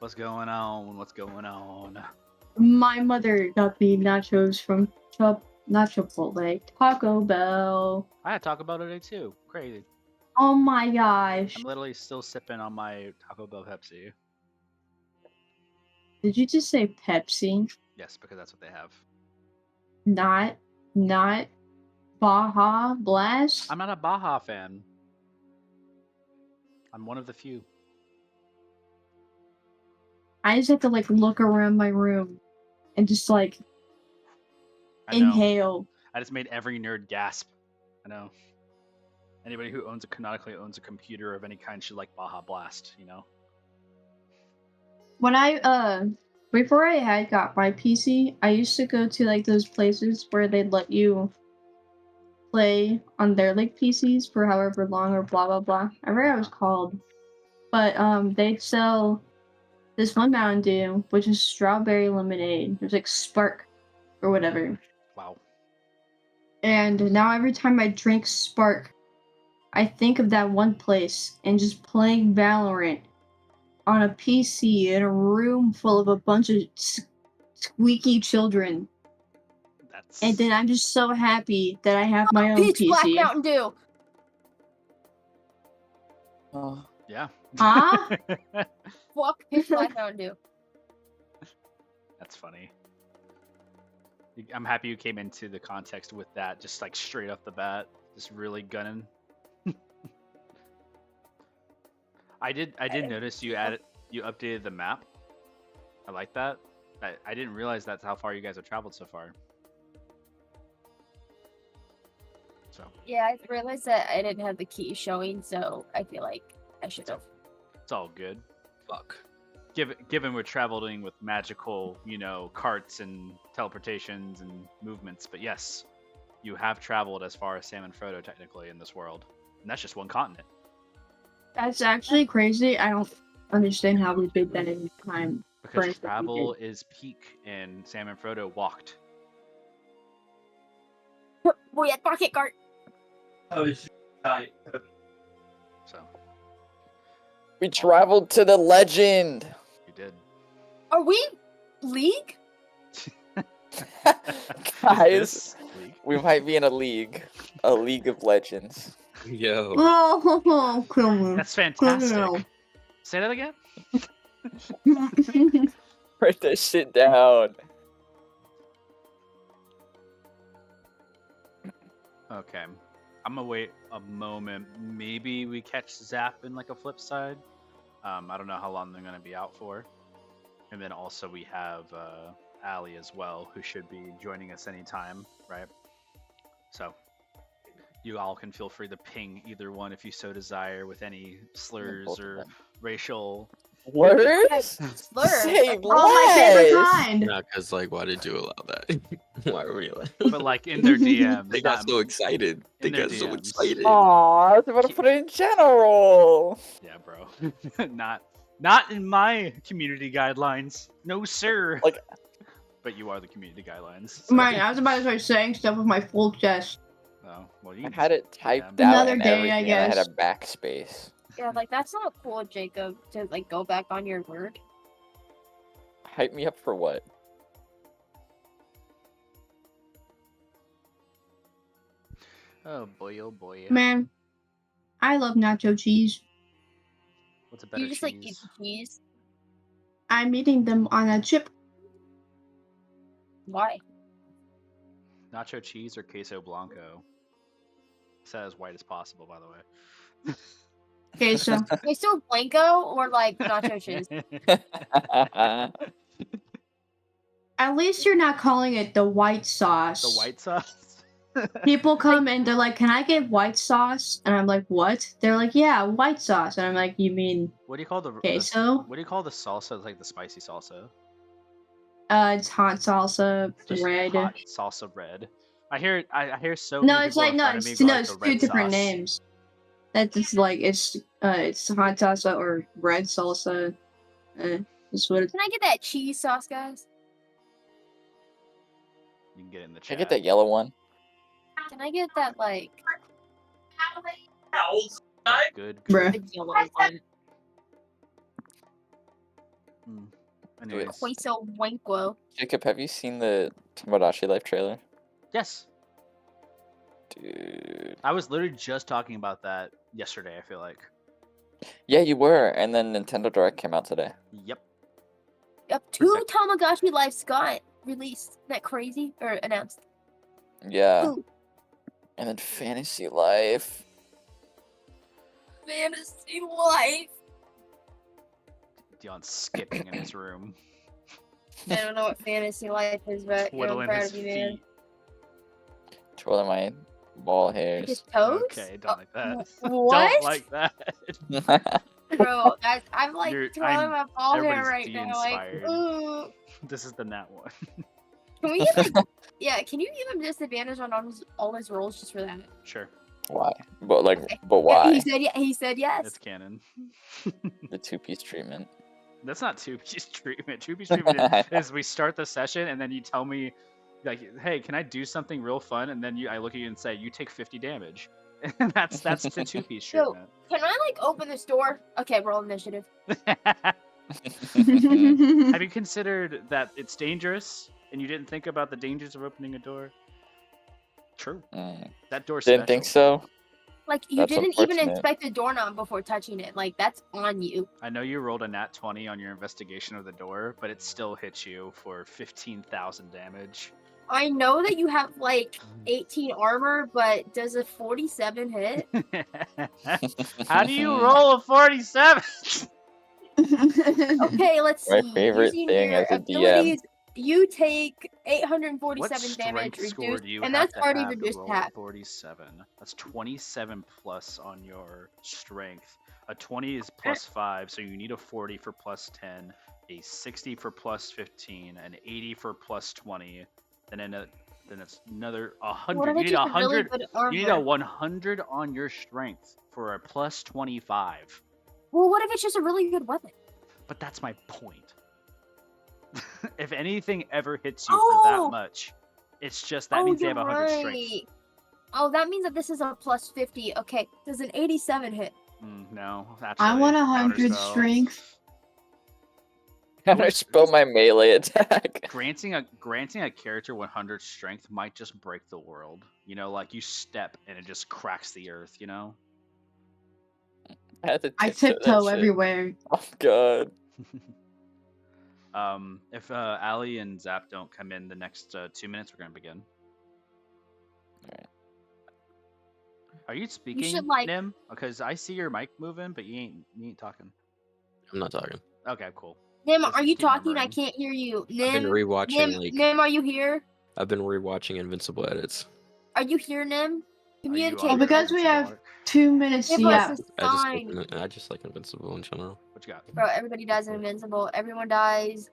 What's going on? What's going on? My mother got me nachos from not Chipotle, Taco Bell. I had Taco Bell today too. Crazy. Oh my gosh. I'm literally still sipping on my Taco Bell Pepsi. Did you just say Pepsi? Yes, because that's what they have. Not Baja Blast? I'm not a Baja fan. I'm one of the few. I just have to like look around my room and just like I know. inhale. I just made every nerd gasp. I know. Anybody who canonically owns a computer of any kind should like Baja Blast, you know? When I before I had got my PC, I used to go to like those places where they'd let you play on their like PCs for however long or blah blah blah. I forgot what it was called. But they'd sell this one Mountain Dew, which is strawberry lemonade. It was like Spark or whatever. Wow. And now every time I drink Spark, I think of that one place and just playing Valorant on a PC in a room full of a bunch of squeaky children. That's... And then I'm just so happy that I have my own Peach PC. Black Mountain Dew. Oh. Yeah. Huh? Fuck Peach Black Mountain Dew. That's funny. I'm happy you came into the context with that, just like straight off the bat, just really gunning. I did notice you updated the map. I like that. I didn't realize that's how far you guys have traveled so far. So Yeah, I realized that I didn't have the key showing, so I feel like I should have. it's all good. Fuck. Given we're traveling with magical, carts and teleportations and movements, but yes, you have traveled as far as Sam and Frodo technically in this world, and that's just one continent. That's actually crazy. I don't understand how we did that in time. Because travel is peak, and Sam and Frodo walked. Boy, at pocket cart. So We traveled to the legend. you did. Are we League? Guys, League? we might be in a league of legends. Yo. Oh, kill me. That's fantastic. Criminal. Say that again. Write that shit down. Okay. I'm gonna wait a moment. Maybe we catch Zap in like a flip side. I don't know how long they're gonna be out for. And then also we have Allie as well, who should be joining us anytime, right? So you all can feel free to ping either one if you so desire with any slurs or racial. Slurs? Slur. Say Oh, my favorite less. kind. Not because, like, why did you allow that? Why were you like... But like in their DMs. They got so excited. They in their got so DMs. excited. Aw, it's about for in general. Yeah, bro. Not in my community guidelines. No, sir. Like- but you are the community guidelines. So. Right, I was about to start saying stuff with my full chest. Oh, well, you I can had it just- typed yeah. out Another and day, I everything, and I guess. had a backspace. Yeah, like that's not cool, Jacob, to like go back on your word. Hype me up for what? Oh boy, oh boy. Man, I love nacho cheese. What's a better You just cheese? like eat cheese. I'm eating them on a chip. Why? Nacho cheese or queso blanco? It's as white as possible, by the way. Okay, so Queso blanco or like nacho cheese? at least you're not calling it the white sauce. The white sauce? People come and they're like, "Can I get white sauce?" And I'm like, "What?" They're like, "Yeah, white sauce." And I'm like, "You mean What do you call the queso?" What do you call the salsa? It's like the spicy salsa. It's hot salsa, Just red. hot salsa red. I hear so No, many it's people like in no, front of me it's go no, like it's the two red different sauce. names. That's it's like it's hot salsa or red salsa. That's what it's. Can I get that cheese sauce, guys? You can get it in the Can chat. I get that yellow one? Can I get that like Good. Bruh. the yellow one? Anyways, Queso Wanko. Jacob, have you seen the Tomodachi Life trailer? yes, Dude. I was literally just talking about that yesterday. I feel like. Yeah, you were, and then Nintendo Direct came out today. Yep. Yep, 2 Tamagotchi Lives got released. Isn't that crazy? Or announced. Yeah. Ooh. And then Fantasy Life. Fantasy Life. Dion's skipping in his room, I don't know what Fantasy Life is, but I'm twiddling proud his of you, man. feet. Twirling my ball Like his hairs. toes? Okay, don't like that. What? Don't like that. Bro, guys, I'm like You're- twirling my ball hair everybody's right now. Like, de-inspired. ooh. This is the nat one. Can we get like, yeah? Can you give him disadvantage on all his rolls just for that? Sure, Why? But like, Okay. but Yeah, why? he said yeah. He said yes. it's canon. The 2-piece treatment. That's not two-piece treatment. Two-piece treatment is we start the session and then you tell me, like, hey, can I do something real fun? And then I look at you and say, you take 50 damage. And that's the two-piece Yo, treatment. Can I like open this door? Okay, roll initiative. Have you considered that it's dangerous and you didn't think about the dangers of opening a door? True. That door's Didn't think special. so. Like you That's didn't even unfortunate. inspect the doorknob before touching it. Like that's on you. I know you rolled a nat 20 on your investigation of the door, but it still hits you for 15,000 damage. I know that you have like 18 armor, but does a 47 hit? How do you roll a 47? Okay, let's see. My favorite Using thing your as a abilities, you take What 847 damage strength score reduced, do you and have that's to already have to reduced roll half. 47? That's 27 plus on your strength. A 20 is plus 5, so you need a 40 for plus 10, a 60 for plus 15, an 80 for plus 20, and then it's another 100. What if You it's need just a really 100. good armor? You need a 100 on your strength for a plus 25. Well, what if it's just a really good weapon? But that's my point. If anything ever hits you for that Oh! much, it's just that means they have you're 100 strength. right. Oh, that means that this is a plus 50. Okay, does an 87 hit? No, actually. I want 100 counterspell. strength. How I spell my melee attack? Granting a character 100 strength might just break the world. You know, like you step and it just cracks the earth. You know. I had to I tiptoe that tiptoe shit. everywhere. Oh god. If Ali and Zap don't come in the next 2 minutes, we're gonna begin. Alright. Are you speaking, should, like- Nim? Because I see your mic moving, but you ain't talking. I'm not talking. Okay, cool. Nim, Just are you keep talking? I remembering. can't hear you. I've been Nim, rewatching Nim, are you here? I've been rewatching Invincible edits. Are you here, Nim? Are you Communicate. on Oh, because your we Invincible have arc? 2 minutes Give to us yap. a sign. I just like Invincible in general. What you got? Bro, everybody dies in Invincible. Everyone dies.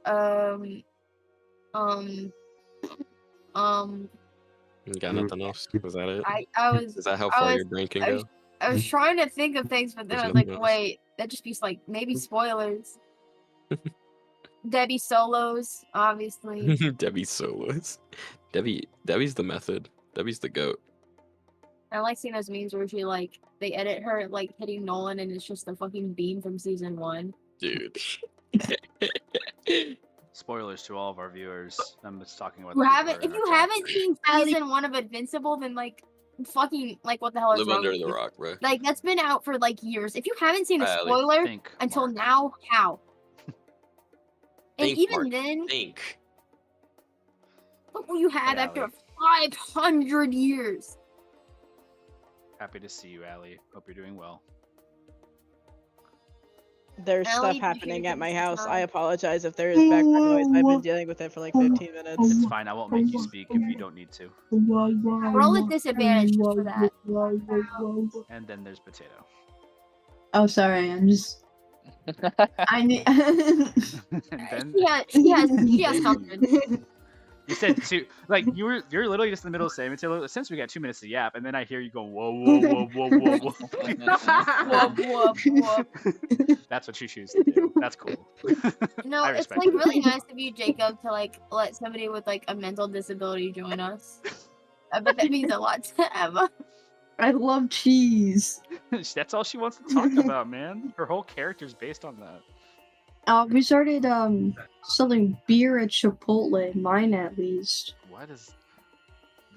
You got nothing else? Was that it? I was Is that how I far was- your brain can I go? I was trying to think of things, but then I There's was like, nothing else. wait, that just be like maybe spoilers. Debbie Solos, obviously. Debbie solos. Debbie's the method. Debbie's the goat. I like seeing those memes where she like they edit her like hitting Nolan and it's just the fucking beam from season 1. Dude. Spoilers to all of our viewers. I'm just talking about. You the people haven't that are if in you our chat. haven't seen season 1 of Invincible, then like fucking like what the hell is Live wrong under with the you? rock, bro. Like that's been out for like years. If you haven't seen a Allie, spoiler Think, until Mark. now, how? And Think, even Mark. then, Think. look what you had Hey, after Allie. 500 years. Happy to see you, Allie. Hope you're doing well. There's Ellie, stuff you happening hear at my this house. I time? apologize if there is background noise. I've been dealing with it for like 15 minutes. It's fine. I won't make you speak if you don't need to. Roll at disadvantage just for that. And then there's Potato. Oh, sorry. I'm just. I need. And then She has something. you said two. Like you're literally just in the middle of saying it. Since we got 2 minutes to yap, and then I hear you go whoa whoa whoa whoa whoa whoa. Whoop, whoop, whoop. That's what you choose to do. That's cool. No, I it's respect like it. really nice of you, Jacob, to like let somebody with like a mental disability join us. I bet that means a lot to Emma. I love cheese. That's all she wants to talk about, man. Her whole character's based on that. We started selling beer at Chipotle, mine at least. What is?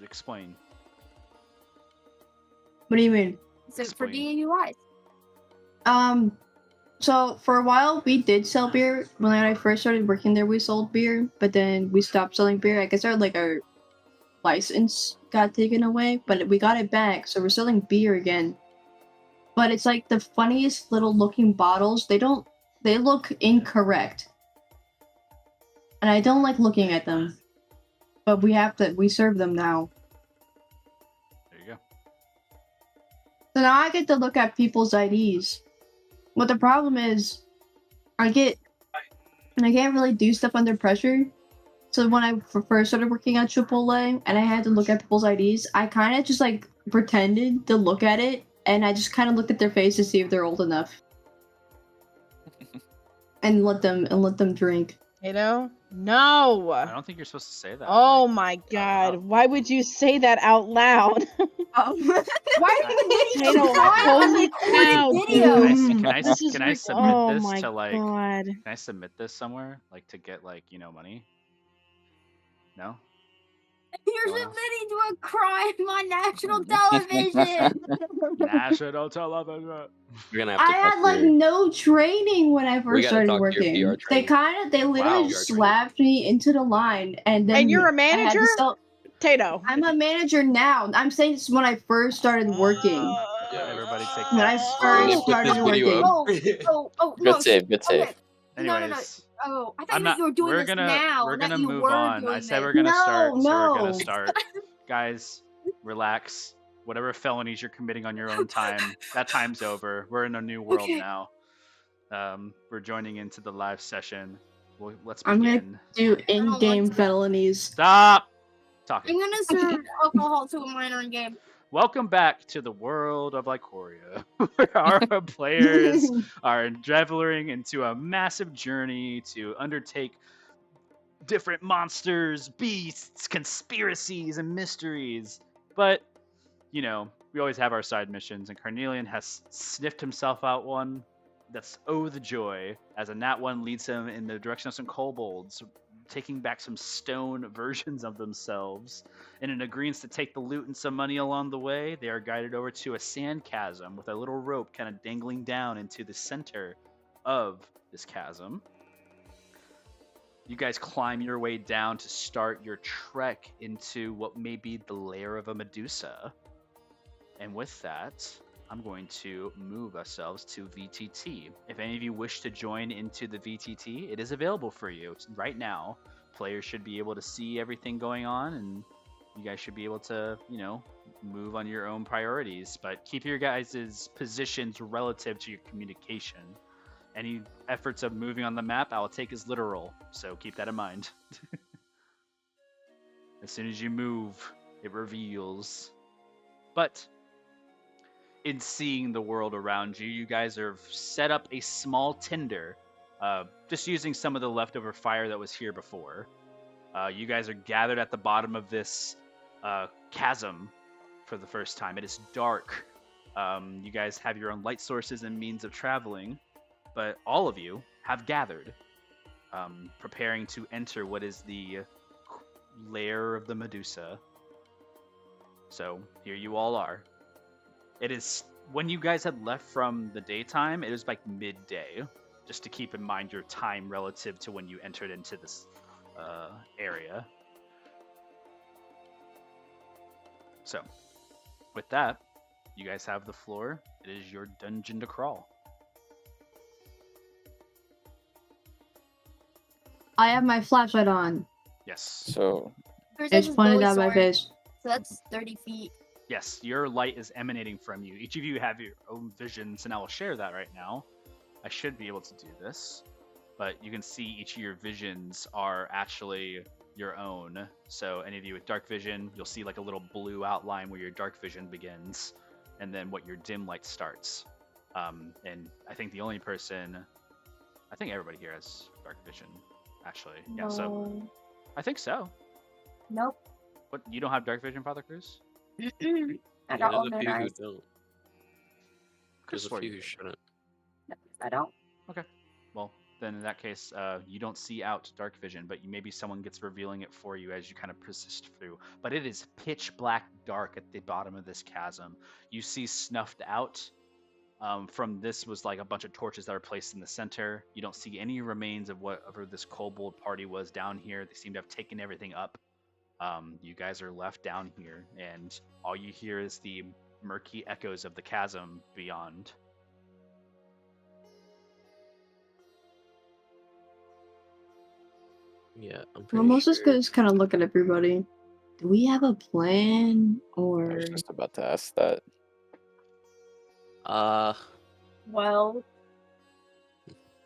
Explain. What do you mean? So for Explain. DUIs. So for a while we did sell beer. When I first started working there, we sold beer, but then we stopped selling beer. I guess our license got taken away, but we got it back, so we're selling beer again. But it's like the funniest little looking bottles. They look incorrect. And I don't like looking at them. But we serve them now. There you go. So now I get to look at people's IDs. But the problem is, I can't really do stuff under pressure. So when I first started working at Chipotle and I had to look at people's IDs, I kind of just like pretended to look at it, and I just kind of looked at their face to see if they're old enough, and let them drink. You know? No. I don't think you're supposed to say that. Oh like, my out god. loud. Why would you say that out loud? Why are you Tato, so quiet on holy the recorded cow, video? dude. Can I This is submit oh this my to like? god. Can I submit this somewhere like to get like money? No. You're No one else? submitting to a crime on national television. National television. We're gonna have I to talk had like to your, no training when I we first gotta started talk to your working. PR They training. they literally Wow. just slapped me into the line, and then And you're a I had manager? to sell. Tato. I'm a manager now. I'm saying this is when I first started working. Yeah. Everybody take When I this. We're first gonna put this started video working. up. Oh, no. Good save, good save. Okay. No. Anyways, Oh, I thought I'm you meant not. you were doing We're this gonna now. we're not gonna you move were on. I doing said this. we're gonna No, start. So we're gonna no. start. Guys, relax. Whatever felonies you're committing on your own time, that time's over. We're in a new world Okay. now. We're joining into the live session. Let's I'm gonna begin. do want in-game to. felonies. Stop talking. I'm gonna serve alcohol to a minor in game. Welcome back to the world of Lychoria, where our players are endeavoring into a massive journey to undertake different monsters, beasts, conspiracies, and mysteries. But, we always have our side missions, and Carnelian has sniffed himself out one that's oh the joy, as a nat one leads him in the direction of some kobolds, taking back some stone versions of themselves. And in agreement to take the loot and some money along the way, they are guided over to a sand chasm with a little rope kind of dangling down into the center of this chasm. You guys climb your way down to start your trek into what may be the lair of a Medusa. And with that, I'm going to move ourselves to VTT. If any of you wish to join into the VTT, it is available for you right now. Players should be able to see everything going on, and you guys should be able to, move on your own priorities. But keep your guys' positions relative to your communication. Any efforts of moving on the map, I will take as literal, so keep that in mind. As soon as you move, it reveals. But in seeing the world around you, you guys have set up a small tinder, just using some of the leftover fire that was here before. You guys are gathered at the bottom of this chasm for the first time. It is dark. You guys have your own light sources and means of traveling, but all of you have gathered, preparing to enter what is the lair of the Medusa. So here you all are. It is, when you guys had left from the daytime, it was like midday, just to keep in mind your time relative to when you entered into this area. So, with that, you guys have the floor. It is your dungeon to crawl. I have my flashlight on. Yes. So, There's It's pointed at my face. So that's 30 feet. Yes, your light is emanating from you. Each of you have your own visions, and I will share that right now. I should be able to do this, but you can see each of your visions are actually your own. So any of you with dark vision, you'll see like a little blue outline where your dark vision begins, and then what your dim light starts. And I think the only person, I think everybody here has dark vision, actually. Yeah, so No. I think so. Nope. What, you don't have dark vision, Father Cruz? I Yeah, got there's all a good few who eyes. don't. Could've There's a swore few you who did. shouldn't. I don't. Well, then in that case, you don't see out dark vision, but maybe someone gets revealing it for you as you kind of persist through. But it is pitch black dark at the bottom of this chasm. You see snuffed out. From this was like a bunch of torches that were placed in the center. You don't see any remains of whatever this kobold party was down here. They seem to have taken everything up. You guys are left down here, and all you hear is the murky echoes of the chasm beyond. Yeah, I'm Well, pretty most just sure. gonna just kind of look at everybody. Do we have a plan, I or was just about to ask that. Well,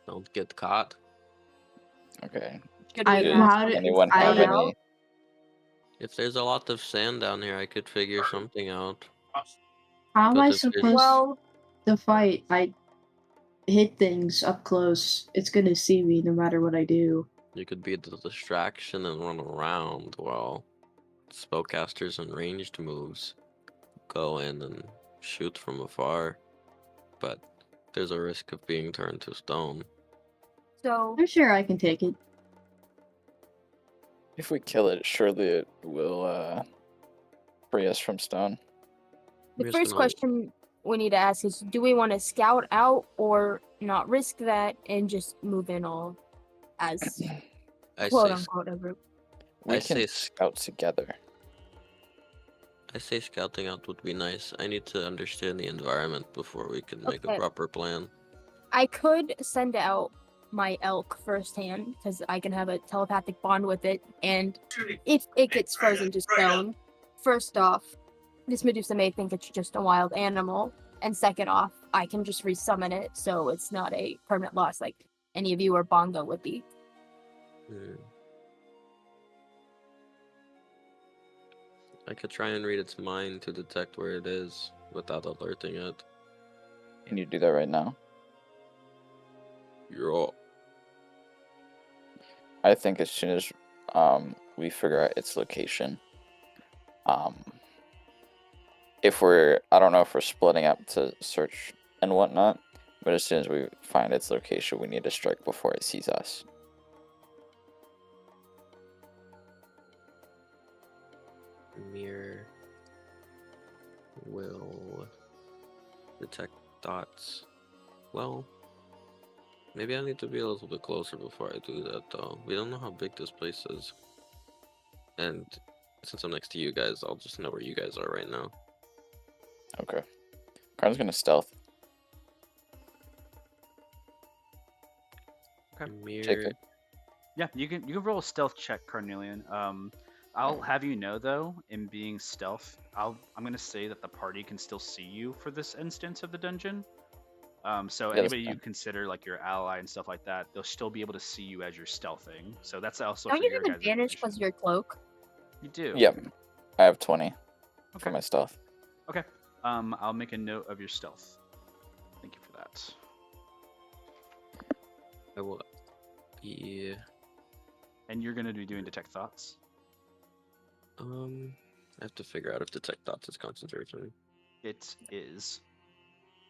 Don't get caught. Okay. should I we Does not how did anyone I have any? If there's a lot of sand down here, I could figure something out. how am But I if there's supposed Well, to fight? I hit things up close. It's gonna see me no matter what I do. you could be the distraction and run around while spellcasters and ranged moves go in and shoot from afar. But there's a risk of being turned to stone. so I'm sure I can take it. If we kill it, surely it will free us from stone. the I'm just first gonna- question we need to ask is, do we want to scout out or not risk that and just move in all as I quote say, unquote a group? We I can say- scout together. I say scouting out would be nice. I need to understand the environment before we can make a Okay. proper plan. I could send out my elk firsthand because I can have a telepathic bond with it, and if it gets frozen to stone, first off, this Medusa may think it's just a wild animal, and second off, I can just resummon it, so it's not a permanent loss like any of you or Bongo would be. Hmm. I could try and read its mind to detect where it is without alerting it. Can you do that right now? You're all. I think as soon as we figure out its location, if we're, I don't know if we're splitting up to search and whatnot, but as soon as we find its location, we need to strike before it sees us. Mirror will detect dots. Well, maybe I need to be a little bit closer before I do that, though. We don't know how big this place is. And since I'm next to you guys, I'll just know where you guys are right now. Okay. Carmen's gonna stealth. Okay. Mirror. Jacob. Yeah, you can roll a stealth check, Carnelian. I'll have you know though, in being stealth, I'm gonna say that the party can still see you for this instance of the dungeon. So Yeah, that's anybody you fine. consider like your ally and stuff like that, they'll still be able to see you as you're stealthing. So that's also Don't for you your have guys' advantage information. because your cloak? You do. Yep. I have 20 for Okay. my stealth. Okay. I'll make a note of your stealth. Thank you for that. I will. Yeah. And you're gonna be doing detect thoughts. I have to figure out if detect thoughts is concentration. It is.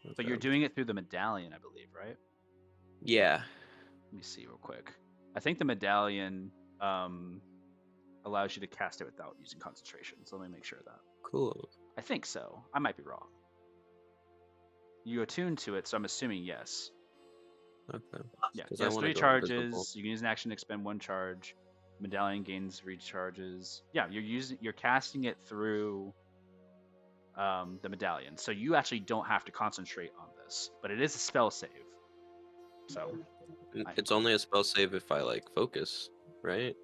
But Okay. you're doing it through the medallion, I believe, right? Yeah. Let me see real quick. I think the medallion allows you to cast it without using concentration. So let me make sure of that. Cool. I think so. I might be wrong. You attune to it, so I'm assuming yes. Okay. Yeah, 'Cause it I has wanna 3 go charges. invisible. You can use an action to expend 1 charge. Medallion gains recharges. Yeah, you're casting it through the medallion, so you actually don't have to concentrate on this, but it is a spell save. So It's only a spell save if I like focus, right?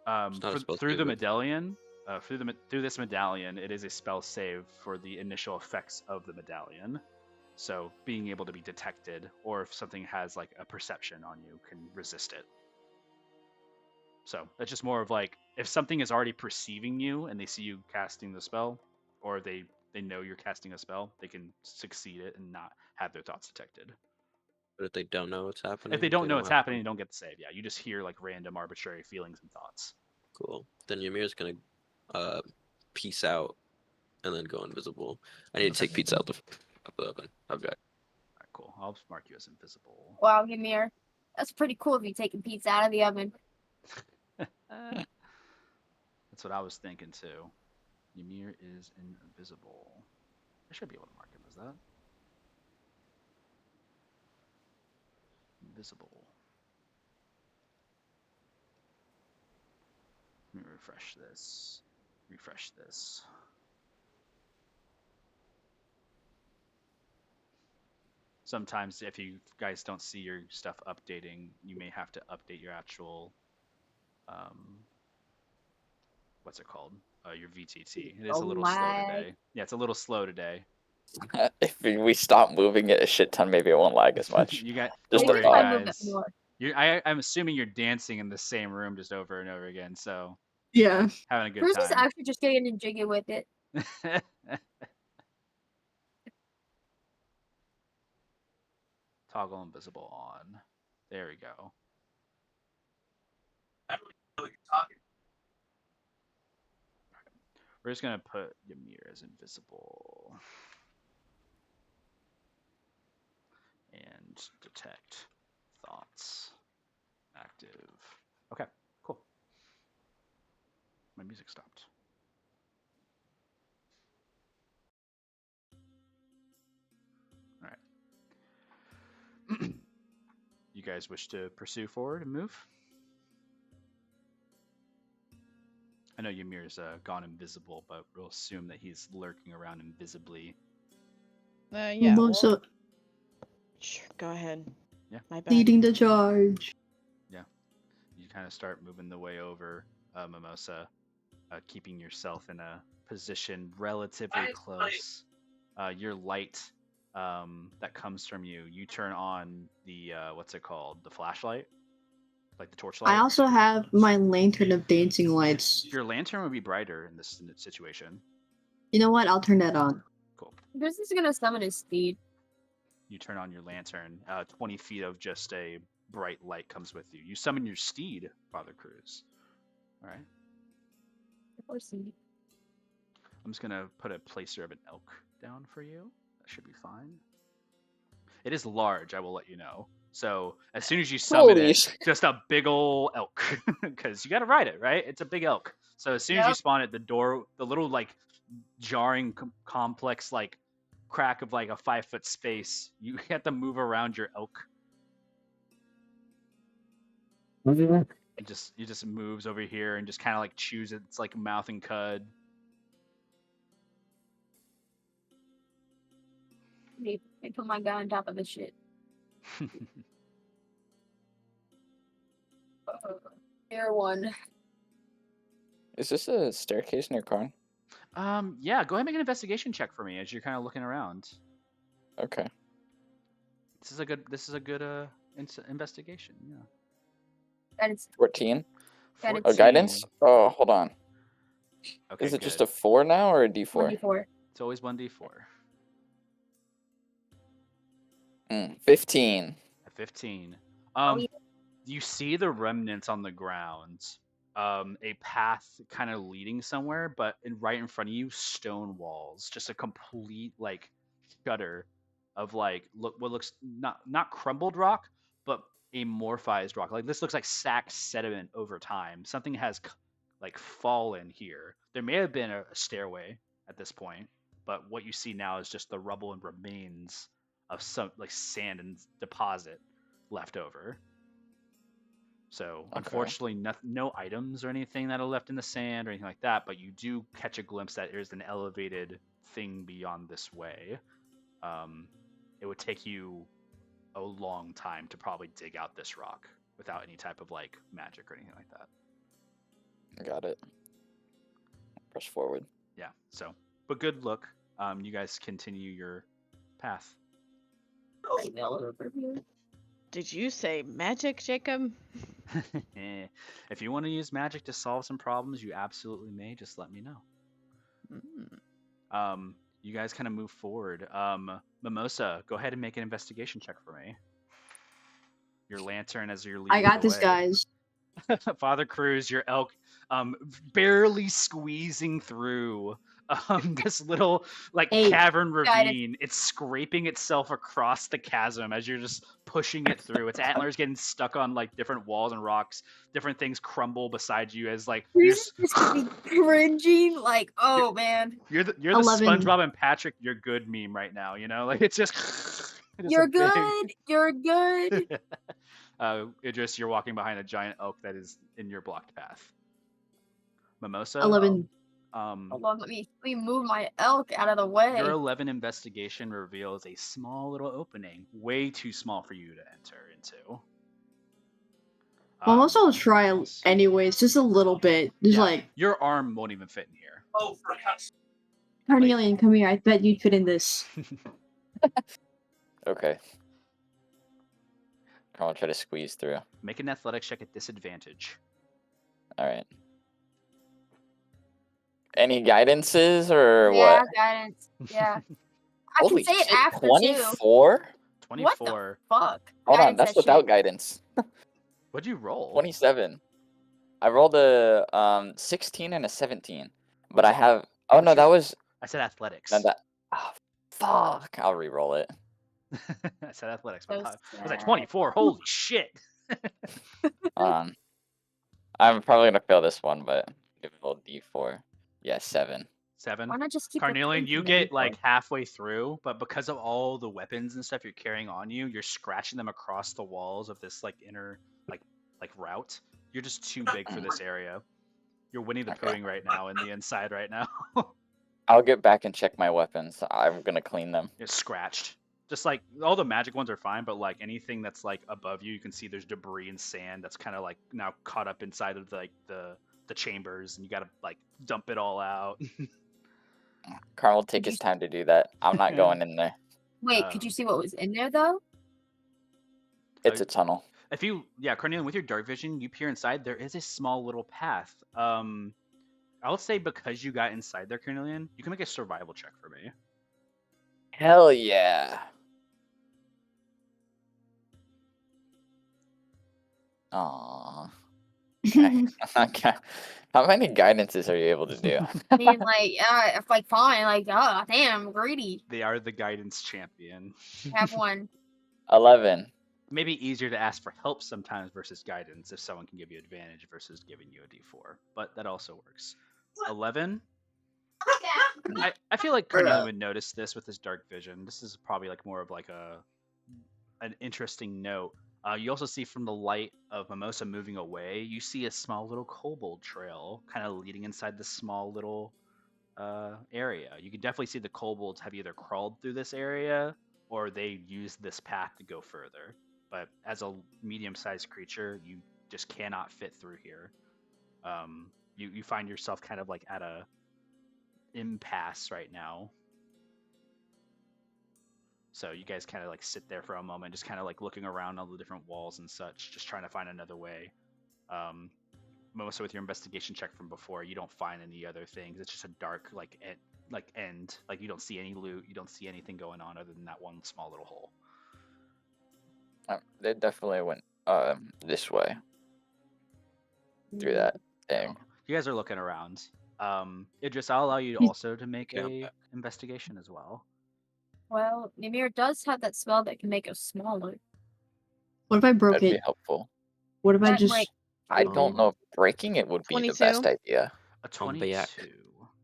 It's not a spell through save the if- medallion, through this medallion, it is a spell save for the initial effects of the medallion. So being able to be detected, or if something has like a perception on you, can resist it. So that's just more of like if something is already perceiving you and they see you casting the spell, or they know you're casting a spell, they can succeed it and not have their thoughts detected. But if they don't know what's happening, If they don't know what's have to- happening, you don't get the save. Yeah, you just hear like random arbitrary feelings and thoughts. Cool. Then Ymir's gonna peace out and then go invisible. I need to take pizza out the oven. I'll be back. All right, cool. I'll just mark you as invisible. Wow, Ymir. That's pretty cool if you're taking pizza out of the oven. That's what I was thinking too. Ymir is invisible. I should be able to mark him as that. Invisible. Let me refresh this. Refresh this. Sometimes if you guys don't see your stuff updating, you may have to update your actual what's it called? Your VTT. It is a little slow today. Yeah, it's a little slow today. If we stop moving it a shit ton, maybe it won't lag as much. You got Just don't a worry, thought. I move it guys. more. I'm assuming you're dancing in the same room just over and over again, so Yeah. having a good Bruce is time. actually just getting in jiggy with it. Toggle invisible on. There we go. We're just gonna put Ymir as invisible. And detect thoughts. Active. Okay, cool. My music stopped. All right. You guys wish to pursue forward and move? I know Ymir's gone invisible, but we'll assume that he's lurking around invisibly. Yeah. Mimosa Sure, go ahead. Yeah. My bad. leading the charge. Yeah. You kind of start moving the way over, Mimosa, keeping yourself in a position relatively close. Your light that comes from you, you turn on the, what's it called? The flashlight? Like the torchlight? I also have my lantern of dancing lights. Your lantern would be brighter in this situation. You know what? I'll turn that on. Cool. Bruce is gonna summon his steed. You turn on your lantern. 20 feet of just a bright light comes with you. You summon your steed, Father Cruz. All right. Poor steed. I'm just going to put a placer of an elk down for you. That should be fine. It is large, I will let you know. So as soon as you summon Holy it, shit. just a big ol' elk. Because you got to ride it, right? It's a big elk. So as soon as you Yep. spawn it, the door, the little like jarring complex like crack of like a 5-foot space, you have to move around your elk. It just moves over here and just kind of like chews its like mouth and cud. They put my guy on top of this shit. Air one. Is this a staircase near Karn? Yeah, go ahead and make an investigation check for me as you're kind of looking around. Okay. This is a good investigation. Yeah. That is 14. That is- 14. Guidance? Oh, hold on. Okay, Is it good. just a 4 now or a D4? 1d4. It's always 1d4. 15. At 15. Oh, yeah. You see the remnants on the ground. A path kind of leading somewhere, but right in front of you, stone walls. Just a complete like shutter of like what looks not crumbled rock, but amorphized rock. Like this looks like sacked sediment over time. Something has like fallen here. There may have been a stairway at this point, but what you see now is just the rubble and remains of some like sand and deposit left over. So unfortunately, no items or anything that are left in the sand or anything like that, but you do catch a glimpse that there's an elevated thing beyond this way. It would take you a long time to probably dig out this rock without any type of like magic or anything like that. Got it. Press forward. Yeah. So, but good look. You guys continue your path. Did you say magic, Jacob? If you want to use magic to solve some problems, you absolutely may. Just let me know. You guys kind of move forward. Mimosa, go ahead and make an investigation check for me. Your lantern as you're leading I got the this, way. guys. Father Cruz, your elk, barely squeezing through this little like Hey, cavern guidance. ravine. It's scraping itself across the chasm as you're just pushing it through. Its antlers getting stuck on like different walls and rocks. Different things crumble beside you as like you're Reason just to be cringing, like, oh man. you're the 11. SpongeBob and Patrick you're good meme right now. You know, like it's just it is a You're big- good. You're good. Idris, you're walking behind a giant oak that is in your blocked path. Mimosa. 11. Hold on, let me move my elk out of the way. Your 11 investigation reveals a small little opening, way too small for you to enter into. Well, most I'll try yes. anyways, just a little bit. Just Yeah, like, your arm won't even fit in here. Carnelian, come here. I bet you'd fit in this. Okay. I'll try to squeeze through. Make an athletics check at disadvantage. All right. Any guidances or Yeah, what? guidance. Yeah. I Holy can say it shit, after 24? too. 24. Fuck. Hold on, Guidance that's that without shit. guidance. What'd you roll? 27. I rolled a 16 and a 17. But What'd I you- have oh no, what'd that you- was I said athletics. no, that oh, fuck. I'll re-roll it. I said athletics. So I was like sad. 24. Holy shit. I'm probably gonna fail this one, but give it a little D4. Yeah, 7. 7. Why not just keep Carnelian, you repeating it get like before? halfway through, but because of all the weapons and stuff you're carrying on you, you're scratching them across the walls of this like inner like route. You're just too big for this area. You're Winnie the Okay. Poohing right now in the inside right now. I'll get back and check my weapons. I'm gonna clean them. You're scratched. Just like all the magic ones are fine, but like anything that's like above you, you can see there's debris and sand that's kind of like now caught up inside of like the chambers, and you gotta like dump it all out. Carl will take Did his you- time to do that. I'm not going in there. Wait, could you see what was in there though? It's a tunnel. If you, yeah, Cornelian, with your dark vision, you peer inside. There is a small little path. I would say because you got inside there, Cornelian, you can make a survival check for me. Hell yeah. Aww. Okay. How many guidances are you able to do? I mean, like, if like fine, like, oh damn, I'm greedy. They are the guidance champion. Have one. 11. Maybe easier to ask for help sometimes versus guidance if someone can give you advantage versus giving you a d4, but that also works. 11. I feel like Cornelian would notice this with his dark vision. This is probably like more of like an interesting note. You also see from the light of Mimosa moving away, you see a small little kobold trail kind of leading inside this small little area. You can definitely see the kobolds have either crawled through this area or they used this path to go further. But as a medium-sized creature, you just cannot fit through here. You find yourself kind of like at a impasse right now. So you guys kind of like sit there for a moment, just kind of like looking around all the different walls and such, just trying to find another way. Mostly with your investigation check from before, you don't find any other things. It's just a dark end. Like you don't see any loot, you don't see anything going on other than that one small little hole. They definitely went this way through that thing. You guys are looking around. Idris, I'll allow you also to make Yeah. a investigation as well. Well, Mimir does have that spell that can make us smaller. What if I broke That'd be it? helpful. What if I That just... might- I don't know if breaking it would be the 22. best idea. A I'm 22. back.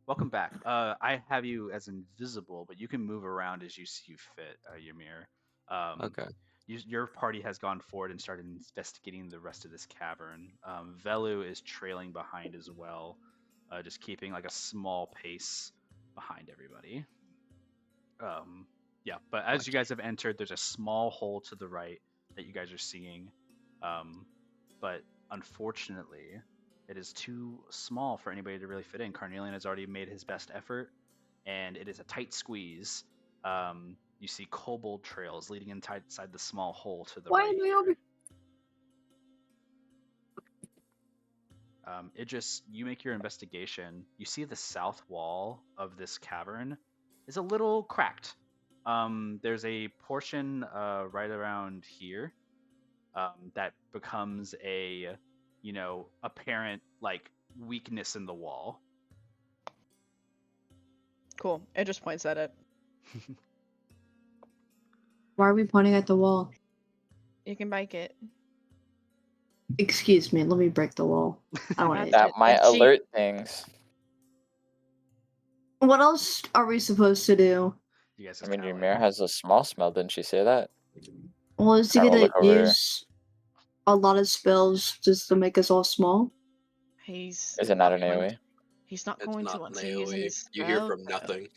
Welcome back. I have you as invisible, but you can move around as you see fit, Ymir. Okay. Your party has gone forward and started investigating the rest of this cavern. Velu is trailing behind as well, just keeping like a small pace behind everybody. Yeah, but as you guys have entered, there's a small hole to the right that you guys are seeing. But unfortunately, it is too small for anybody to really fit in. Carnelian has already made his best effort, and it is a tight squeeze. You see kobold trails leading inside the small hole to the Why right. am I over? Idris, you make your investigation. You see the south wall of this cavern is a little cracked. There's a portion right around here that becomes a, apparent like weakness in the wall. Cool. It just points at it. Why are we pointing at the wall? You can bike it. Excuse me, let me break the wall. I want That's to. That it. might That's cheap. alert things. What else are we supposed to do? You guys I just mean, kinda, Ymir like, has a small smell, didn't she say that? Well, is he Alright, we'll gonna look over. use a lot of spells just to make us all small? He's Is it not an going AoE? to- He's not It's going not to an want to use AoE. any You hear spell, from bro. nothing.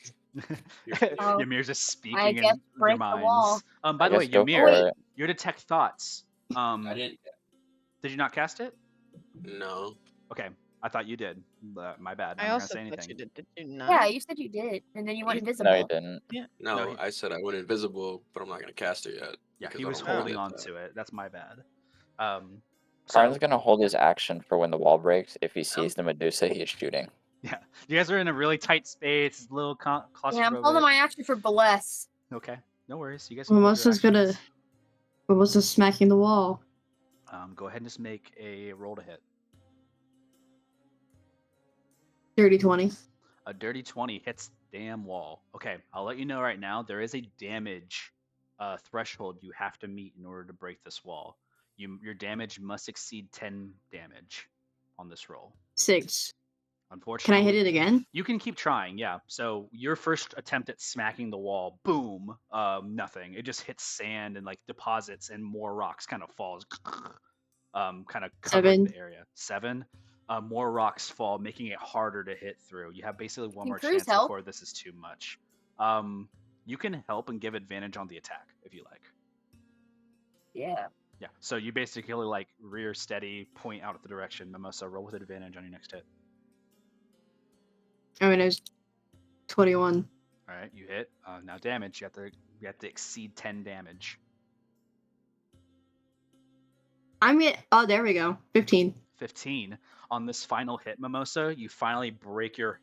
Oh, Ymir's just I speaking guess in break your the minds. wall. By I the way, guess go Ymir, for it. your detect thoughts. I didn't. Did you not cast it? No. Okay, I thought you did. My bad. I I'm not also gonna say thought you anything. did you not? Yeah, you said you did, and then you went You- invisible. No, he didn't. No, No, he- I said I went invisible, but I'm not gonna cast it yet. Yeah, because he I was don't wanna holding get on that. to it. That's my bad. Karn's So gonna hold his action for when the wall breaks. If he sees the Medusa, he's shooting. yeah, you guys are in a really tight space. It's a little Yeah, I'm claustrophobic. holding my action for bless. Okay, no worries. You guys can hold your Mimosa's gonna. actions. Mimosa's smacking the wall. Go ahead and just make a roll to hit. Dirty 20. A dirty 20 hits the damn wall. Okay, I'll let you know right now. There is a damage threshold you have to meet in order to break this wall. Your damage must exceed 10 damage on this roll. 6. Can I Unfortunately, hit it again? you can keep trying. Yeah. So your first attempt at smacking the wall, boom, nothing. It just hits sand and like deposits, and more rocks kind of falls, kind of covering 7. the area. 7. More rocks fall, making it harder to hit through. You have basically one Can more Cruz chance help? before this is too much. You can help and give advantage on the attack if you like. Yeah. Yeah. So you basically like rear steady, point out at the direction. Mimosa, roll with advantage on your next hit. I mean, it was 21. All right, you hit. Now damage. You have to exceed 10 damage. Oh, there we go. 15. 15 on this final hit, Mimosa. You finally break your.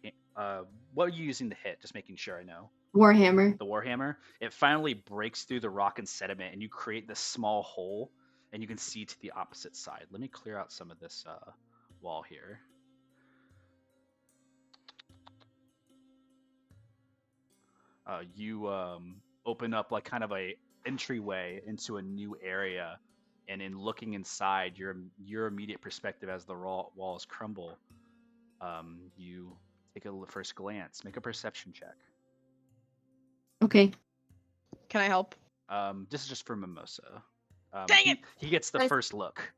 What are you using to hit? Just making sure I know. Warhammer. The Warhammer. It finally breaks through the rock and sediment, and you create this small hole, and you can see to the opposite side. Let me clear out some of this wall here. You open up like kind of a entryway into a new area, and in looking inside, your immediate perspective as the walls crumble, you take a first glance. Make a perception check. Okay. Can I help? This is just for Mimosa. Dang it! He gets the Nice. first look.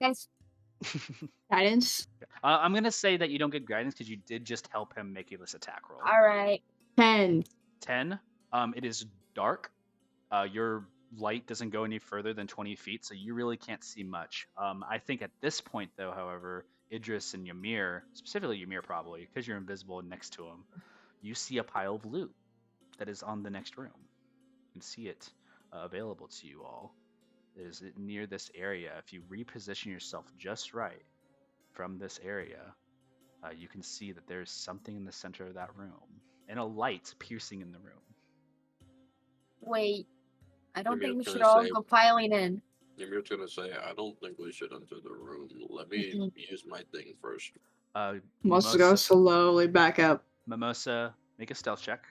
Guys, Guidance. I'm gonna say that you don't get guidance because you did just help him make this attack roll. all right. 10. 10. It is dark. Your light doesn't go any further than 20 feet, so you really can't see much. I think at this point, though, however, Idris and Ymir, specifically Ymir probably, because you're invisible and next to him, you see a pile of loot that is on the next room. You can see it available to you all. It is near this area. If you reposition yourself just right from this area, you can see that there's something in the center of that room, and a light piercing in the room. Wait. I don't Maybe I think we was should gonna all say- go piling in. Ymir's gonna say, I don't think we should enter the room. Let me use my thing first. Must go slowly back up. Mimosa, make a stealth check.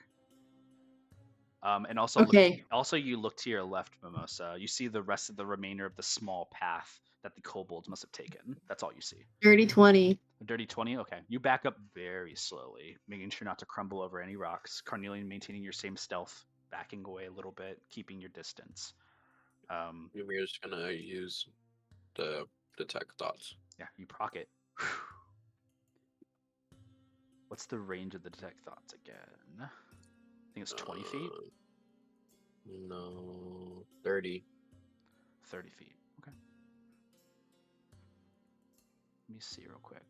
And also, Okay. you look to your left, Mimosa. You see the rest of the remainder of the small path that the kobolds must have taken. That's all you see. Dirty 20. A dirty 20? Okay. You back up very slowly, making sure not to crumble over any rocks. Carnelian maintaining your same stealth, backing away a little bit, keeping your distance. Ymir's gonna use the detect thoughts. Yeah, you proc it. What's the range of the detect thoughts again? I think it's 20 feet? No, 30. 30 feet. Okay. Let me see real quick.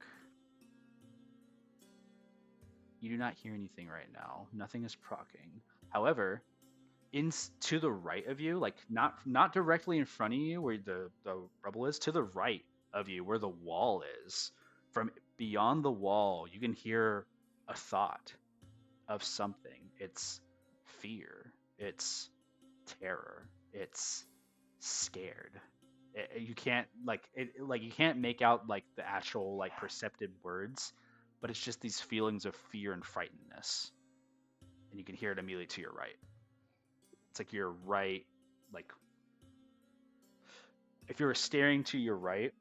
You do not hear anything right now. Nothing is proccing. However, to the right of you, like not directly in front of you where the rubble is, to the right of you where the wall is, from beyond the wall, you can hear a thought of something. It's fear. It's terror. It's scared. You can't you can't make out like the actual like perceptive words, but it's just these feelings of fear and frightenedness. and you can hear it immediately to your right. It's like your right, like if you were staring to your right,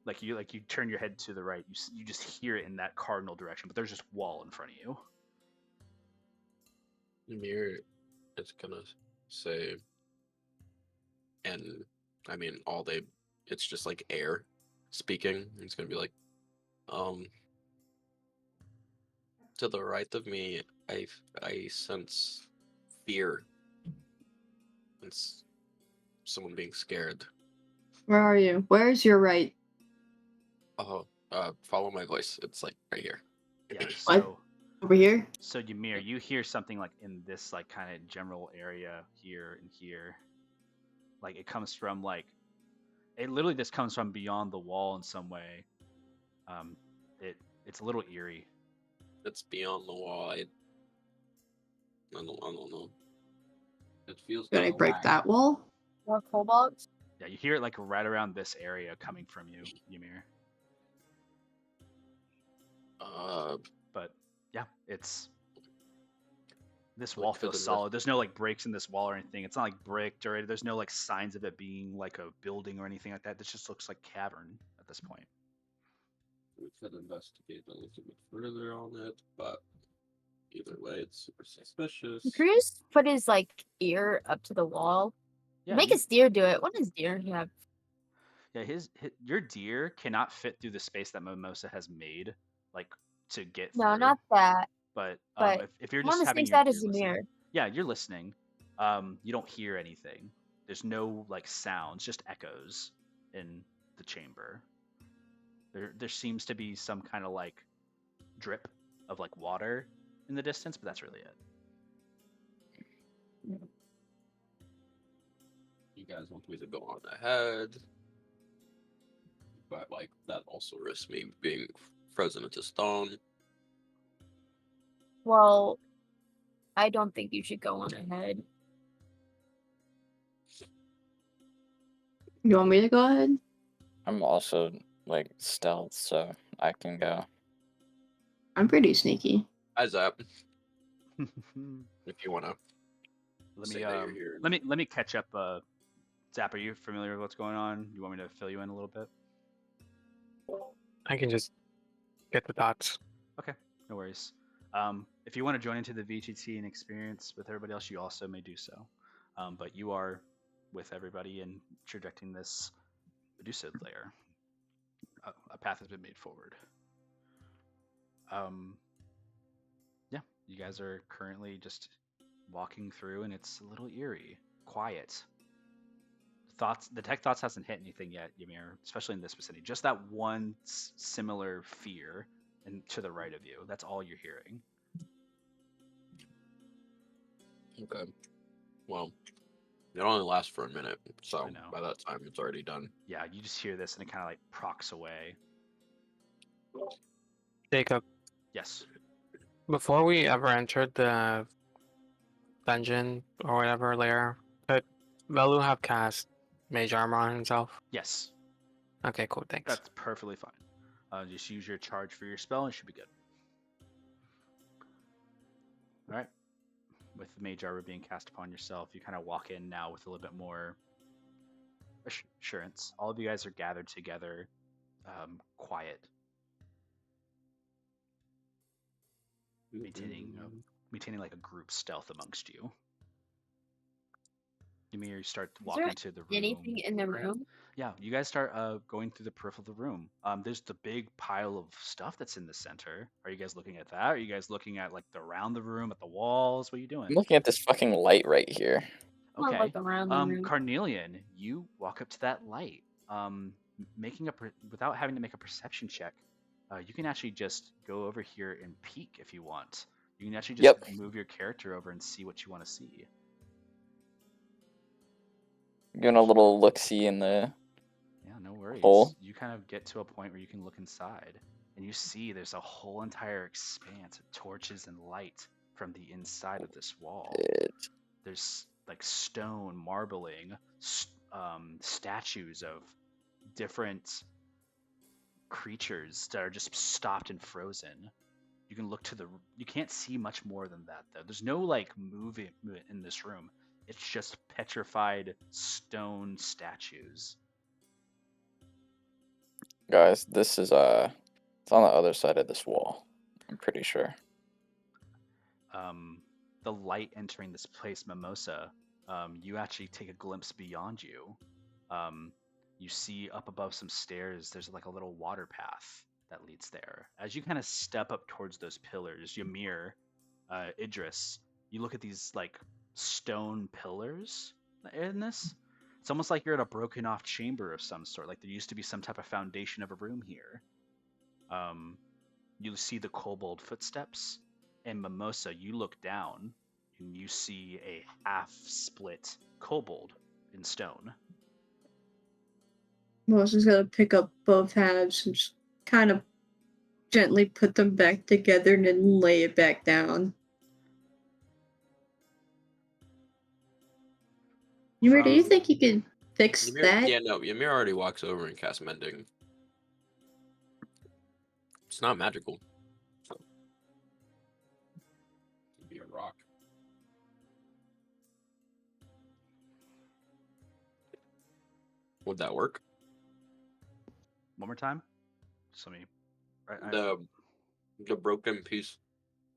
like you turn your head to the right, you just hear it in that cardinal direction, but there's just wall in front of you. Ymir is gonna say, and I mean all day, it's just like air speaking. It's gonna be like, to the right of me, I sense fear. It's someone being scared. Where are you? Where's your right? Oh, follow my voice. It's like right here. Yeah. What? So Over here? so Ymir, you hear something like in this like kind of general area here and here. Like it comes from like it literally just comes from beyond the wall in some way. Um, it's a little eerie. It's beyond the wall. I don't know. It feels Can I kind of break that wall? More kobolds. Yeah, you hear it like right around this area coming from you, Ymir. But yeah, it's this wall Like, could feels it solid. There's no like breaks in this wall or anything. It's not like bricked or there's no like signs of it being like a building or anything like that. This just looks like cavern at this point. we could investigate a little bit further on it, but either way, it's super suspicious. Cruz put his like ear up to the wall. Yeah, Make his deer do it. What does deer have? yeah. Your deer cannot fit through the space that Mimosa has made, like to get through. No, not that. But But if you're I'm on just the having same your side deer as listen, Ymir. yeah, you're listening. You don't hear anything. There's no like sounds, just echoes in the chamber. There seems to be some kind of like drip of like water in the distance, but that's really it. You guys want me to go on ahead, but like that also risks me being frozen into stone. Well, I don't think you should go on ahead. You want me to go ahead? I'm also like stealth, so I can go. I'm pretty sneaky. Eyes up, if you wanna. Let Say me that you're here. let me catch up. Zap, are you familiar with what's going on? You want me to fill you in a little bit? I can just get the dots. Okay, no worries. If you want to join into the VTT and experience with everybody else, you also may do so. But you are with everybody and trajecting this Medusa layer. A path has been made forward. Yeah, you guys are currently just walking through, and it's a little eerie, quiet. The tech thoughts hasn't hit anything yet, Ymir, especially in this vicinity. Just that one similar fear, and to the right of you. That's all you're hearing. Okay. Well, it only lasts for a minute, so I know. by that time it's already done. Yeah, you just hear this, and it kind of like procs away. Jacob, Yes. before we ever entered the dungeon or whatever layer, could Velu have cast mage armor on himself? Yes. Okay, cool, thanks. That's perfectly fine. Just use your charge for your spell, and it should be good. All right. With the mage armor being cast upon yourself, you kind of walk in now with a little bit more assurance. All of you guys are gathered together, quiet, maintaining like a group stealth amongst you. Ymir, you start walking to the room. Anything in the room? Yeah, you guys start going through the peripheral of the room. There's the big pile of stuff that's in the center. Are you guys looking at that? Are you guys looking at like around the room, at the walls? What are you doing? I'm looking at this fucking light right here. I'll Okay. look around the room. Carnelian, you walk up to that light. Without having to make a perception check, you can actually just go over here and peek if you want. You can actually just move your character over and see what you want to see. Giving a little look-see in the Yeah, no worries. hole. You kind of get to a point where you can look inside, and you see there's a whole entire expanse of torches and light from the inside of this wall. There's like stone marbling, statues of different creatures that are just stopped and frozen. You can look to the. You can't see much more than that though. There's no like movement in this room. It's just petrified stone statues. Guys, this is it's on the other side of this wall. I'm pretty sure. The light entering this place, Mimosa, you actually take a glimpse beyond you. You see up above some stairs, there's like a little water path that leads there. As you kind of step up towards those pillars, Ymir, Idris, you look at these like stone pillars in this. It's almost like you're at a broken off chamber of some sort. Like there used to be some type of foundation of a room here. You see the kobold footsteps, and Mimosa, you look down and you see a half split kobold in stone. Melissa's gonna pick up both halves and just kind of gently put them back together and then lay it back down. Ymir, do you think you could fix Ymir, that? yeah, no, Ymir already walks over and casts mending. It's not magical. So. It'd be a rock. Would that work? One more time. So me. The broken piece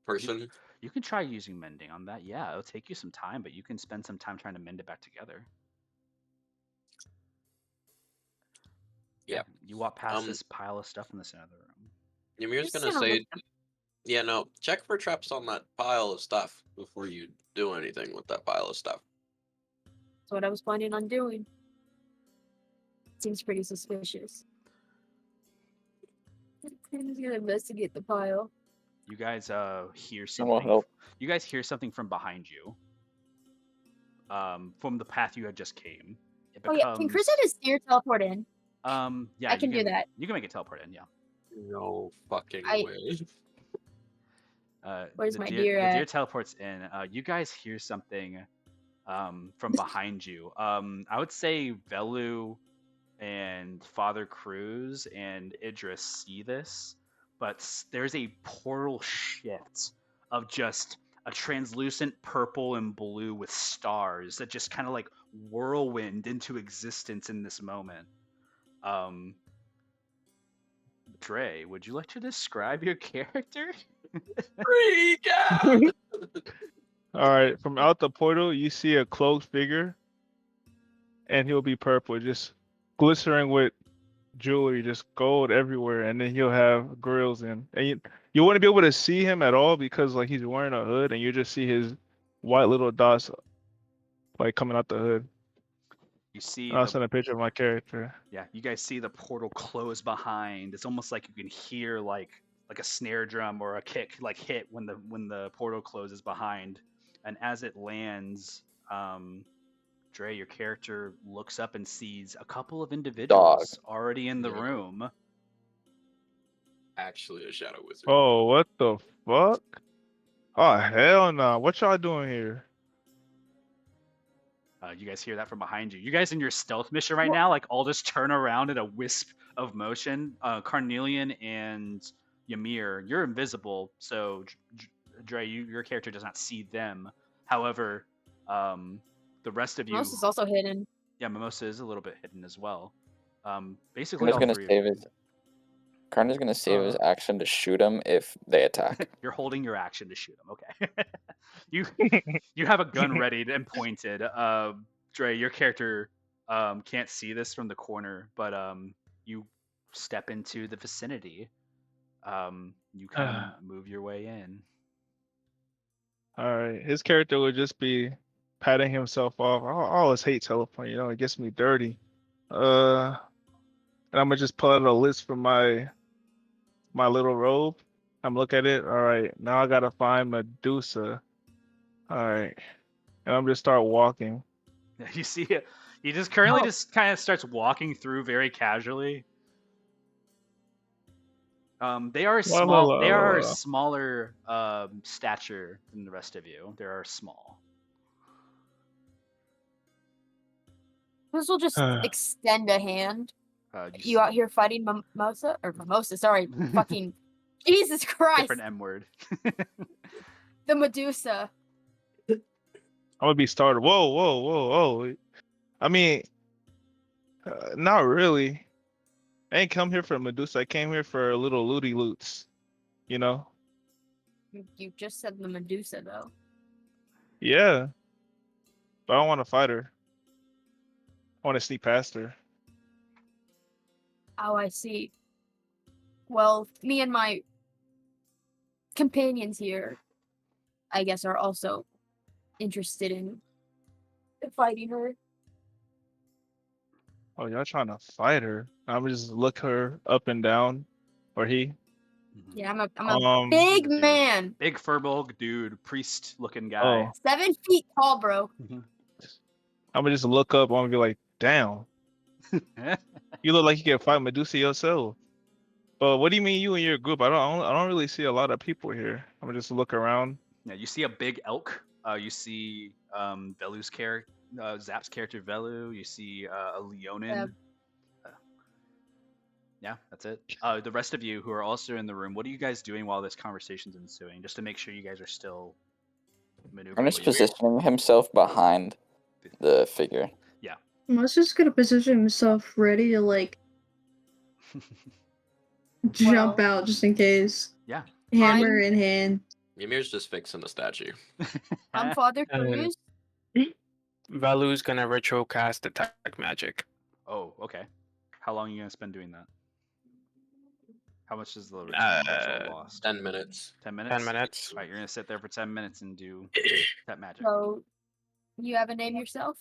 person. You can try using mending on that. Yeah, it'll take you some time, but you can spend some time trying to mend it back together. Yeah. You walk past this pile of stuff in the center of the room. Ymir's gonna say, yeah, no, check for traps on that pile of stuff before you do anything with that pile of stuff. That's what I was planning on doing. Seems pretty suspicious. I'm just gonna investigate the pile. You guys hear will something. help. You guys hear something from behind you. From the path you had just came. It becomes, yeah, can Chris and his deer teleport in? Yeah, I can do that. You can make it teleport in, yeah. No fucking way. Where's my deer? deer The at? deer teleports in. You guys hear something from behind you. I would say Velu and Father Cruz and Idris see this, but there's a portal shift of just a translucent purple and blue with stars that just kind of like whirlwind into existence in this moment. Dre, would you like to describe your character? Freak out! Alright, from out the portal, you see a cloaked figure, and he'll be purple, just glittering with jewelry, just gold everywhere, and then he'll have grills in. And you wouldn't be able to see him at all because like he's wearing a hood, and you just see his white little dots like coming out the hood. You see, I'll send a picture of my character. yeah, you guys see the portal close behind. It's almost like you can hear like a snare drum or a kick like hit when the portal closes behind. And as it lands, Dre, your character looks up and sees a couple of individuals already in the room. Actually, a shadow wizard. Oh, what the fuck? Oh hell no! What y'all doing here? You guys hear that from behind you. You guys in your stealth mission right now, like all just turn around in a wisp of motion. Carnelian and Ymir, you're invisible, so Dre, your character does not see them. However, the rest of you. Mimosa's also hidden. Yeah, Mimosa is a little bit hidden as well. Basically, Karna's all gonna three save of you. his. Karna's gonna save his action to shoot him if they attack. You're holding your action to shoot him. Okay. you have a gun ready and pointed. Dre, your character can't see this from the corner, but you step into the vicinity. You kind of move your way in. All right, his character would just be patting himself off. I always hate teleport. You know, it gets me dirty. And I'm gonna just pull out a list from my little robe. I'm look at it. All right, now I gotta find Medusa. All right, and I'm just start walking. You see it. He just currently just kind of starts walking through very casually. They are small. They are smaller stature than the rest of you. They are small. This will just extend a hand. You see- out here fighting Mimosa? Or Mimosa, sorry. Fucking Jesus Christ! Different M word. The Medusa. I'm gonna be started. Whoa. I mean, not really. I ain't come here for Medusa. I came here for a little looty loots. You know? You just said the Medusa, though. Yeah. But I don't want to fight her. I want to sneak past her. Oh, I see. Well, me and my companions here, I guess, are also interested in fighting her. Oh, y'all trying to fight her? I'm gonna just look her up and down, or he. Mhm. Yeah, I'm a big Dude. man. Big furball dude, priest looking guy. Oh, 7 feet tall, bro. Mhm. I'm gonna just look up. I'm gonna be like, damn, you look like you can fight Medusa yourself. But what do you mean you and your group? I don't really see a lot of people here. I'm gonna just look around. Yeah, you see a big elk. You see Velu's character, Zap's character Velu. You see a Leonin. Yeah, that's it. The rest of you who are also in the room, what are you guys doing while this conversation's ensuing? Just to make sure you guys are still maneuvering. Ernest positioning himself behind the figure. Yeah. Let's just gonna position himself ready to like jump Well, out just in case. Yeah. Hammer in hand. Mimir's just fixing the statue. I'm Father And- Cruz. Valu's gonna ritual cast detect magic. Oh, okay. How long are you gonna spend doing that? How much is the ritual lost? 10 minutes. 10 minutes? 10 minutes. Alright, you're gonna sit there for 10 minutes and do that magic. So, you have a name yourself?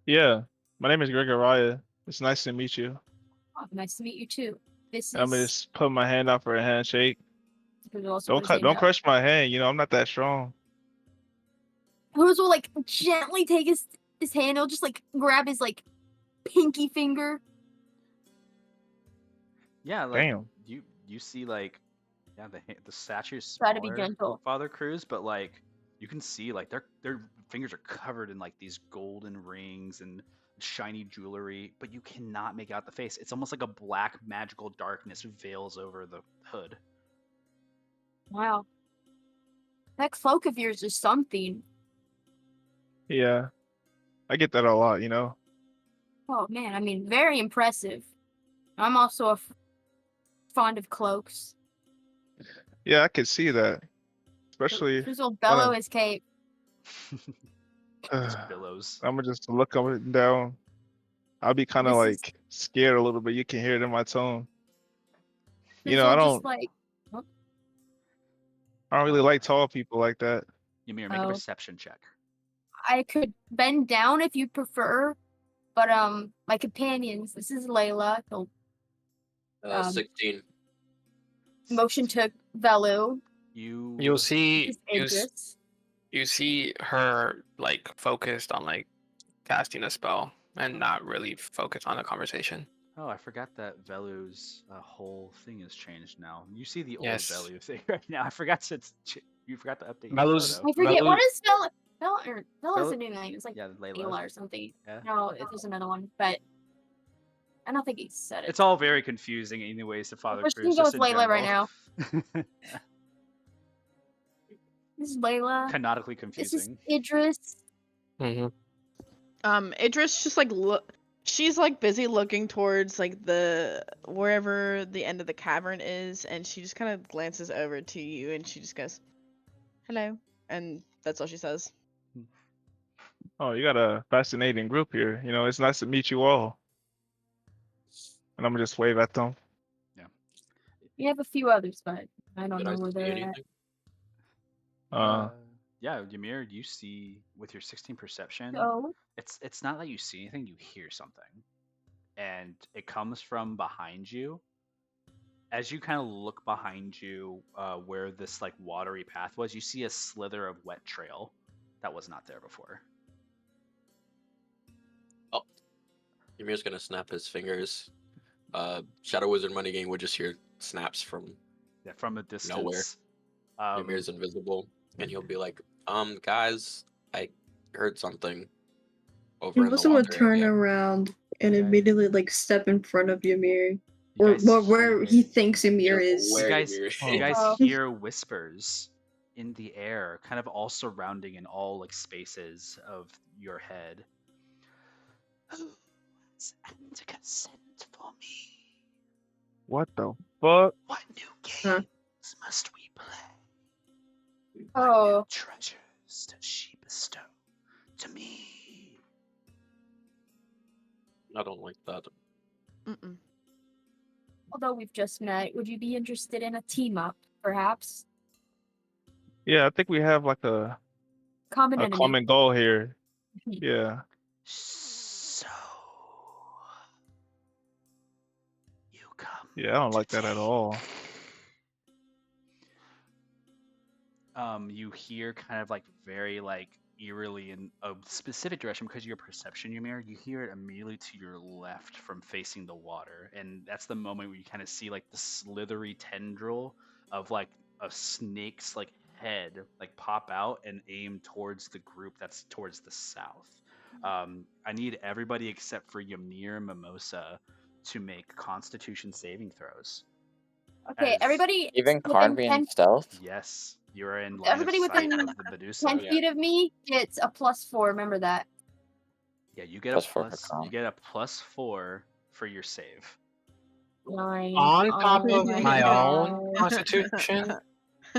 Yeah, my name is Gregoria. It's nice to meet you. Oh, nice to meet you too. This I'm gonna is. just put my hand out for a handshake. Cruz will also put his hand Don't out. crush my hand. You know I'm not that strong. Cruz will like gently take his hand. He'll just like grab his like pinky finger. Yeah, like Damn. you see like the statue's Try smaller, to be gentle. Father Cruz, but like you can see like their fingers are covered in like these golden rings and shiny jewelry, but you cannot make out the face. It's almost like a black magical darkness veils over the hood. Wow. That cloak of yours is something. Yeah, I get that a lot. You know. Oh man, I mean, very impressive. I'm also fond of cloaks. Yeah, I could see that. Especially. Cruz will bellow wanna- his cape. Just billows. I'm gonna just look up and down. I'll be kind of This is- like scared a little bit. You can hear it in my tone. You Cruz know, I will don't just like. really like tall people like that. Ymir, make a Oh. perception check. I could bend down if you prefer, but my companions. This is Layla. He'll 16. motion to Velu. You'll see This is Idris. you see her like focused on like casting a spell and not really focused on the conversation. Oh, I forgot that Velu's whole thing has changed now. You see the old Yes. Velu thing right now. I forgot to you forgot to update your Velu's- photo. I forget Velu- what is Vela's Velu- a new name. It's like Yeah, Layla. Layla or something. Yeah. No, there's another one, but I don't think he said it. It's all very confusing, anyways, to Father We're just Cruz. gonna go Just in with Layla right general. This is Layla. Canonically This is confusing. Idris. Mm-hmm. Idris just like she's like busy looking towards like the wherever the end of the cavern is, and she just kind of glances over to you and she just goes, "Hello," and that's all she says. Oh, you got a fascinating group here. You know, it's nice to meet you all. And I'm gonna just wave at them. We have a few others, but I don't Did know I where see they're at. anything? Yeah, Ymir, you see with your 16 perception. So, It's not that you see anything, you hear something. And it comes from behind you. As you kind of look behind you, where this like watery path was, you see a slither of wet trail that was not there before. Ymir's gonna snap his fingers. Shadow Wizard Money Game would just hear snaps from Yeah, from a distance. Nowhere. Ymir's invisible, and he'll be like, guys, I heard something over He in the also would water turn area." around and Okay. immediately like step in front of Ymir. You Or guys where he hear- thinks Ymir is. You Where guys, Ymir is. you guys Oh. hear whispers in the air, kind of all surrounding in all like spaces of your head. Who has Antica sent for me? What the fuck? What new games Huh. must we play? What Oh. new treasures does she bestow to me? I don't like that. Mm-mm. Although we've just met, would you be interested in a team up, perhaps? Yeah, I think we have like a Common enemy. common goal here. Yeah. So you come. Yeah, I don't like that to at take- all. You hear kind of like very like eerily in a specific direction because of your perception, Ymir. You hear it immediately to your left from facing the water, and that's the moment where you kind of see like the slithery tendril of like a snake's like head like pop out and aim towards the group that's towards the south. I need everybody except for Ymir and Mimosa to make Constitution saving throws. Okay, As- everybody Even within Karn being 10, stealth? Yes, you are in line everybody of sight within of the Medusa. 10 Yeah. feet of me gets a +4. Remember that. Yeah, you get Plus a 4 for plus. Karn. You get a +4 for your save. 9. On top Oh of my my own God. constitution.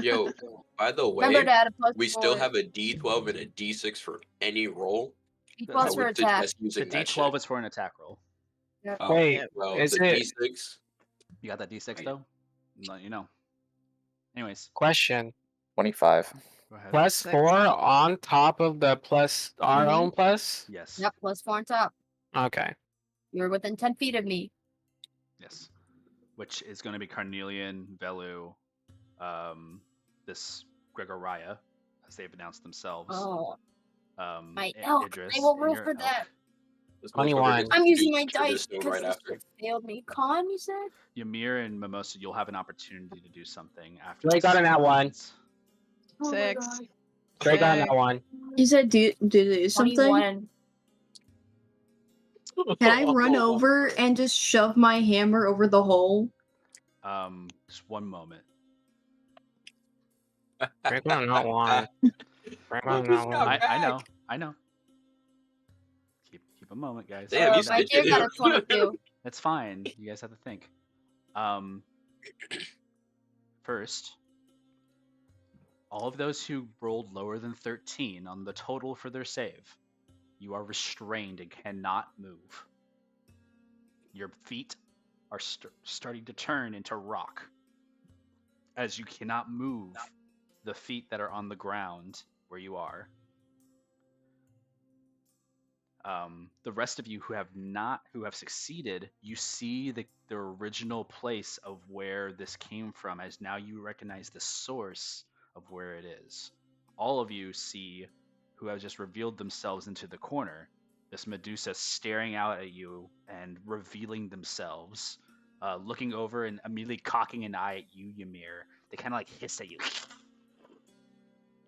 Yo, by the way, Remember to add a +4. we still have a D12 and a D6 for any roll. D12 I for would attack. suggest The using that D12 shit. is for an attack roll. Oh, Wait, well, is the it D6. You got that D6 though? Let you know. Anyways, question? 25. go ahead. +4 on top of the plus our Mhm. own plus? Yes. Yep, +4 on top. Okay. You're within 10 feet of me. Yes. Which is going to be Carnelian, Velu, this Gregoriah, as they've announced themselves. Oh, my I- elk. Idris, I will and roll your for elk. that. This motherfucker 21. gets I'm using my reduced to the dice stone because right this after. just failed me. Con, you said? Ymir and Mimosa, you'll have an opportunity to do something after. Drake this got an at one. ends. Oh my 6. God. Drake got Yay. that one. He said, do something. 21. Can I run over and just shove my hammer over the hole? Just one moment. Drake got not one. Drake got not one. I know. Keep a moment, guys. Damn, you My dear snitching. got a 22. That's fine. You guys have to think. First, all of those who rolled lower than 13 on the total for their save, you are restrained and cannot move. Your feet are starting to turn into rock as you cannot move the feet that are on the ground where you are. The rest of you who have succeeded, you see the original place of where this came from, as now you recognize the source of where it is. All of you see who have just revealed themselves into the corner, this Medusa staring out at you and revealing themselves, looking over and immediately cocking an eye at you, Ymir. They kind of like hiss at you.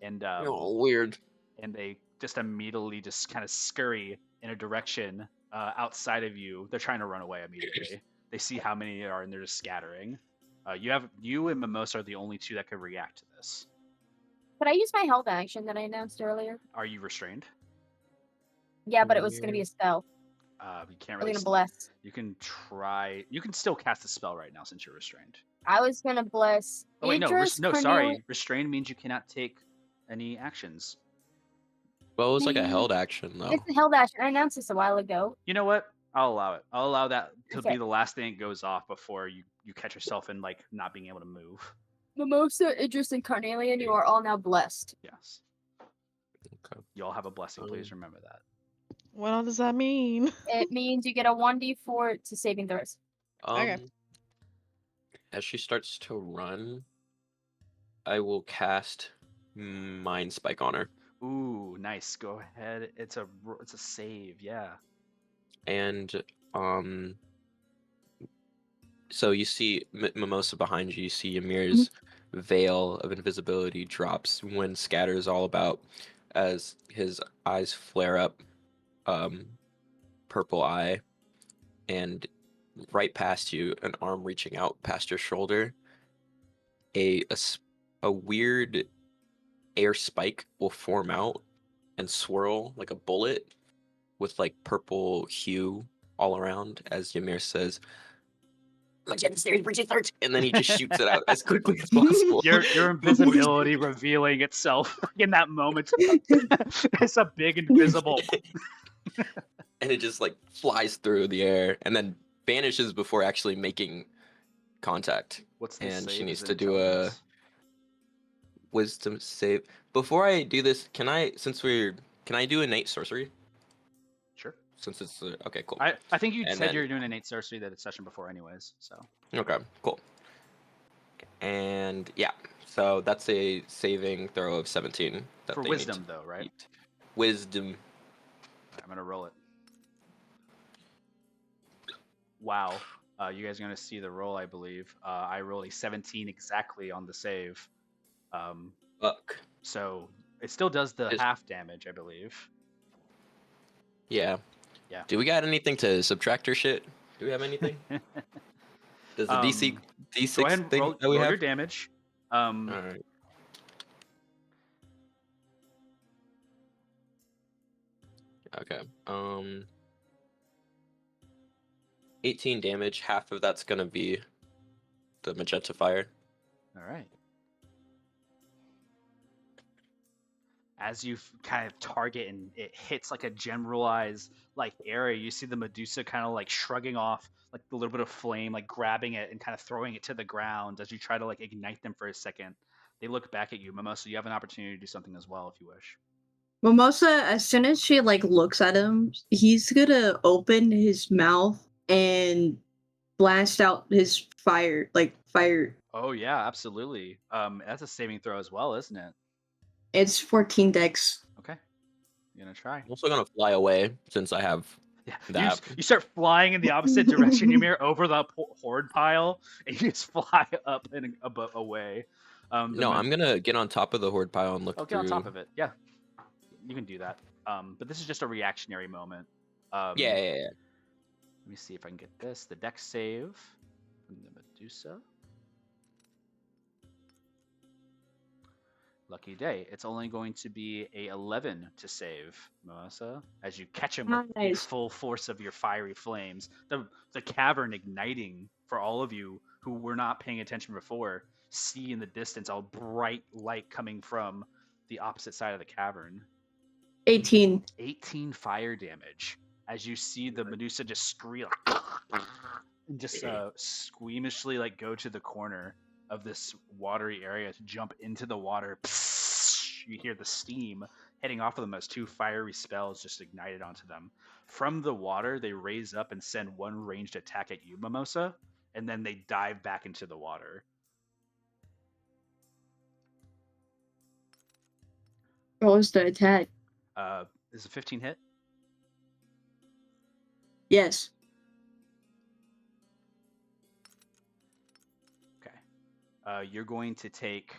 And Oh, weird. and they just immediately just kind of scurry in a direction outside of you. They're trying to run away immediately. They see how many there are and they're just scattering. You and Mimosa are the only two that could react to this. Could I use my health action that I announced earlier? Are you restrained? Yeah, but it was going to be a spell. You can't I'm really. going to bless. You can try. You can still cast a spell right now since you're restrained. I was going to bless. Oh wait, no, Idris, sorry. Cornelia- Restrained means you cannot take any actions. Well, it was like a Man. held action, though. It's a held action. I announced this a while ago. You know what? I'll allow it. I'll allow that to Okay. be the last thing that goes off before you catch yourself in like not being able to move. Mimosa, Idris, and Carnelian, you are all now blessed. Yes. Okay. You all have a blessing. Please remember that. What all does that mean? It means you get a 1d4 to saving throws. Okay. As she starts to run, I will cast Mind Spike on her. Ooh, nice. Go ahead. It's a save. Yeah. And so you see Mimosa behind you. You see Ymir's veil of invisibility drops, wind scatters all about as his eyes flare up, purple eye, and right past you, an arm reaching out past your shoulder, a weird air spike will form out and swirl like a bullet with like purple hue all around as Ymir says, and then he just shoots it out as quickly as possible. Your invisibility revealing itself in that moment. It's a big invisible. And it just like flies through the air and then vanishes before actually making contact. What's the And save? she needs Is it to do a intelligence? wisdom save. Before I do this, can I do innate sorcery? Sure. Since it's okay, cool. I think you And said then- you were doing innate sorcery that session before, anyways. So. Okay, cool. And yeah, so that's a saving throw of 17. That For they need wisdom, to though, right? beat. Wisdom. I'm gonna roll it. Wow. You guys are gonna see the roll, I believe. I rolled a 17 exactly on the save. Fuck. So it still does the Is- half damage, I believe. Yeah. Yeah. Do we got anything to subtract her shit? Do we have anything? Does the Go D6 ahead and thing roll, that we roll have? your damage. All right. Okay. 18 damage. Half of that's gonna be the magenta fire. All right. As you kind of target and it hits like a generalized like area, you see the Medusa kind of like shrugging off like a little bit of flame, like grabbing it and kind of throwing it to the ground as you try to like ignite them for a second. They look back at you, Mimosa. You have an opportunity to do something as well if you wish. Mimosa, as soon as she like looks at him, he's gonna open his mouth and blast out his fire. Oh yeah, absolutely. That's a saving throw as well, isn't it? It's 14 dex. Okay, you're gonna try. I'm also gonna fly away since I have Yeah, that. you start flying in the opposite direction, Ymir, over the horde pile, and you just fly up and away. No, I'm gonna get on top of the horde pile and look get through. on top of it. Yeah, you can do that. But this is just a reactionary moment. Yeah. Let me see if I can get this. The dex save from the Medusa. Lucky day. It's only going to be a 11 to save, Melissa, as you catch him with the Nice. full force of your fiery flames. The cavern igniting for all of you who were not paying attention before. See in the distance a bright light coming from the opposite side of the cavern. 18. 18 fire damage as you see the Medusa just scream and just squeamishly like go to the corner of this watery area to jump into the water. You hear the steam heading off of them as two fiery spells just ignited onto them. From the water, they raise up and send one ranged attack at you, Mimosa, and then they dive back into the water. What was the attack? Is a 15 hit? Yes. Okay. You're going to take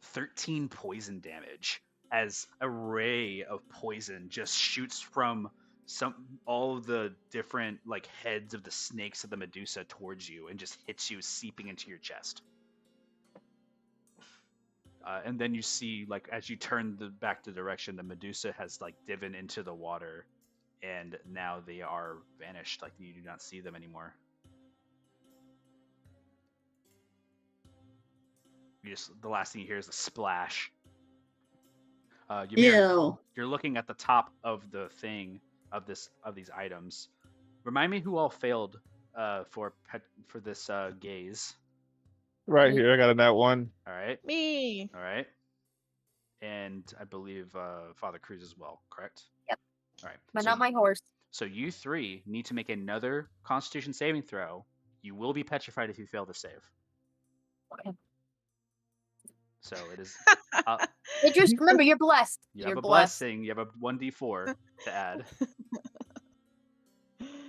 13 poison damage as a ray of poison just shoots from all of the different like heads of the snakes of the Medusa towards you and just hits you, seeping into your chest. And then you see, like, as you turn back the direction, the Medusa has like divin into the water, and now they are vanished. Like, you do not see them anymore. The last thing you hear is a splash. Ymir, Ew. you're looking at the top of the thing of these items. Remind me who all failed for this gaze. Right here, I got a nat 1. All right. Me. All right. And I believe Father Cruz as well, correct? Yep. All right. But so not my horse. So you three need to make another Constitution saving throw. You will be petrified if you fail the save. Okay. So it is. Just remember, you're blessed. You You're have a blessed. blessing. You have a 1d4 to add.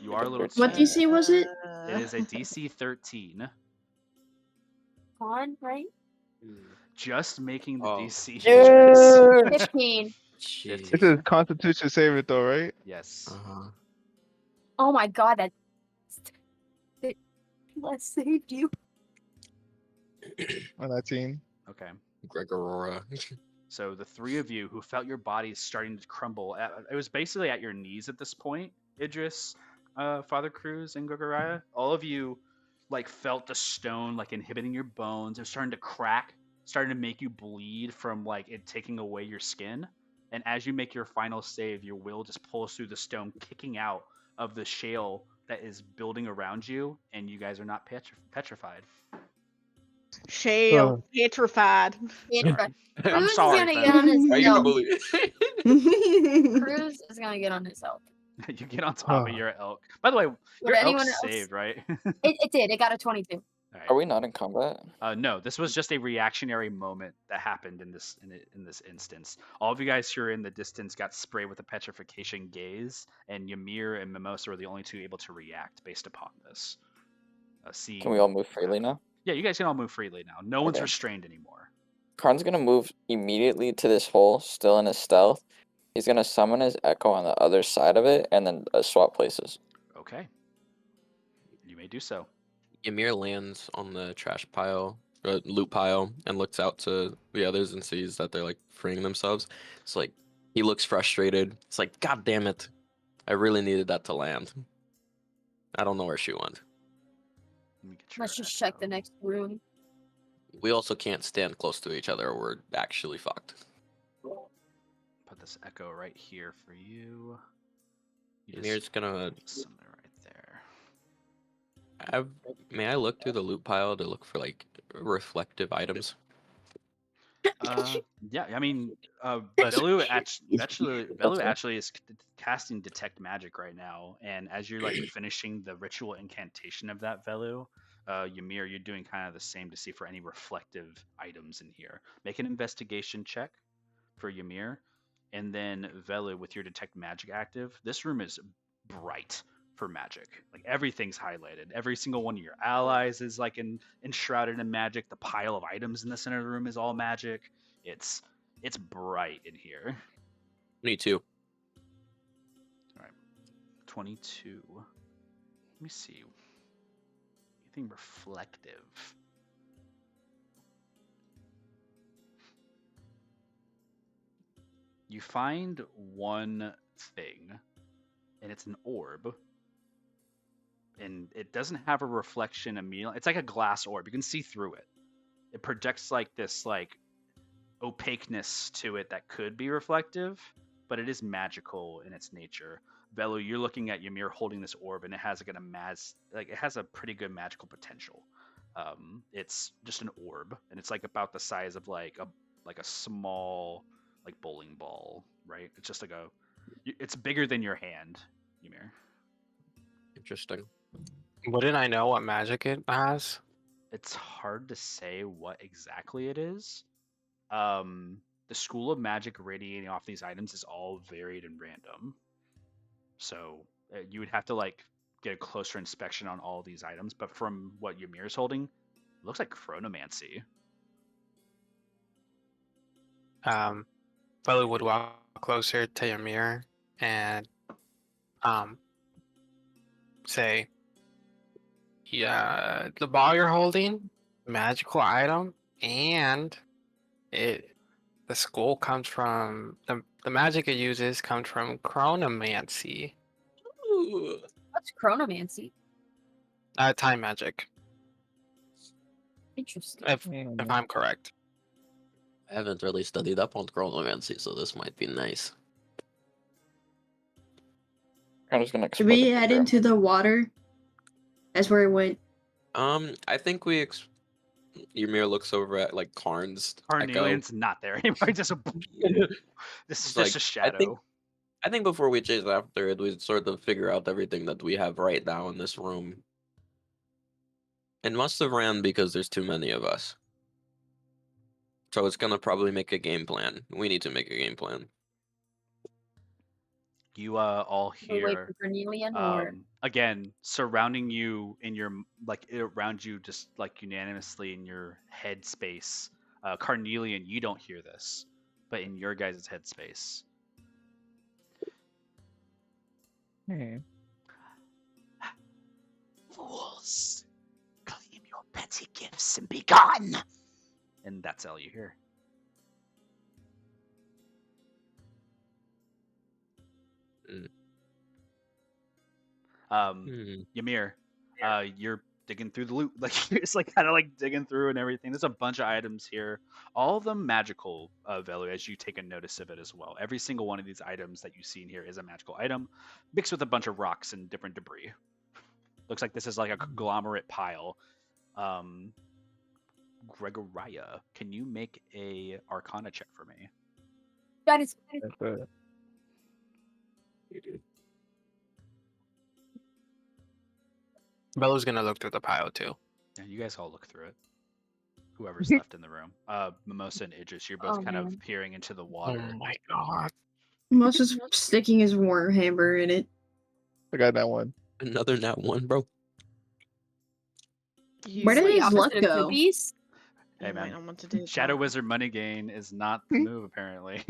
You are a little. What too- DC was it? It is a DC 13. Con, right? Just making the Oh. DC. 15. Jeez. This is Constitution saving throw, right? Yes. Uh-huh. Oh my god, that Bless saved you. On that team. Okay. Gregorora. So the three of you who felt your bodies starting to crumble, it was basically at your knees at this point, Idris, Father Cruz, and Gogoraya. All of you like felt the stone like inhibiting your bones. It was starting to crack, starting to make you bleed from like it taking away your skin. And as you make your final save, your will just pulls through the stone, kicking out of the shale that is building around you, and you guys are not petrified. Shale, petrified. Petrified. I'm Cruz sorry, is gonna folks. get on his Are you gonna elk. believe? Cruz is gonna get on his elk. You get on top of your elk. By the way, Would your elk anyone else- saved, right? It did. It got a 22. All Are right. we not in combat? No, this was just a reactionary moment that happened in this instance. All of you guys who are in the distance got sprayed with a petrification gaze, and Ymir and Mimosa were the only two able to react based upon this. Can we all move freely now? Yeah, you guys can all move freely now. No one's Okay. restrained anymore. Karn's gonna move immediately to this hole, still in his stealth. He's gonna summon his echo on the other side of it, and then swap places. Okay. You may do so. Ymir lands on the trash pile, or loot pile, and looks out to the others and sees that they're like freeing themselves. It's like he looks frustrated. It's like, God damn it. I really needed that to land. I don't know where she went. Let me get your Let's just check the echo. next room. We also can't stand close to each other or we're actually fucked. Put this echo right here for you. You Ymir's gonna summon it right there. may I look through the loot pile to look for like reflective items? Yeah, I mean, Bless Belu you. actually is casting detect magic right now, and as you're like finishing the ritual incantation of that Velu, Ymir, you're doing kind of the same to see for any reflective items in here. Make an investigation check for Ymir, and then Velu with your detect magic active. This room is bright for magic. Like everything's highlighted. Every single one of your allies is like enshrouded in magic. The pile of items in the center of the room is all magic. It's bright in here. 22. All right, 22. Let me see. Anything reflective? You find one thing, and it's an orb. And it doesn't have a reflection immediately. It's like a glass orb. You can see through it. It projects like this like opaqueness to it that could be reflective, but it is magical in its nature. Velu, you're looking at Ymir holding this orb, and it has like it has a pretty good magical potential. It's just an orb, and it's like about the size of like a small like bowling ball, right? It's just like it's bigger than your hand, Ymir. Interesting. Wouldn't I know what magic it has? It's hard to say what exactly it is. The school of magic radiating off these items is all varied and random. So you would have to like get a closer inspection on all these items. But from what Ymir's holding, it looks like chronomancy. Belly would walk closer to Ymir and say, yeah, the ball you're holding, magical item, and the school comes from the magic it uses comes from chronomancy. Ooh. What's chronomancy? Time magic, Interesting. if I'm correct. I haven't really studied up on chronomancy, so this might be nice. I'm just gonna Should explode we the head playground. into the water? That's where it went. I think Ymir looks over at like Karn's echo. Carnelian's not there anymore. Just a this is Like, just a shadow. I think before we chase after it, we sort of figure out everything that we have right now in this room. It must have ran because there's too many of us. So it's gonna probably make a game plan. We need to make a game plan. You all We wait hear for Cornelian or again surrounding you in your like around you just like unanimously in your head space. Carnelian, you don't hear this, but in your guys' headspace. Hmm. Fools. empty gifts and be gone. And that's all you hear. Ymir, you're digging through the loot. Like you're just like kind of like digging through and everything. There's a bunch of items here, all of them magical, Velu, as you take a notice of it as well. Every single one of these items that you see in here is a magical item, mixed with a bunch of rocks and different debris. Looks like this is like a conglomerate pile. Gregoria, can you make a Arcana check for me? That is. Bella's gonna look through the pile too. Yeah, you guys all look through it. Whoever's left in the room. Mimosa and Idris, you're both kind of peering into the water. Oh my god. Most just sticking his warhammer in it. I got that one. Another nat 1, bro. Where did the his luck opposite of go? Coopies. Hey You might man, not want to do Shadow that. Wizard money gain is not the move apparently.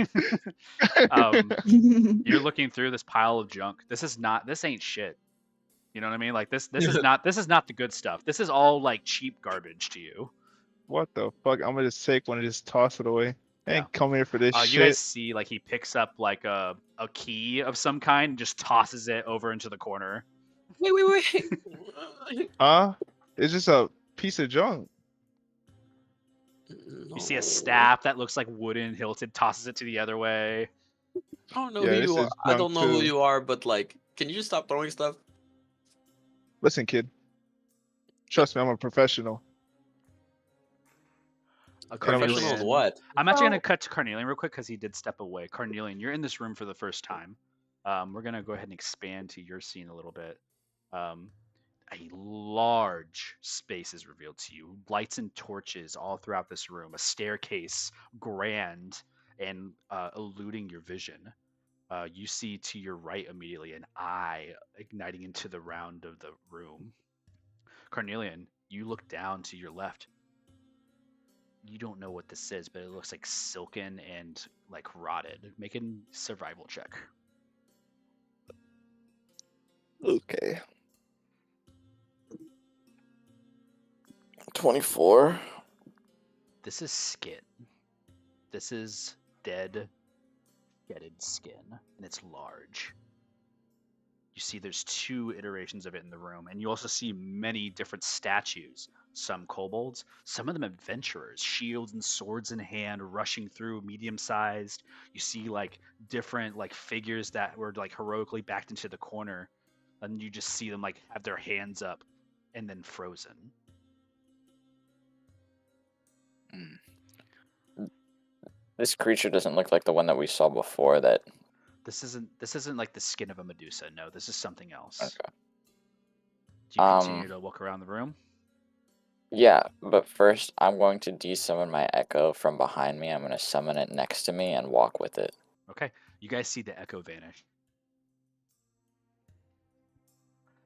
You're looking through this pile of junk. This ain't shit. You know what I mean? Like this is not the good stuff. This is all like cheap garbage to you. What the fuck? I'm gonna just take one and just toss it away. I ain't Yeah. come here for this You shit. guys see like he picks up like a key of some kind and just tosses it over into the corner. Wait. Huh? It's just a piece of junk. You see a staff that looks like wooden hilted, tosses it to the other way. I don't know Yeah, who this you are. is I don't junk know who too. you are, but like, can you just stop throwing stuff? Listen, kid. Trust me, I'm a professional. Professional at what? I'm actually Well- going to cut to Carnelian real quick because he did step away. Carnelian, you're in this room for the first time. We're going to go ahead and expand to your scene a little bit. A large space is revealed to you. Lights and torches all throughout this room. A staircase, grand and eluding your vision. You see to your right immediately an eye igniting into the round of the room. Carnelian, you look down to your left. You don't know what this is, but it looks like silken and like rotted. Make a survival check. Okay. 24. This is skin. This is dead, jetted skin, and it's large. You see there's 2 iterations of it in the room, and you also see many different statues. Some kobolds, some of them adventurers, shields and swords in hand, rushing through, medium-sized. You see like different like figures that were like heroically backed into the corner, and you just see them like have their hands up and then frozen. This creature doesn't look like the one that we saw before. That. This isn't like the skin of a Medusa. No, this is something else. Okay. Do you continue to walk around the room? Yeah, but first I'm going to desummon my echo from behind me. I'm going to summon it next to me and walk with it. Okay. You guys see the echo vanish.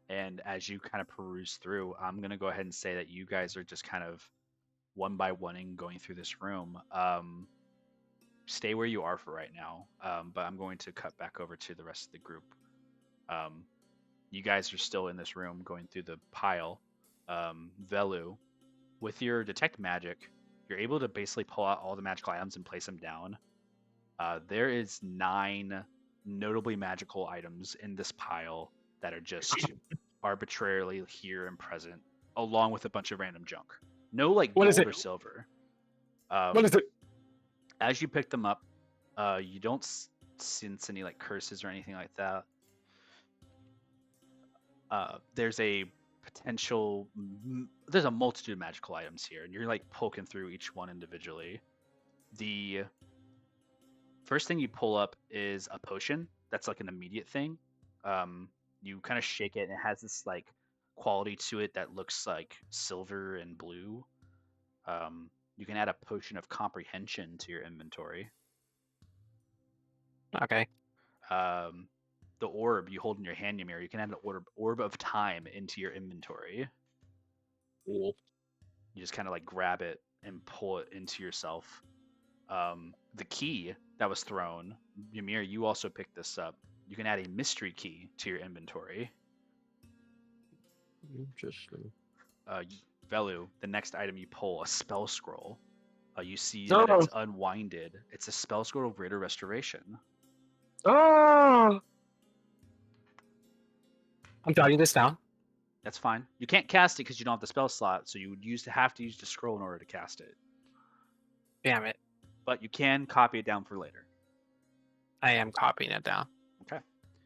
And as you kind of peruse through, I'm going to go ahead and say that you guys are just kind of one by one going through this room. Stay where you are for right now, but I'm going to cut back over to the rest of the group. You guys are still in this room going through the pile. Velu, with your detect magic, you're able to basically pull out all the magical items and place them down. There is 9 notably magical items in this pile that are just arbitrarily here and present, along with a bunch of random junk. No like What is gold it? or silver. What is it? As you pick them up, you don't sense any like curses or anything like that. There's a multitude of magical items here, and you're like poking through each one individually. The first thing you pull up is a potion. That's like an immediate thing. You kind of shake it, and it has this like quality to it that looks like silver and blue. You can add a potion of comprehension to your inventory. Okay. The orb you hold in your hand, Ymir, you can add an orb of time into your inventory. Cool. You just kind of like grab it and pull it into yourself. The key that was thrown, Ymir, you also picked this up. You can add a mystery key to your inventory. Interesting. Velu, the next item you pull, a spell scroll. You see that it's unwinded. It's a spell scroll of Greater Restoration. Oh! I'm jotting this down. That's fine. You can't cast it because you don't have the spell slot, so you would have to use the scroll in order to cast it. Damn it. But you can copy it down for later. I am copying it down. Okay.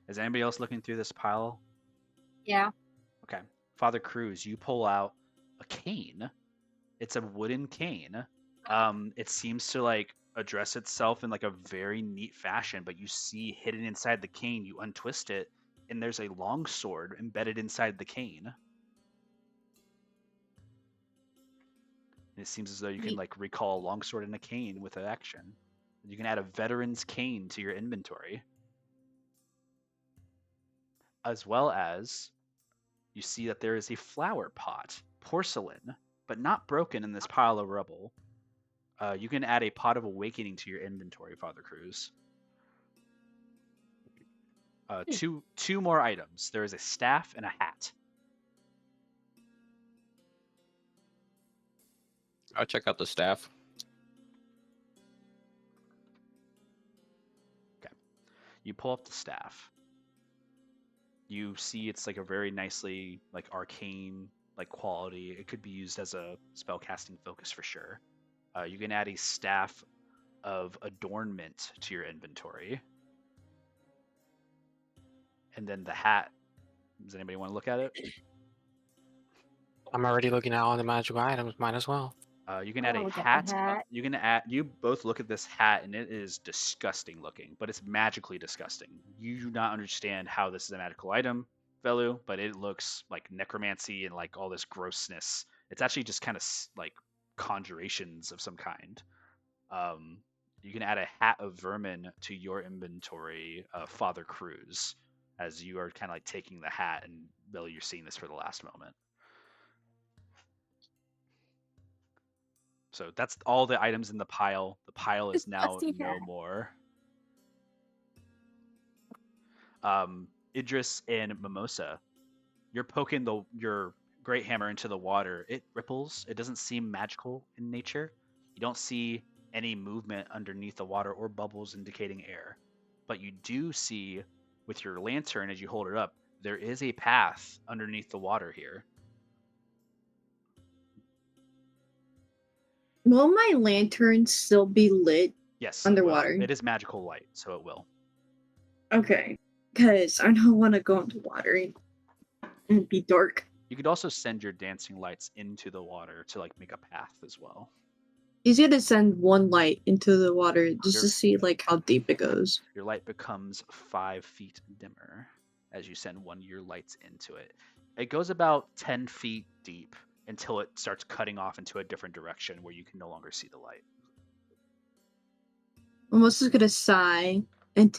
Is anybody else looking through this pile? Yeah. Okay. Father Cruz, you pull out a cane. It's a wooden cane. It seems to like address itself in like a very neat fashion, but you see hidden inside the cane, you untwist it, and there's a long sword embedded inside the cane. And it seems as though you can like recall a longsword and a cane with an action. You can add a veteran's cane to your inventory. As well as you see that there is a flower pot, porcelain, but not broken in this pile of rubble. You can add a pot of awakening to your inventory, Father Cruz. Two more items. There is a staff and a hat. I'll check out the staff. Okay. You pull up the staff. You see it's like a very nicely like arcane like quality. It could be used as a spell casting focus for sure. You can add a staff of adornment to your inventory. And then the hat. Does anybody want to look at it? I'm already looking at all the magical items. Might as well. You can add a look at hat. the hat. You can add. You both look at this hat, and it is disgusting looking, but it's magically disgusting. You do not understand how this is a magical item, Velu, but it looks like necromancy and like all this grossness. It's actually just kind of like conjurations of some kind. You can add a hat of vermin to your inventory, Father Cruz, as you are kind of like taking the hat, and Velu, you're seeing this for the last moment. So that's all the items in the pile. The pile is now Disgusting no hat. more. Idris and Mimosa, you're poking your great hammer into the water. It ripples. It doesn't seem magical in nature. You don't see any movement underneath the water or bubbles indicating air. But you do see, with your lantern as you hold it up, there is a path underneath the water here. Will my lantern still be lit? Yes, it will. Underwater. It is magical light, so it will. Okay. Because I don't want to go into water and be dark. You could also send your dancing lights into the water to like make a path as well. He's gonna send one light into the water just to Your- see like how deep it goes. Your light becomes 5 feet dimmer as you send one of your lights into it. It goes about 10 feet deep until it starts cutting off into a different direction where you can no longer see the light. Almost is gonna sigh and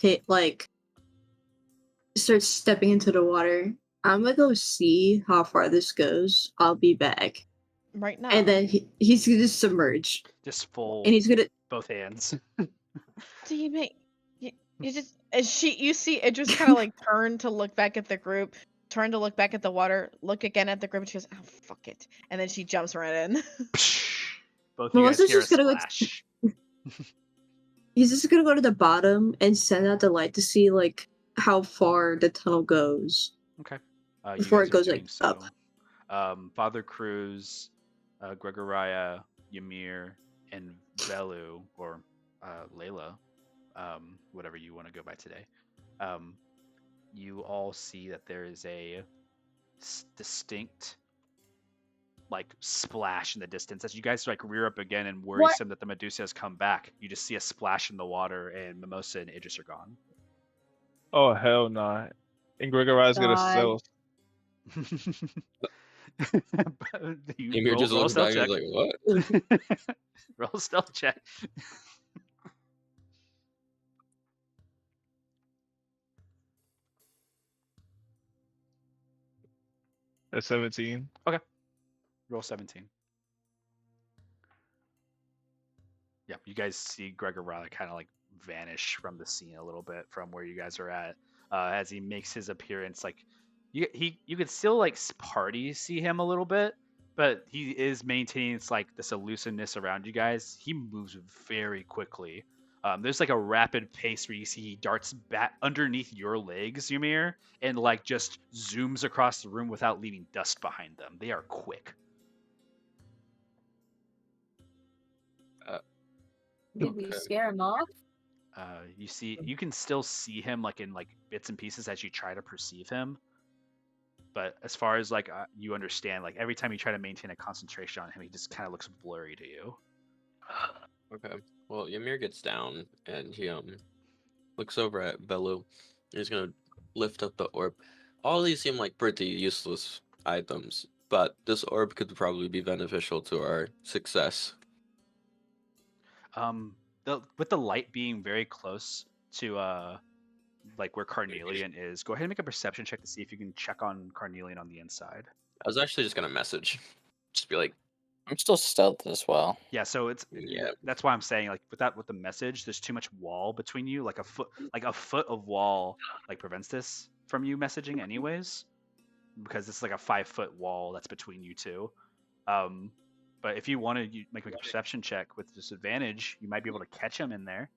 start stepping into the water. I'm gonna go see how far this goes. I'll be back. Right now. And then he's gonna submerge. Just full And he's gonna both hands. Do you make you just you see Idris kind of like turn to look back at the group, turn to look back at the water, look again at the group, and she goes, "Oh fuck it," and then she jumps right in. Both of you guys Melissa's hear a just gonna splash. he's just gonna go to the bottom and send out the light to see like how far the tunnel goes. Okay. Before you it guys are goes, like, doing up. Father Cruz, Gregoriah, Ymir, and Velu, or Layla, whatever you want to go by today. You all see that there is a distinct like splash in the distance as you guys like rear up again and worrisome that the Medusa has come back. You just see a splash in the water, and Mimosa and Idris are gone. Oh hell nah. And Gregoriah's gonna God. sell. Ymir roll, just roll a looks stealth back and check. is like, what? Roll a stealth check. At 17. Roll 17. Yep, you guys see Gregoriah kind of like vanish from the scene a little bit from where you guys are at as he makes his appearance. Like you could still like party see him a little bit, But he is maintaining this elusiveness around you guys. He moves very quickly. There's like a rapid pace where you see he darts back underneath your legs, Ymir, and just zooms across the room without leaving dust behind them. They are quick. Did we Okay. scare him off? You can still see him in bits and pieces as you try to perceive him. But as far as you understand, every time you try to maintain a concentration on him, he just kind of looks blurry to you. Okay. Well, Ymir gets down and he looks over at Velu. He's gonna lift up the orb. All these seem like pretty useless items, but this orb could probably be beneficial to our success. With the light being very close to where Carnelian is, go ahead and make a perception check to see if you can check on Carnelian on the inside. I was actually just gonna message, just be like, I'm still stealth as well. Yeah, so it's yeah, that's why I'm saying with the message, there's too much wall between you. Like a foot of wall prevents this from you messaging anyways, because it's like a 5-foot wall that's between you two. But if you want to make a perception check with disadvantage, you might be able to catch him in there.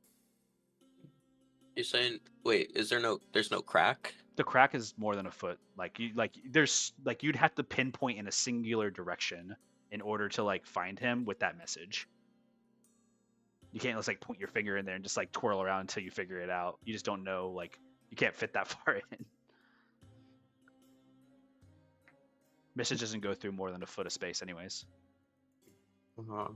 you're saying, wait, there's no crack? The crack is more than a foot. You'd have to pinpoint in a singular direction in order to find him with that message. You can't just point your finger in there and just twirl around until you figure it out. You just don't know, you can't fit that far in. Message doesn't go through more than a foot of space anyways. Uh-huh.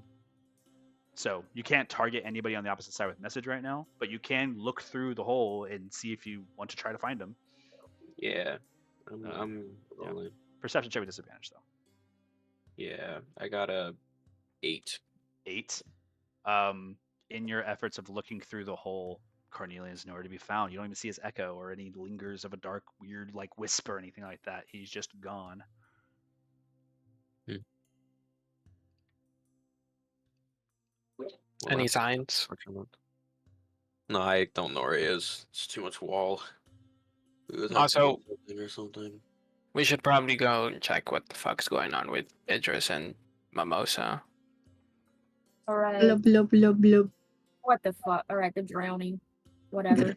So you can't target anybody on the opposite side with message right now, but you can look through the hole and see if you want to try to find him. Yeah, I'm yeah. rolling. Perception check with disadvantage though. Yeah, I got a 8. 8. In your efforts of looking through the hole, Carnelian is nowhere to be found. You don't even see his echo or any lingers of a dark, weird wisp or anything like that. He's just gone. Well, Any that's signs? unfortunate. No, I don't know where he is. It's too much wall. We would have Also- to do something or something. We should probably go and check what the fuck's going on with Idris and Mimosa. Alright. Blub blub blub blub. What the fuck? Alright, they're drowning. Whatever.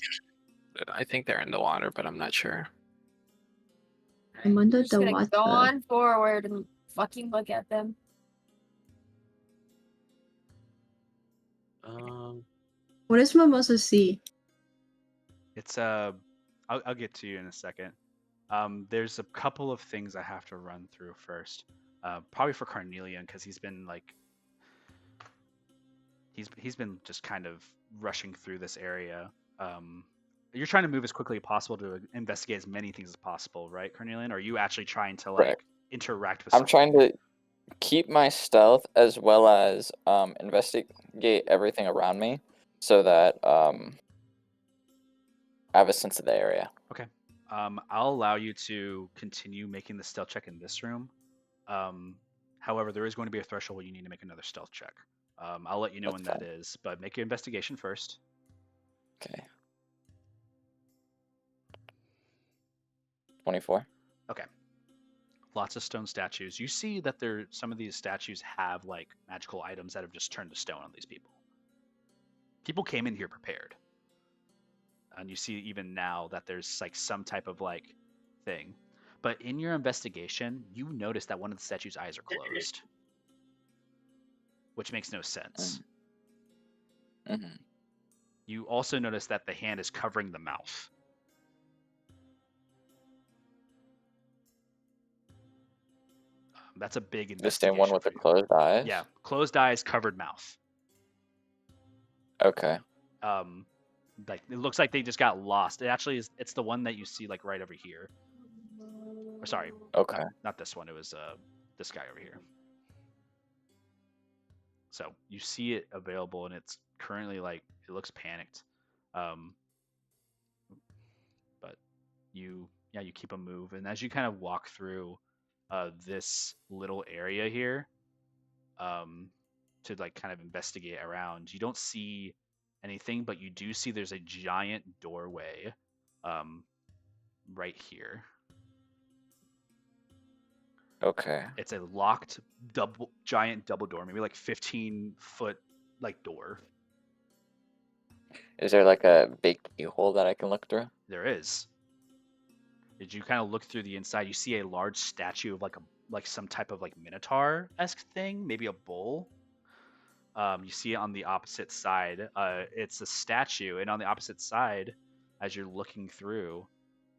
I think they're in the water, but I'm not sure. I'm under We're just the gonna water. go on forward and fucking look at them. What does Mimosa see? It's I'll get to you in a second. There's a couple of things I have to run through first. Probably for Carnelian because he's been he's been just kind of rushing through this area. You're trying to move as quickly as possible to investigate as many things as possible, right, Carnelian? Or are you actually trying to Correct. interact with? I'm trying to keep my stealth as well as investigate everything around me so that I have a sense of the area. Okay. I'll allow you to continue making the stealth check in this room. However, there is going to be a threshold where you need to make another stealth check. I'll let you know That's when that is, but make your investigation first. Okay. 24. Okay. Lots of stone statues. You see that some of these statues have magical items that have just turned to stone on these people. People came in here prepared. And you see even now that there's some type of thing. But in your investigation, you notice that one of the statue's eyes are closed. Which makes no sense. Mm-hmm. You also notice that the hand is covering the mouth. That's a big The investigation. same one with the for you. closed eyes? Yeah, closed eyes, covered mouth. Okay. It looks like they just got lost. It actually is. It's the one that you see right over here. Or sorry. Okay. Not this one. It was this guy over here. So you see it available, and it's currently it looks panicked. But you keep a move, and as you kind of walk through this little area here, to kind of investigate around, you don't see anything, but you do see there's a giant doorway right here. Okay. It's a locked giant double door, maybe like 15-foot like door. Is there like a big keyhole that I can look through? There is. Did you kind of look through the inside? You see a large statue of like some type of like minotaur-esque thing, maybe a bull. You see it on the opposite side. It's a statue, and on the opposite side, as you're looking through,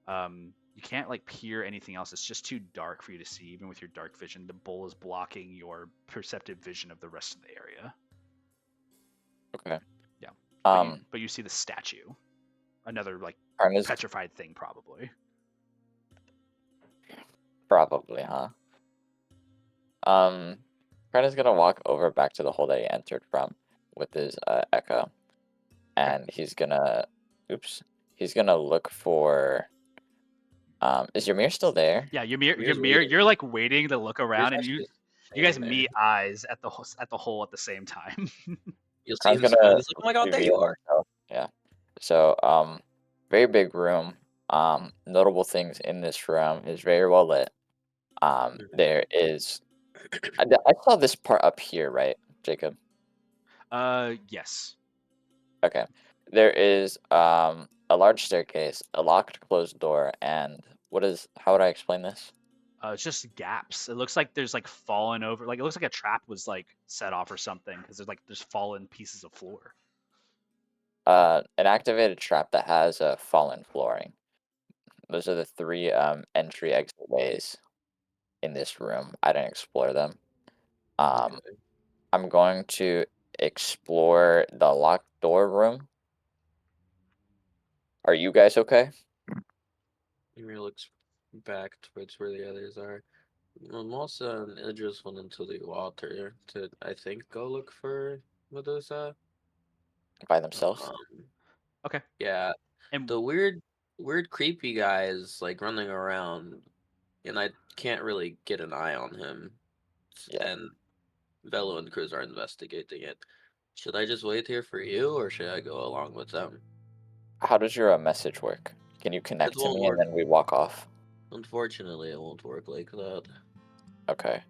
you can't like peer anything else. It's just too dark for you to see, even with your dark vision. The bull is blocking your perceptive vision of the rest of the area. Okay. Yeah. Um, But you see the statue, another like Karna's petrified thing, probably. probably, huh? Karna's gonna walk over back to the hole that he entered from with his echo, and he's gonna, he's gonna look for. Is your mirror still there? Yeah, your Mirror's mirror. waiting. You're like waiting to look Mirror's around, and actually you guys staying there. meet eyes at the hole at the same time. You'll see Karna's him spin. gonna He's like, "Oh my god, there you reveal are!" himself. Yeah. So, very big room. Notable things in this room is very well lit. There is. I saw this part up here, right, Jacob? Yes. Okay. There is a large staircase, a locked closed door, and how would I explain this? It's just gaps. It looks like there's like fallen over. Like it looks like a trap was like set off or something because there's fallen pieces of floor. An activated trap that has a fallen flooring. Those are the three entry exit ways in this room. I didn't explore them. Okay. I'm going to explore the locked door room. Are you guys okay? Ymir looks back towards where the others are. Mimosa and Idris went into the water to, I think, go look for Medusa. By themselves? Okay. Yeah, And the weird, creepy guy is like running around, and I can't really get an eye on him. Yeah. And Velo and Cruz are investigating it. Should I just wait here for you, or should I go along with them? How does your message work? Can you connect to won't me work. and then we walk off? Unfortunately, it won't work like that. Okay.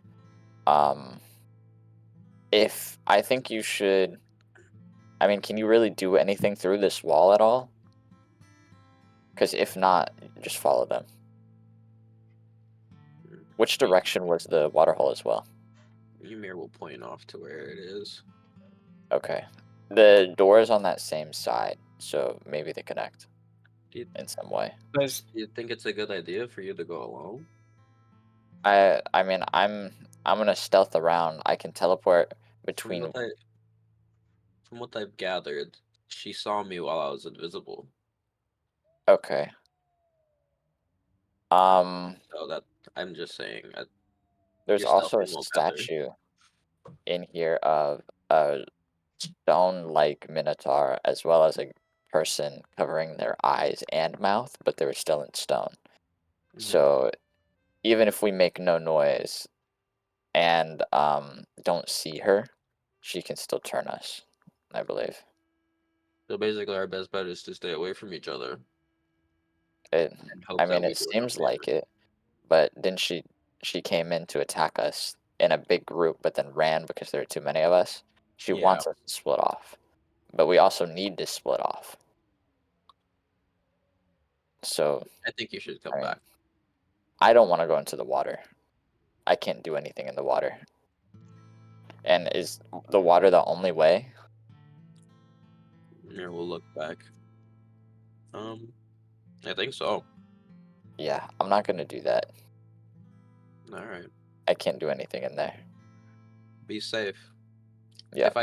If I think you should. I mean, can you really do anything through this wall at all? Because if not, just follow them. Which direction was the waterhole as well? Ymir will point off to where it is. Okay. The door is on that same side, so maybe they connect Do you, in some way. do you think it's a good idea for you to go alone? I mean, I'm gonna stealth around. I can teleport between. From what I've gathered, she saw me while I was invisible. Okay. So that I'm just saying. There's Your also a stealthing won't matter. statue in here of a stone-like minotaur, as well as a person covering their eyes and mouth, but they were still in stone. Mhm. So even if we make no noise and don't see her, she can still turn us, I believe. So basically, our best bet is to stay away from each other. It, And hope I that mean, we it do seems enough like it, but then she came in to attack us in a big group, but then ran because there were too many of us. She Yeah. wants us to split off, but we also need to split off. So I think you should come I mean, back. I don't want to go into the water. I can't do anything in the water. And is the water the only way? Ymir will look back. I think so. Yeah, I'm not gonna do that. All right. I can't do anything in there. Be safe. Yeah. If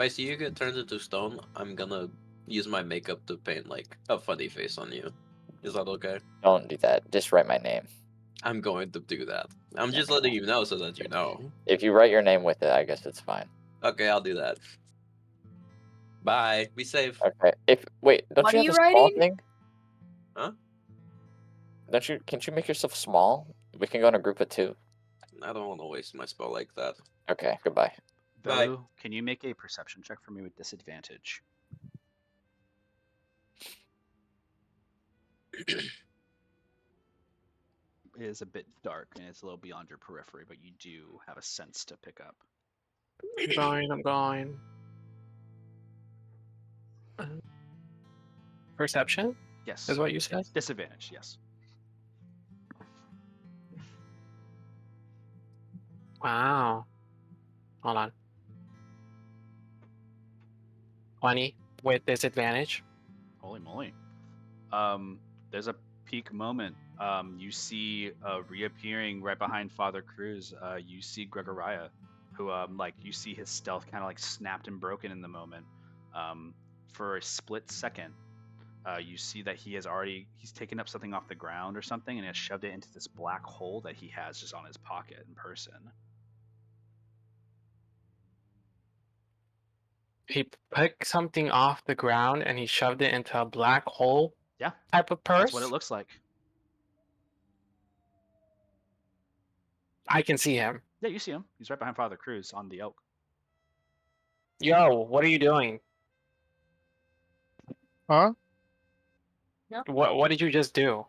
I see you get turned into stone, I'm gonna use my makeup to paint like a funny face on you. Is that okay? Don't do that. Just write my name. I'm going to do that. I'm just letting you know so that you know. If you write your name with it, I guess it's fine. Okay, I'll do that. Bye. Be safe. Okay. Wait, don't What you are have you a small writing? thing? Huh? Can't you make yourself small? We can go in a group of 2. I don't want to waste my spell like that. Okay, goodbye. Bye. Belu, can you make a perception check for me with disadvantage? is a bit dark and it's a little beyond your periphery, but you do have a sense to pick up. I'm going. Perception Yes. is what you said? Disadvantage, yes. Wow. Hold on. 20 with disadvantage. Holy moly. There's a peak moment. You see reappearing right behind Father Cruz. You see Gregoria, who you see his stealth kind of like snapped and broken in the moment. For a split second, you see that he's taken up something off the ground or something and has shoved it into this black hole that he has just on his pocket in person. He picked something off the ground and he shoved it into a black hole Yeah, type of purse. that's what it looks like. I can see him. Yeah, you see him. He's right behind Father Cruz on the oak. Yo, what are you doing? Huh? What did you just do?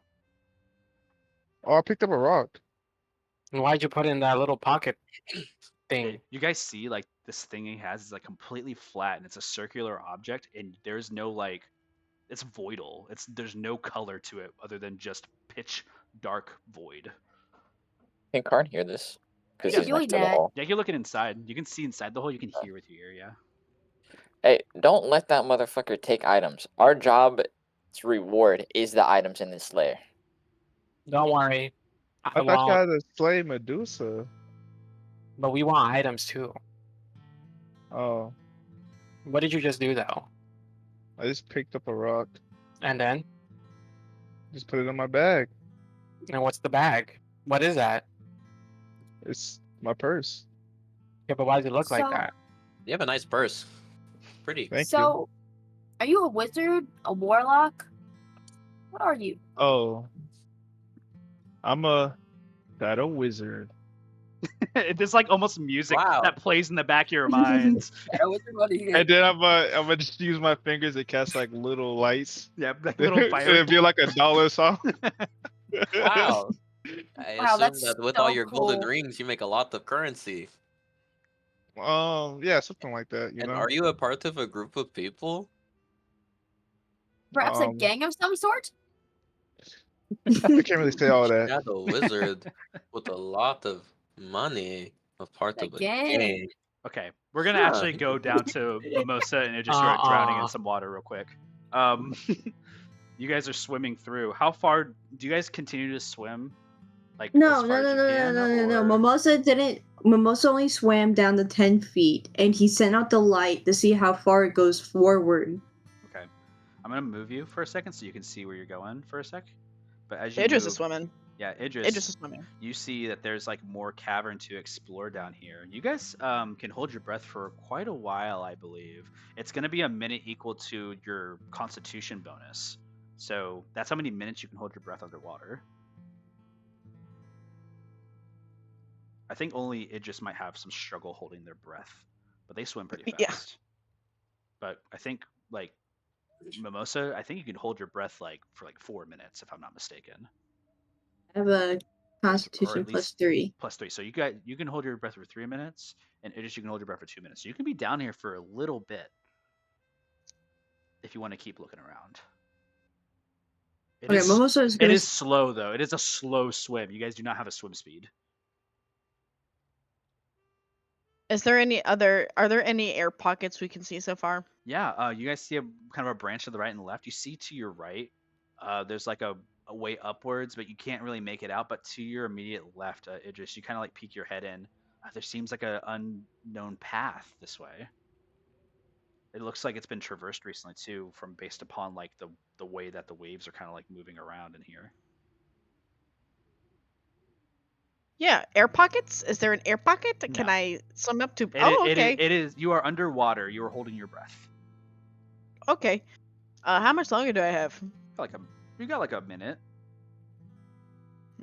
Oh, I picked up a rock. And why'd you put it in that little pocket thing? You guys see like this thing he has is like completely flat and it's a circular object and there's no like it's voidal. There's no color to it other than just pitch dark void. Can Karn hear this? Because Yeah, he's doing next to the that. hole. Yeah, you're looking inside. You can see inside the hole. You can hear with your ear. Yeah. Hey, don't let that motherfucker take items. Our job's reward is the items in this lair. Don't worry. I thought you had to slay Medusa. But we want items too. Oh, What did you just do though? I just picked up a rock. And then? Just put it in my bag. And what's the bag? What is that? It's my purse. Yeah, but why does it look like So- that? You have a nice purse. Pretty. Thank you. So, are you a wizard? A warlock? What are you? Oh, I'm a shadow wizard. There's like almost music Wow. that plays in the back of your minds. And then I'm gonna just use my fingers to cast like little lights. Yeah, like little fire. It'd be like $1 song. Wow. I Wow, assume that's that with so all your golden cool. rings, you make a lot of currency. Yeah, something like that. You And know. are you a part of a group of people? Perhaps a Um, gang of some sort? I can't really say all that. Shadow wizard with a lot of money, a part The of a gang. gang. Okay, we're gonna Huh. actually go down to Mimosa and just start drowning in some water real quick. You guys are swimming through. How far do you guys continue to swim? Like No, as no, far no, as you no, no, can, no, no. or- Mimosa didn't. Mimosa only swam down to 10 feet, and he sent out the light to see how far it goes forward. Okay, I'm gonna move you for a second so you can see where you're going for a sec. But as you Idris move, is swimming. yeah, Idris Idris is swimming. you see that there's like more cavern to explore down here. You guys can hold your breath for quite a while, I believe. It's going to be a minute equal to your constitution bonus. So that's how many minutes you can hold your breath underwater. I think only Idris might have some struggle holding their breath, but they swim pretty fast. Yeah. But I think like Mimosa, I think you can hold your breath like for like 4 minutes if I'm not mistaken. I have a Constitution at plus least- 3. +3. So you can hold your breath for 3 minutes, and Idris, you can hold your breath for 2 minutes. So you can be down here for a little bit if you want to keep looking around. It Okay, is- Mimosa is it gonna. is slow though. It is a slow swim. You guys do not have a swim speed. Are there any air pockets we can see so far? Yeah, you guys see a kind of a branch to the right and the left. You see to your right, there's like a way upwards, but you can't really make it out. But to your immediate left, Idris, you kind of like peek your head in. There seems like an unknown path this way. It looks like it's been traversed recently too, from based upon like the way that the waves are kind of like moving around in here. Yeah, air pockets. Is there an air pocket? Can No. I swim up to? It, Oh, it- okay. it is. You are underwater. You are holding your breath. Okay. How much longer do I have? You got like a minute.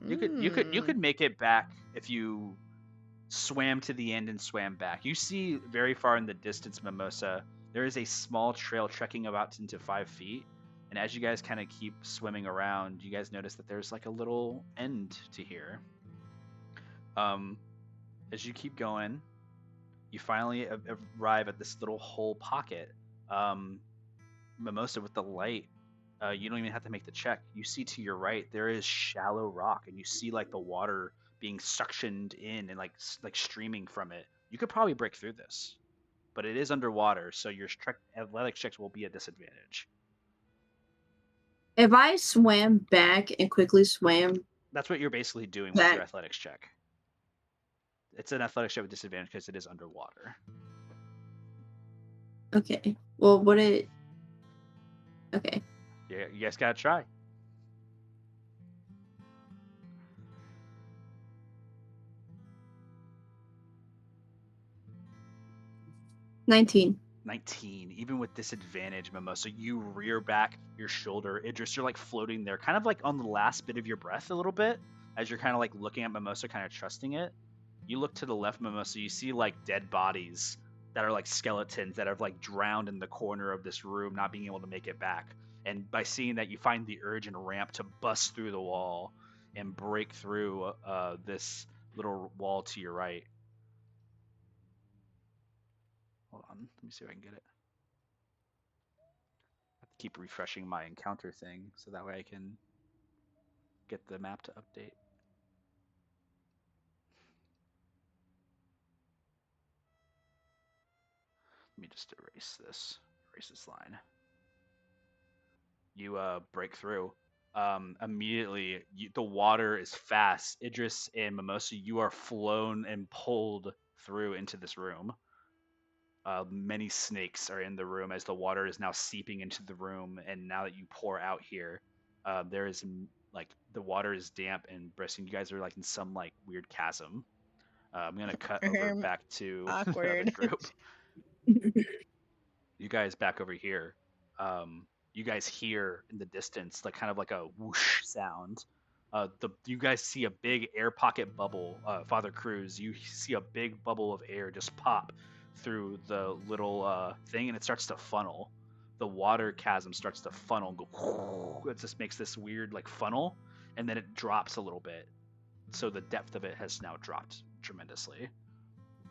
You Hmm. could make it back if you swam to the end and swam back. You see very far in the distance, Mimosa, there is a small trail trekking about into 5 feet, And as you guys kind of keep swimming around, you guys notice that there's like a little end to here. As you keep going, you finally arrive at this little hole pocket. Mimosa, with the light, you don't even have to make the check. You see to your right there is shallow rock, and you see like the water being suctioned in and like streaming from it. You could probably break through this, but it is underwater, so your athletics checks will be a disadvantage. If I swam back and quickly swam, That's what you're basically doing with your athletics check. It's an athletics check with disadvantage because it is underwater. okay. Well, would it? Okay. Yeah, you guys gotta try. $19. 19, even with disadvantage, Mimosa, you rear back your shoulder. Idris, you're like floating there, kind of like on the last bit of your breath a little bit, as you're kind of like looking at Mimosa, kind of trusting it. You look to the left, Mimosa, you see like dead bodies that are like skeletons that have like drowned in the corner of this room, not being able to make it back. And by seeing that, you find the urge and ramp to bust through the wall and break through this little wall to your right. Hold on, let me see if I can get it. I have to keep refreshing my encounter thing so that way I can get the map to update. Let me just erase this line. You break through. Immediately, the water is fast. Idris and Mimosa, you are flown and pulled through into this room. Many snakes are in the room as the water is now seeping into the room, and now that you pour out here, there is like the water is damp and bristling. You guys are like in some like weird chasm. I'm gonna cut over back to the other Awkward. group. You guys back over here. You guys hear in the distance like kind of like a whoosh sound. You guys see a big air pocket bubble. Father Cruz, you see a big bubble of air just pop through the little thing, and it starts to funnel. The water chasm starts to funnel. Go. It just makes this weird like funnel, and then it drops a little bit. So the depth of it has now dropped tremendously.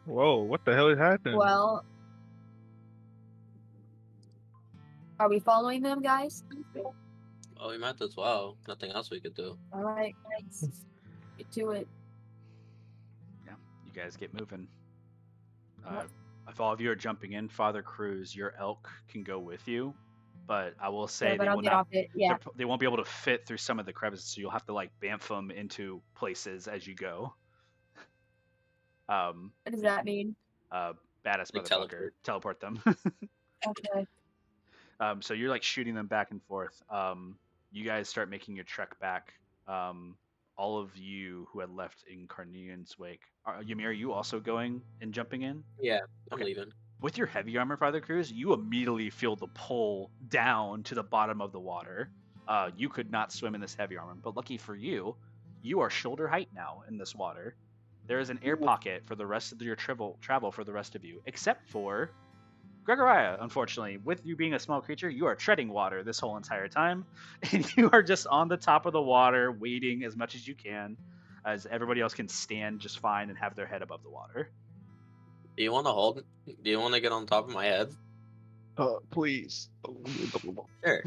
Whoa, what the hell is happening? Well, are we following them, guys? Oh, we might as well. Nothing else we could do. All right, guys, get to it. Yeah, you guys get moving. Yep. If all of you are jumping in, Father Cruz, your elk can go with you, but I will say Yeah, but they I'll will get not. off it. Yeah. They won't be able to fit through some of the crevices, so you'll have to like bamf them into places as you go. What does that mean? Badass Like motherfucker, teleport them. Okay. So you're like shooting them back and forth. You guys start making your trek back. All of you who had left in Carnelian's wake. Ymir, are you also going and jumping in? Yeah, I'm Okay. leaving. With your heavy armor, Father Cruz, you immediately feel the pull down to the bottom of the water. You could not swim in this heavy armor, but lucky for you, you are shoulder height now in this water. There is an air pocket for the rest of your travel for the rest of you, except for Gregoria. Unfortunately, with you being a small creature, you are treading water this whole entire time, and you are just on the top of the water, waiting as much as you can, as everybody else can stand just fine and have their head above the water. Do you want to hold? Do you want to get on top of my head? Please. Sure.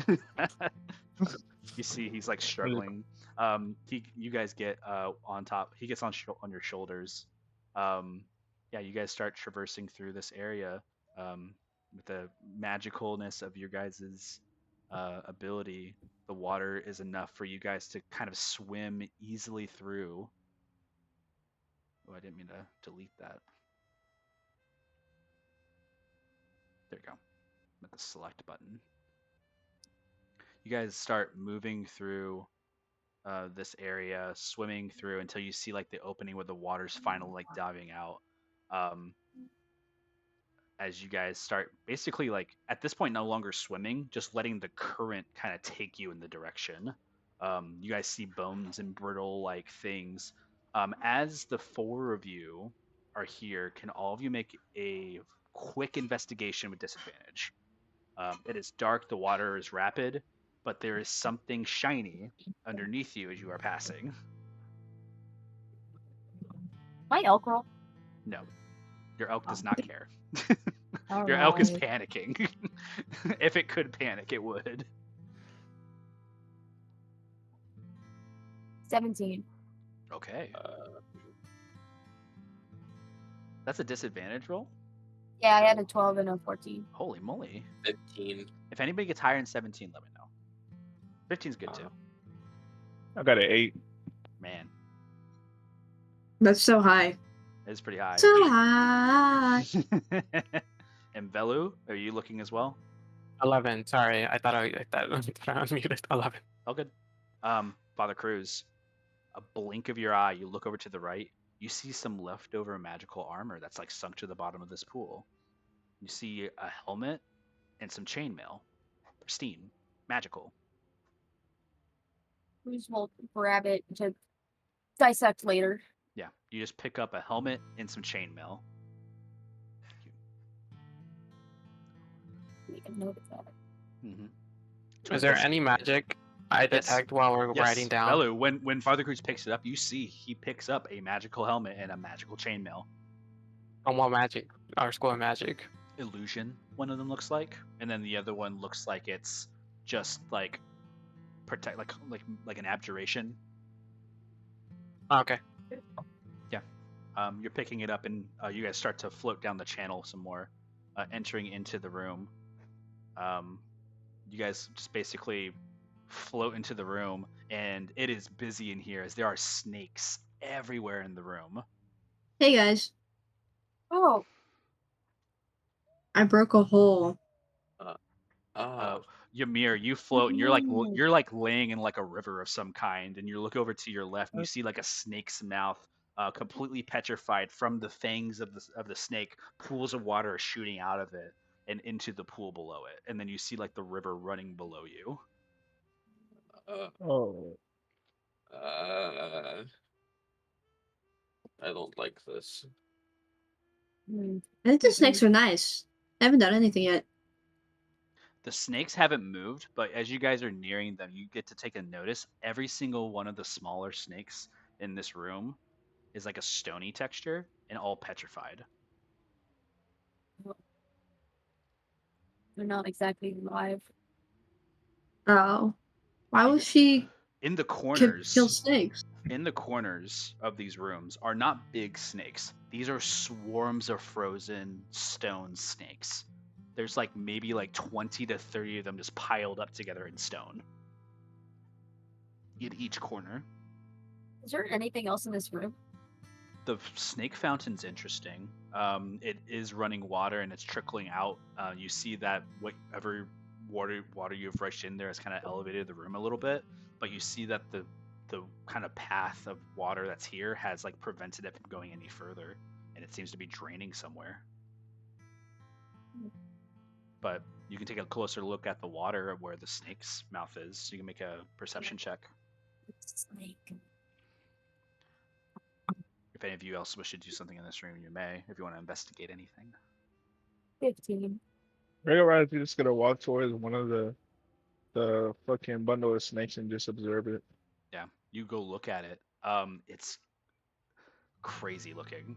You see, he's like struggling. You guys get on top. He gets on your shoulders. Yeah, you guys start traversing through this area. With the magicalness of your guys' ability, the water is enough for you guys to kind of swim easily through. Oh, I didn't mean to delete that. There you go. With the select button. You guys start moving through this area, swimming through until you see like the opening where the water's finally like diving out. As you guys start basically like at this point no longer swimming, just letting the current kind of take you in the direction. You guys see bones and brittle like things. As the four of you are here, can all of you make a quick investigation with disadvantage? It is dark, the water is rapid. but there is something shiny underneath you as you are passing. My elk roll. No, your elk does not care. All Your elk is right. panicking. If it could panic, it would. 17. Okay. That's a disadvantage roll? Yeah, I had a 12 and a 14. Holy moly. 15. If anybody gets higher than 17, let me know. 15's good too. I got an 8. Man, That's so high. it's pretty high. So high. And Velu, are you looking as well? 11. Sorry, I thought I unmuted. 11. Oh, good. Father Cruz, a blink of your eye, you look over to the right. You see some leftover magical armor that's like sunk to the bottom of this pool. You see a helmet and some chainmail. Pristine. Magical. We just will grab it to dissect later. Yeah. You just pick up a helmet and some chainmail. Make a note of that. Mm-hmm. Is there any magic I Yes. detect while we're writing down? Velu, when Father Cruz picks it up, you see he picks up a magical helmet and a magical chainmail. On what magic? Our school of magic. Illusion, one of them looks like, and then the other one looks like it's just like protect, like an abjuration. Okay. You're picking it up, and you guys start to float down the channel some more, entering into the room. You guys just basically float into the room, and it is busy in here as there are snakes everywhere in the room. Hey guys, Oh, I broke a hole. Ymir, you float, and you're like laying in like a river of some kind, and you look over to your left, and you see like a snake's mouth, completely petrified from the fangs of the snake. Pools of water are shooting out of it and into the pool below it, and then you see like the river running below you. Oh. I don't like this. I think the snakes are nice. I haven't done anything yet. The snakes haven't moved, but as you guys are nearing them, you get to take a notice. Every single one of the smaller snakes in this room is like a stony texture and all petrified. they're not exactly live. Oh. Why was she In the kill corners, snakes? in the corners of these rooms are not big snakes. These are swarms of frozen stone snakes. There's like maybe like 20 to 30 of them just piled up together in stone. In each corner. Is there anything else in this room? The snake fountain's interesting. It is running water and it's trickling out. You see that whatever water you've rushed in there has kind of elevated the room a little bit, but you see that the kind of path of water that's here has like prevented it from going any further, and it seems to be draining somewhere. But you can take a closer look at the water of where the snake's mouth is. So you can make a perception check. Snake. If any of you else wish to do something in this room, you may. If you want to investigate anything. 15. Otherwise, you're just gonna walk towards one of the fucking bundle of snakes and just observe it. Yeah, you go look at it. It's crazy looking.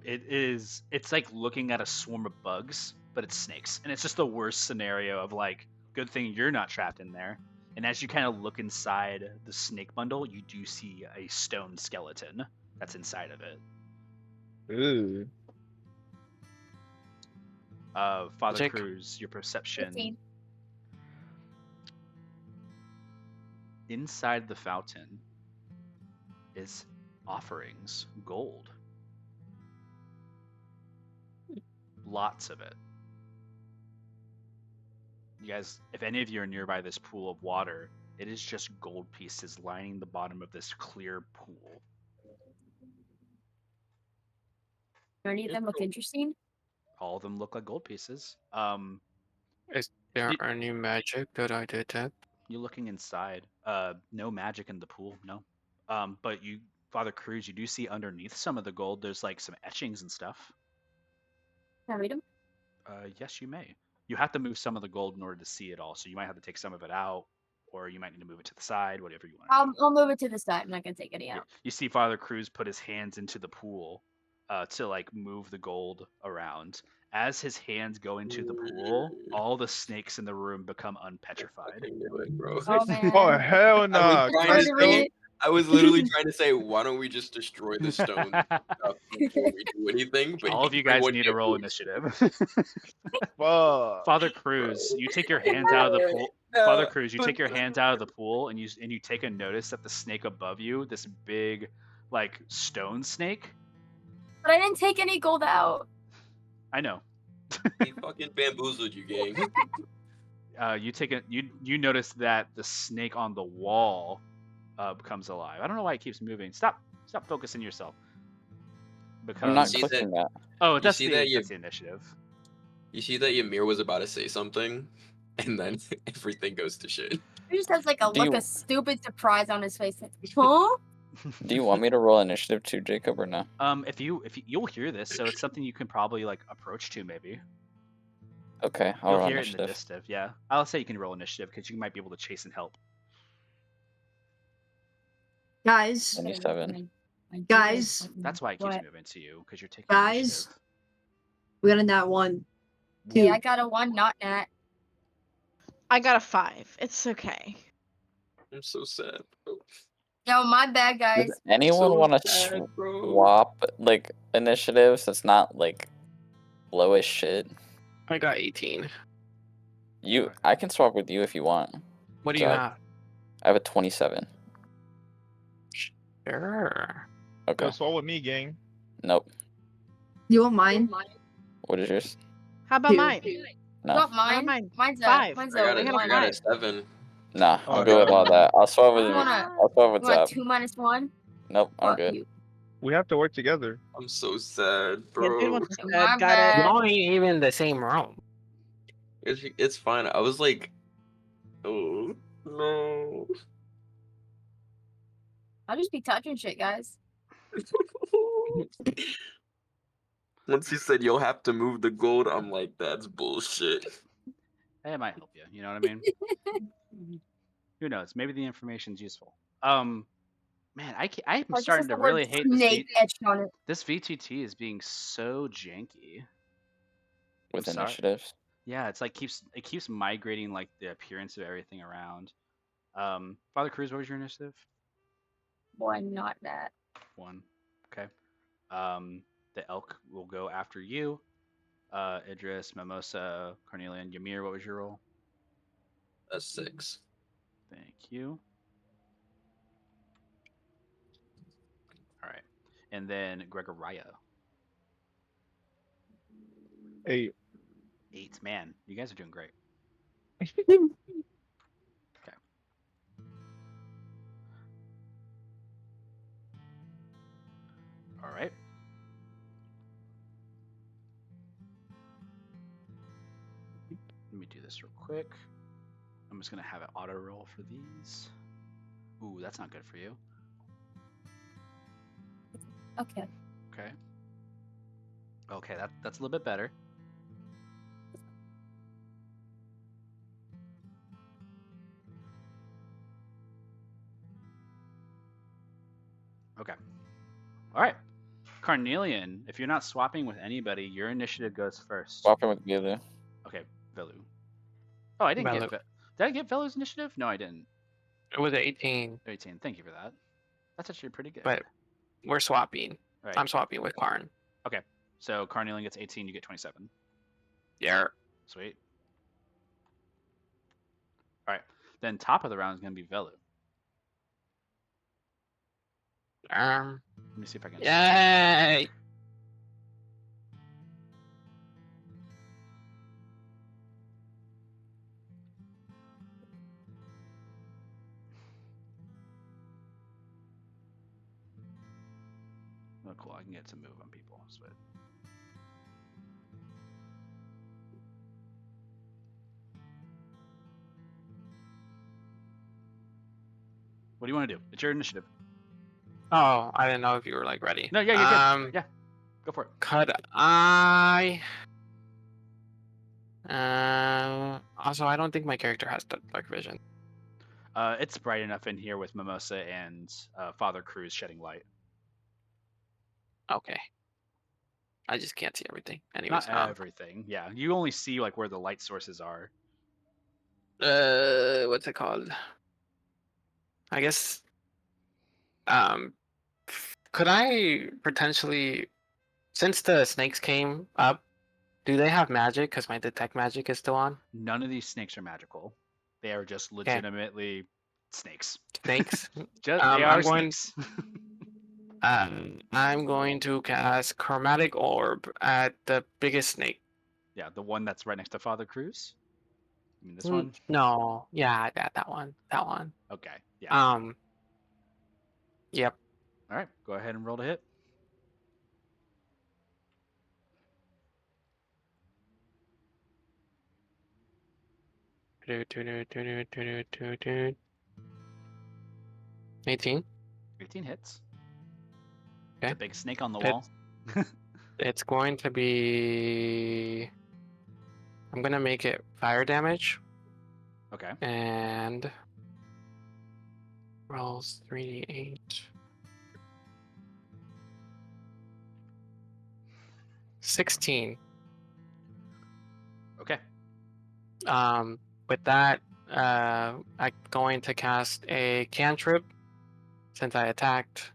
It's like looking at a swarm of bugs, but it's snakes, and it's just the worst scenario of like, good thing you're not trapped in there. And as you kind of look inside the snake bundle, you do see a stone skeleton that's inside of it. Ooh. Father Magic. Cruz, your perception. 15. Inside the fountain is offerings, gold. Lots of it. You guys, if any of you are nearby this pool of water, it is just gold pieces lining the bottom of this clear pool. Do any of them look interesting? All of them look like gold pieces. Is there Did- any magic that I detect? You're looking inside. No magic in the pool, no. But you, Father Cruz, you do see underneath some of the gold, there's like some etchings and stuff. Can I read them? Yes, you may. You have to move some of the gold in order to see it all, so you might have to take some of it out or you might need to move it to the side, whatever you want. I'll move it to the side. I'm not gonna take any out. You see Father Cruz put his hands into the pool to like move the gold around. As his hands go into the pool, all the snakes in the room become unpetrified. I knew it, bro. Oh man. Oh hell no! I was literally trying to say, why don't we just destroy the stone stuff before we do anything? But All of you guys need to roll initiative. Fuck. Father Cruz, you take your hands out of the pool. Father Cruz, you take your hands out of the pool and you take a notice that the snake above you, this big like stone snake. But I didn't take any gold out. I know. He fucking bamboozled you, gang. You notice that the snake on the wall becomes alive. I don't know why it keeps moving. Stop focusing yourself. Because I'm not See clicking that. oh, you that's see the that that's the initiative. You see that Ymir was about to say something, and then everything goes to shit. He just has like a Do look you- of stupid surprise on his face. Like, huh? Do you want me to roll initiative too, Jacob, or no? If you'll hear this, so it's something you can probably like approach to maybe. Okay, I'll You'll roll hear it in the initiative. initiative, yeah. I'll say you can roll initiative because you might be able to chase and help. Guys, 27. Guys. That's why it keeps What? moving to you because you're taking Guys. initiative. we got a nat 1. Yeah, I got a 1, not nat. I got a 5. It's okay. I'm so sad, bro. Yo, my bad, guys. Does anyone So want to sad, bro. swap like initiatives that's not like low as shit? I got 18. I can swap with you if you want. What do you So have? I have a 27. Sure. Okay. Go swap with me, gang. Nope. You want mine? What is yours? How about 2. mine? No. Not mine. mine. Mine's a 5. mine's I got a a, got a I got a 5. 7. Nah, Oh, I'm good with no. all that. I'll swap with You wanna- I'll swap with You want Zap. 2 minus 1? Nope, I'm Fuck good. you. We have to work together. I'm so sad, Yeah, dude bro. wants to My got bad. it. You ain't even the same room. It's fine. I was like, oh no. I'll just be touching shit, guys. Once he said you'll have to move the gold, I'm like, that's bullshit. Hey, it might help you. You know what I mean? Who knows? Maybe the information's useful. Man, I'm Like, this starting is to the word really hate this. snake etched on it. This VTT is being so janky. With I'm sorry. initiatives. Yeah, it's like it keeps migrating like the appearance of everything around. Father Cruz, what was your initiative? 1, not that. 1. Okay. The elk will go after you. Idris, Mimosa, Cornelia, and Ymir, what was your roll? A 6. Thank you. All right. And then Gregoria. 8. 8. Man, you guys are doing great. All right. Let me do this real quick. I'm just gonna have it auto roll for these. Ooh, that's not good for you. Okay. Okay. Okay, that's a little bit better. Okay. All right. Carnelian, if you're not swapping with anybody, your initiative goes first. Swapping with Gilu. Okay, Velu. Oh, I didn't Velu. get. Did I get Velu's initiative? No, I didn't. It was 18, 18. Thank you for that. That's actually pretty good. but we're swapping. Right. I'm swapping with Karn. Okay. So Carnelian gets 18. You get 27. Yeah. Sweet. All right. Then top of the round is going to be Velu. Let me see if I can. Yay! Oh, cool. I can get some move on people. Sweet. What do you want to do? It's your initiative. Oh, I didn't know if you were like ready. No, yeah, you're good. Yeah, go for it. Could I? Also, I don't think my character has dark vision. It's bright enough in here with Mimosa and Father Cruz shedding light. Okay. I just can't see everything. Anyways, Not everything. Yeah, you only see like where the light sources are. what's it called? I guess could I potentially, since the snakes came up, do they have magic? Because my detect magic is still on. None of these snakes are magical. They are just Okay. legitimately snakes. Snakes. Just they are I'm going. snakes. I'm going to cast Chromatic Orb at the biggest snake. Yeah, the one that's right next to Father Cruz. I mean, this one. No, yeah, that one. That one. Okay. Yeah. Yep. All right. Go ahead and roll to hit. Do, do, do, do, do, do, do. 18. 18 hits. Okay. It's a big snake on the wall. It's going to be. I'm gonna make it fire damage. Okay. And rolls 3d8. 16. Okay. With that, I'm going to cast a cantrip since I attacked.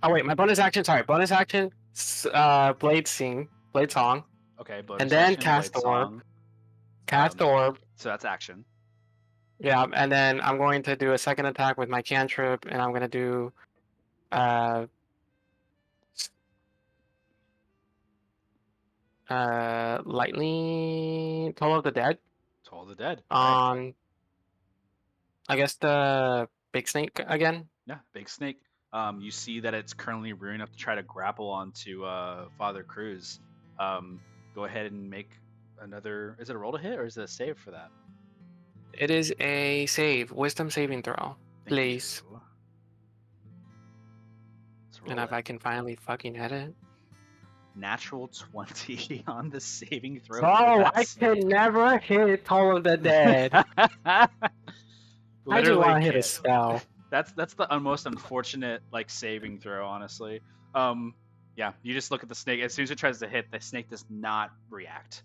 Oh wait, my bonus action. Sorry, bonus action. Blade Song, Okay. Bonus and then action, cast Blade orb. Song. Cast orb. So that's action. Yeah, and then I'm going to do a second attack with my cantrip, and I'm going to do lightning Toll of the Dead Toll of the Dead. All right. on I guess the big snake again. Yeah, big snake. You see that it's currently rearing up to try to grapple onto Father Cruz. Go ahead and make another. Is it a roll to hit or is it a save for that? It is a wisdom saving throw, Thank please. you. Let's And roll if it. I can finally fucking hit it. Natural 20 on the saving throw. Oh, I can never hit Toll of the Dead. I just Literally want to hit a can't. spell. That's the most unfortunate like saving throw, honestly. Yeah, you just look at the snake. As soon as it tries to hit, the snake does not react.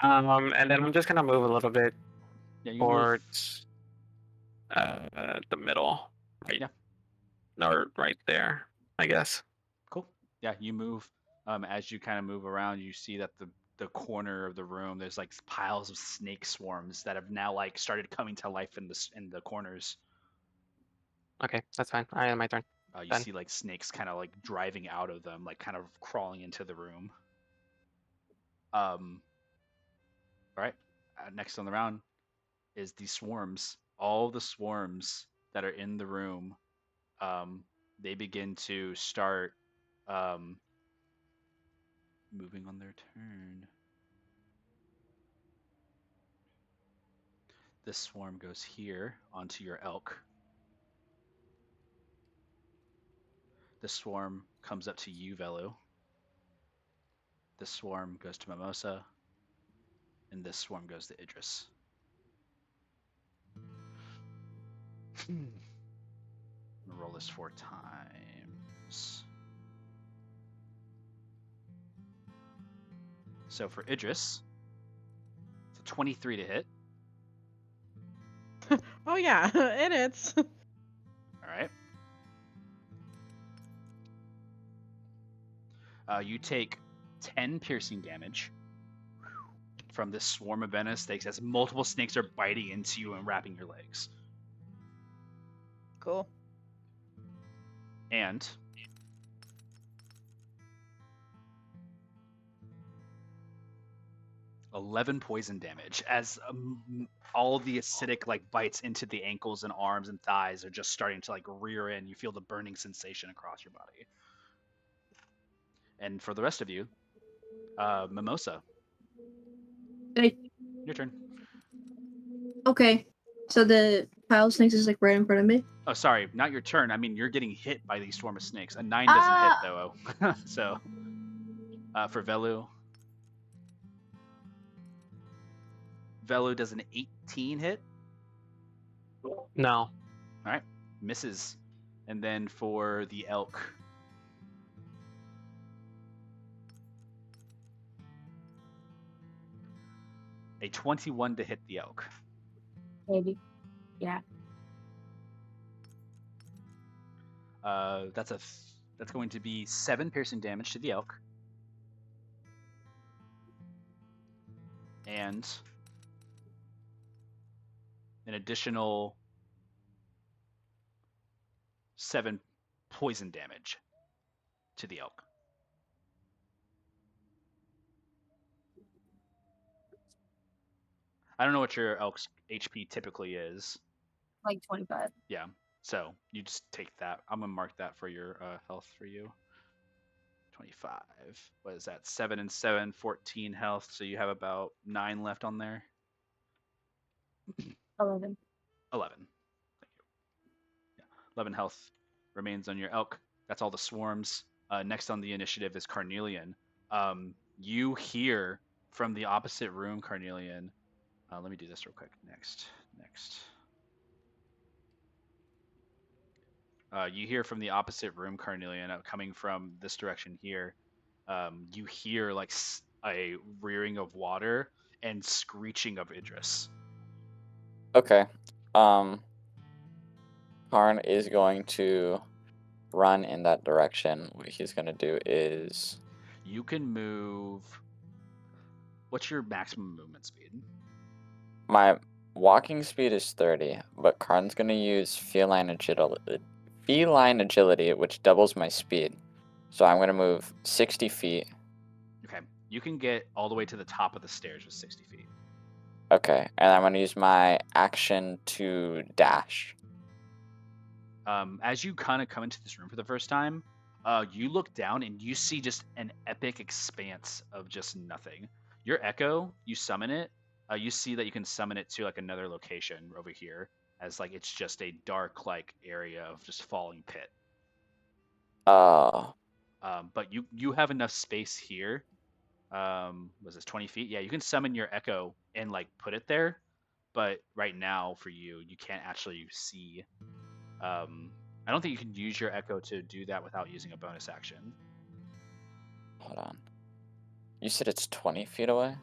And then I'm just gonna move a little bit Yeah, you towards the middle, right? Yeah. Or right there, I guess. Cool. Yeah, you move. As you kind of move around, you see that the corner of the room, there's like piles of snake swarms that have now like started coming to life in the corners. Okay, that's fine. I am my turn. You Done. see like snakes kind of like driving out of them, like kind of crawling into the room. All right. Next on the round is the swarms. All the swarms that are in the room, they begin to start moving on their turn. This swarm goes here onto your elk. This swarm comes up to you, Velu. This swarm goes to Mimosa. And this swarm goes to Idris. I'm gonna roll this 4 times. So for Idris, it's a 23 to hit. Oh yeah, it is. All right. You take 10 piercing damage from this swarm of venomous snakes as multiple snakes are biting into you and wrapping your legs. Cool. And $11 poison damage as all the acidic like bites into the ankles and arms and thighs are just starting to like rear in. You feel the burning sensation across your body. And for the rest of you, Mimosa. Hey. Your turn. Okay. So the pile of snakes is like right in front of me. Oh, sorry, not your turn. I mean, you're getting hit by these swarm of snakes. A 9 doesn't hit though. So, for Velu, does an 18 hit? No. All right, misses. And then for the elk, a 21 to hit the elk. Maybe. Yeah. That's going to be 7 piercing damage to the elk, and an additional 7 poison damage to the elk. I don't know what your elk's HP typically is. Like 25. Yeah, so you just take that. I'm gonna mark that for your health for you. 25. What is that? 7 and 7, 14 health. So you have about 9 left on there. 11. 11. Thank you. Yeah. 11 health remains on your elk. That's all the swarms. Next on the initiative is Carnelian. You hear from the opposite room, Carnelian. Let me do this real quick. Next. You hear from the opposite room, Carnelian, coming from this direction here. You hear like a rearing of water and screeching of Idris. Okay. Karn is going to run in that direction. What he's going to do is... You can move. What's your maximum movement speed? My walking speed is 30, but Karn's going to use feline agility, which doubles my speed. So I'm going to move 60 feet. Okay. You can get all the way to the top of the stairs with 60 feet. Okay, and I'm going to use my action to dash. As you kind of come into this room for the first time, you look down and you see just an epic expanse of just nothing. Your echo, you summon it. You see that you can summon it to like another location over here, as like it's just a dark like area of just falling pit. Oh. But you have enough space here. Was this 20 feet? Yeah, you can summon your echo and like put it there. But right now for you can't actually see. I don't think you can use your echo to do that without using a bonus action. Hold on. You said it's 20 feet away?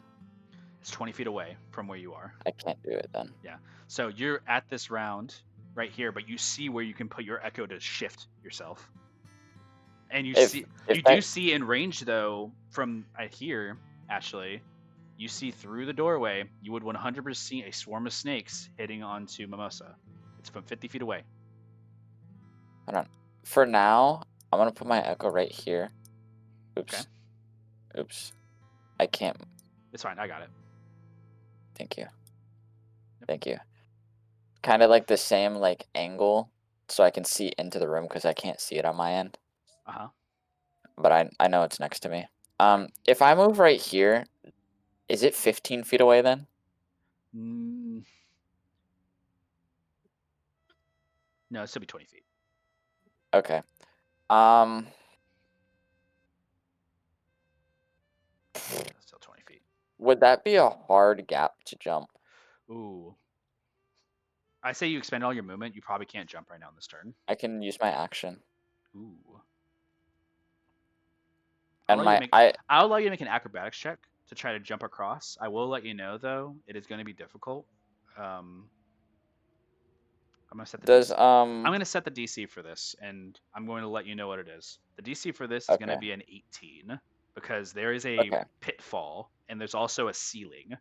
It's 20 feet away from where you are. I can't do it then. Yeah. So you're at this round right here, but you see where you can put your echo to shift yourself. And you do see in range though from here, actually, you see through the doorway, you would 100% see a swarm of snakes hitting onto Mimosa. It's from 50 feet away. Hold on. For now, I'm going to put my echo right here. Oops. Okay. Oops. I can't. It's fine. I got it. Thank you. Yep. Thank you. Kind of like the same like angle so I can see into the room because I can't see it on my end. Uh-huh. But I know it's next to me. If I move right here, is it 15 feet away then? No, it should be 20 feet. Okay. Still 20 feet. Would that be a hard gap to jump? Ooh. I say you expend all your movement. You probably can't jump right now in this turn. I can use my action. Ooh. And I'll allow you to make an acrobatics check to try to jump across. I will let you know though, it is going to be difficult. I'm gonna set the DC. I'm gonna set the DC for this, and I'm going to let you know what it is. The DC for this is going to be an 18 because there is a pitfall and there's also a ceiling.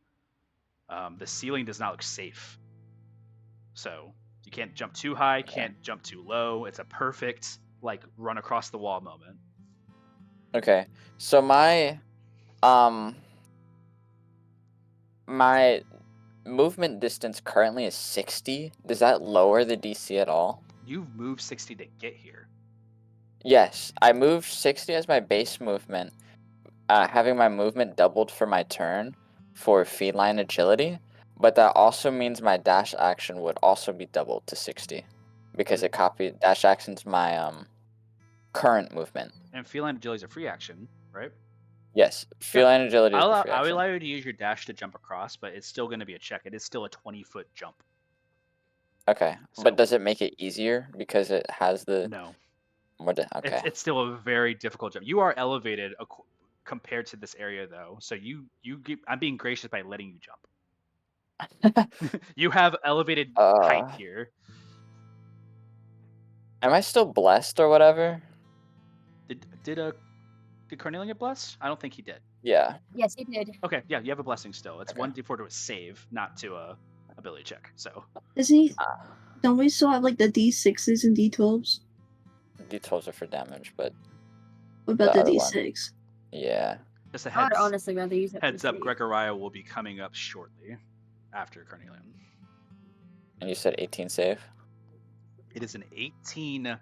The ceiling does not look safe, so you can't jump too high, can't jump too low. It's a perfect like run across the wall moment. Okay, so my movement distance currently is 60. Does that lower the DC at all? You've moved 60 to get here. Yes, I moved 60 as my base movement, having my movement doubled for my turn for feline agility, but that also means my dash action would also be doubled to 60 because it copied dash action's my current movement. And feline agility is a free action, right? Yes, feline agility is the free I will action. allow you to use your dash to jump across, but it's still going to be a check. It is still a 20-foot jump. Okay, So- but does it make it easier because it has the No, okay? it's still a very difficult jump. You are elevated compared to this area though, so I'm being gracious by letting you jump. You have elevated height here. Am I still blessed or whatever? Did Carnelian get blessed? I don't think he did. Yeah. Yes, he did. Okay, yeah, you have a blessing still. It's Okay. 1d4 to a save, not to a ability check. So Does he? Don't we still have like the D6s and D12s? D12s are for damage, but What about The the other one. D6? yeah. just a I'd heads, honestly rather use it. heads up, Gregoria will be coming up shortly after Carnelian. And you said 18 save? It is an 18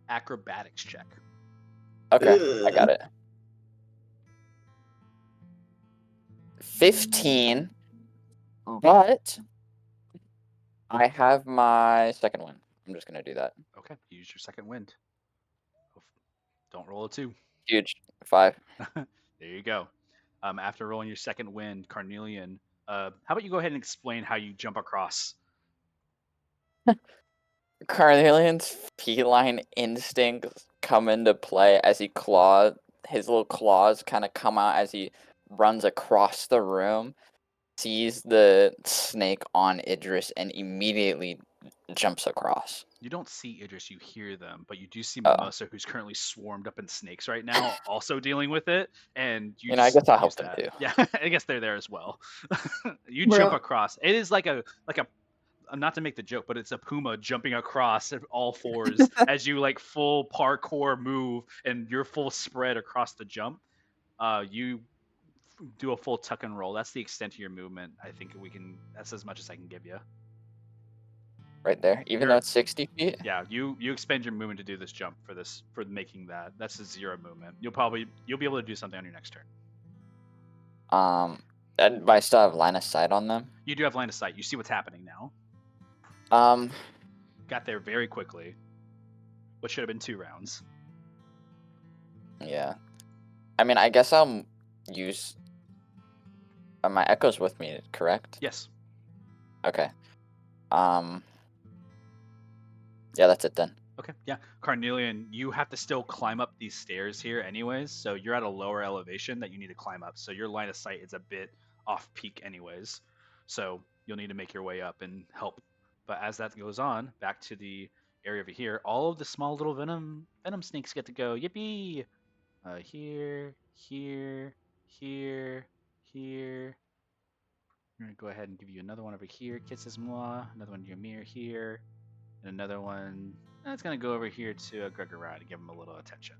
acrobatics check. Okay, I got it. 15, but I have my second one. I'm just gonna do that. Okay, use your second wind. Don't roll a 2. Huge. 5. There you go. After rolling your second wind, Carnelian, how about you go ahead and explain how you jump across? Carnelian's feline instincts come into play as his little claws kind of come out as he runs across the room, sees the snake on Idris, and immediately jumps across. You don't see Idris, you hear them, but you do see Oh. Mimosa, who's currently swarmed up in snakes right now, also dealing with it. And You know, I guess I'll help them too. Yeah, I guess they're there as well. You Bro. jump across. It is like a not to make the joke, but it's a puma jumping across at all fours as you like full parkour move and you're full spread across the jump. You do a full tuck and roll. That's the extent of your movement. I think that's as much as I can give you. Right there, even though it's 60 feet. Yeah, you expend your movement to do this jump for making that. That's a 0 movement. You'll be able to do something on your next turn. And I still have line of sight on them. You do have line of sight. You see what's happening now. Got there very quickly. What should have been 2 rounds. Yeah. I mean, I guess I'll use my echo's with me, correct? Yes. Okay. Yeah, that's it then. Okay. Yeah. Carnelian, you have to still climb up these stairs here anyways, so you're at a lower elevation that you need to climb up. So your line of sight is a bit off peak anyways. So you'll need to make your way up and help. But as that goes on, back to the area over here, all of the small little venom snakes get to go. Yippee! Here, here, here, here. I'm gonna go ahead and give you another one over here, Kisses Moi. Another one Ymir here. And another one, that's going to go over here to Gregory to give him a little attention.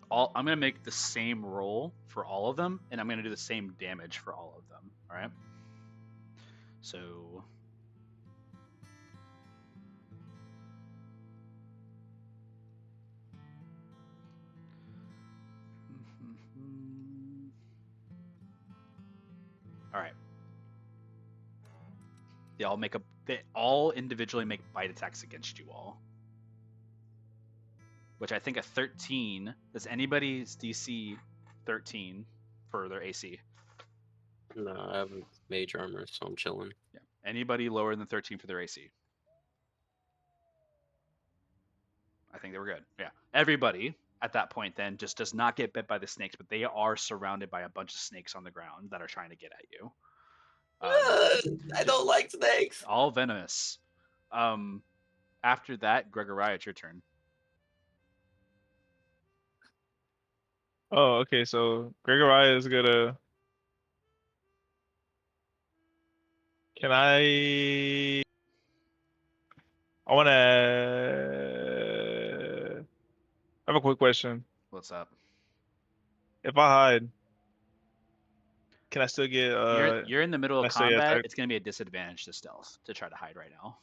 I'm going to make the same roll for all of them, and I'm going to do the same damage for all of them. All right? So... All right. They all individually make bite attacks against you all. Which I think a 13. Does anybody's DC 13 for their AC? No, I have mage armor, so I'm chilling. Yeah. Anybody lower than 13 for their AC? I think they were good. Yeah. Everybody at that point then just does not get bit by the snakes, but they are surrounded by a bunch of snakes on the ground that are trying to get at you. I don't like snakes. All venomous. After that, Gregory, it's your turn. Oh, okay. So Gregory is gonna. Can I? I wanna. I have a quick question. What's up? If I hide, can I still get? You're in the middle of I say combat. attack. It's going to be a disadvantage to stealth to try to hide right now.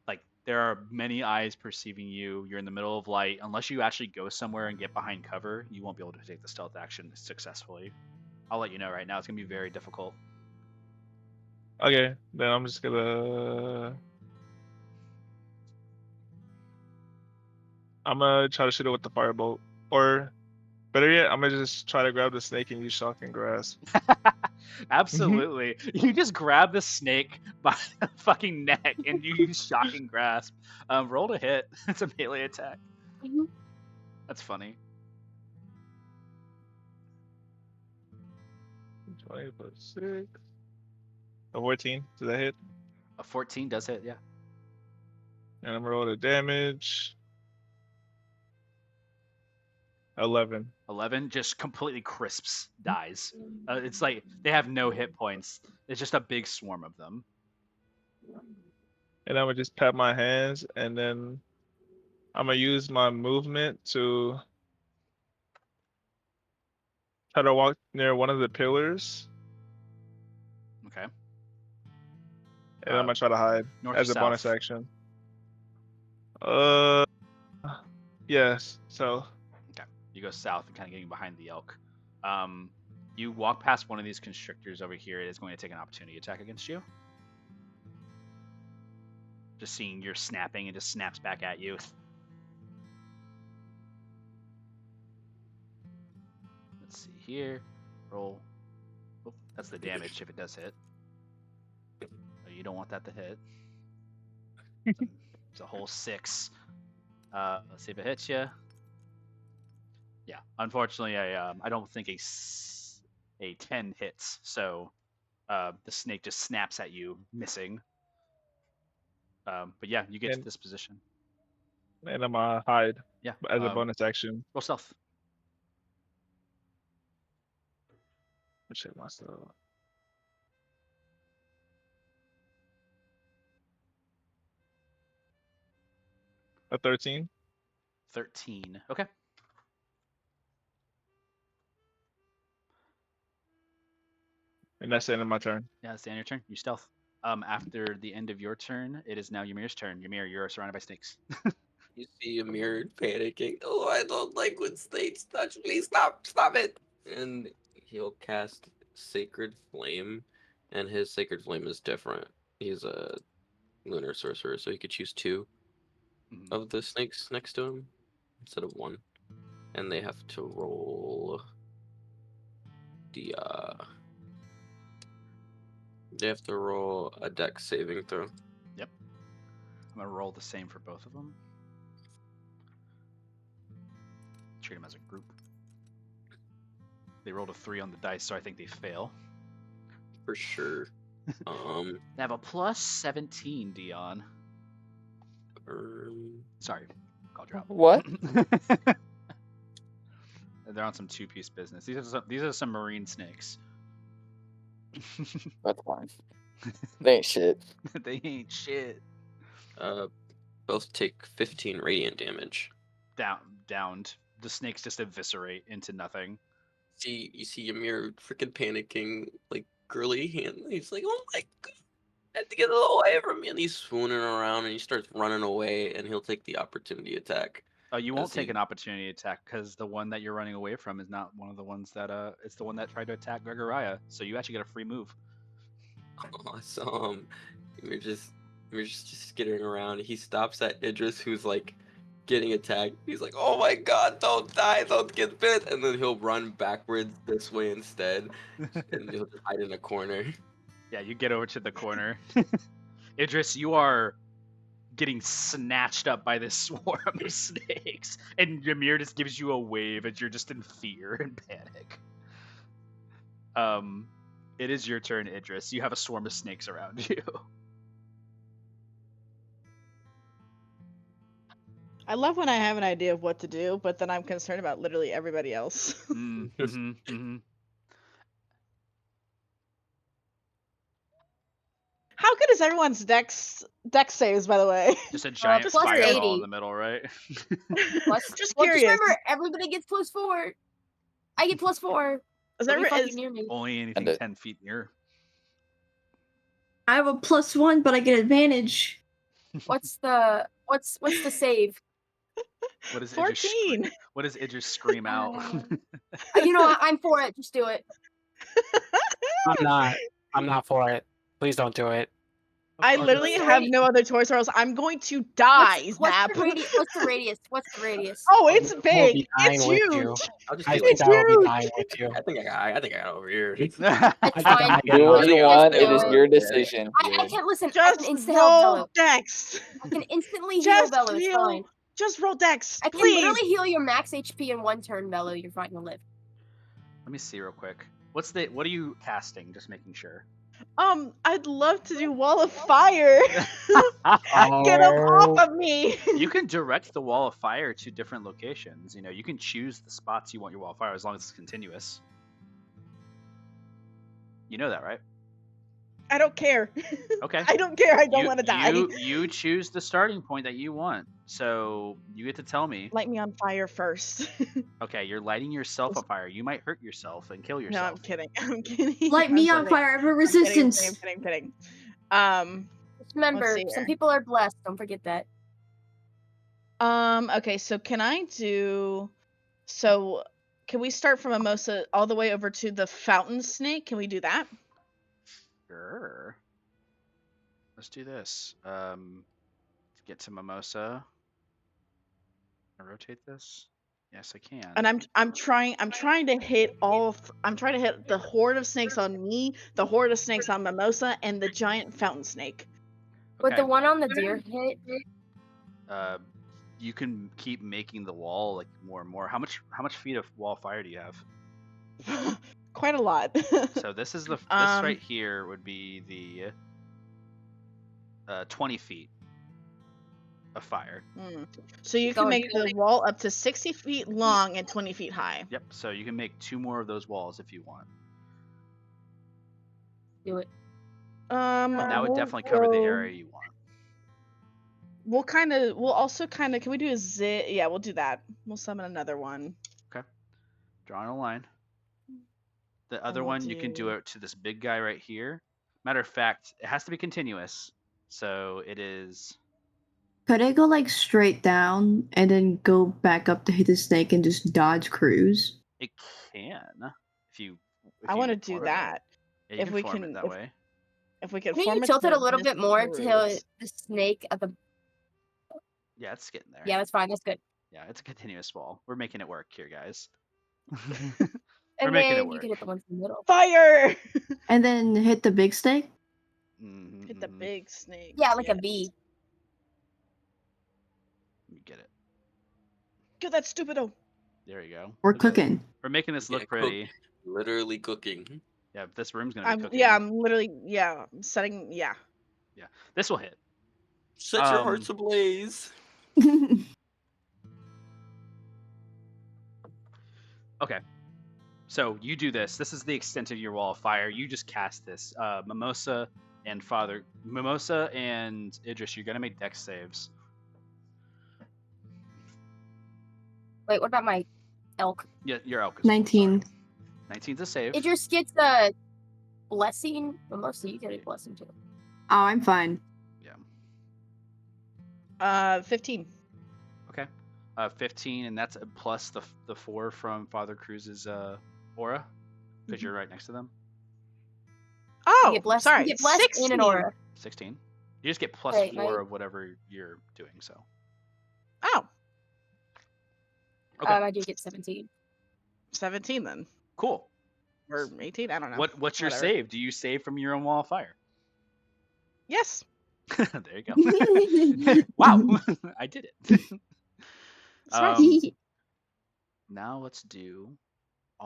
Like, there are many eyes perceiving you. You're in the middle of light. Unless you actually go somewhere and get behind cover, you won't be able to take the stealth action successfully. I'll let you know right now. It's going to be very difficult. Okay, then I'm just gonna. I'm gonna try to shoot it with the firebolt, or better yet, I'm gonna just try to grab the snake and use shock and grasp. Absolutely. You just grab the snake by the fucking neck and you use shocking grasp. Roll to hit. It's a melee attack. Mhm. That's funny. 20 plus 6. A 14. Does that hit? A 14 does hit, yeah. And I'm gonna roll the damage. 11. 11 just completely crisps, dies. It's like they have no hit points. It's just a big swarm of them. And I'm gonna just pat my hands, and then I'm gonna use my movement to try to walk near one of the pillars, Okay. and I'm gonna try to hide North as or a bonus south? action. Yes. So Okay. You go south and kind of getting behind the elk. You walk past one of these constrictors over here. It is going to take an opportunity attack against you. Just seeing you're snapping, and just snaps back at you. Let's see here. Roll. Oh, that's the damage if it does hit. Oh, you don't want that to hit. It's a whole 6. Let's see if it hits you. Yeah, unfortunately, I don't think a 10 hits. So the snake just snaps at you, missing. But yeah, you get to And- this position. and I'm gonna hide Yeah. as a bonus action. Roll stealth. Check myself. A 13. 13. Okay. And that's the end of my turn. Yeah, that's the end of your turn. You stealth. After the end of your turn, it is now Ymir's turn. Ymir, you're surrounded by snakes. You see Ymir panicking. Oh, I don't like when snakes touch me. Stop it. And he'll cast Sacred Flame, and his Sacred Flame is different. He's a lunar sorcerer, so he could choose 2 Mhm. of the snakes next to him instead of 1. And they have to roll the they have to roll a dex saving throw. Yep. I'm gonna roll the same for both of them. Treat them as a group. They rolled a 3 on the dice, so I think they fail. For sure. They have a plus 17, Dion. Sorry, called you out. What? They're on some 2-piece business. These are some marine snakes. That's fine. They ain't shit. They ain't shit. Both take 15 radiant damage. Downed. The snakes just eviscerate into nothing. You see Ymir freaking panicking, like girly hand. He's like, "Oh my god, I have to get away from me!" And he's swooning around, and he starts running away. And he'll take the opportunity attack. Oh, you won't As take he- an opportunity attack because the one that you're running away from is not one of the ones that it's the one that tried to attack Gregoria. So you actually get a free move. Awesome. Ymir just skittering around. He stops at Idris, who's like getting attacked. He's like, "Oh my god, don't die, don't get bit," and then he'll run backwards this way instead, and he'll just hide in a corner. Yeah, you get over to the corner. Idris, you are getting snatched up by this swarm of snakes, and Ymir just gives you a wave, and you're just in fear and panic. It is your turn, Idris. You have a swarm of snakes around you. I love when I have an idea of what to do, but then I'm concerned about literally everybody else. How good is everyone's dex saves, by the way? Just a giant plus fireball 80. in the middle, right? Just Well, curious. just remember, everybody gets +4. I get +4. Is Don't be every- fucking is- near me. Only anything And 10 feet near. I have a +1, but I get advantage. What's the save? What does Idris 14. What does Idris scream out? You know what? I'm for it. Just do it. I'm not for it. Please don't do it. I fuck literally is- have no other choice, or else I'm going to die. What's Zap. the radius? What's the radius? What's the radius? Oh, it's We'll big. be dying It's with huge. you. I'll just I do think it. I will be huge. dying with you. I think I got over here. It's I think I fine. might get Do what lost. you Yeah, want. yeah, It is yeah. your decision. I can't listen. I Just can insta heal roll Bello. Dex. I can instantly heal Just Bello. It's fine. heal. Just roll Dex, I can please. literally heal your max HP in 1 turn, Bello. You're fine to live. Let me see real quick. What are you casting? Just making sure. I'd love to do Wall of Fire. Get them Oh, off of me. You can direct the wall of fire to different locations. You know, you can choose the spots you want your wall of fire as long as it's continuous. You know that, right? I don't care. Okay. I don't care. I don't want to die. You choose the starting point that you want. So you get to tell me. Light me on fire first. Okay, you're lighting yourself on fire. You might hurt yourself and kill yourself. No, I'm kidding. I'm kidding. Light I'm me on kidding. fire. I have a I'm resistance. kidding. Just remember, see some here. people are blessed. Don't forget that. Okay, so can I do... So, can we start from Mimosa all the way over to the fountain snake? Can we do that? Sure. Let's do this. Get to Mimosa. Can I rotate this? Yes, I can. And I'm trying to hit I'm trying to hit the horde of snakes on me, the horde of snakes on Mimosa, and the giant fountain snake. With Okay. the one on the deer hit, You can keep making the wall like more and more. How much feet of wall of fire do you have? Quite a lot. So this is this right here would be the 20 feet of fire. So you can make the wall up to 60 feet long and 20 feet high. Yep. So you can make 2 more of those walls if you want. do it. And that would definitely cover the area you want. We'll also kind of, can we do a zit? Yeah, we'll do that. We'll summon another one. Okay. Drawing a line. The other we'll one, you can do it to this big guy right here. Matter of fact, it has to be continuous. So it is... Could I go like straight down and then go back up to hit the snake and just dodge cruise? It can. If I want to you do form it. that. Yeah, you If can we form can, it that way. if we can Can form you it tilt it to a little bit this more to cruise. the snake at the? Yeah, it's getting there. Yeah, that's fine. That's good. Yeah, it's a continuous wall. We're making it work here, guys. And making it then you work. can hit the ones in the middle. Fire! And then hit the big snake? Hit the big snake. Yeah, like a V. Let me get it. Get that stupido. There you go. We're Look at it. cooking. We're making this look Yeah, cook. pretty. Literally cooking. Yeah, this room's gonna be cooking. Yeah, I'm literally, I'm setting, yeah. Yeah, this will hit. Set your hearts ablaze. Okay. So you do this. This is the extent of your wall of fire. You just cast this. Mimosa and Idris, you're gonna make dex saves. Wait, what about my elk? Yeah, your elk is 19. 19's a save. Idris gets a blessing. Mimosa, you get a blessing too. Oh, I'm fine. Yeah. 15. Okay. 15, and that's plus the 4 from Father Cruz's aura, because you're right next to them. Oh, You get blessed, sorry. You get blessed 16. in an aura. 16. You just get plus Right, 4 right. of whatever you're doing. So. Oh, Okay. I do get 17. 17 then. Cool. Or 18, I don't know. What's your Whatever. save? Do you save from your own wall of fire? Yes. There you go. Wow, I did it. Now let's do.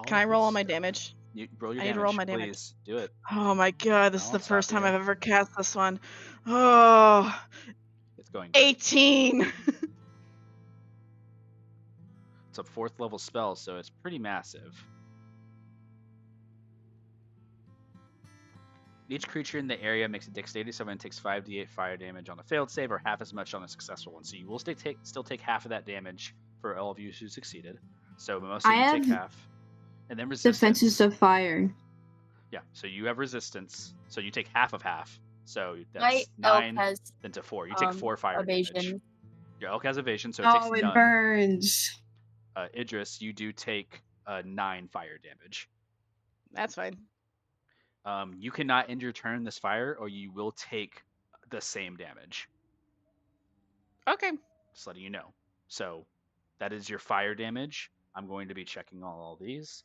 Can I roll all my damage? You roll your I need damage. to roll my damage. Please do it. Oh my god, this No, is the I'll first stop time you. I've ever cast this one. Oh, It's going. Great. 18. It's a 4th level spell, so it's pretty massive. Each creature in the area makes a dexterity save and takes 5d8 fire damage on a failed save, or half as much on a successful one. So you will still take half of that damage for all of you who succeeded. So Mimosa, I you take have half, and then resistance. Defenses of fire. Yeah, so you have resistance, so you take half of half. So My that's elk 9 has then to 4. You take 4 fire damage. evasion. Your elk has evasion, so it Oh, takes it none. burns. Idris, you do take 9 fire damage. That's fine. You cannot end your turn this fire, or you will take the same damage. Okay. Just letting you know. So that is your fire damage. I'm going to be checking all these.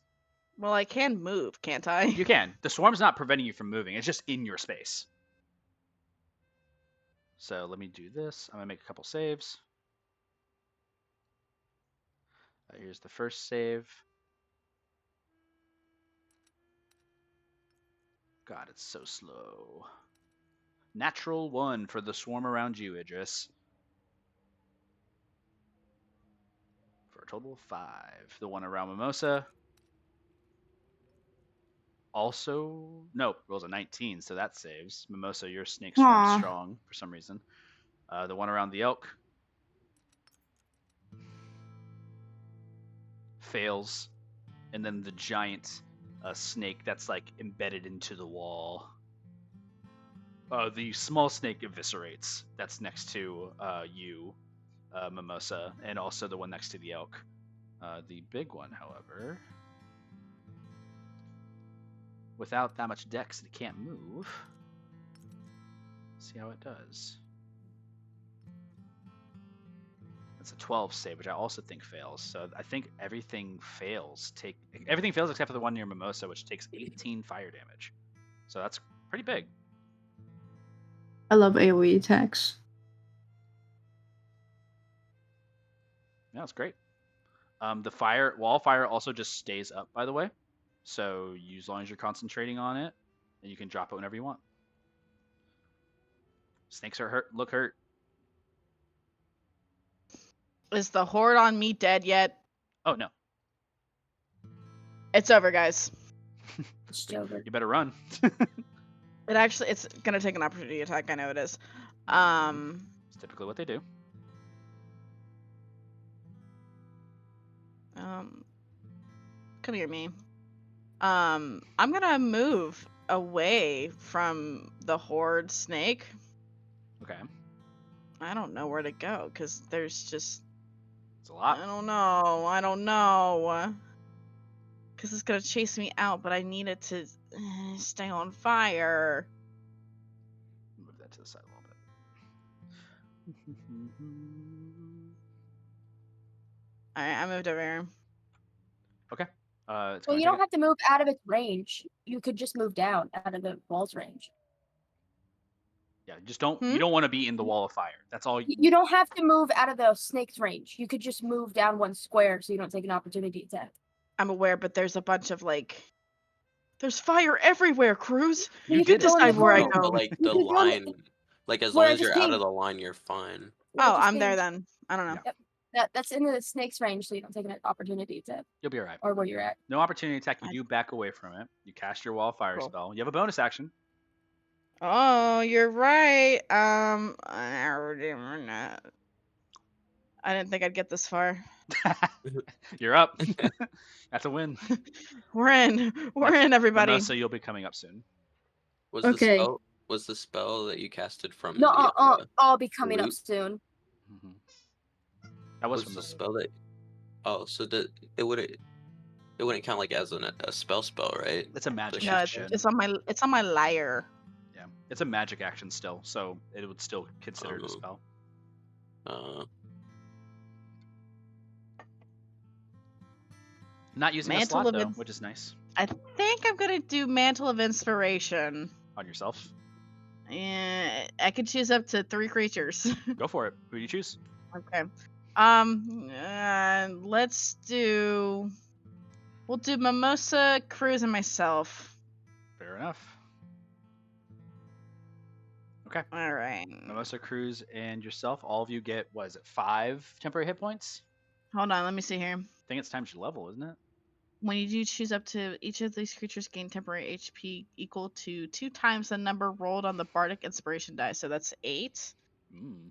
Well, I can move, can't I? You can. The swarm's not preventing you from moving. It's just in your space. So let me do this. I'm going to make a couple saves. Here's the first save. God, it's so slow. Natural 1 for the swarm around you, Idris. For a total of 5. The one around Mimosa. Also, nope, rolls a 19, so that saves. Mimosa, your snake swarm's Aw. strong for some reason. The one around the elk fails. And then the giant snake that's like embedded into the wall. The small snake eviscerates. That's next to you, Mimosa, and also the one next to the elk. The big one, however, without that much dex, it can't move. See how it does. That's a 12 save, which I also think fails. So I think everything fails. Everything fails except for the one near Mimosa, which takes 18 fire damage. So that's pretty big. I love AoE attacks. Yeah, it's great. The wall fire also just stays up, by the way. So as long as you're concentrating on it, and you can drop it whenever you want. Snakes are hurt. Look hurt. Is the horde on me dead yet? Oh no. It's over, guys. It's over. You better run. It's gonna take an opportunity attack. I know it is. It's typically what they do. Come here, me. I'm gonna move away from the horde snake. Okay. I don't know where to go because there's just. It's a lot. I don't know. Because it's gonna chase me out, but I need it to stay on fire. Move that to the side a little bit. Alright, I moved over here. Okay. It's Well, gonna you take don't have to move out of its range. You could just move down out of the wall's range. Yeah, just don't. You don't want to be in the wall of fire. That's all. You don't have to move out of the snake's range. You could just move down one square so you don't take an opportunity attack. I'm aware, but there's a bunch of there's fire everywhere, Cruz. You did did it. decide where I No, go. but like You the can go in- line, like as Where long it as just you're out came. of the line, you're fine. Oh, I'm there then. I don't know. That's in the snake's range, so you don't take an opportunity attack. You'll be all right. Or where you're at. No opportunity attack. You do back away from it. You cast your wall of fire Cool. spell. You have a bonus action. Oh, you're right. I didn't think I'd get this far. You're up. That's a win. We're in, everybody. Mimosa, you'll be coming up soon. Was Okay. the spell that you casted from No, the I'll be coming up root? soon. Mm-hmm. That was from the the spell that? Oh, so it wouldn't count like as a spell, right? It's a magic No, action. it's on my lyre. Yeah, it's a magic action still, so it would still consider it a Oh. spell. Not using a Mantle slot of though, Ins- which is nice. I think I'm gonna do Mantle of Inspiration. On yourself. Yeah, I could choose up to 3 creatures. Go for it. Who do you choose? Okay. Let's do. We'll do Mimosa, Cruz, and myself. Fair enough. Okay. All right. Mimosa, Cruz, and yourself. All of you get, what is it, 5 temporary hit points? Hold on. Let me see here. I think it's times your level, isn't it? When you do choose up to each of these creatures gain temporary HP equal to 2 times the number rolled on the Bardic Inspiration die. So that's 8.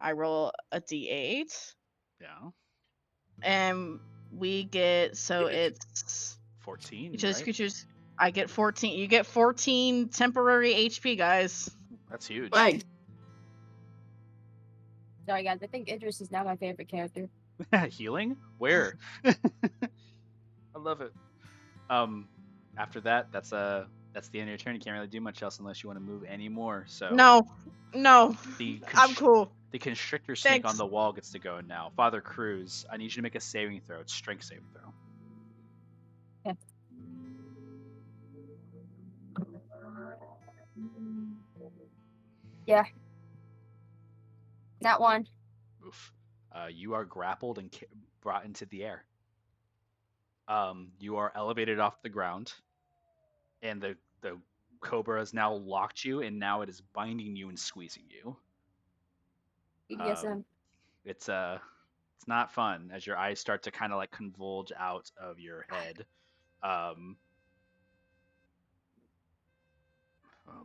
I roll a D8. Yeah. And we get it's 14. each of these Right? creatures. I get 14. You get 14 temporary HP, guys. That's huge. Right. Sorry, guys. I think Idris is now my favorite character. Healing? Where? I love it. After that, that's the end of your turn. You can't really do much else unless you want to move any more. So No, No, The I'm cool. The constrictor snake on Thanks. the wall gets to go now. Father Cruz, I need you to make a saving throw. It's strength saving throw. Yeah. That one. Oof. You are grappled and brought into the air. You are elevated off the ground, and the cobra has now locked you, and now it is binding you and squeezing you. BDSM. It's not fun as your eyes start to kind of like convulge out of your head. Oh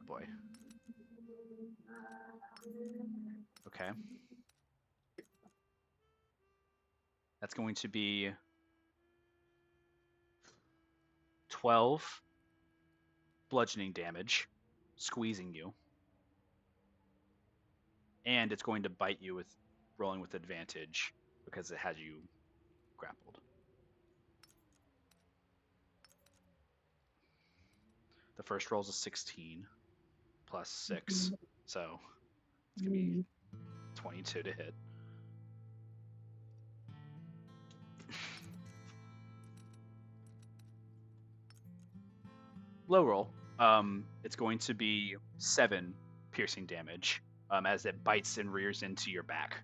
boy. Okay. That's going to be 12 bludgeoning damage, squeezing you. And it's going to bite you with rolling with advantage because it has you grappled. The first roll is a 16 plus 6, so it's going to be 22 to hit. Low roll. It's going to be 7 piercing damage as it bites and rears into your back.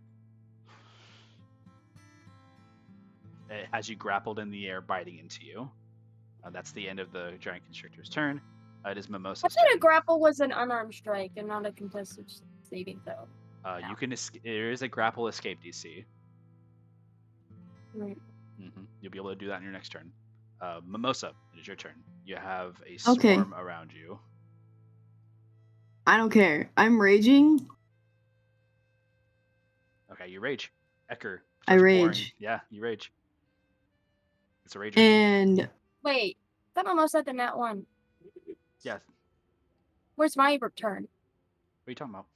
It has you grappled in the air, biting into you. That's the end of the giant constrictor's turn. It is Mimosa's I thought turn. a grapple was an unarmed strike and not a contested saving throw. You can there is a grapple escape DC. Right. You'll be able to do that in your next turn. Mimosa, it is your turn. You have a swarm around you. I don't care. I'm raging. Okay, you rage. Ecker. I rage. Yeah, you rage. It's a rager. And Wait, I thought Mimosa had the nat one. Yeah. Where's my turn? What are you talking about?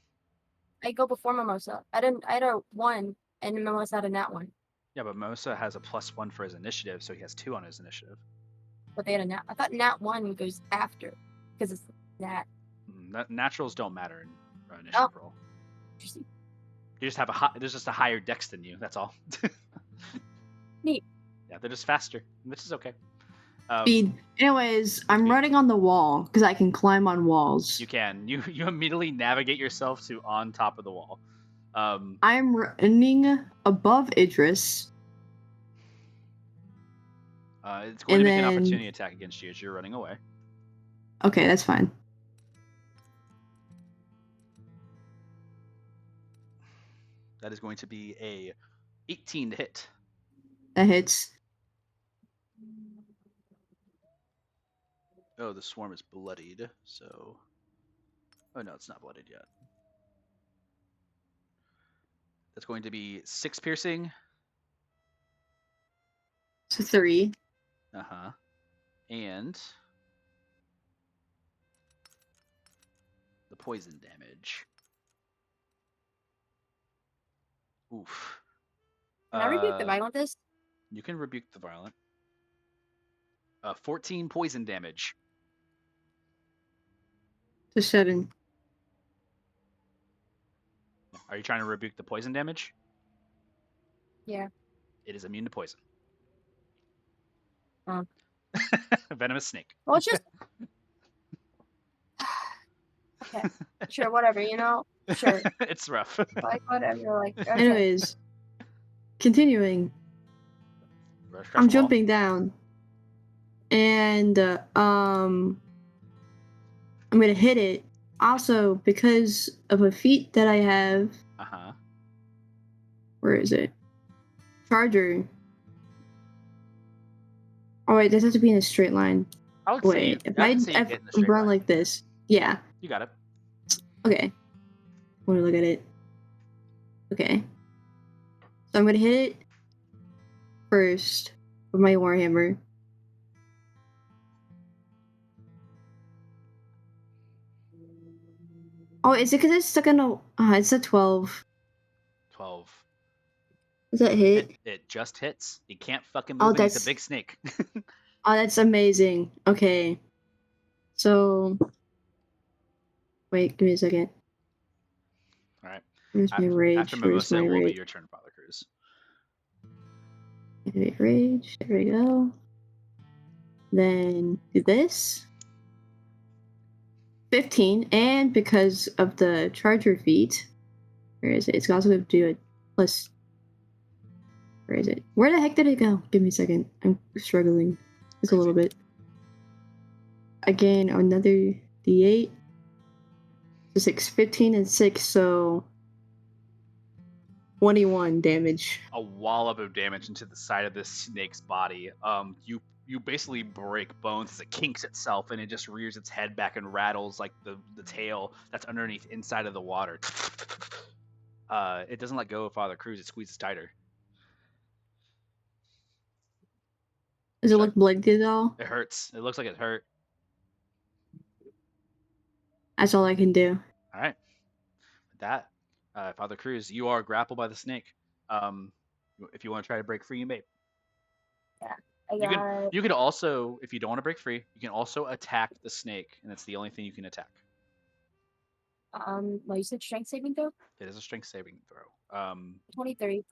I go before Mimosa. I had a 1, and Mimosa had a nat 1. Yeah, but Mimosa has a +1 for his initiative, so he has 2 on his initiative. But they had a nat. I thought nat 1 goes after, because it's nat. Naturals don't matter in initiative roll. Interesting. You just have there's just a higher dex than you. That's all. Neat. Yeah, they're just faster, which is okay. speed. Anyways, I'm running on the wall because I can climb on walls. You can. You immediately navigate yourself to on top of the wall. I'm running above Idris. It's going to make an opportunity attack against you as you're running away. Okay, that's fine. That is going to be a 18 to hit. That hits. Oh, the swarm is bloodied, so... Oh, no, it's not bloodied yet. That's going to be 6 piercing. So 3. Uh-huh. And... the poison damage. Oof. Can I rebuke the violent this? You can rebuke the violent. 14 poison damage. To 7. Are you trying to rebuke the poison damage? Yeah. It is immune to poison. Oh. Venomous snake. Well, it's just... Okay. Sure, whatever, you know? Sure. It's rough. Like, whatever, like... Okay. Anyways, continuing. I'm jumping down. And, I'm gonna hit it. Also, because of a feat that I have... Uh-huh. Where is it? Charger. Oh wait, this has to be in a straight line. I would Wait, say if I run like this, yeah. You got it. Okay. Want to look at it? Okay. So I'm gonna hit it first with my warhammer. Oh, is it because it's stuck in a? It's a 12. 12. Does that hit? It just hits. You can't fucking move it. It's a big snake. Oh, that's amazing. Okay. So... Wait, give me a second. Where's my rage? After Where's Mimosa, my it will be rage? your turn, Father Cruz. Activate rage. There we go. Then do this. 15, and because of the charger feat, where is it? It's also going to do a plus. Where is it? Where the heck did it go? Give me a second. I'm struggling just a little bit. Again, another d8. So 6, 15, and 6, so 21 damage. A wallop of damage into the side of this snake's body. You basically break bones as it kinks itself, and it just rears its head back and rattles like the tail that's underneath inside of the water. It doesn't let go of Father Cruz. It squeezes tighter. Does it look bloody at all? It hurts. It looks like it hurt. That's all I can do. All right. With that, Father Cruz, you are grappled by the snake. If you want to try to break free, you may. You can also, if you don't want to break free, you can also attack the snake, and it's the only thing you can attack. Well, you said strength saving throw? It is a strength saving throw. 23.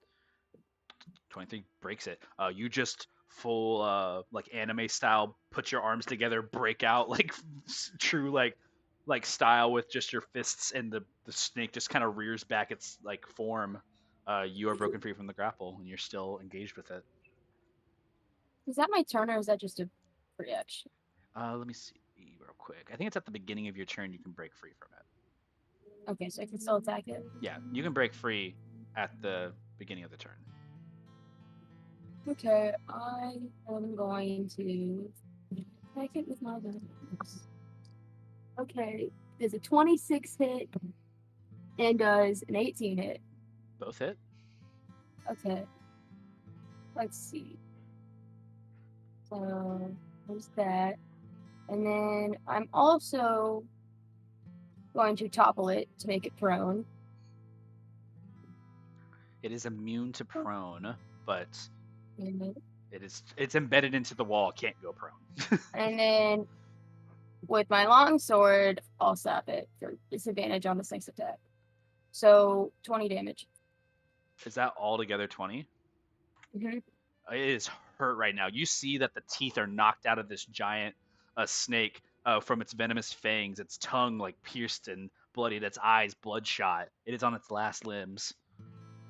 23 breaks it. You just full like anime style, put your arms together, break out like true like style with just your fists, and the snake just kind of rears back its like form. You are broken free from the grapple, and you're still engaged with it. Is that my turn, or is that just a reaction? Let me see real quick. I think it's at the beginning of your turn you can break free from it. Okay, so I can still attack it. Yeah, you can break free at the beginning of the turn. Okay, I am going to attack it with my guns. Okay, does a 26 hit and does an 18 hit? Both hit. Okay, let's see. So there's that, and then I'm also going to topple it to make it prone. It is immune to prone, but And it's embedded into the wall. It can't go prone. And then with my longsword, I'll stab it for disadvantage on this next attack. So 20 damage. Is that altogether 20? Mm-hmm. It is hurt right now. You see that the teeth are knocked out of this giant snake from its venomous fangs. Its tongue like pierced and bloodied. Its eyes bloodshot. It is on its last limbs.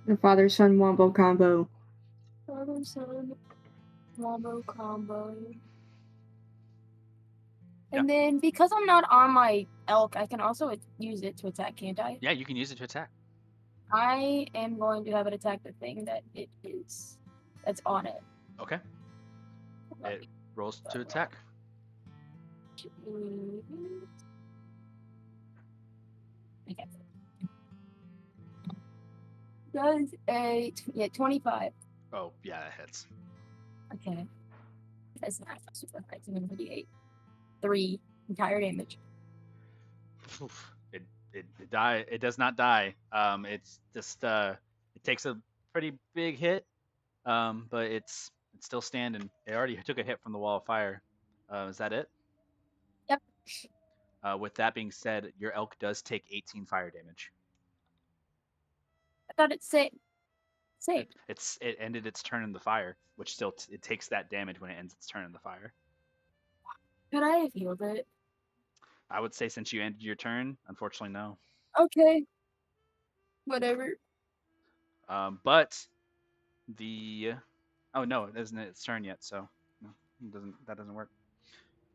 The father-son wombo combo. Father-son wombo combo. And then because I'm not on my elk, I can also use it to attack, can't I? Yeah, you can use it to attack. I am going to have it attack the thing that's on it. Okay. It rolls to attack. Okay. Does a 25. Oh, yeah, that hits. Okay. That's not super high. It's an 38. 3 entire damage. Oof. It does not die. It's just it takes a pretty big hit. But it's still standing. It already took a hit from the wall of fire. Is that it? Yep. With that being said, your elk does take 18 fire damage. I thought it saved. It ended its turn in the fire, which still it takes that damage when it ends its turn in the fire. Could I have healed it? I would say since you ended your turn, unfortunately no. Okay. Whatever. But the no, it isn't its turn yet, so no, that doesn't work.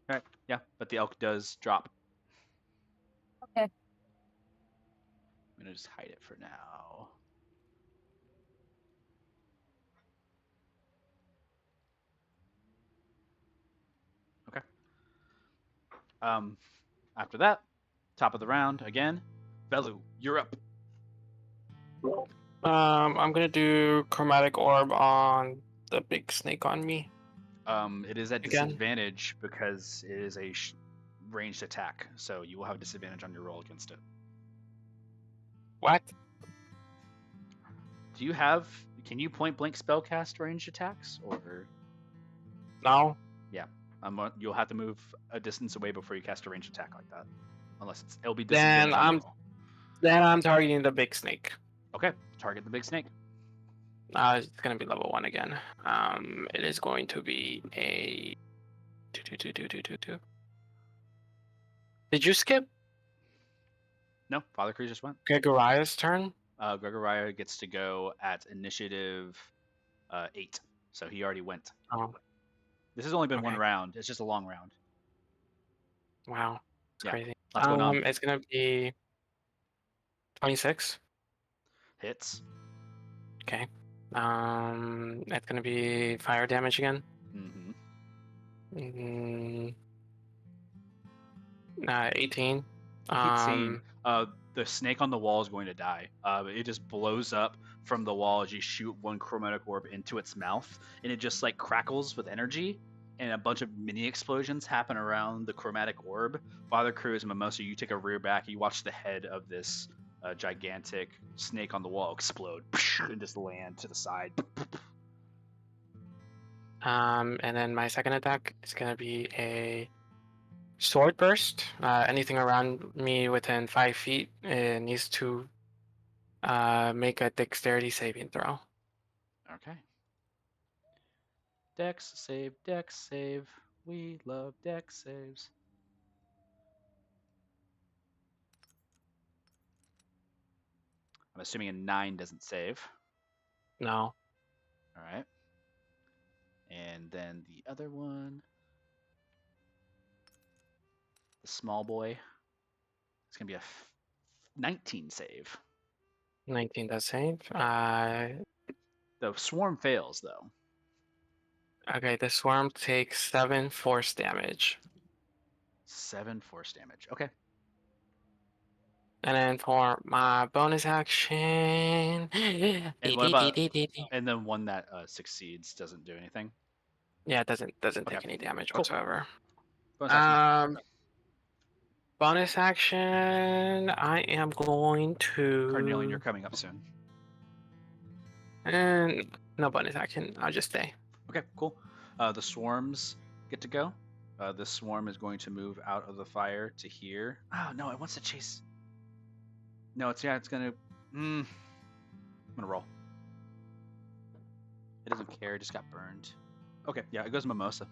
All right, yeah, but the elk does drop. Okay. I'm gonna just hide it for now. Okay. After that, top of the round again. Velu, you're up. I'm gonna do chromatic orb on the big snake on me. It is at Again? disadvantage because it is a ranged attack, so you will have disadvantage on your roll against it. What? Do you have? Can you point blank spellcast ranged attacks, or No. you'll have to move a distance away before you cast a ranged attack like that, unless it'll be Then disadvantage on your roll. Then I'm targeting the big snake. Okay, target the big snake. It's gonna be level 1 again. It is going to be a 2. Did you skip No, Father Cruz just went. Gregoriah's turn? Gregoria gets to go at initiative 8, so he already went. Oh, This has only been one okay. round. It's just a long round. Wow, it's Yeah, crazy. lots going on. It's gonna be 26. Hits. Okay. It's gonna be fire damage again. Mm-hmm. 18. 18. The snake on the wall is going to die. It just blows up from the wall as you shoot one chromatic orb into its mouth, and it just like crackles with energy, and a bunch of mini explosions happen around the chromatic orb. Father Cruz and Mimosa, you take a rear back. You watch the head of this gigantic snake on the wall explode and just land to the side. And then my second attack is gonna be a sword burst. Anything around me within 5 feet needs to make a dexterity saving throw. Okay. Dex save, dex save. We love dex saves. I'm assuming a 9 doesn't save. No. All right. And then the other one, the small boy, it's going to be a 19 save. 19 does save. The swarm fails, though. Okay, the swarm takes 7 force damage. 7 force damage. Okay. And then for my bonus action. And what about? And then one that succeeds doesn't do anything. Yeah, it doesn't Okay. take any damage Cool. whatsoever. Bonus action. Bonus action. I am going to. Carnelian, you're coming up soon. And no bonus action. I'll just stay. Okay, cool. The swarms get to go. This swarm is going to move out of the fire to here. Oh no, it wants to chase. No, it's gonna. I'm gonna roll. It doesn't care. It just got burned. Okay, yeah, it goes Mimosa.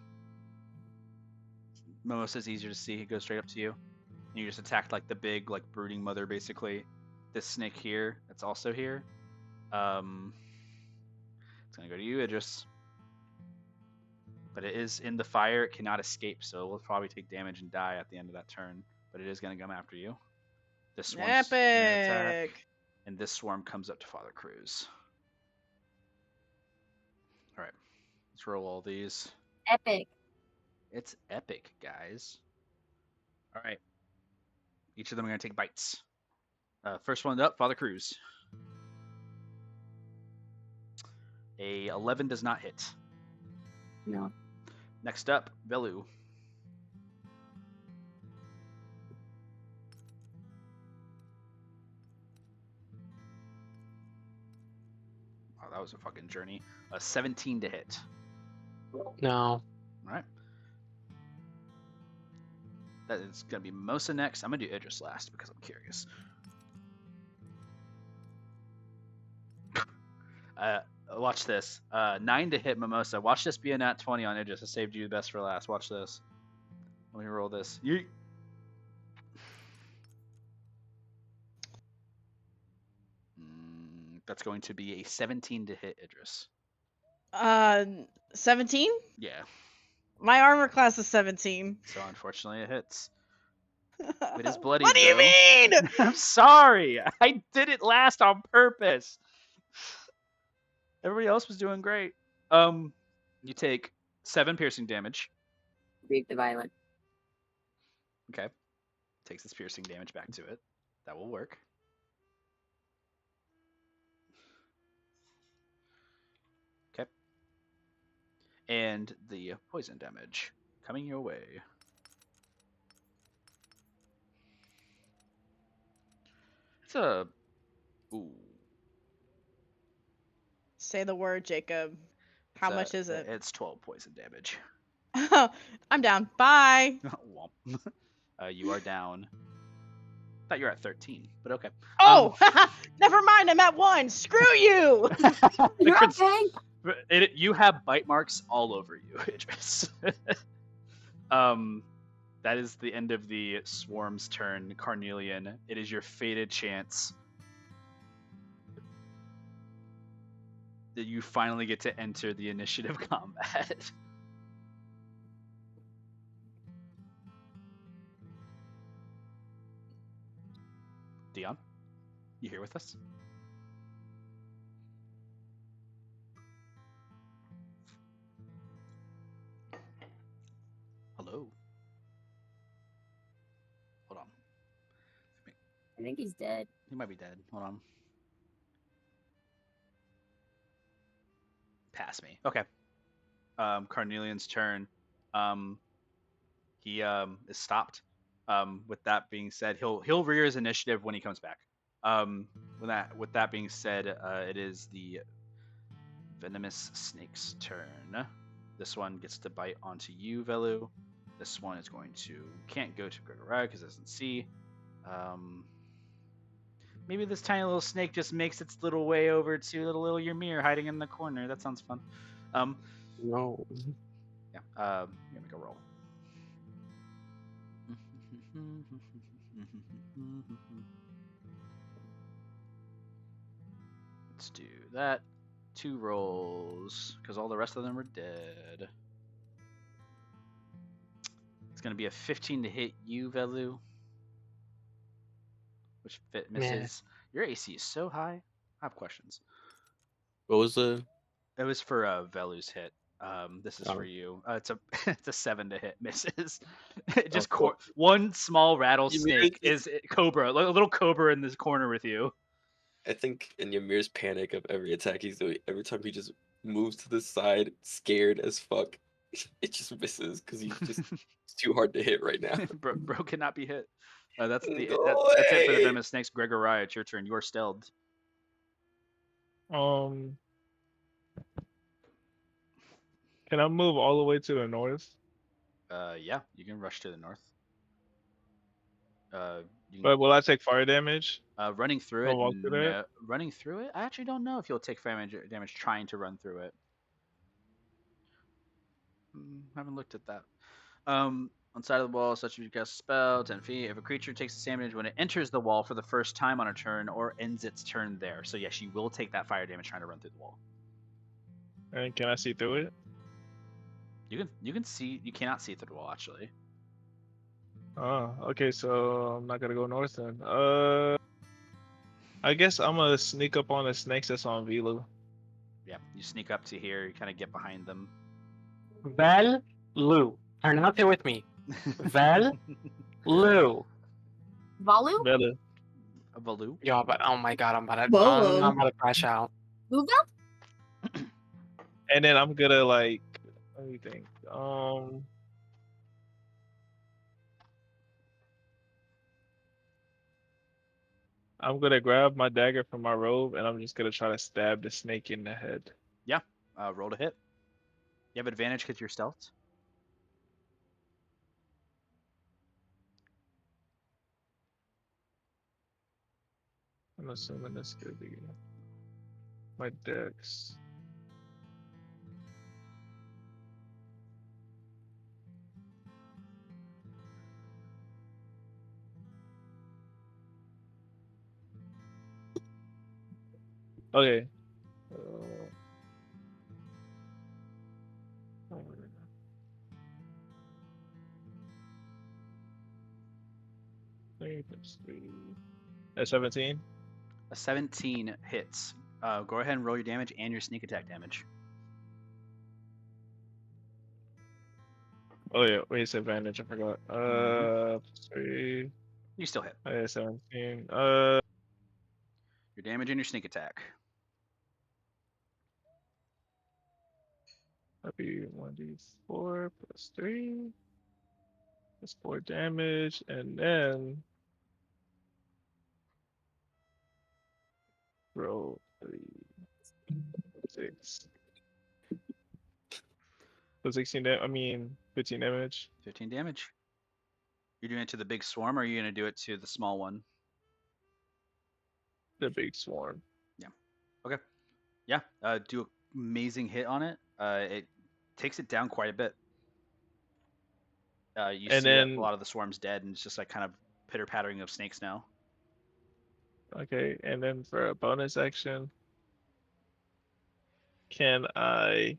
Mimosa's easier to see. It goes straight up to you. And you just attacked like the big, like brooding mother, basically. This snake here, that's also here. It's gonna go to you, Idris. But it is in the fire. It cannot escape, so it will probably take damage and die at the end of that turn. But it is gonna come after you. This swarm's gonna attack, Epic. and this swarm comes up to Father Cruz. All right, let's roll all these. Epic. It's epic, guys. All right. Each of them are going to take bites. First one up, Father Cruz. A 11 does not hit. No. Next up, Velu. Oh, that was a fucking journey. A 17 to hit. No. All right. That is going to be Mimosa next. I'm going to do Idris last because I'm curious. Watch this. 9 to hit Mimosa. Watch this be a nat 20 on Idris. I saved you the best for last. Watch this. Let me roll this. That's going to be a 17 to hit Idris. 17? Yeah. My armor class is 17. So unfortunately it hits. It is bloody. What do you though. mean? I'm sorry. I did it last on purpose. Everybody else was doing great. You take 7 piercing damage. Reap the violent. Okay. Takes this piercing damage back to it. That will work. Okay. And the poison damage coming your way. It's a... Ooh. Say the word, Jacob. How much is it? It's 12 poison damage. I'm down. Bye. You are down. Thought you were at 13, but okay. Oh, never mind. I'm at 1. Screw you. The You're crits- okay. you have bite marks all over you, Idris. That is the end of the swarm's turn. Carnelian, it is your fated chance that you finally get to enter the initiative combat. Dion, you here with us? Hello. Hold on. I think he's dead. He might be dead. Hold on. Pass me. Okay. Carnelian's turn. He is stopped. With that being said, he'll rear his initiative when he comes back. With that being said, it is the venomous snake's turn. This one gets to bite onto you, Velu. This one is going to can't go to Gregory because it doesn't see. Maybe this tiny little snake just makes its little way over to little Ymir hiding in the corner. That sounds fun. No. Yeah. I'm gonna make a roll. Let's do that. 2 rolls, because all the rest of them are dead. It's gonna be a 15 to hit you, Velu. Which fit misses. Your AC is so high. I have questions. What was the? It was for Velu's hit. This is for you. It's a it's a 7 to hit misses. Just cool. one small rattlesnake You mean is cobra, like a little cobra in this corner with you. I think in Ymir's panic of every attack he's doing, every time he just moves to the side, scared as fuck, it just misses because he's just it's too hard to hit right now. Bro cannot be hit. That's Go it for the away. venomous snakes. Gregory, it's your turn. You are stealthed. Can I move all the way to the north? Yeah, you can rush to the north. You can, But will I take fire damage? running through I'll it. walk through that? Running through it. I actually don't know if you'll take damage trying to run through it. Haven't looked at that. On side of the wall, such as you cast a spell, 10 feet. If a creature takes this damage when it enters the wall for the first time on a turn or ends its turn there. So yes, you will take that fire damage trying to run through the wall. And can I see through it? You can see. You cannot see through the wall actually. Oh, okay, so I'm not gonna go north then. I guess I'm gonna sneak up on the snakes that's on Velu. Yeah, you sneak up to here. You kind of get behind them. Velu. Pronounce it with me. Velu. Valu? Velu. Valu. Yo, but oh my god, I'm Volo. about to crash out. Luva? And then I'm gonna like, let me think. I'm gonna grab my dagger from my robe and I'm just gonna try to stab the snake in the head. Yeah. Roll to hit. You have advantage because you're stealth. I'm assuming that's gonna be my dex. Okay. At 17. A 17 hits. Go ahead and roll your damage and your sneak attack damage. Oh yeah, wait, it's advantage. I forgot. 3. You still hit. Oh, yeah, 17. Your damage and your sneak attack. That'd be 1d4 plus 3. That's 4 damage, and then roll 3, 6. So 16 I mean 15 damage. 15 damage. You're doing it to the big swarm, or are you going to do it to the small one? the big swarm. Okay. Yeah. Do an amazing hit on it. It takes it down quite a bit. You And see that a then lot of the swarm's dead, and it's just like kind of pitter pattering of snakes now. okay, and then for a bonus action, can I?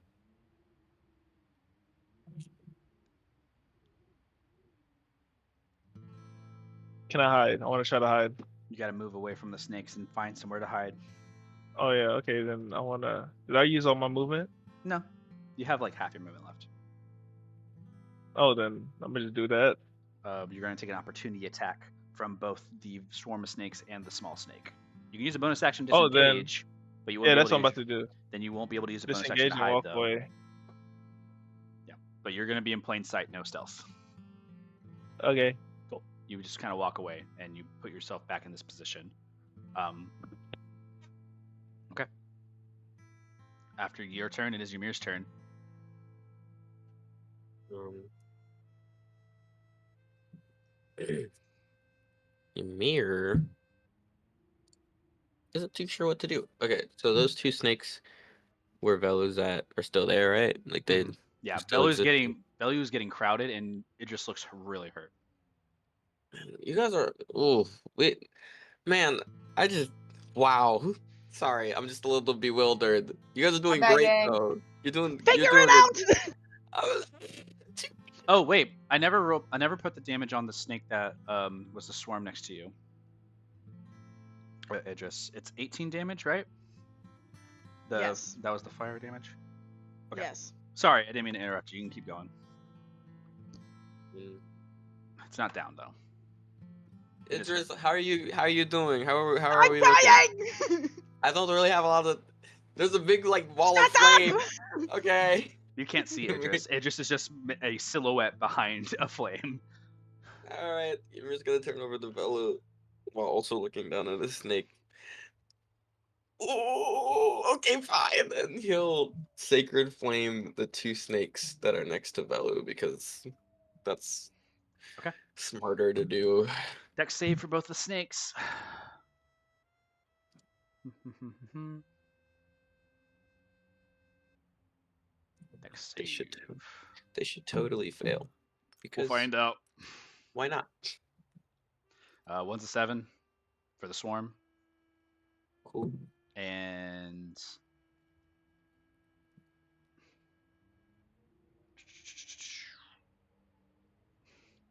Can I hide? I want to try to hide. You got to move away from the snakes and find somewhere to hide. Oh yeah, okay. Then I wanna. Did I use all my movement? No, you have like half your movement left. Oh, then I'm gonna just do that. You're going to take an opportunity attack from both the swarm of snakes and the small snake. You can use a bonus action to Oh, then disengage, but you won't yeah, be able that's to what I'm use about to do. then you won't be able to use a bonus action to Disengage and hide walk though. away. Yeah, but you're going to be in plain sight, no stealth. Okay. Cool. You just kind of walk away and you put yourself back in this position. Okay. After your turn, it is Ymir's turn. Ymir isn't too sure what to do. Okay, so those two snakes where Velu's at are still there, right? Like they Yeah, still exist. Belu's getting crowded and it just looks really hurt. You guys are wait, man. I just wow. Sorry, I'm just a little bewildered. You guys are doing bad, great gang. though. You're doing. Figure you're doing it out! I was, Oh wait, I never put the damage on the snake that was the swarm next to you. It's 18 damage, right? Yes. That was the fire damage. Okay. Yes. Sorry, I didn't mean to interrupt you. You can keep going. It's not down though. Idris, how are you doing? How are I'm we dying! looking? I don't really have a lot of. There's a big like wall of Shut flame. up! Okay. You can't see Idris. Idris is just a silhouette behind a flame. All right, you're just gonna turn over the Velu while also looking down at the snake. Oh, okay, fine. And he'll sacred flame the two snakes that are next to Velu because that's Okay. smarter to do. Dex save for both the snakes. Dex They save. should totally fail. Because We'll find out. why not? One's a 7 for the swarm. Cool. And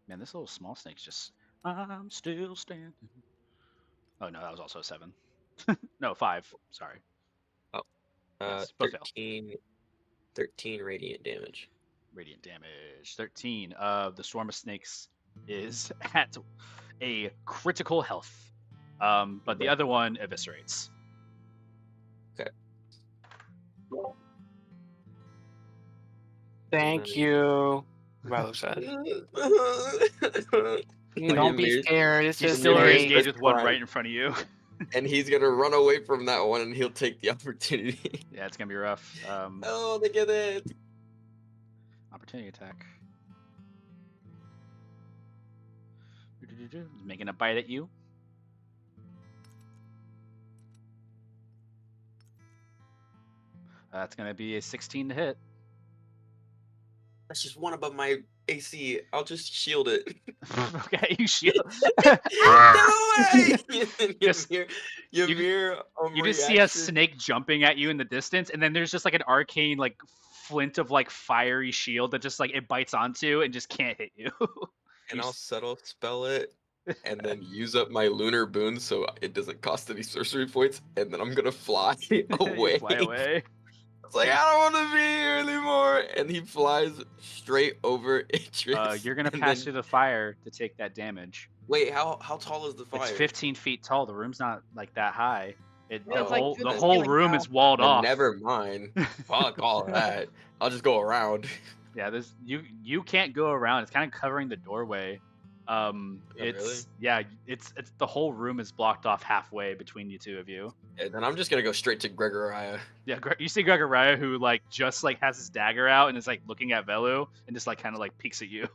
man, this little small snake's just I'm still standing. Oh no, that was also a 7. No, 5. Sorry. Yes, both fail. 13 radiant damage. Radiant damage. 13. The swarm of snakes is at a critical health. But the other one eviscerates. Okay. Thank you. Velu said. When Don't be Ymir's- scared. It's You just still are Ymir's great. engaged with one crying. right in front of you. And he's gonna run away from that one, and he'll take the opportunity. Yeah, it's gonna be rough. Oh, look at it! Opportunity attack. He's making a bite at you. That's gonna be a 16 to hit. That's just one above my AC. I'll just shield it. Okay, you shield. No way! Just- Ymir, You just see a snake jumping at you in the distance, and then there's just like an arcane like flint of like fiery shield that just like it bites onto and just can't hit you. And I'll subtle spell it, and then use up my lunar boon so it doesn't cost any sorcery points, and then I'm gonna fly You away. fly away. It's like I don't want to be here anymore, and he flies straight over Idris. You're gonna and pass then- through the fire to take that damage. Wait, how tall is the fire? It's 15 feet tall. The room's not like that high. Yeah, it's like through The the whole ceiling room now. is walled Then off. never mind. Fuck all that. I'll just go around. Yeah, you can't go around. It's kind of covering the doorway. really? It's the whole room is blocked off halfway between the two of you. And then I'm just gonna go straight to Gregoriah. Yeah, you see Gregoria who like just like has his dagger out and is like looking at Velu and just like kind of like peeks at you.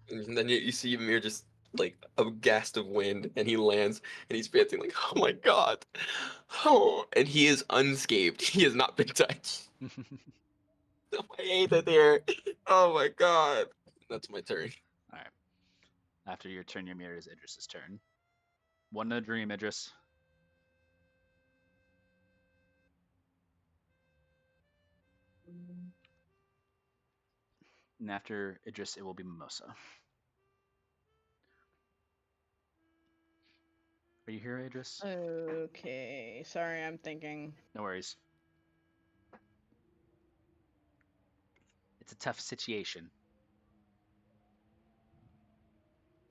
And then you see Ymir just like a gust of wind, and he lands, and he's panting like, "Oh my god!" Oh, and he is unscathed. He has not been touched. I hate it here. Oh my god. That's my turn. All right. After your turn, your mirror is Idris's turn. One in a dream, Idris. And after Idris, it will be Mimosa. Are you here, Idris? Okay. Sorry, I'm thinking. No worries. It's a tough situation.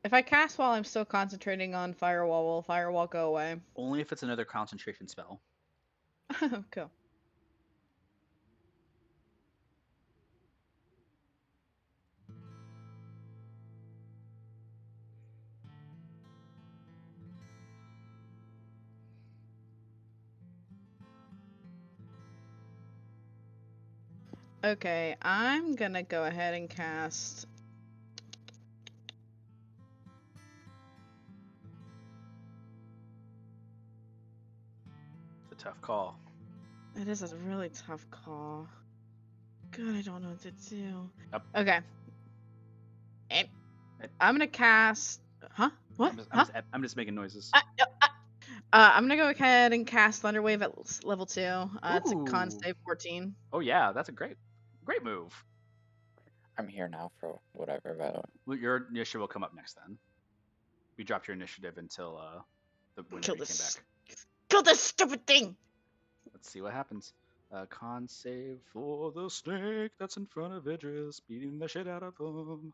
If I cast while I'm still concentrating on Firewall, will Firewall go away? Only if it's another concentration spell. Cool. Okay, I'm gonna go ahead and cast. It's a tough call. It is a really tough call. God, I don't know what to do. Yep. Okay. And I'm gonna cast. Huh? What? I'm just making noises. I'm gonna go ahead and cast Thunderwave at level 2. It's a con Ooh. save 14. Oh yeah, that's a great move. I'm here now for whatever, but Well, your initiative will come up next then. We dropped your initiative until the when Kill we came this. back. Kill this stupid thing! Let's see what happens. Con save for the snake that's in front of Idris, beating the shit out of him.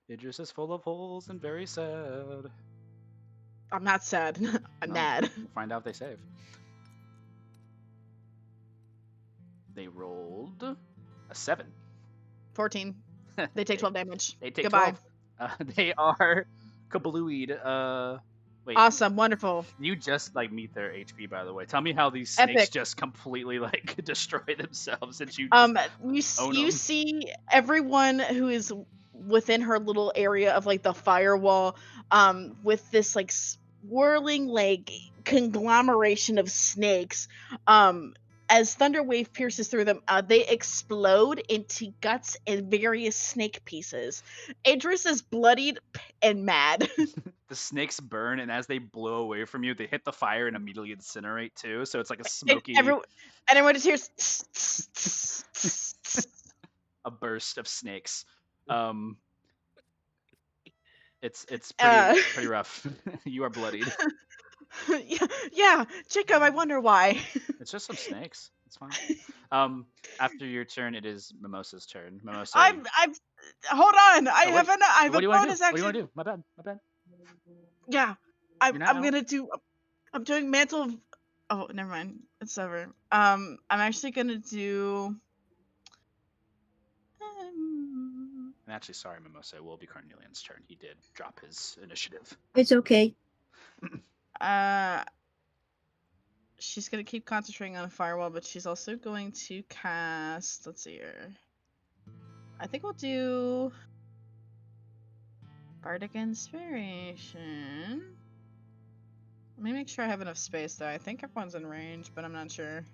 Idris is full of holes and very sad. I'm not sad. I'm No, mad. We'll find out if they save. They rolled a 7. 14. They take 12 damage. They take Goodbye. 12. They are kablooied. Wait. Awesome. Wonderful. You just like meet their HP, by the way. Tell me how these snakes Epic. just completely like destroy themselves since you. You see everyone who is within her little area of like the firewall, with this like swirling like conglomeration of snakes. As Thunderwave pierces through them, they explode into guts and various snake pieces. Idris is bloodied and mad. The snakes burn, and as they blow away from you, they hit the fire and immediately incinerate too. So it's like a smoky, everyone just hears a burst of snakes. It's pretty rough. You are bloodied. yeah, Jacob. I wonder why. It's just some snakes. It's fine. After your turn, it is Mimosa's turn. Mimosa. I'm. Hold on. I have a bonus action. What do you want to do? My bad. Yeah, I'm You're not gonna do. I'm doing mantle of. Oh, never mind. It's over. I'm actually gonna do. I'm actually sorry, Mimosa. It will be Carnelian's turn. He did drop his initiative. It's okay. She's gonna keep concentrating on a firewall, but she's also going to cast. Let's see here. I think we'll do Bardic Inspiration. Let me make sure I have enough space, though. I think everyone's in range, but I'm not sure.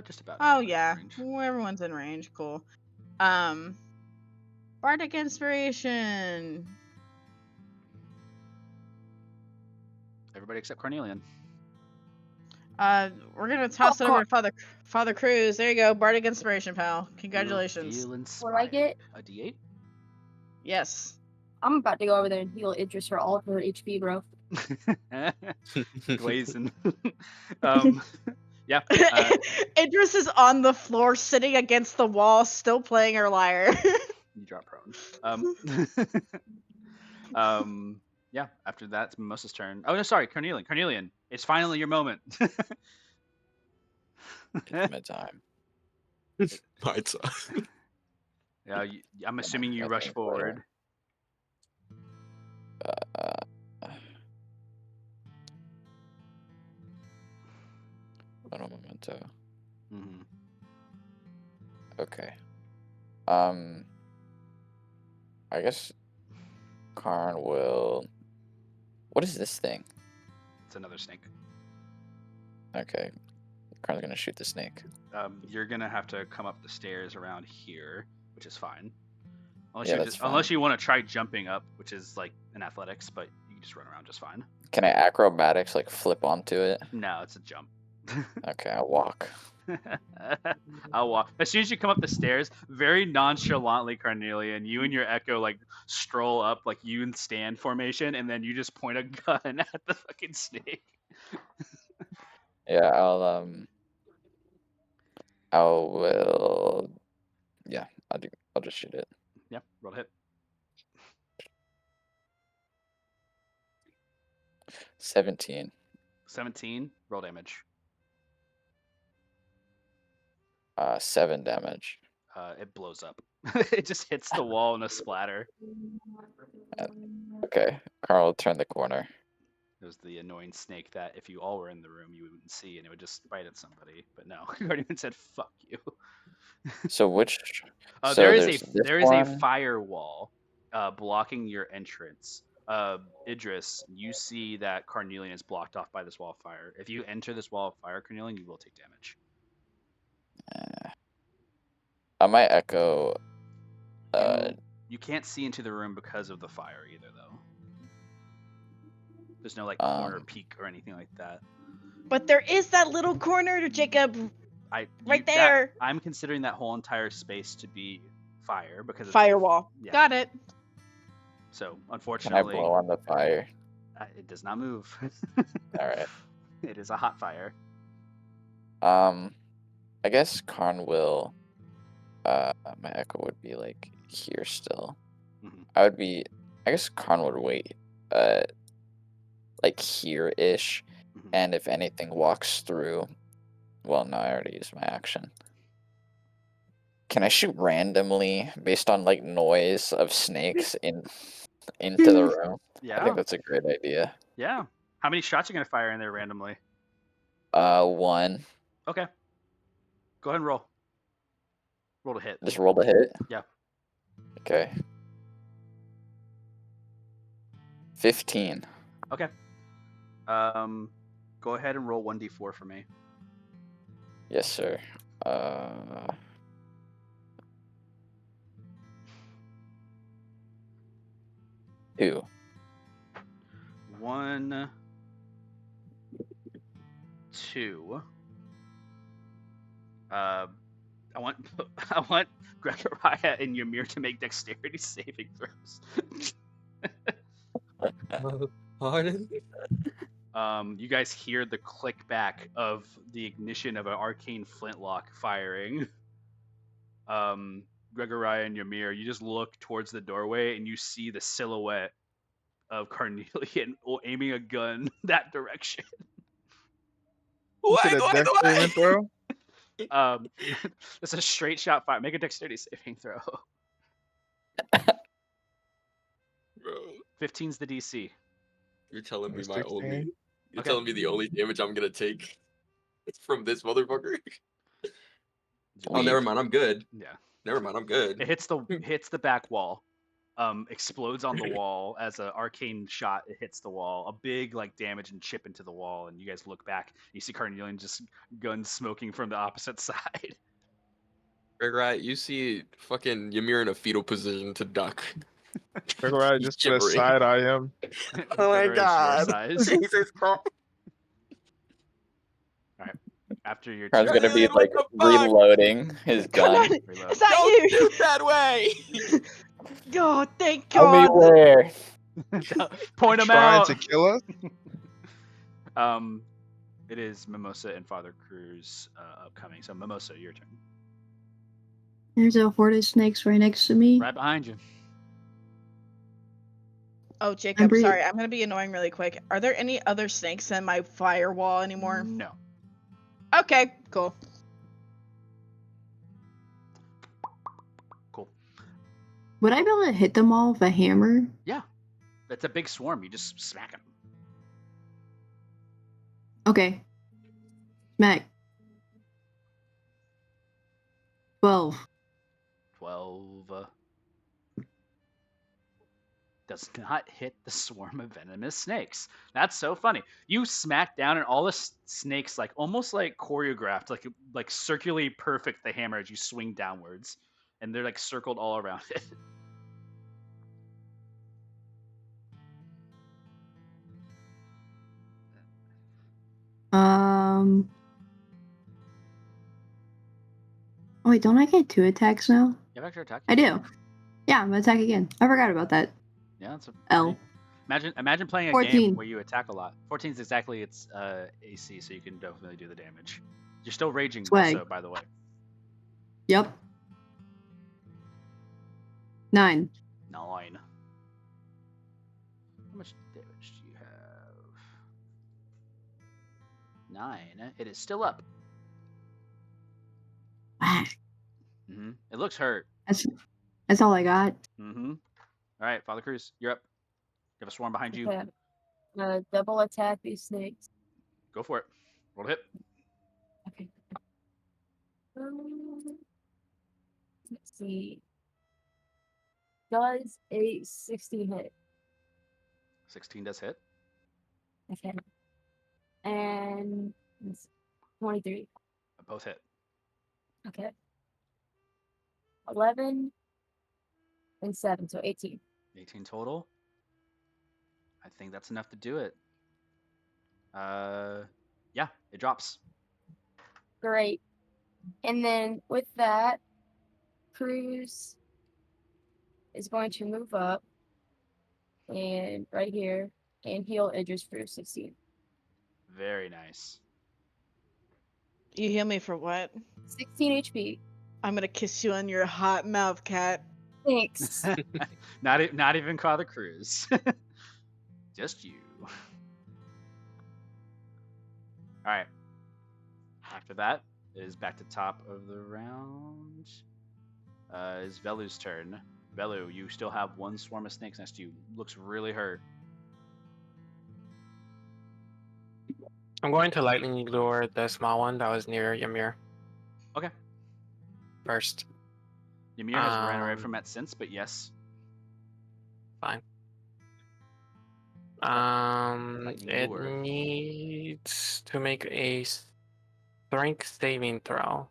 Just about. Oh yeah, everyone's in range. Cool. Bardic Inspiration. Everybody except Carnelian. We're gonna toss it over to Father Cruz. There you go, Bardic Inspiration, pal. Congratulations. What do I get? A D8. Yes. I'm about to go over there and heal Idris for all of her HP, bro. Glazing. Yeah. Idris is on the floor, sitting against the wall, still playing her lyre. You drop prone. Yeah. After that, it's Mimosa's turn. Oh no, sorry, Carnelian. Carnelian, it's finally your moment. it's midtime. My time. Yeah, I'm assuming you rush forward. Little memento. Mm-hmm. Okay. I guess Karn will. What is this thing? It's another snake. Okay. Karn's gonna shoot the snake. You're gonna have to come up the stairs around here, which is fine. Yeah, that's Unless fine. you want to try jumping up, which is like an athletics, but you can just run around just fine. Can I acrobatics like flip onto it? No, it's a jump. Okay, I'll walk. I'll walk. As soon as you come up the stairs, very nonchalantly, Carnelian, you and your Echo like stroll up, like you in stand formation, and then you just point a gun at the fucking snake. Yeah, I'll just shoot it. Yeah, roll to hit. 17. 17. Roll damage. 7 damage. It blows up. It just hits the wall in a splatter. Okay, Karn will turn the corner. It was the annoying snake that if you all were in the room, you wouldn't see, and it would just bite at somebody. But no, Guardian said, "Fuck you." So which? So there is there's a this there is a one. firewall blocking your entrance. Idris, you see that Carnelian is blocked off by this wall of fire. If you enter this wall of fire, Carnelian, you will take damage. I might echo. You can't see into the room because of the fire either, though. There's no like corner peek or anything like that. But there is that little corner, Jacob. Right there. I'm considering that whole entire space to be fire because it's Firewall. Yeah. Got it. So Can I unfortunately, blow on the fire? It does not move. All right. It is a hot fire. I guess Karn will. My echo would be like here still. Mhm. I guess Karn would wait. Like here-ish, Mhm. and if anything walks through. Well, no, I already used my action. Can I shoot randomly based on like noise of snakes into the room? Yeah. I think that's a great idea. Yeah. How many shots are you gonna fire in there randomly? 1. Okay. Go ahead and roll. Roll to hit. Just roll the hit. Yeah. Okay. 15. Okay. Go ahead and roll 1d4 for me. Yes, sir. 2. 1, 2. I want Gregoria and Ymir to make dexterity saving throws. Pardon? You guys hear the click back of the ignition of an arcane flintlock firing. Gregoria and Ymir, you just look towards the doorway and you see the silhouette of Carnelian aiming a gun that direction. Get a dex saving throw. It's a straight shot fire. Make a dexterity saving throw. Bro, 15's the DC. you're telling me There's my 16. only. You're Okay. telling me the only damage I'm gonna take is from this motherfucker. Oh, Leave. never mind. I'm good. Yeah. Never mind. I'm good. It hits the back wall. Explodes on the wall as an arcane shot. It hits the wall. A big like damage and chip into the wall, and you guys look back. You see Carnelian just gun smoking from the opposite side. Right. You see fucking Ymir in a fetal position to duck. Gregory He's just gonna shivering. side eye him. Oh my Gregory is your god. size. Jesus Christ. After your Karn's turn, gonna be What like the fuck? reloading his Come gun. on. reload. Is that Don't you? shoot that way. Oh, thank Tell me God. where. Point him Trying out. to kill us. It is Mimosa and Father Cruz upcoming. So Mimosa, your turn. There's a horde of snakes right next to me. Right behind you. Oh, Jacob, Remember- sorry. I'm going to be annoying really quick. Are there any other snakes in my firewall anymore? No. Okay, cool. Cool. Would I be able to hit them all with a hammer? Yeah. That's a big swarm. You just smack them. Okay. Smack. 12. 12. does not hit the swarm of venomous snakes. That's so funny. You smack down, and all the snakes, like almost like choreographed, like circularly perfect. The hammer as you swing downwards, and they're like circled all around it. Oh wait, don't I get 2 attacks now? You have extra attack. I do. Yeah, I'm gonna attack again. I forgot about that. Yeah, that's a L. Imagine playing a 14. game where you attack a lot. 14 is exactly its AC, so you can definitely do the damage. You're still raging, Swag. also, by the way. Yep. 9. 9. How much damage do you have? 9. It is still up. Whack. It looks hurt. That's all I got. All right, Father Cruz, you're up. You have a swarm behind you. Okay. Double attack these snakes. Go for it. Roll to hit. Okay. Let's see. Does a 16 hit? 16 does hit. Okay. And it's 23. Both hit. Okay. 11 and 7, so 18. 18 total. I think that's enough to do it. Yeah, it drops. Great. And then with that, Cruz is going to move up and right here and heal Idris for 16. Very nice. You heal me for what? 16 HP. I'm gonna kiss you on your hot mouth, cat. Thanks. not even Father Cruz. Just you. All right. After that, it is back to top of the round. It's Velu's turn. Velu, you still have one swarm of snakes next to you. Looks really hurt. I'm going to lightning lure the small one that was near Ymir Okay. first. Ymir has ran away from it since, but yes. Fine. Lightning It lure. needs to make a strength saving throw.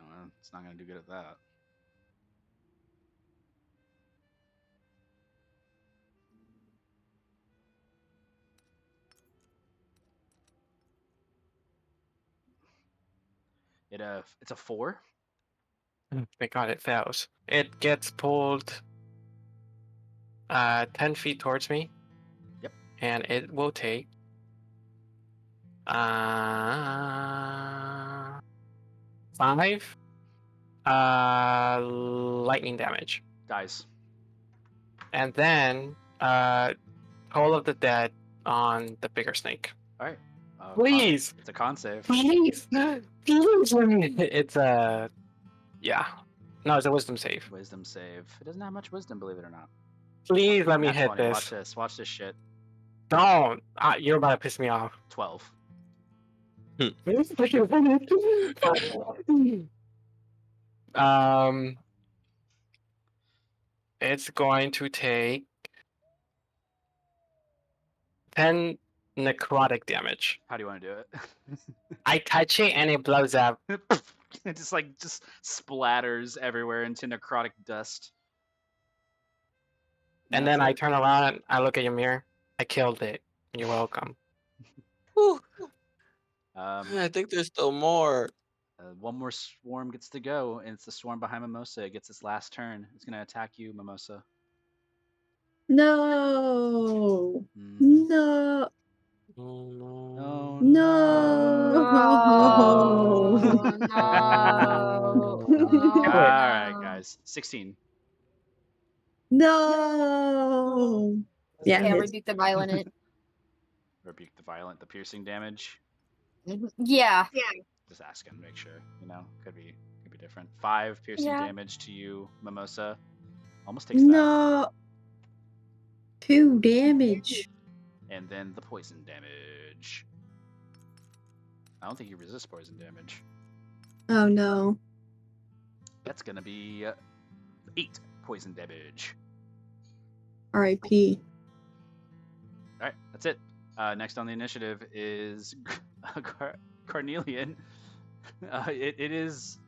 Oh, it's not going to do good at that. It's a 4. Thank God it fails. It gets pulled 10 feet towards me. Yep. And it will take 5 lightning damage. Dies. And then Toll of the Dead on the bigger snake. All right. Please. It's a con save. Please. Please. It's a... Yeah. No, it's a wisdom save. Wisdom save. It doesn't have much wisdom, believe it or not. Please let me That's hit funny. this. Watch this. Watch this shit. Don't. You're about to piss me off. 12. It's going to take 10 necrotic damage. How do you want to do it? I touch it and it blows up. It just splatters everywhere into necrotic dust. And then I turn around, I look at your mirror. I killed it. You're welcome. I think there's still more. One more swarm gets to go, and it's the swarm behind Mimosa. It gets its last turn. It's gonna attack you, Mimosa. No. Mhm. No. Oh no. Oh, No. All right, guys. 16. No. Yeah. Okay, I'll hits. rebuke the violent it. Rebuke the violent, the piercing damage. Yeah. Just asking, make sure. Could be different. 5 piercing damage to you, Mimosa. Almost takes that. No. 2 damage. And then the poison damage. I don't think you resist poison damage. Oh no. That's gonna be 8 poison damage. R.I.P. All right, that's it. Next on the initiative is Carnelian. It's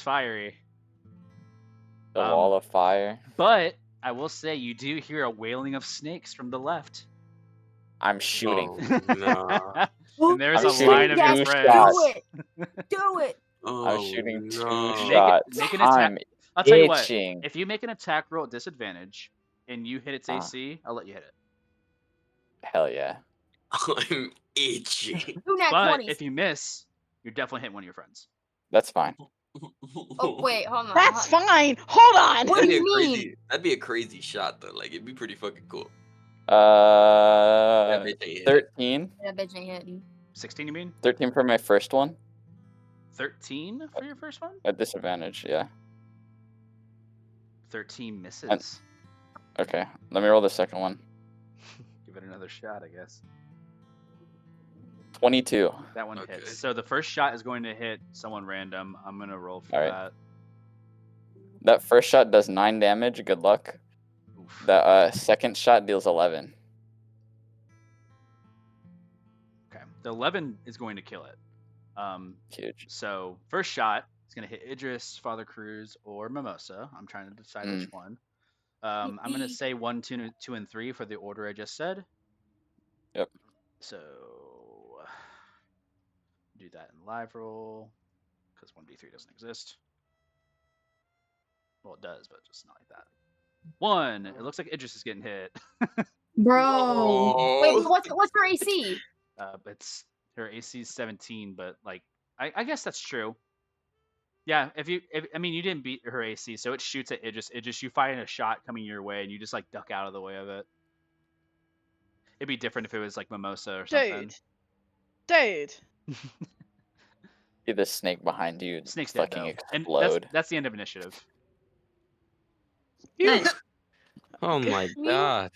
fiery. The wall of fire. But I will say you do hear a wailing of snakes from the left. I'm shooting. Oh, no. And there's I'm a shooting line of your two friends. shots. Do it. Do it. I'm Oh, shooting two no. shots. Make an attack. I'm I'll tell you what. itching. If you make an attack roll at disadvantage and you hit its AC, I'll let you hit it. Hell yeah. I'm itching. Two nat But 20s. if you miss, you're definitely hitting one of your friends. That's fine. Oh wait, hold on. That's fine. Hold on. What do That'd be you a mean? crazy. That'd be a crazy shot though. Like it'd be pretty fucking cool. That bitch ain't hit. 13. That bitch ain't hitting. 16, you mean? 13 for my first one. 13 for your first one? At disadvantage, yeah. 13 misses. Okay, let me roll the second one. Give it another shot, I guess. 22. That one Okay. hits. So the first shot is going to hit someone random. I'm going to roll for Alright. that. That first shot does 9 damage. Good luck. Oof. The second shot deals 11. Okay. The 11 is going to kill it. Huge. So first shot is going to hit Idris, Father Cruz, or Mimosa. I'm trying to decide which one. I'm going to say 1, 2, 2, and 3 for the order I just said. Yep. So do that in live roll because 1d3 doesn't exist. Well, it does, but just not like that. 1. It looks like Idris is getting hit. Bro. Wait, what's her AC? It's her AC is 17, but like I guess that's true. Yeah, if you didn't beat her AC, so it shoots at Idris. Idris, you find a shot coming your way, and you just like duck out of the way of it. It'd be different if it was like Mimosa or something. Dude. See the snake behind you Snake's dead fucking though, and explode. that's the end of initiative. Nice. Oh my god.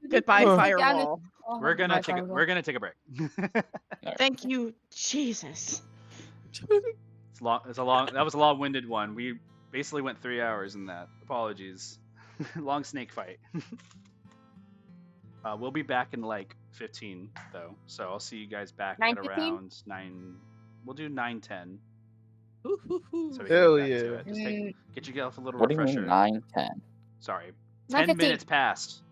Goodbye, Oh. firewall. We're gonna take a break. Thank you, Jesus. That was a long-winded one. We basically went 3 hours in that. Apologies. Long snake fight. We'll be back in like 15 though, so I'll see you guys back at 9:15? around 9. We'll do 9:10. So we can Hell get back to yeah. it. Just get yourself a little What do you refresher. mean 9, 10? Sorry, 9:15. 10 minutes passed.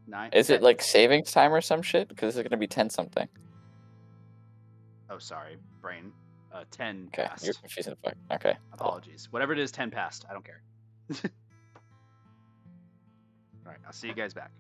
9. Is it like savings time or some shit? Because it's gonna be 10 something. Oh, sorry, brain. 10 Okay, passed. you're confusing the fuck. Okay. Cool. Apologies. Whatever it is, 10 passed. I don't care. All right, I'll see you guys back.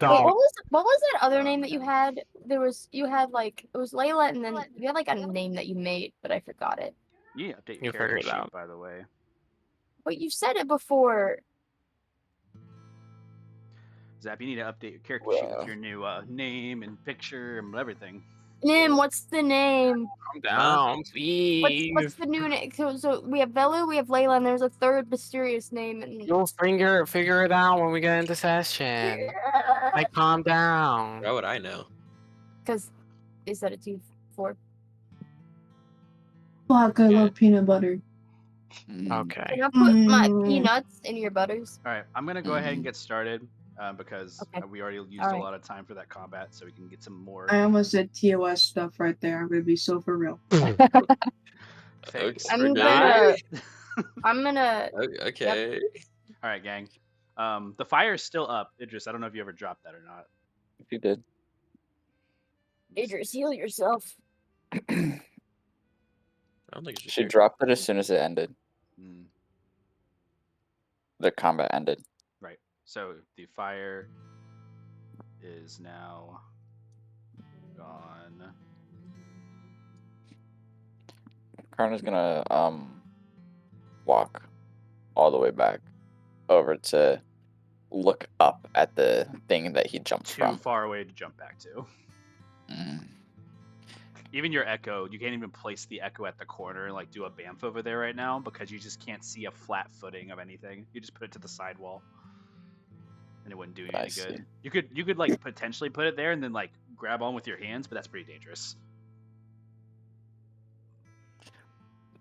Wait, Don't. what was that other Oh, name that you man. had? You had like it was Layla, and then you had like a name that you made, but I forgot it. You need to update You your character figure it sheet, out. by the way. But you said it before. Zap, you need to update your character sheet with your new name and picture and everything. Nim, what's the name? Calm down, please. What's the new name? So we have Velu, we have Layla, and there's a third mysterious name. And You'll figure it out when we get into session. Like, calm down. How would I know? Because is that a 2-4? Fuck, I Yeah. love peanut butter. Okay. Can I put my Mm. peanuts in your butters? All right, I'm gonna go ahead and get started because Okay. we already used a Alright. lot of time for that combat, so we can get some more. I almost said TOS stuff right there. I'm gonna be so for real. Thanks Okay. for I'm that. gonna. Okay. All right, gang. The fire is still up. Idris, I don't know if you ever dropped that or not. If you did. Idris, heal yourself. I don't think She dropped it as soon as it ended. Mm, The combat ended. right. So the fire is now gone. Karna's gonna walk all the way back over to look up at the thing that he jumped Too from. far away to jump back to. Mm. Even your echo, you can't even place the echo at the corner and like do a bamf over there right now because you just can't see a flat footing of anything. You just put it to the sidewall, and it wouldn't do you I any see. good. You could like potentially put it there and then like grab on with your hands, but that's pretty dangerous.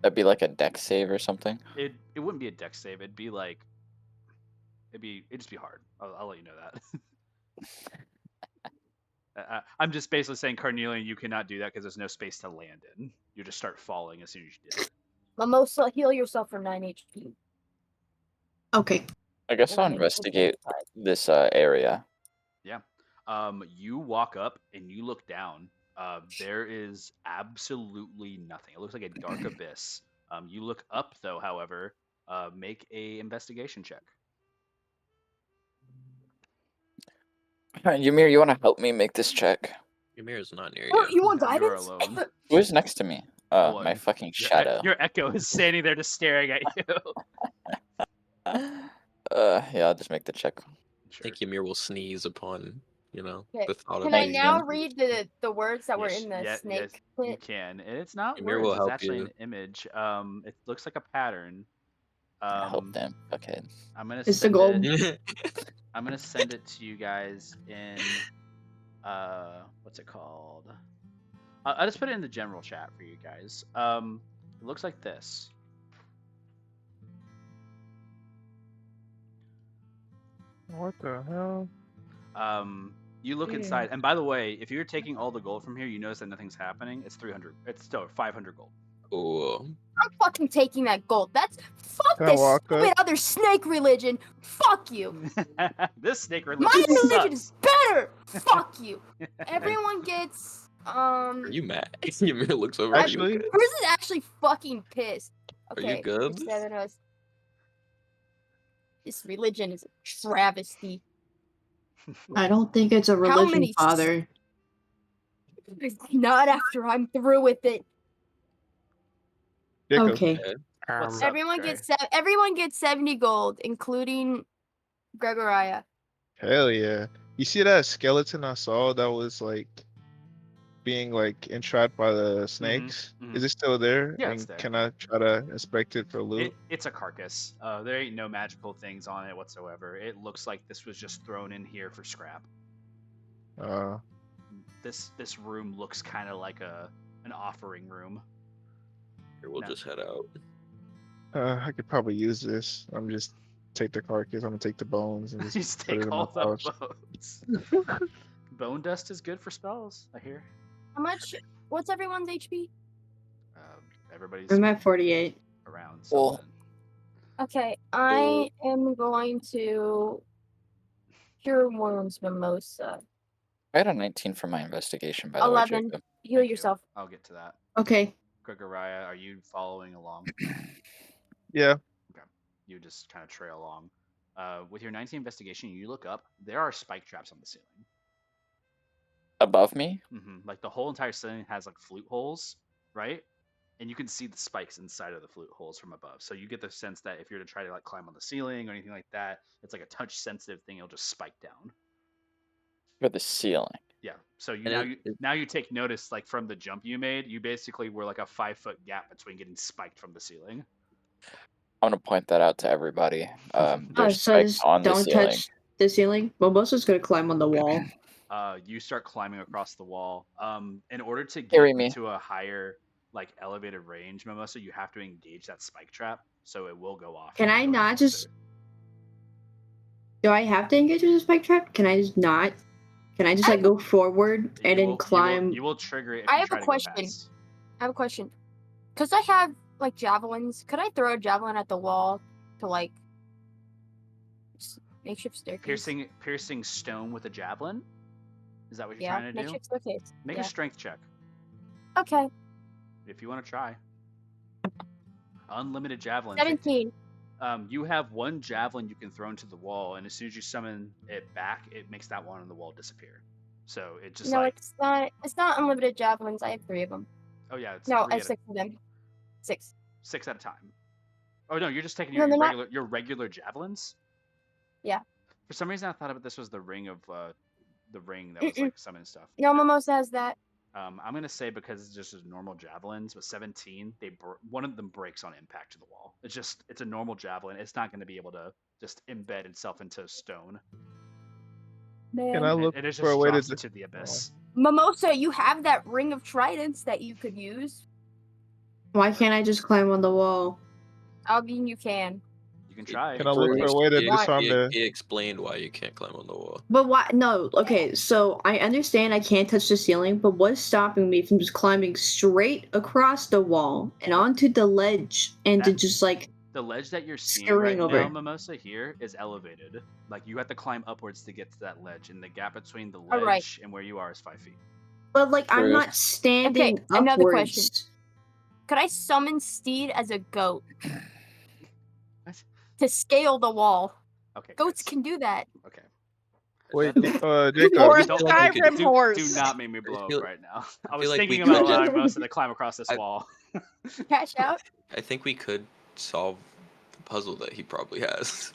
That'd be like a deck save or something. It wouldn't be a deck save. It'd be like it'd just be hard. I'll let you know that. I'm just basically saying, Carnelian, you cannot do that because there's no space to land in. You just start falling as soon as you did it. Mimosa, heal yourself for 9 HP. Okay. I guess I'll Right, investigate okay. this area. Yeah. You walk up and you look down. There is absolutely nothing. It looks like a dark abyss. You look up though, however. Make a investigation check. Ymir, you want to help me make this check? Ymir's not near Oh, you. you want You're guidance? alone. Who is next to me? Oh, My fucking Your shadow. Your echo is standing there just staring at you. Yeah, I'll just make the check. I Sure. think Ymir will sneeze upon, the Okay. thought Can of I being now near read the words that were in the Yes, snake you pit? can. And it's not Ymir words. will It's help actually you. an image. It looks like a pattern. I hope them. Okay. I'm gonna It's the send goal. it. I'm gonna send it to you guys in what's it called? I'll just put it in the general chat for you guys. It looks like this. What the hell? You look inside, and by the way, if you're taking all the gold from here, you notice that nothing's happening. It's 300. It's still 500 gold. Ooh. I'm fucking taking that gold. That's fuck Can I this walk stupid up? other snake religion. Fuck you. This snake My religion religion is sucks. better. Fuck you. Everyone gets Are you mad? Ymir looks over at you. Actually, Chris is actually fucking pissed. Are you Okay, good? 7 of us. This religion is a travesty. I don't think it's a How religion, many Father. Not after I'm through with it. Jacob, Okay. What's up, Everyone gets 70 gold, including Gregoria. hell yeah. You see that skeleton I saw that was like being like entrapped by the snakes? Is it still there? Yeah, And it's there. can I try to inspect it for loot? It's a carcass. There ain't no magical things on it whatsoever. It looks like this was just thrown in here for scrap. This room looks kind of like an offering room. Here, we'll just head out. I could probably use this. I'm just take the carcass. I'm gonna take the bones and just Just put it take in my all the pouch. bones. Bone dust is good for spells, I hear. How much? What's everyone's HP? Everybody's I'm at 48. around. Well, something. Okay, I am going to cure wounds, Mimosa. I had a 19 for my investigation, by the way, 11. Jacob. Heal Thank you. yourself. I'll get to that. Okay. Gregoria, are you following along? Yeah. Okay. You just kind of trail along. With your 19 investigation, you look up. There are spike traps on the ceiling. Above me? Like the whole entire ceiling has like flute holes, right? And you can see the spikes inside of the flute holes from above. So you get the sense that if you're to try to like climb on the ceiling or anything like that, it's like a touch sensitive thing. It'll just spike down. For the ceiling. Yeah. So And now you take notice, like from the jump you made, you basically were like a 5-foot gap between getting spiked from the ceiling. I'm gonna point that out to everybody. Oh, There's so spikes just on the don't ceiling. touch the ceiling. Mimosa's gonna climb on the wall. You start climbing across the wall. In order to get Carry me. into a higher like elevated range, Mimosa, you have to engage that spike trap, so it will go off. Can if you I go not against just? it. Do I have to engage with a spike trap? Can I just not? Can I just like go forward and then climb? You will trigger it if I you have a try to question. go past. I have a question. Because I have like javelins, could I throw a javelin at the wall to like makeshift staircase? Piercing stone with a javelin? Is that what you're Yeah, trying to do? makeshift staircase. Make Yeah. a strength check Okay. if you want to try. Unlimited javelins. 17. You have one javelin you can throw into the wall, and as soon as you summon it back, it makes that one on the wall disappear. So it just No, like it's not. It's not unlimited javelins. I have 3 of them. oh yeah, it's No, three I have at 6 of them. 6. 6 at a time. Oh no, you're just taking No, your they're not. regular javelins. Yeah. For some reason, I thought this was the ring that was like summoning stuff. No, Mimosa has that. I'm gonna say because it's just normal javelins, but 17, one of them breaks on impact to the wall. It's a normal javelin. It's not gonna be able to just embed itself into stone. Can Man. I look It just for a way to? drops into the abyss. Mimosa, you have that ring of tridents that you could use. Why can't I just climb on the wall? I mean, you can. You can try. Can I look for a way to disarm the? He explained why you can't climb on the wall. But why? No. Okay, so I understand I can't touch the ceiling, but what's stopping me from just climbing straight across the wall and onto the ledge and to just like the ledge that you're seeing scurrying right over? now, Mimosa, here is elevated. Like you have to climb upwards to get to that ledge, and the gap between the ledge Alright. and where you are is 5 feet. But like I'm True. not standing Okay, another upwards. question. Could I summon Steed as a goat What? to scale the wall? Okay. Goats Chris. can do that. Okay. Wait, Jacob. Or a Don't- Skyrim do horse. not make me blow feel- up right now. I feel was like thinking we about could allowing Mimosa to climb across this wall. Cash out. I think we could solve the puzzle that he probably has.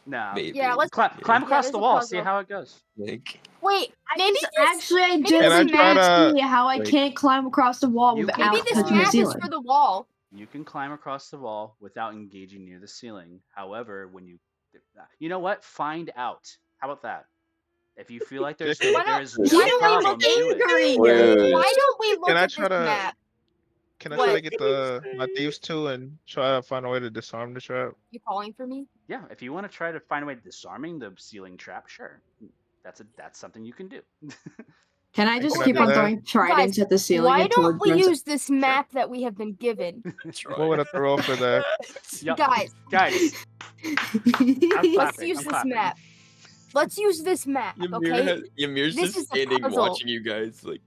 Nah. Maybe. Yeah, let's. Climb Yeah, across there's the a wall. See puzzle. how it goes. Like, Wait, maybe this, Actually, I maybe just this Can I try mad to- me how I Wait. can't climb across the wall You without maybe this touching the map is ceiling. for the wall. You can climb across the wall without engaging near the ceiling. However, when you know what? Find out. How about that? If you feel like Why there don't- is why no don't we problem, look do it. Rude. Why don't we look Can I at try this to- map? Can I What? try to get my thieves too and try to find a way to disarm the trap? You calling for me? Yeah, if you want to try to find a way of disarming the ceiling trap, sure. That's something you can do. Can I just Can I keep do on that? throwing tridents at the ceiling Why until don't it we burns up? use this map that we have been given? What would I have to roll for that? Yup. Guys, Guys, I'm let's clapping. use I'm this clapping. map. Let's use this map, okay? Ymir's This just is a standing puzzle. watching you guys like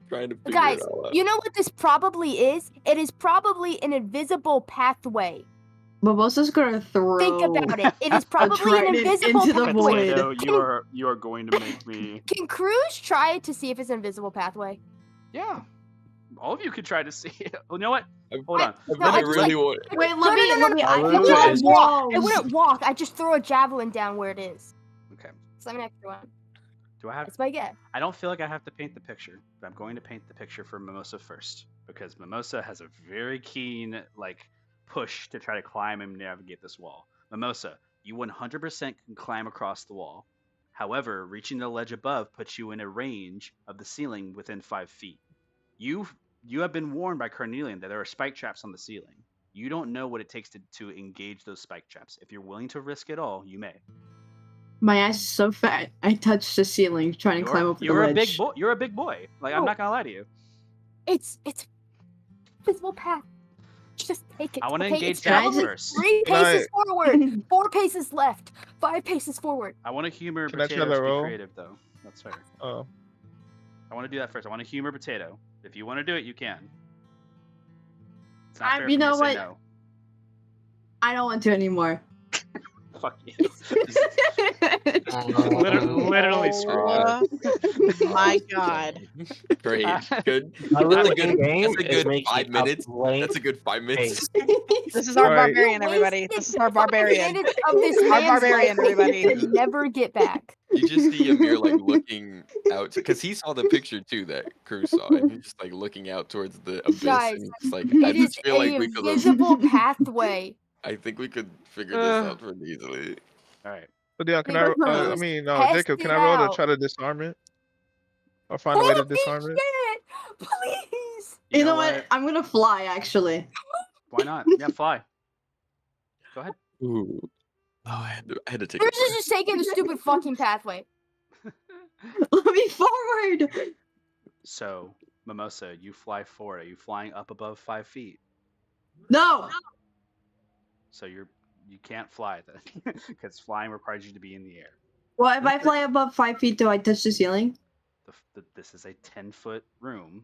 trying to figure Guys, it all out. you know what this probably is? It is probably an invisible pathway. Mimosa's gonna throw. Think about it. It is probably an trident invisible into the pathway. void. Potato, you are going to make me. Can Cruz try to see if it's an invisible pathway? Yeah. All of you could try to see it. You know what? I've- Hold on. I've No, I been just, really like- want. Wait, No, let me. I I really wouldn't want- walk. I walls. wouldn't walk. I just throw a javelin down where it is. Okay. So I'm an extra one. Do I have? That's my guess. I don't feel like I have to paint the picture, but I'm going to paint the picture for Mimosa first because Mimosa has a very keen push to try to climb and navigate this wall. Mimosa, you 100% can climb across the wall. However, reaching the ledge above puts you in a range of the ceiling within 5 feet. You have been warned by Carnelian that there are spike traps on the ceiling. You don't know what it takes to engage those spike traps. If you're willing to risk it all, you may. My ass is so fat. I touched the ceiling trying to climb up the You're ledge. a big boy. You're a big boy. I'm No. not gonna lie to you. It's invisible path. Just take it. I want to okay? engage It's that probably first. 3 Can paces forward, 4 paces left, 5 paces forward. I want to humor Can I try Potato that to be roll? creative, though. That's fair. Oh, I want to do that first. I want to humor Potato. If you want to do it, you can. It's not fair You for me know to say what? no. I don't want to anymore. fuck you. Literally screw Oh my Awesome. god. Great. Good. My That's a look good. in game That's a is good making 5 a minutes. blank That's a good 5 minutes. face. This is our Alright. barbarian, You everybody. wasted This is our 5 barbarian. minutes of this Our man's barbarian, life that everybody. he can never get back. You just see Amir like looking out because he saw the picture too that Cruz saw, and he's just like looking out towards the abyss, Guys, and he's like, I It is just feel like a we could have. visible pathway. I think we could figure this out pretty easily. All right. So Dion, can Like, I Cruz, mean, test Jacob, can it I roll to out. try to disarm it? Or find a way to disarm it? Shit! Please! You know what? I'm gonna fly, actually. Why not? Yeah, fly. Go ahead. Ooh. Oh, I had to take Cruz a is breath. just taking the stupid fucking pathway. Let me forward. So, Mimosa, you fly forward. Are you flying up above 5 feet? No. So you can't fly then, because flying requires you to be in the air. Well, if I fly above 5 feet, do I touch the ceiling? This is a 10-foot room.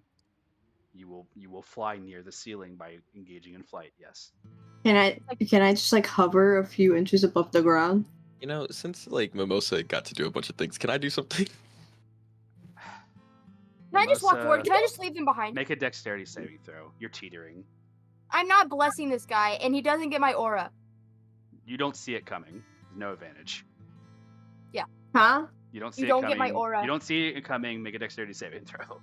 You will fly near the ceiling by engaging in flight. Yes. Can I just like hover a few inches above the ground? You know, since like Mimosa got to do a bunch of things, can I do something? Can I just walk Mimosa, forward? Can I just leave him behind? Make a dexterity saving throw. You're teetering. I'm not blessing this guy, and he doesn't get my aura. You don't see it coming. No advantage. Huh? You don't see You it don't coming. get my aura. You don't see it coming. Make a dexterity saving throw.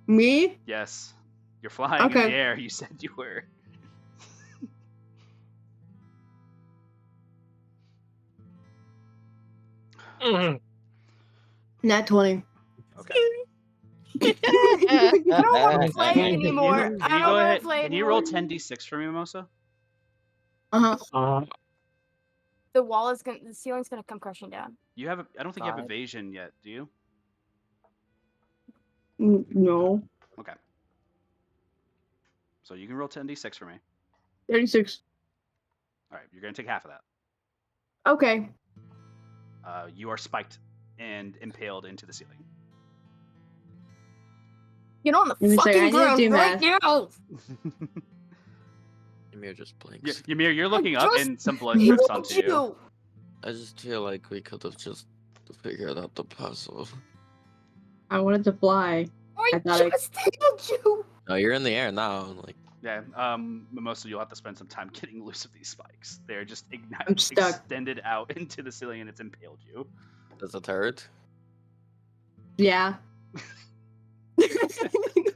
Me? Yes. You're flying in Okay. the air. You said you were. Nat 20. Okay. I don't want to play Can anymore. Can I you don't go want ahead? to play Can you anymore. roll 10d6 for me, Mimosa? Uh-huh. The wall is gonna. The ceiling's gonna come crashing down. You have. I don't think you have 5. evasion yet, do you? No. Okay. So you can roll 10d6 for me. 36. All right. You're gonna take half of that. Okay. You are spiked and impaled into the ceiling. Get on Let the me see, I fucking need to ground do right math. now. Amir just blinks. Ymir, you're looking up just and some blood drips told onto you. I just feel like we could have just figured out the puzzle. I wanted to fly. I I thought I- just told you. No, you're in the air now. Like, Yeah, Mimosa, you'll have to spend some time getting loose of these spikes. They're just I'm stuck. extended out into the ceiling and it's impaled you. does it hurt? Yeah.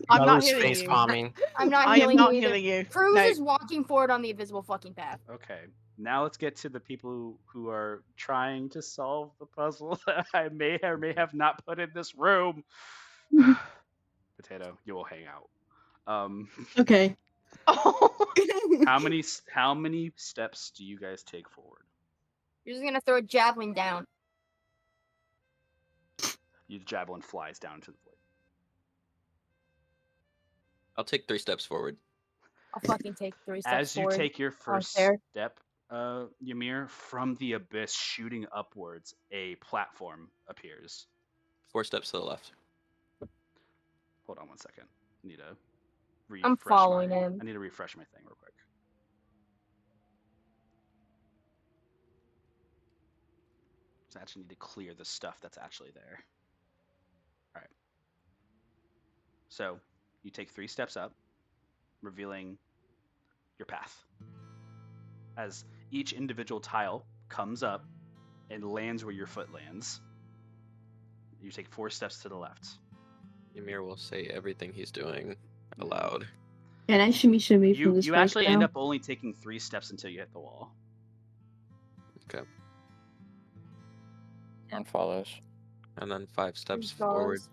I'm not Belu's hitting face you. palming. I'm not I am healing not you either. healing you. Cruz No. is walking forward on the invisible fucking path. Okay, now let's get to the people who are trying to solve the puzzle that I may or may have not put in this room. Potato, you will hang out. Okay. How many steps do you guys take forward? You're just gonna throw a javelin down. The javelin flies down to the void. I'll take 3 steps forward. I'll fucking take 3 steps As you forward. take your first there. step, Ymir, from the abyss shooting upwards, a platform appears. 4 steps to the left. Hold on one second. I need to refresh I'm following my, him. I need to refresh my thing real quick. So I actually need to clear the stuff that's actually there. All right. So you take 3 steps up, revealing your path. As each individual tile comes up and lands where your foot lands, you take 4 steps to the left. Ymir will say everything he's doing aloud. Can I shimmy from this You place actually now? end up only taking 3 steps until you hit the wall. Okay. And follows. And then 5 steps Cruz forward. follows.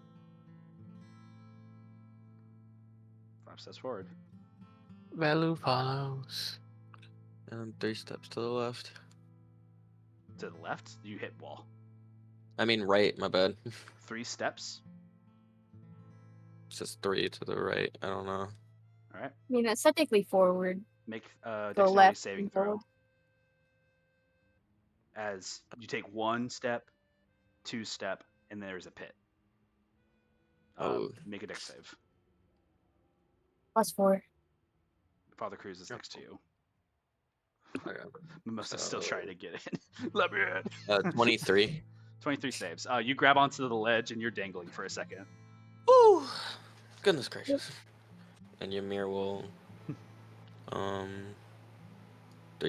5 steps forward. Belu follows. And then 3 steps to the left. To the left, you hit wall. I mean right, my bad. 3 steps. It says 3 to the right. I don't know. All right. I mean, that's technically forward. Make a Go dexterity left saving and throw. forward. As you take 1 step, 2 step, and there's a pit. Oh. Make a dex save. +4. Father Cruz is next to you. Okay. Mimosa's still trying to get in. Let me in. 23. 23 saves. You grab onto the ledge and you're dangling for a second. Ooh, goodness gracious. And Ymir will, 3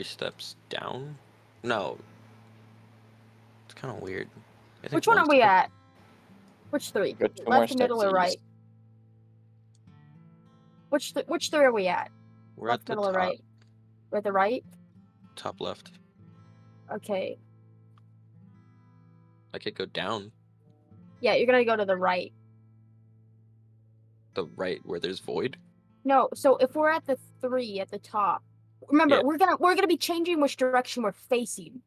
steps down? No. It's kind of weird. I think Which one are we step- at? Which 3? Go 2 more Left, middle, steps or east. right? Which 3 are we at? We're Left, at the middle, or top, right? We're at the right? top left. Okay. I could go down Yeah, you're gonna go to the right. the right where there's void. No, so if we're at the 3 at the top, remember Yeah. we're gonna be changing which direction we're facing.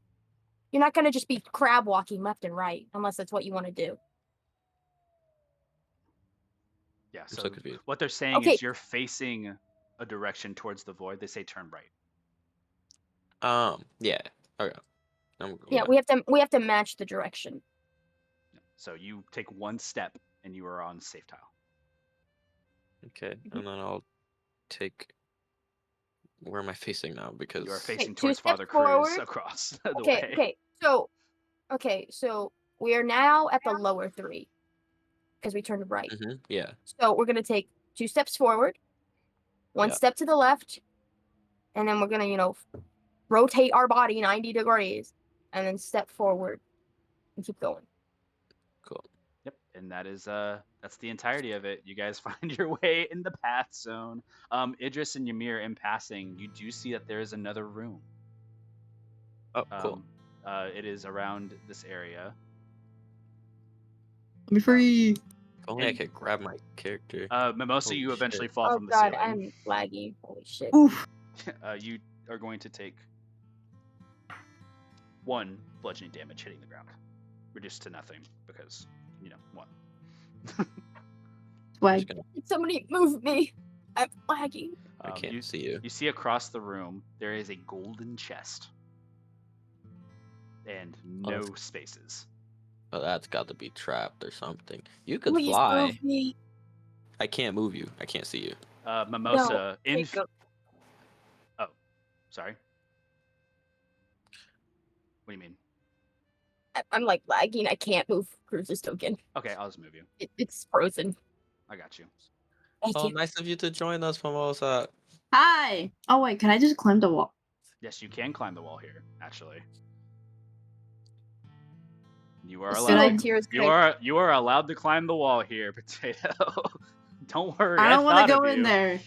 You're not gonna just be crab walking left and right unless that's what you want to do. Yeah, I'm so so confused. what they're saying Okay. is you're facing a direction towards the void. They say turn right. Yeah. Okay. I'm Yeah, going we have to match the direction. So you take 1 step and you are on safe tile. Okay, and then I'll take. Where am I facing now? Because You are facing 2 towards steps Father Cruz forward. across the Okay, way. so we are now at the lower 3 because we turned right. Yeah. So we're gonna take 2 steps forward, 1 Yeah. step to the left, and then we're gonna, rotate our body 90 degrees, and then step forward and keep going. Cool. Yep, and that is that's the entirety of it. You guys find your way in the path zone. Idris and Ymir, in passing, you do see that there is another room. Oh, cool. It is around this area. Let me free. If only I and- could grab my character. Mimosa, Holy you eventually shit. fall Oh from the god, ceiling. I'm laggy. Holy shit. Oof. You are going to take 1 bludgeoning damage hitting the ground, reduced to nothing because 1. I'm Swag. just gonna- Somebody move me. I'm lagging. I can't see you. You see across the room there is a golden chest and no spaces. Oh, that's got to be trapped or something. You could Please fly. move me. I can't move you. I can't see you. Mimosa, No, take oh, sorry. What do you mean? I'm like lagging. I can't move Cruz's token. Okay, I'll just move you. It's frozen. I got you. Thank Oh, you. nice of you to join us, Mimosa. Hi. Oh wait, can I just climb the wall? Yes, you can climb the wall here. Actually, you are The allowed. Senate tier is You are allowed to climb the wall here, Potato. Don't worry. I don't want to go in there.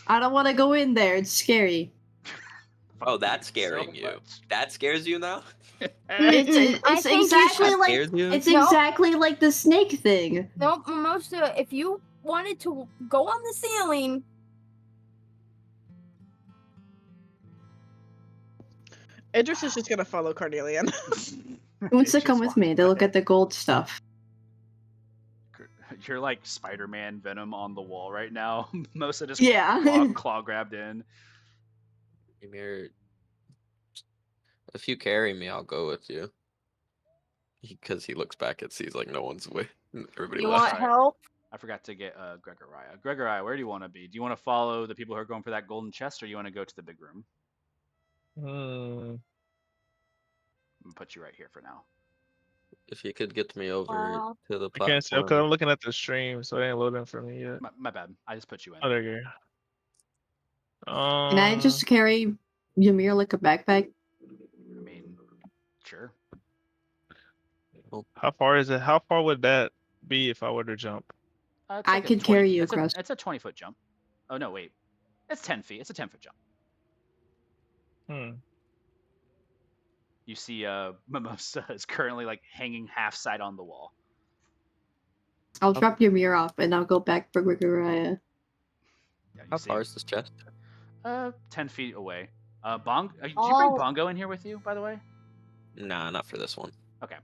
I don't want to go in there. It's scary. Oh, that's scaring you. That scares you now? It's I think you exactly should- like Scares you? it's No. exactly like the snake thing. No, Mimosa, if you wanted to go on the ceiling, Idris is just gonna follow Carnelian. Who wants to come with me to look at the gold stuff? You're like Spider-Man Venom on the wall right now. Mosa just Yeah. claw grabbed in. Ymir, if you carry me, I'll go with you. Because he looks back and sees like no one's way. Everybody you left. want Alright. help? I forgot to get Gregoriah. Gregoriah, where do you want to be? Do you want to follow the people who are going for that golden chest, or you want to go to the big room? I'm gonna put you right here for now. If you could get me over Wow. to the I platform. can't see because I'm looking at the stream, so it ain't loading for me yet. My bad. I just put you in. Oh, there you go. Can I just carry Ymir like a backpack? I mean, sure. How far is it? How far would that be if I were to jump? It's I like a could carry you it's across. it's a 20-foot jump. Oh no, wait. It's 10 feet. It's a 10-foot jump. You see, Mimosa is currently like hanging half side on the wall. I'll drop Ymir off and I'll go back for Gregoriah. Yeah, you How see, far is this chest? 10 feet away. Did you bring Oh. Bongo in here with you, by the way? Nah, not for this one. Okay.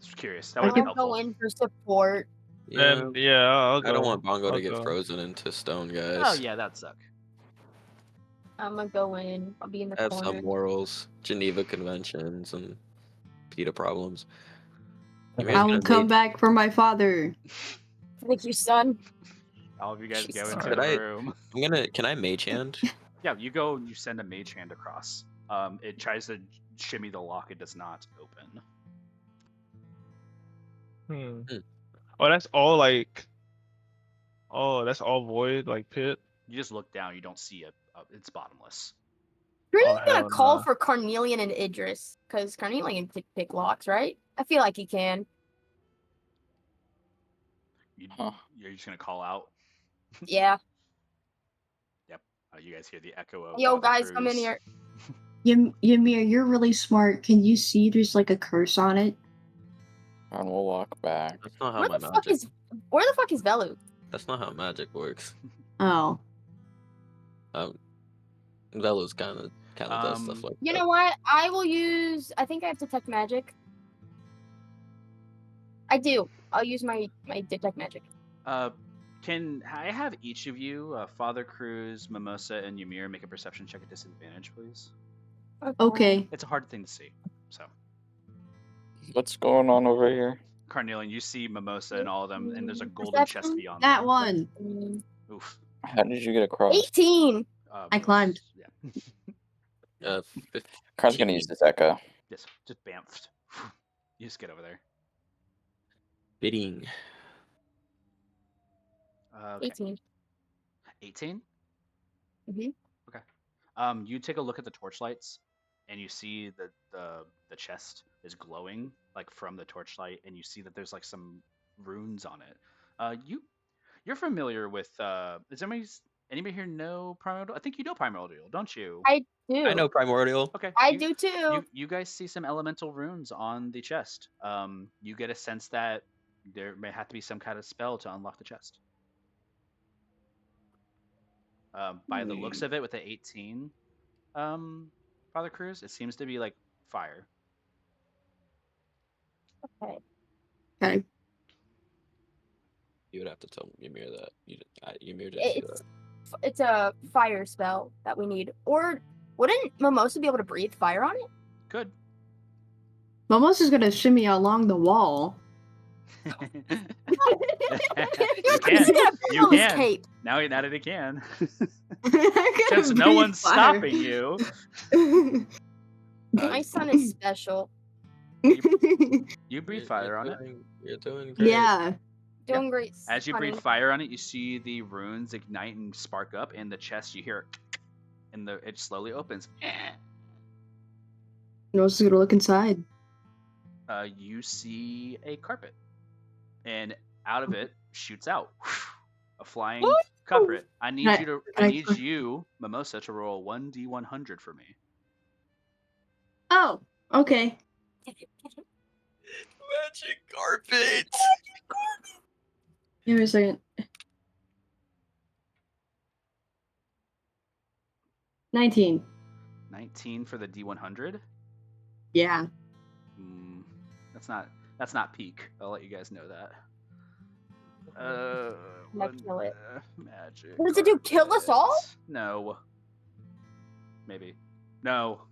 Just curious. That I would be I'll helpful. go in for support. Yeah, And yeah, I'll go. I don't want Bongo I'll to get go. frozen into stone, guys. Oh yeah, that'd suck. I'm gonna go in. I'll be in the I have corner. some morals, Geneva Conventions, and PETA problems. You guys I gonna will come need- back for my father. Thank you, son. All of you guys go Jesus into Could the I- room. Can I mage hand? Yeah, you go and you send a mage hand across. It tries to shimmy the lock. It does not open. Hmm. Oh, that's all like. Oh, that's all void, like pit. You just look down. You don't see it. It's bottomless. We're Oh, just gonna hell call nah. for Carnelian and Idris, because Carnelian can pick locks, right? I feel like he can. You're just gonna call out. Yeah. Yep. You guys hear the echo of Yo, Father guys, come in Cruz. here. Ymir, you're really smart. Can you see there's like a curse on it? And we'll walk back. That's not how Where my the magic. fuck is Velu? That's not how magic works. Oh. Velo's kind of does stuff like You that. know what? I will use. I think I have detect magic. I do. I'll use my detect magic. Can I have each of you, Father Cruz, Mimosa, and Ymir, make a perception check at disadvantage, please? Okay. It's a hard thing to see. So, What's going on over here? Carnelian, you see Mimosa and all of them, and there's a golden chest Perception? beyond That them. one. Oof. How did you get across? 18. I climbed. Yeah. 15. Car's gonna use this echo. Just bamfed. You just get over there. Bidding. Okay. 18. 18? Mhm. Okay. You take a look at the torchlights, and you see that the chest is glowing like from the torchlight, and you see that there's like some runes on it. You're familiar with is anybody here know Primordial? I think you know Primordial, don't you? I do. I know Primordial. Okay. I you, do too. You guys see some elemental runes on the chest. You get a sense that there may have to be some kind of spell to unlock the chest. By the looks of it, with the 18, Father Cruz, it seems to be like fire. Okay. Okay. You would have to tell Ymir that. Ymir didn't see that. It's a fire spell that we need. Or wouldn't Mimosa be able to breathe fire on it? Good. Mimosa's gonna shimmy along the wall. You You're can. gonna You blow his can. cape. Now that it can. I Since can no breathe one's fire. stopping you. My son is special. You breathe fire on it. You're doing great. Yeah. Doing great. As you honey. breathe fire on it, you see the runes ignite and spark up, and the chest you hear, and it slowly opens. Mimosa's gonna look inside. You see a carpet, and out of it shoots out a flying carpet. I need you, Mimosa, to roll 1d100 for me. Oh, okay. Magic carpet. Give me a second. 19. 19 for the d100. Yeah. That's not peak. I'll let you guys know that. Kill it. Magic. What does it do? Kill us all? No. Maybe. No.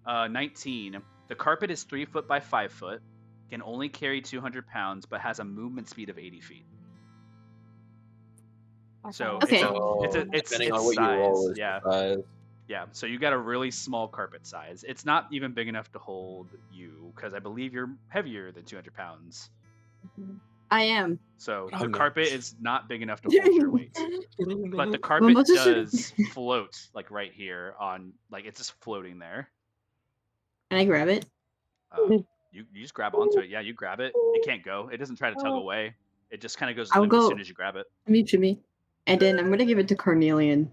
19. The carpet is 3 foot by 5 foot, can only carry 200 pounds, but has a movement speed of 80 feet. So Okay. it's Depending on its what size. you roll, is Yeah. the size. Yeah. So you got a really small carpet size. It's not even big enough to hold you, because I believe you're heavier than 200 pounds. I am. So Oh, the no. carpet is not big enough to hold your weight. But the carpet Mimosa does float, like right here on, like it's just floating there. Can I grab it? You just grab onto it. Yeah, you grab it. It can't go. It doesn't try to tug away. It just kind of goes I'll limp as go. soon as you grab it. Shimmy. And then I'm gonna give it to Carnelian.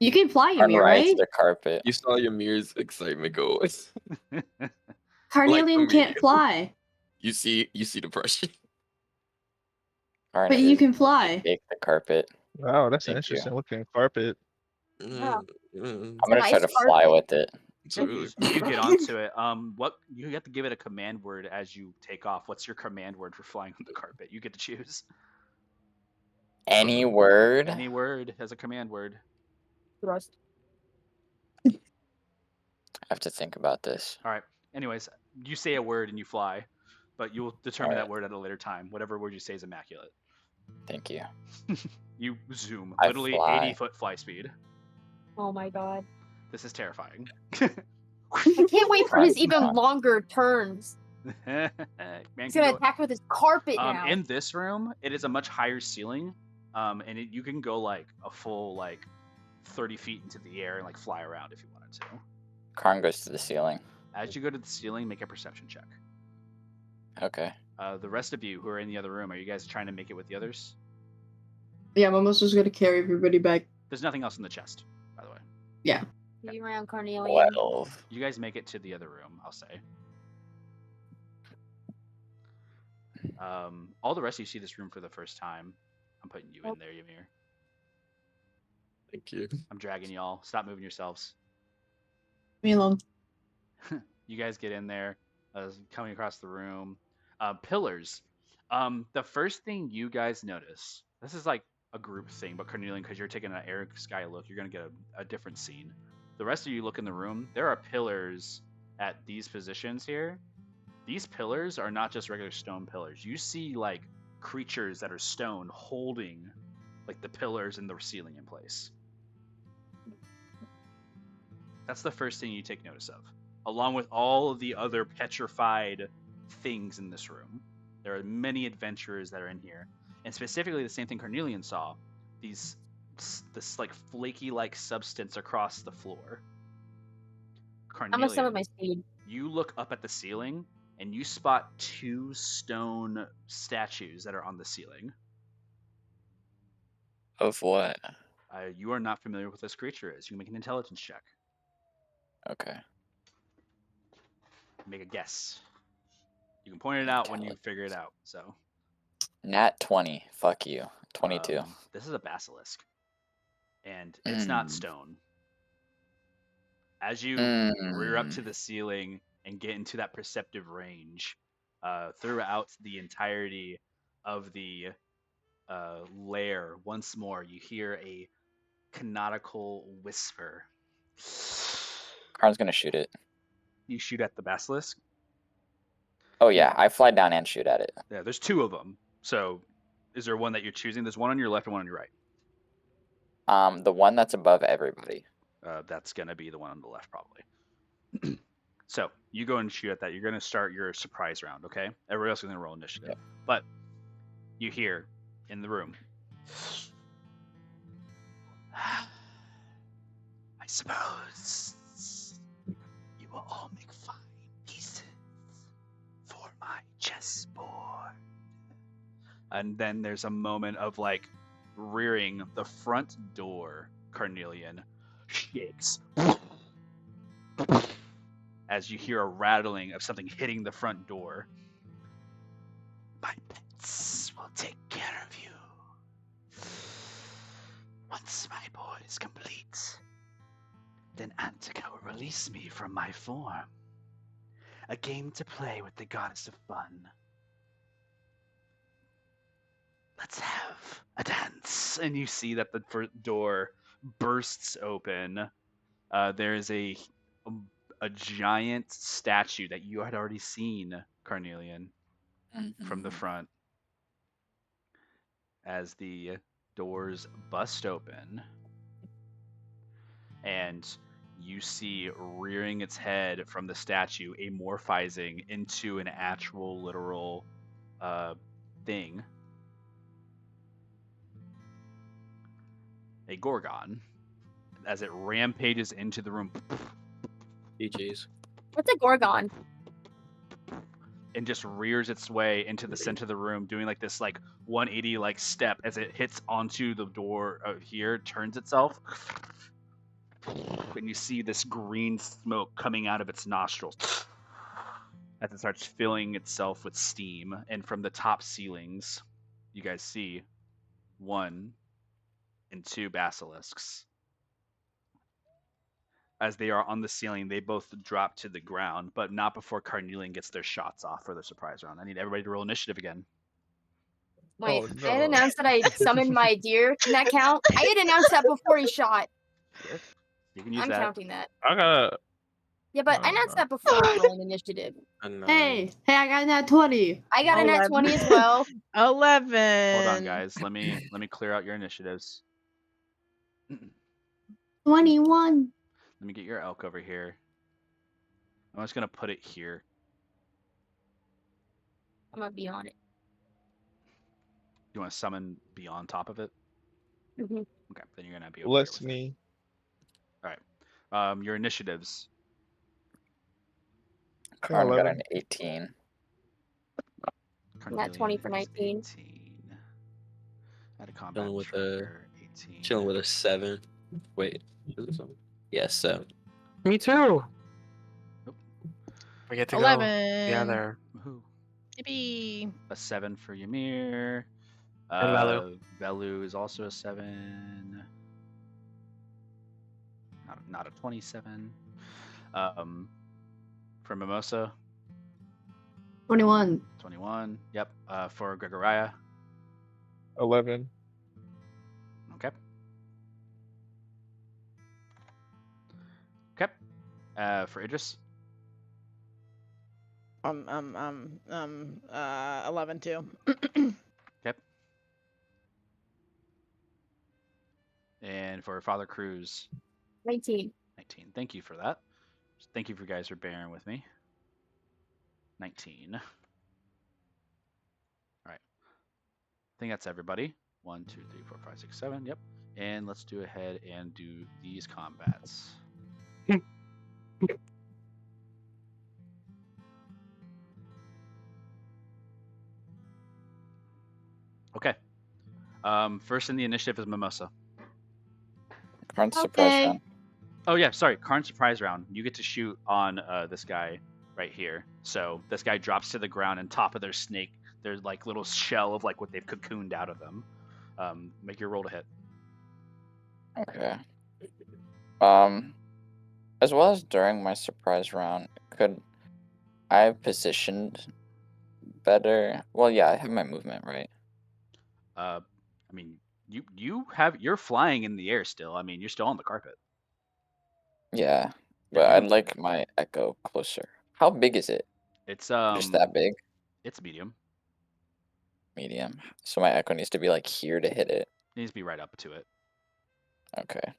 You can fly, Carn Ymir, rides right? the carpet. You saw Ymir's excitement go. Carnelian Like can't me. fly, You see depression. Carn but you is can gonna fly. take the carpet. Wow, that's an Thank you. interesting looking carpet. Yeah. I'm gonna try Nice to fly carpet. with it. It's Yeah, really you get onto it. What you have to give it a command word as you take off. What's your command word for flying on the carpet? You get to choose. Any word? Any word as a command word. Thrust. I have to think about this. All right. Anyways, you say a word and you fly, but you'll determine All that right. word at a later time. Whatever word you say is immaculate. Thank you. You zoom, I literally fly. 80-foot fly speed. Oh my god. This is terrifying. I can't wait for Right, his even longer turns. Man He's can gonna go. attack with his carpet now. In this room, it is a much higher ceiling, and you can go like a full 30 feet into the air and like fly around if you wanted to. Karn goes to the ceiling. As you go to the ceiling, make a perception check. Okay. The rest of you who are in the other room, are you guys trying to make it with the others? Yeah, I'm almost just gonna carry everybody back. There's nothing else in the chest, by the way. Yeah. You around Carnelian. 12. You guys make it to the other room, I'll say. All the rest of you see this room for the first time. I'm putting you in there, Ymir. Thank you. I'm dragging y'all. Stop moving yourselves. Me alone. You guys get in there, coming across the room. Pillars. The first thing you guys notice, this is like a group thing, but Carnelian, because you're taking an air sky look, you're going to get a different scene. The rest of you look in the room. There are pillars at these positions here. These pillars are not just regular stone pillars. You see like creatures that are stone holding like the pillars and the ceiling in place. That's the first thing you take notice of, along with all of the other petrified things in this room. There are many adventurers that are in here, and specifically the same thing Carnelian saw, this like flaky like substance across the floor. I'm gonna summon my speed. You look up at the ceiling and you spot 2 stone statues that are on the ceiling. Of what? You are not familiar with what this creature is. You can make an intelligence check. Okay. Make a guess. You can point it out when you figure it out. So. Nat 20. Fuck you. 22. This is a basilisk, and it's not stone. As you rear up to the ceiling and get into that perceptive range, throughout the entirety of the lair, once more you hear a canonical whisper. Karn's gonna shoot it. You shoot at the basilisk? Oh yeah, I fly down and shoot at it. Yeah, there's 2 of them. So, is there one that you're choosing? There's one on your left and one on your right. The one that's above everybody. That's gonna be the one on the left, probably. So you go and shoot at that. You're gonna start your surprise round, okay? Everybody else is gonna roll initiative. Yep. But you hear in the room. I suppose you will all make fine pieces for my chessboard. And then there's a moment of like rearing. The front door, Carnelian, shakes as you hear a rattling of something hitting the front door. My pets will take care of you. Once my board is complete, then Antica will release me from my form. A game to play with the goddess of fun. Let's have a dance. And you see that the door bursts open. There is a giant statue that you had already seen, Carnelian, from the front. As the doors bust open, and you see rearing its head from the statue, amorphizing into an actual literal thing. A Gorgon, as it rampages into the room. GG's. What's a Gorgon? And just rears its way into the center of the room, doing like this like 180 like step as it hits onto the door here, turns itself, and you see this green smoke coming out of its nostrils as it starts filling itself with steam. And from the top ceilings, you guys see 1 and 2 basilisks. As they are on the ceiling, they both drop to the ground, but not before Carnelian gets their shots off for the surprise round. I need everybody to roll initiative again. Wait, Oh, I had no. announced that I summoned my deer. Can that count? I had announced that before he shot. You can use I'm that. counting that. I gotta. Yeah, but I announced that before for an initiative. A 9. Hey, I got that 20. I got a nat 20 as well. 11. Hold on, guys. Let me clear out your initiatives. Let 21. me get your elk over here. I'm just gonna put it here. I'm gonna be on it. You want to summon be on top of it? Mhm. Okay, then you're gonna be over Bless here with it. me. All right. Your initiatives. Karn got 11. an 18. Nat 20 for Carnelian is 19. 18. Add a combat Chilling with a tracker. 18. chilling with a 7. Wait, is it 7? Yes, 7. Me too. Nope. We get to 11. go together. Woohoo. Yippee. A 7 for Ymir. And Velu. Velu is also a 7. Not a 27. For Mimosa, 21. 21. Yep. For Gregoria. 11. Okay. Okay. For Idris. 11 too. Okay. And for Father Cruz, 19. 19. Thank you for that. Thank you for guys for bearing with me. 19. All right. I think that's everybody. 1, 2, 3, 4, 5, 6, 7. Yep. And let's do ahead and do these combats. Okay. First in the initiative is Mimosa. Karn's surprise Okay. round. Oh yeah, sorry. Karn surprise round. You get to shoot on this guy right here. So this guy drops to the ground, and top of their snake, there's like little shell of like what they've cocooned out of them. Make your roll to hit. Okay. As well as during my surprise round, could I have positioned better? Well, yeah, I have my movement, right? I mean, you're flying in the air still. I mean, you're still on the carpet. Yeah, Yeah, but you I'd can- like my echo closer. How big is it? It's Just that big? It's medium. Medium. So my echo needs to be like here to hit it. It needs to be right up to it. Okay.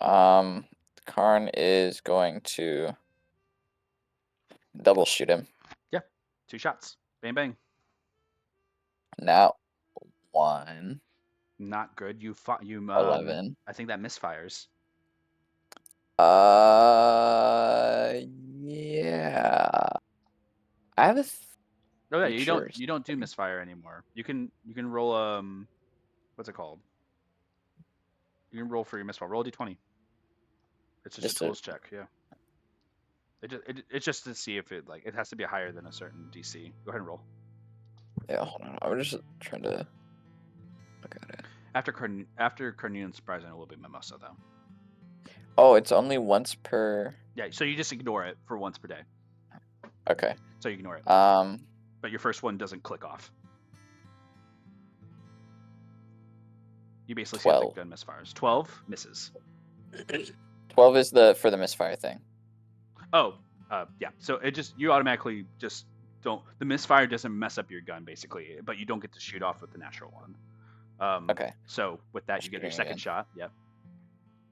Karn is going to double shoot him. Yeah, 2 shots. Bang bang. Now 1, Not good. You 11. I think that misfires. Yeah. I have a Oh yeah, feature. you don't do misfire anymore. You can roll what's it called? You can roll for your misfire. Roll a d20. It's just a tools check. Yeah. It's just to see if it it has to be higher than a certain DC. Go ahead and roll. Yeah, hold on. I was just trying to look at it. After Carnelian surprise, and it will be Mimosa though. Oh, it's only once per. Yeah, so you just ignore it for once per day. Okay. So you ignore it. But your first one doesn't click off. You basically see if the 12. gun misfires. 12 misses. 12 is for the misfire thing. Oh, yeah. So you automatically just don't. The misfire doesn't mess up your gun basically, but you don't get to shoot off with the natural one. Okay. So with that, you get your Shooting second again. shot. Yep.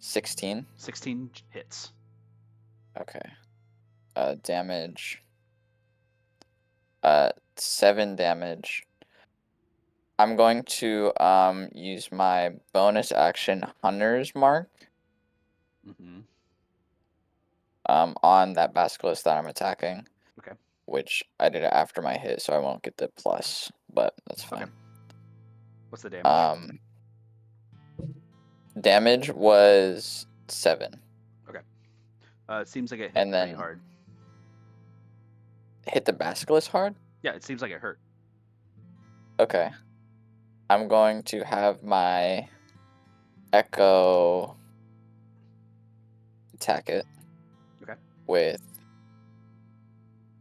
16. 16 hits. Okay. Damage. 7 damage. I'm going to use my bonus action Hunter's Mark Mm-hmm. on that basilisk that I'm attacking. Okay. Which I did it after my hit, so I won't get the plus, but that's fine. Okay. What's the damage? Damage was 7. Okay. It seems like it hit And pretty then- hard. Hit the basilisk hard? Yeah, it seems like it hurt. Okay. I'm going to have my Echo attack it. Okay. With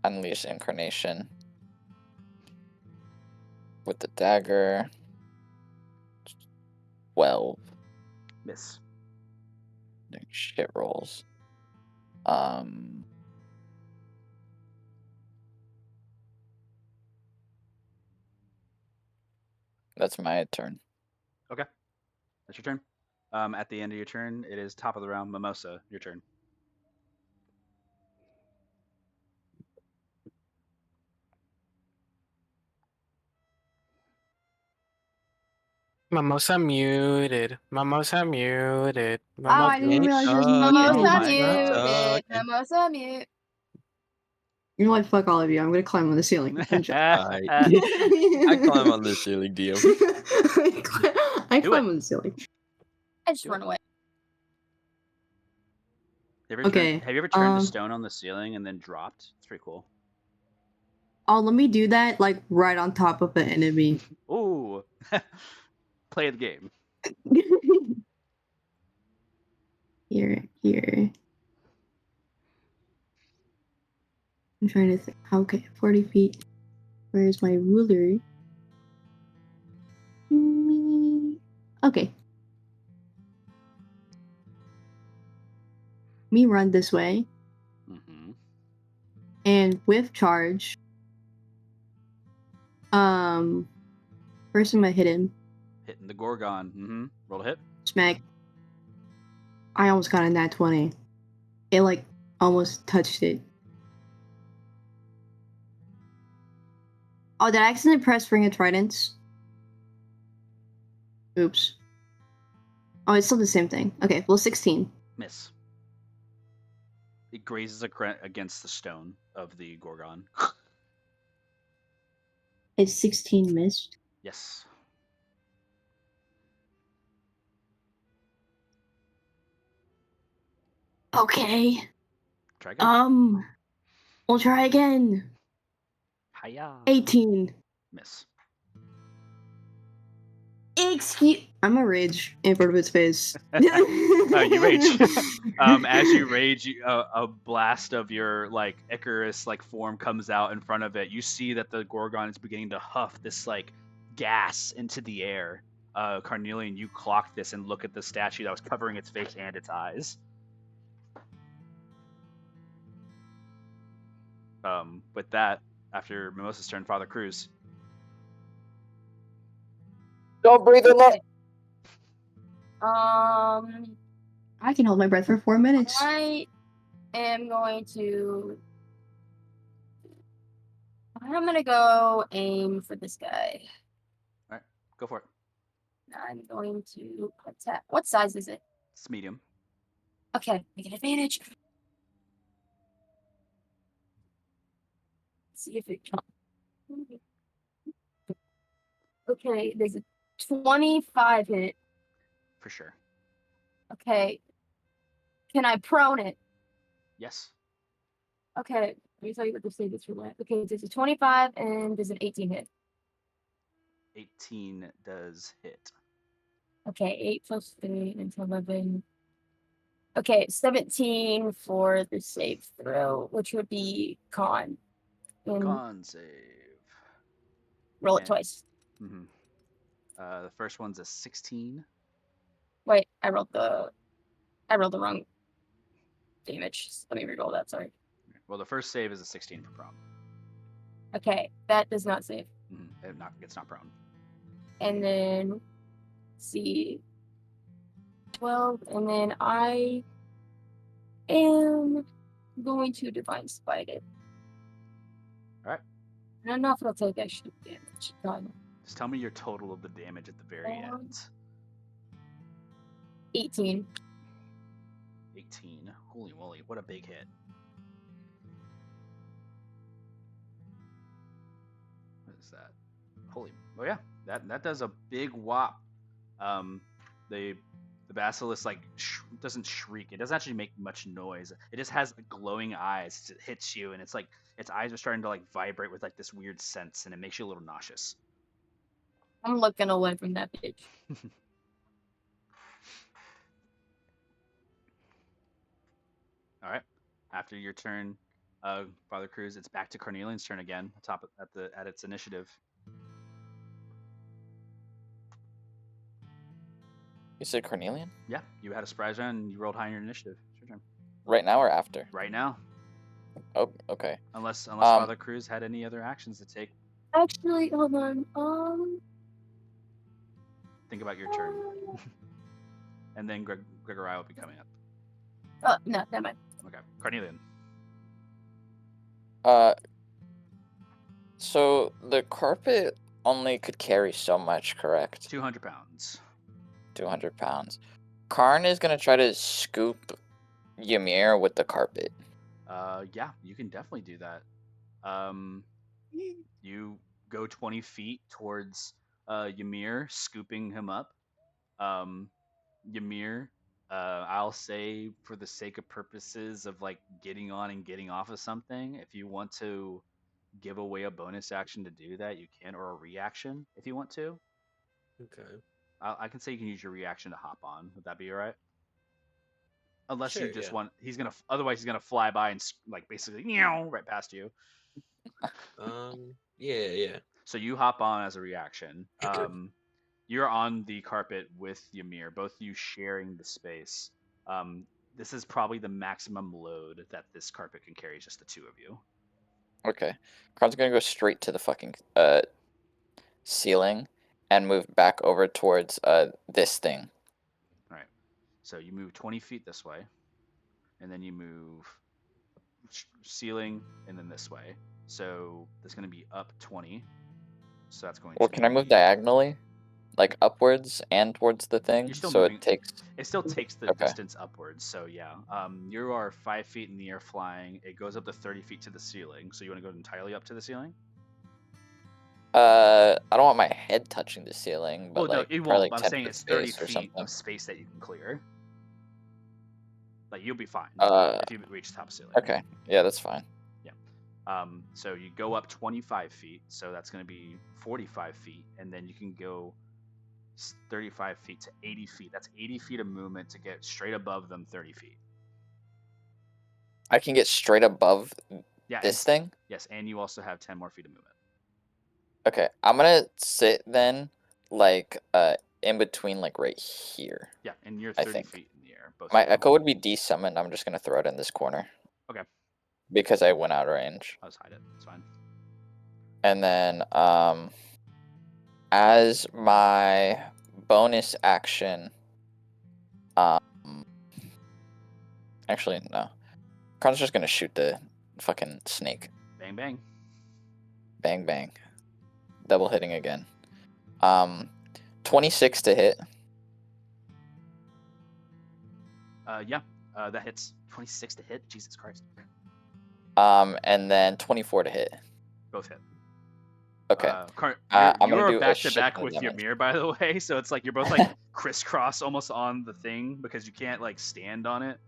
Unleash Incarnation. With the dagger. 12. Miss. Shit rolls. That's my turn. Okay, that's your turn. At the end of your turn, it is top of the round. Mimosa, your turn. Mimosa muted. Mimosa muted. Oh, I didn't Ain't realize there's talking, muted. Oh Mimosa my muted. God. Mimosa mute. You know what? Fuck all of you. I'm gonna climb on the ceiling. I'm joking. I climb on the ceiling, DM. I Do climb it. on the ceiling. I just Do run away. Okay, Have you ever turned a stone on the ceiling and then dropped? It's pretty cool. Oh, let me do that like right on top of the enemy. Ooh. Play the game. Here. I'm trying to think. Okay, 40 feet. Where's my ruler? Okay. Me run this way. Mm-hmm. And with charge. First I'm gonna hit him. Hitting the Gorgon. Mm-hmm. Roll a hit. Smack. I almost got a nat 20. It like almost touched it. Oh, did I accidentally press Ring of Tridents? Oops. Oh, it's still the same thing. Okay, well, 16. Miss. It grazes against the stone of the Gorgon. It's 16 missed. Yes. Okay. Try again. We'll try again. Hiya. 18. Miss. I'm a rage in front of its face. You rage. As you rage, a blast of your like Icarus like form comes out in front of it. You see that the Gorgon is beginning to huff this like gas into the air. Carnelian, you clock this and look at the statue that was covering its face and its eyes. With that, after Mimosa's turn, Father Cruz. Don't breathe a lot. I can hold my breath for 4 minutes. I am going to. I'm gonna go aim for this guy. All right, go for it. I'm going to attack. What size is it? It's medium. Okay, I get advantage. Let's see if it can. Okay, there's a 25 hit. For sure. Okay. Can I prone it? Yes. Okay, let me tell you what the save is for that. Okay, there's a 25 and there's an 18 hit. 18 does hit. Okay, 8 plus 3 and 11. Okay, 17 for the save throw, which would be con. Con save. Roll it And- twice. Mm-hmm. The first one's a 16. Wait, I rolled the wrong damage. Let me reroll that, sorry. Well, the first save is a 16 for prone. Okay, that does not save. Mm-hmm. It's not prone. And then, let's see, 12, and then I am going to Divine Spite it. Alright. I don't know if it'll take extra damage. God. Just tell me your total of the damage at the very end. 18. 18. Holy moly, what a big hit. What is that? Oh yeah, that does a big whop. The basilisk like doesn't shriek. It doesn't actually make much noise. It just has glowing eyes as it hits you, and it's like its eyes are starting to like vibrate with like this weird sense, and it makes you a little nauseous. I'm looking away from that bitch. All right. After your turn, Father Cruz, it's back to Carnelian's turn again. At its initiative. You said Carnelian? Yeah, you had a surprise round and you rolled high in your initiative. It's your turn. Right now or after? Right now, Oh, okay. unless Um, Father Cruz had any other actions to take. Actually, hold on. Think about your turn, and then Gregory will be coming up. No, never mind. Okay, Carnelian. So the carpet only could carry so much, correct? 200 pounds. 200 pounds. Karn is gonna try to scoop Ymir with the carpet. Yeah, you can definitely do that. You go 20 feet towards Ymir, scooping him up. Ymir, I'll say for the sake of purposes of like getting on and getting off of something, if you want to give away a bonus action to do that, you can, or a reaction if you want to. Okay. I can say you can use your reaction to hop on. Would that be all right? Unless you Sure, just yeah. want, otherwise he's gonna fly by and like basically right past you. Yeah. So you hop on as a reaction. You're on the carpet with Ymir, both you sharing the space. This is probably the maximum load that this carpet can carry, just the two of you. Okay. Karn's gonna go straight to the fucking ceiling and move back over towards this thing. All right. So you move 20 feet this way, and then you move ceiling, and then this way. So that's going to be up 20. So that's going Well, to can I move be. diagonally? Like upwards and towards the thing? You're still So moving. it takes... It still takes the Okay. distance upwards. So yeah, you are 5 feet in the air flying. It goes up to 30 feet to the ceiling. So you want to go entirely up to the ceiling? I don't want my head touching the ceiling, but Well, no, like it probably won't. like But I'm 10 saying foot it's 30 space or feet something. of space that you can clear. Like you'll be fine if you reach the top of ceiling. Okay. Yeah, that's fine. So you go up 25 feet. So that's going to be 45 feet, and then you can go 35 feet to 80 feet. That's 80 feet of movement to get straight above them 30 feet. I can get straight above Yeah. this thing? Yes, and you also have 10 more feet of movement. Okay. I'm gonna sit then like in between like right here. Yeah, and you're I 30 think. feet in the air. Both My of you. echo would be desummoned. I'm just gonna throw it in this corner. Okay. Because I went out of range. I'll just hide it. It's fine. And then as my bonus action, actually no. Karn's just gonna shoot the fucking snake. Bang, bang. Bang bang. Double hitting again. 26 to hit. Yeah, that hits. 26 to hit. Jesus Christ. And then 24 to hit. Both hit. Okay. You I'm gonna are do back a to shit back ton of with damage. Ymir, by the way. So it's like you're both like crisscross almost on the thing because you can't like stand on it.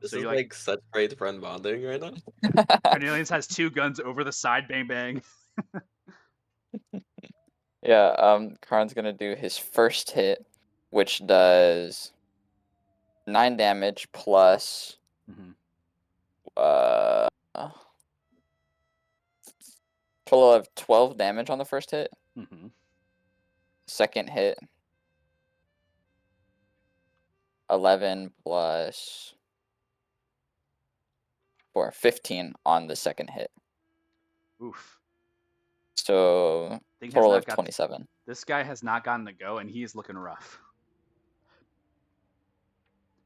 This so is you're like such great friend bonding right now. Cornelius has two guns over the side, bang bang. Yeah, Karn's gonna do his first hit, which does 9 damage plus total of 12 damage on the first hit. Second hit, 11 plus 4, 15 on the second hit. Oof. So total of 27. This guy has not gotten the go, and he is looking rough.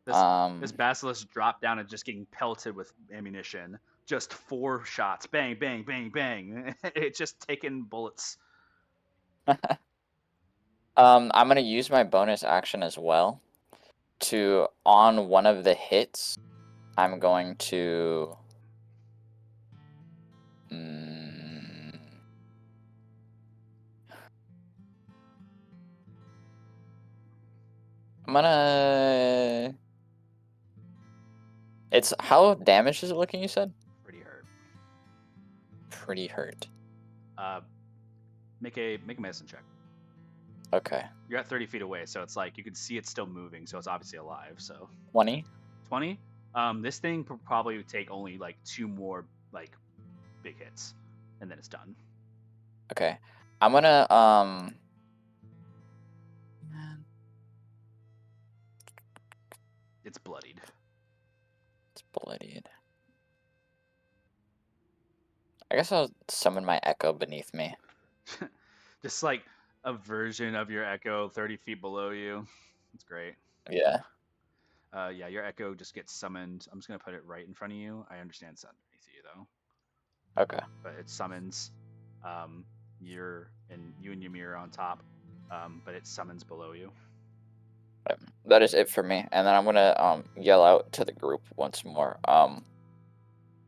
This basilisk dropped down and just getting pelted with ammunition. Just 4 shots. Bang, bang, bang, bang. It's just taking bullets. I'm gonna use my bonus action as well to, on one of the hits, I'm going to I'm gonna... It's... How damaged is it looking, you said? Pretty hurt. Pretty hurt. Make a medicine check. Okay. You're at 30 feet away, so it's like you can see it's still moving, so it's obviously alive. So 20. 20. This thing probably would take only like 2 more like big hits, and then it's done. Okay. I'm gonna It's bloodied. It's bloodied. I guess I'll summon my echo beneath me. Just like a version of your echo 30 feet below you. It's great. Yeah. Yeah, your echo just gets summoned. I'm just gonna put it right in front of you. I understand it's underneath you though, Okay. but it summons. You and Ymir are on top, but it summons below you. That is it for me. And then I'm gonna yell out to the group once more.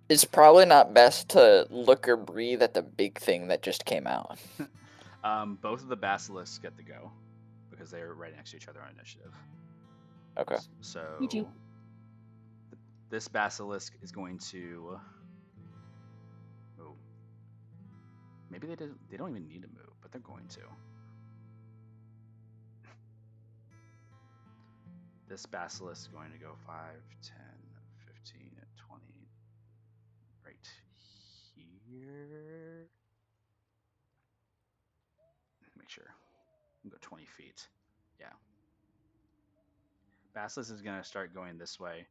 It's probably not best to look or breathe at the big thing that just came out. Both of the basilisks get to go because they're right next to each other on initiative. Okay. So You too. this basilisk is going to. Oh, maybe they don't even need to move, but they're going to. This basilisk is going to go 5, 10, 15, 20, right here. Make sure. Go 20 feet. Yeah. Basilisk is going to start going this way.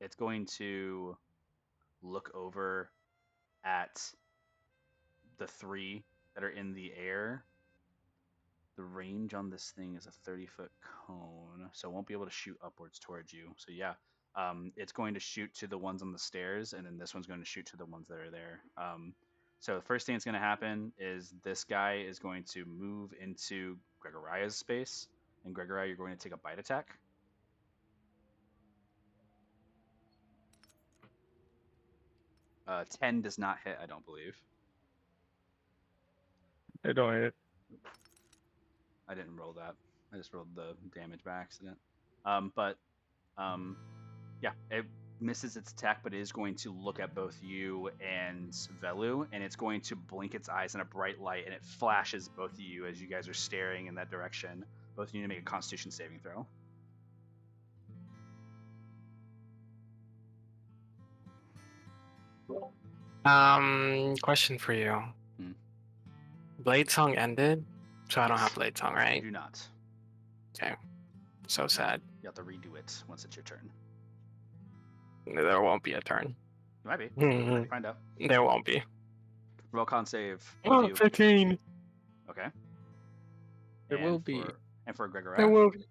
It's going to look over at the 3 that are in the air. The range on this thing is a 30-foot cone, so it won't be able to shoot upwards towards you. So yeah, it's going to shoot to the ones on the stairs, and then this one's going to shoot to the ones that are there. So the first thing that's going to happen is this guy is going to move into Gregoria's space, and Gregoria, you're going to take a bite attack. 10 does not hit, I don't believe. It don't hit. I didn't roll that. I just rolled the damage by accident. Yeah, it misses its attack, but it is going to look at both you and Velu, and it's going to blink its eyes in a bright light, and it flashes both of you as you guys are staring in that direction. Both of you need to make a Constitution saving throw. Question for you. Hmm. Blade Song ended, so I don't Yes. have Blade Song, You right? do not. Okay. So sad. You have to redo it once it's your turn. There won't be a turn. You might be. Mhm. Find out. There won't be. Roll con save. Oh, Do- 15. Okay. There will be. And for Gregoria, There will be.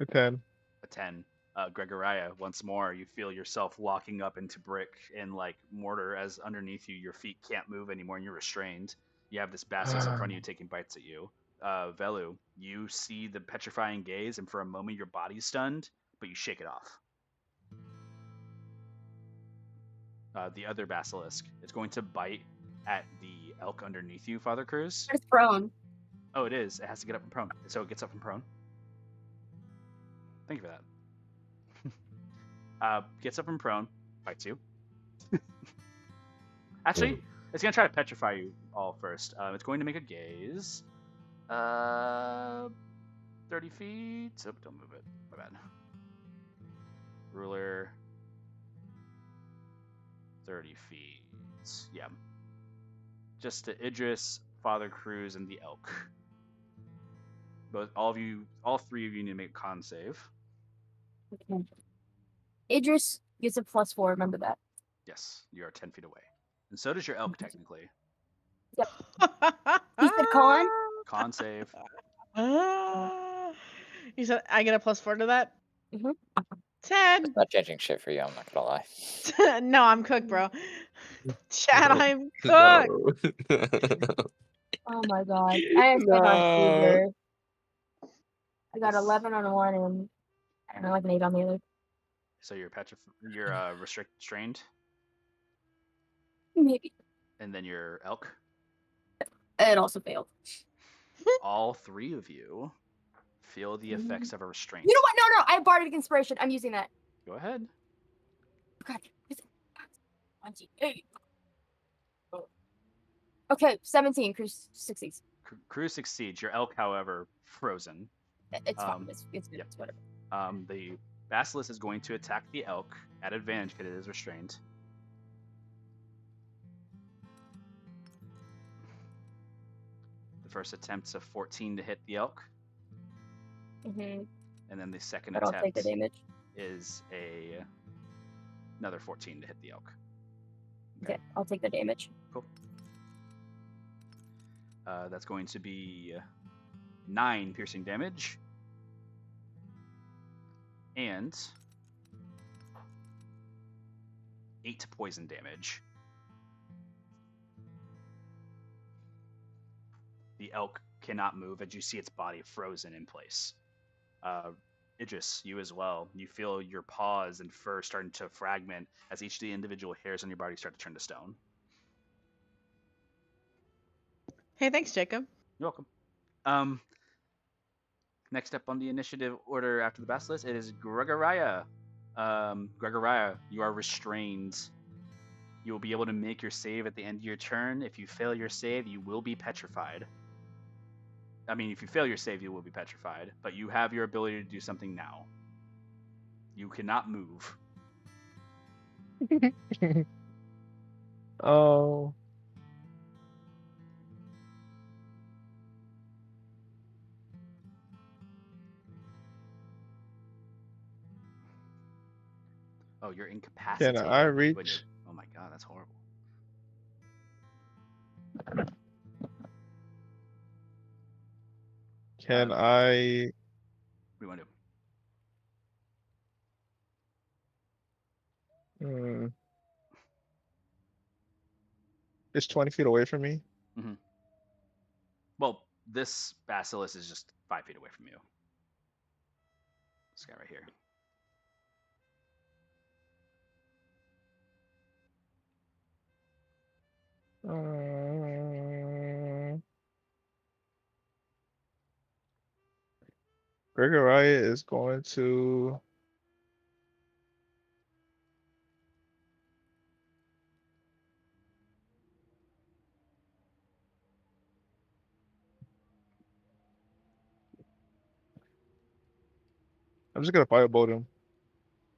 A 10. a 10. Gregoria, once more, you feel yourself locking up into brick and like mortar as underneath you, your feet can't move anymore and you're restrained. You have this basilisk in front of you taking bites at you. Velu, you see the petrifying gaze, and for a moment your body's stunned, but you shake it off. The other basilisk, it's going to bite at the elk underneath you, Father Cruz. It's prone. Oh, it is. It has to get up from prone. So it gets up from prone. Thank you for that. Gets up from prone, bites you. Actually, it's gonna try to petrify you all first. It's going to make a gaze. 30 feet. Oh, don't move it. My bad. Ruler. 30 feet. Yeah. Just to Idris, Father Cruz, and the elk. Both, all 3 of you need to make a con save. Okay. Idris gets a +4. Remember that. Yes, you are 10 feet away, and so does your elk technically. He said con. Con save. You said I get a +4 to that? Mhm. 10. It's not changing shit for you, I'm not gonna lie. No, I'm cooked, bro. Chad, I'm cooked. No. Oh my god. I actually got No. super. I got 11 on one and I don't know, like an 8 on the other. So you're restrained, Maybe. and then your elk. It also failed. All 3 of you feel the effects of a restraint. You know what? No, I have Bardic Inspiration. I'm using that. Go ahead. God. 28. Okay, 17. Cruz succeeds. Cruz succeeds. Your elk, however, frozen. It's fine. It's good. yep. It's whatever. The basilisk is going to attack the elk at advantage because it is restrained. The first attempt's a 14 to hit the elk, Mm-hmm. and then the second But I'll take the attempt damage. is another 14 to hit the elk. Okay, I'll take the damage. Cool. That's going to be 9 piercing damage and 8 poison damage. The elk cannot move as you see its body frozen in place. Idris, you as well. You feel your paws and fur starting to fragment as each of the individual hairs on your body start to turn to stone. Hey, thanks, Jacob. You're welcome. Next up on the initiative order after the basilisk, it is Gregoriah. Gregoriah, you are restrained. You will be able to make your save at the end of your turn. If you fail your save, you will be petrified. I mean, if you fail your save, you will be petrified, but you have your ability to do something now. You cannot move. Oh. Oh, you're incapacitated. Can I when you're- reach? Oh my god, that's horrible. Can Uh, I? What do you want to do? It's 20 feet away from me. Mm-hmm. Well, this basilisk is just 5 feet away from you. This guy right here. Gregoria is going to. I'm just gonna firebolt him.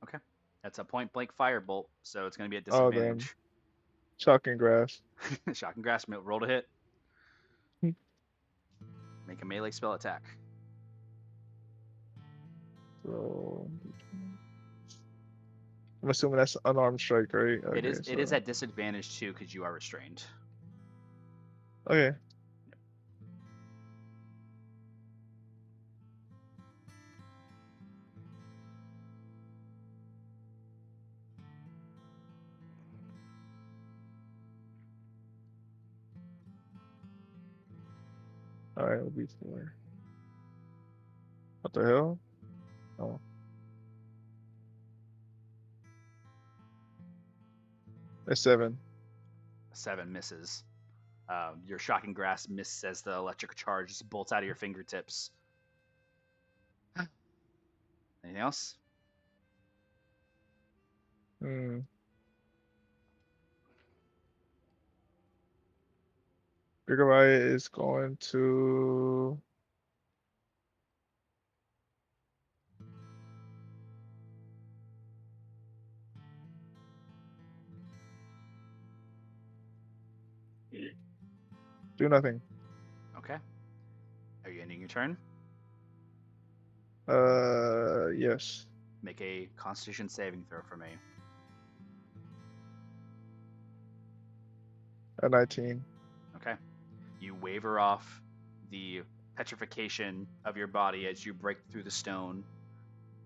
Okay. That's a point blank firebolt, so it's going to be at Oh, damn. disadvantage. Chalk and grass. Shock and grass, roll to hit. Make a melee spell attack. So I'm assuming that's unarmed strike, right? Okay, It is at disadvantage too because you are restrained. Okay. All right, it'll be 4. What the hell? Oh. It's 7. 7 misses. Your shocking grass misses as the electric charge just bolts out of your fingertips. Anything else? Gregoria is going to. Do nothing. Okay. Are you ending your turn? Yes. Make a Constitution saving throw for me. A 19. Okay. You waver off the petrification of your body as you break through the stone,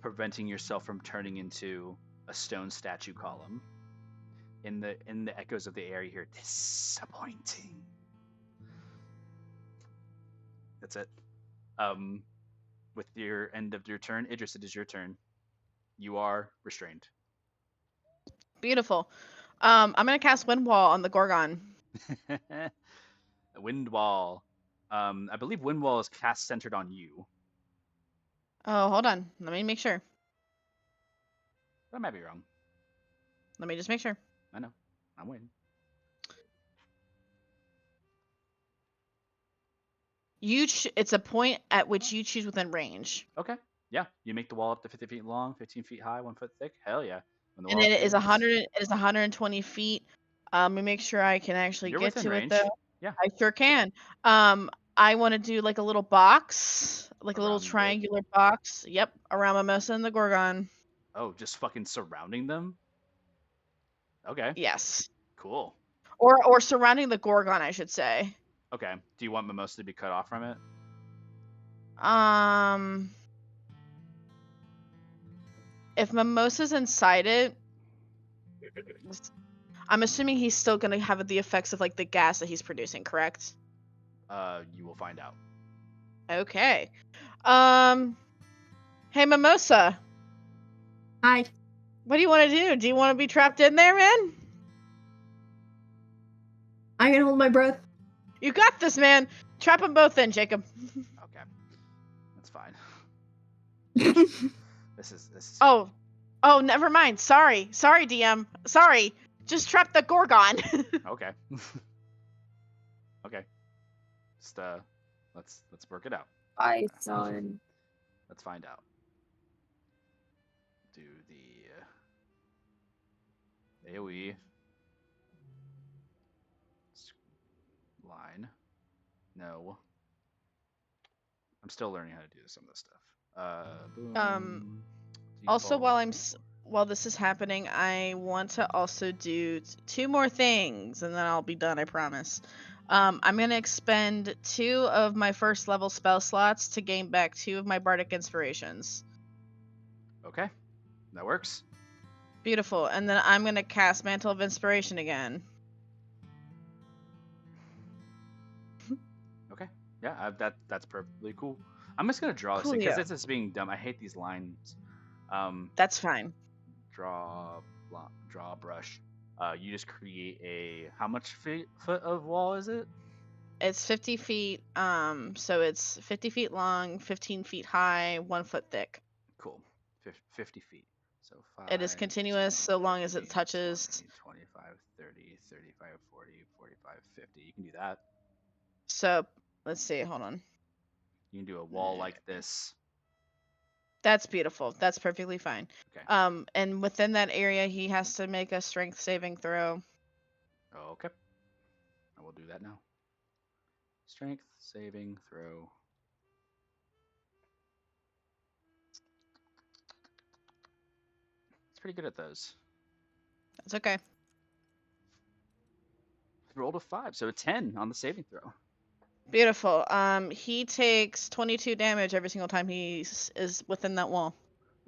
preventing yourself from turning into a stone statue column. In the echoes of the air, you hear disappointing. That's it. With your end of your turn, Idris, it is your turn. You are restrained. Beautiful. I'm gonna cast Wind Wall on the Gorgon. Wind Wall. I believe Wind Wall is cast centered on you. Oh, hold on. Let me make sure. I might be wrong. Let me just make sure. I know. I'm waiting. It's a point at which you choose within range. Okay. Yeah. You make the wall up to 50 feet long, 15 feet high, 1 foot thick. Hell yeah. When the And wall it is appears- 100. It is 120 feet. Let me make sure I can actually You're get within to range. it though. Yeah. I sure can. I want to do like a little box, like a little Around it? triangular box. Yep, around Mimosa and the Gorgon. Oh, just fucking surrounding them? Okay, Yes, cool. or surrounding the Gorgon, I should say. Okay, do you want Mimosa to be cut off from it? If Mimosa's inside it, I'm assuming he's still gonna have the effects of like the gas that he's producing, correct? You will find out. Okay. Hey Mimosa, Hi. what do you want to do? Do you want to be trapped in there, man? I can hold my breath. You got this, man. Trap them both in, Jacob. Okay, that's fine. This is. Oh, never mind. Sorry, DM. Sorry. Just trap the Gorgon. Okay. Okay. Just let's work it out. Hi, son. Let's find out. Do the AoE line. No. I'm still learning how to do some of this stuff. Boom. Also, Default. while this is happening, I want to also do 2 more things, and then I'll be done. I promise. I'm gonna expend 2 of my first level spell slots to gain back 2 of my bardic inspirations. Okay, that works. Beautiful. And then I'm gonna cast Mantle of Inspiration again. Okay, yeah, that's perfectly cool. I'm just gonna draw this because Coolio. it's just being dumb. I hate these lines. That's fine. Draw brush. You just create a how much foot of wall is it? It's 50 feet. So it's 50 feet long, 15 feet high, 1 foot thick. Cool. 50 feet. So 5. It is continuous so long as it 10, touches. 20, 25, 30, 35, 40, 45, 50. You can do that. So let's see. Hold on. You can do a wall like this. That's beautiful. That's perfectly fine. Okay. And within that area, he has to make a strength saving throw. Okay. I will do that now. Strength saving throw. It's pretty good at those. That's okay. Rolled a 5, so a 10 on the saving throw. Beautiful. He takes 22 damage every single time he is within that wall.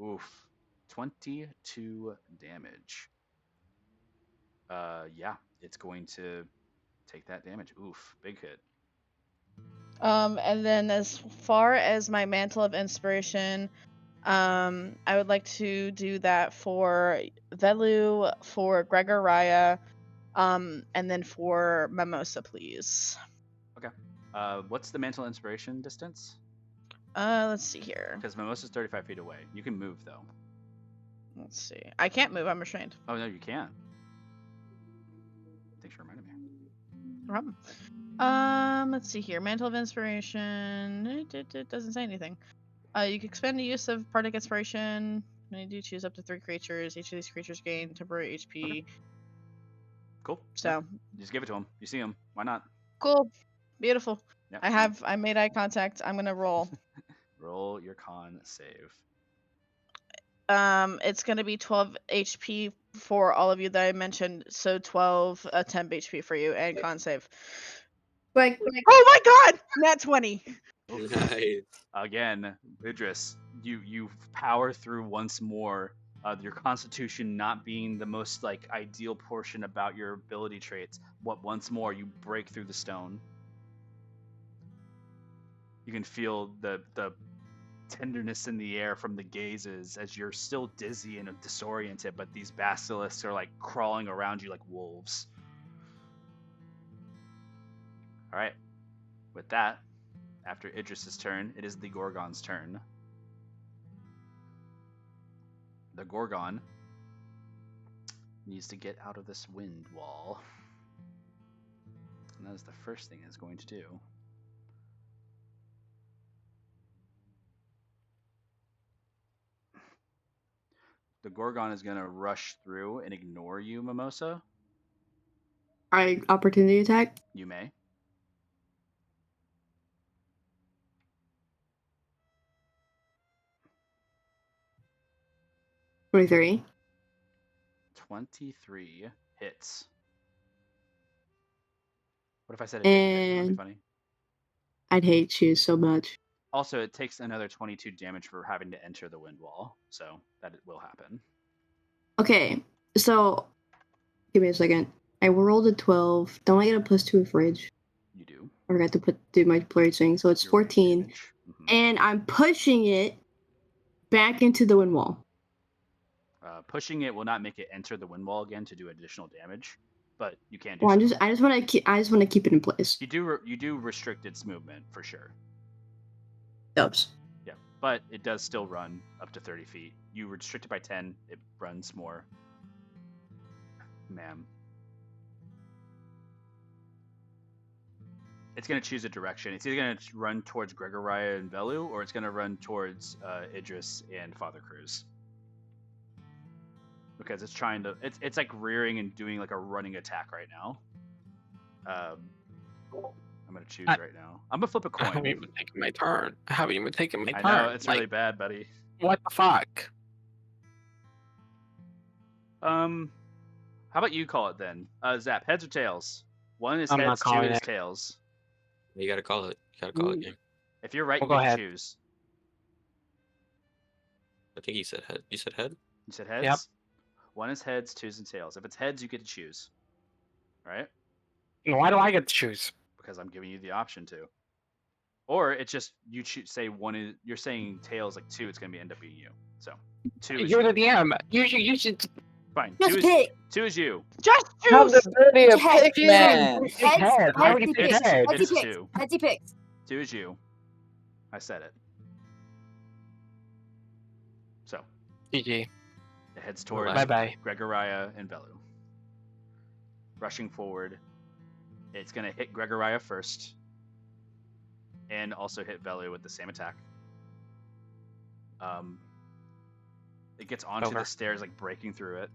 Oof. 22 damage. Yeah, it's going to take that damage. Oof, big hit. And then as far as my Mantle of Inspiration, I would like to do that for Velu, for Gregor Raya, and then for Mimosa, please. Okay. What's the Mantle Inspiration distance? Let's see here. Because Mimosa's 35 feet away. You can move, though. Let's see. I can't move. I'm restrained. Oh, no, you can. Thanks for reminding me. No problem. Let's see here. Mantle of Inspiration. It doesn't say anything. You can expend the use of Bardic Inspiration. You do choose up to 3 creatures. Each of these creatures gain temporary HP. Okay. Cool. So Yeah. Just give it to him. You see him. Why not? cool. Beautiful. Yep. I made eye contact. I'm gonna roll. Roll your con save. It's gonna be 12 HP for all of you that I mentioned. So 12 temp HP for you and con save. Like, Oh my god! Nat 20. Nice. Again, Idris, you power through once more. Your constitution not being the most like ideal portion about your ability traits. Once more you break through the stone. You can feel the tenderness in the air from the gazes as you're still dizzy and disoriented, but these basilisks are like crawling around you like wolves. All right. With that, after Idris's turn, it is the Gorgon's turn. The Gorgon needs to get out of this wind wall. And that is the first thing it's going to do. The Gorgon is going to rush through and ignore you, Mimosa. I opportunity attack. You may. 23. 23 hits. What if I said it didn't hit? That'd be And funny. I'd hate you so much. Also, it takes another 22 damage for having to enter the wind wall, so that will happen. Okay, so give me a second. I rolled a 12. Don't I get a +2 with rage? You do. I forgot to do my blade thing, so it's Your rage 14. damage. Mhm. And I'm pushing it back into the wind wall. Pushing it will not make it enter the wind wall again to do additional damage, but you can do. Well, so. I just want to keep it in place. You do restrict its movement for sure. Dubs. Yeah, but it does still run up to 30 feet. You restrict it by 10. It runs more. Ma'am. It's going to choose a direction. It's either going to run towards Gregoria and Velu, or it's going to run towards Idris and Father Cruz. Because it's trying to... It's like rearing and doing like a running attack right now. I'm going to choose right now. I'm going to flip a I haven't coin. even taken my turn. I haven't even taken my turn. I know, it's like, really bad, buddy. What the fuck? How about you call it then? Zap, heads or tails? One is I'm not heads, two calling is it. tails. You gotta call it. You gotta call it, game. If you're right, Well, you go get ahead. to choose. I think he said head. You said head? You said heads? Yep. One is heads, two is in tails. If it's heads, you get to choose. Right? Why do I get to choose? Because I'm giving you the option to. Or it's just you say one is you're saying tails like two, it's gonna end up being you. So 2 is You're you. the DM. You should. Fine. Just 2 is pick. 2 is you. Just Have choose. the ability of Head. pick, man. Pick Heads. head. I already Heads. picked It's- head. Heads he It's picks. 2. Heads he picks. 2 is you. I said it. So GG. it heads towards Bye bye. Gregoria and Velu. Rushing forward. It's gonna hit Gregoria first. And also hit Velu with the same attack. It gets onto Over. the stairs, like breaking through it.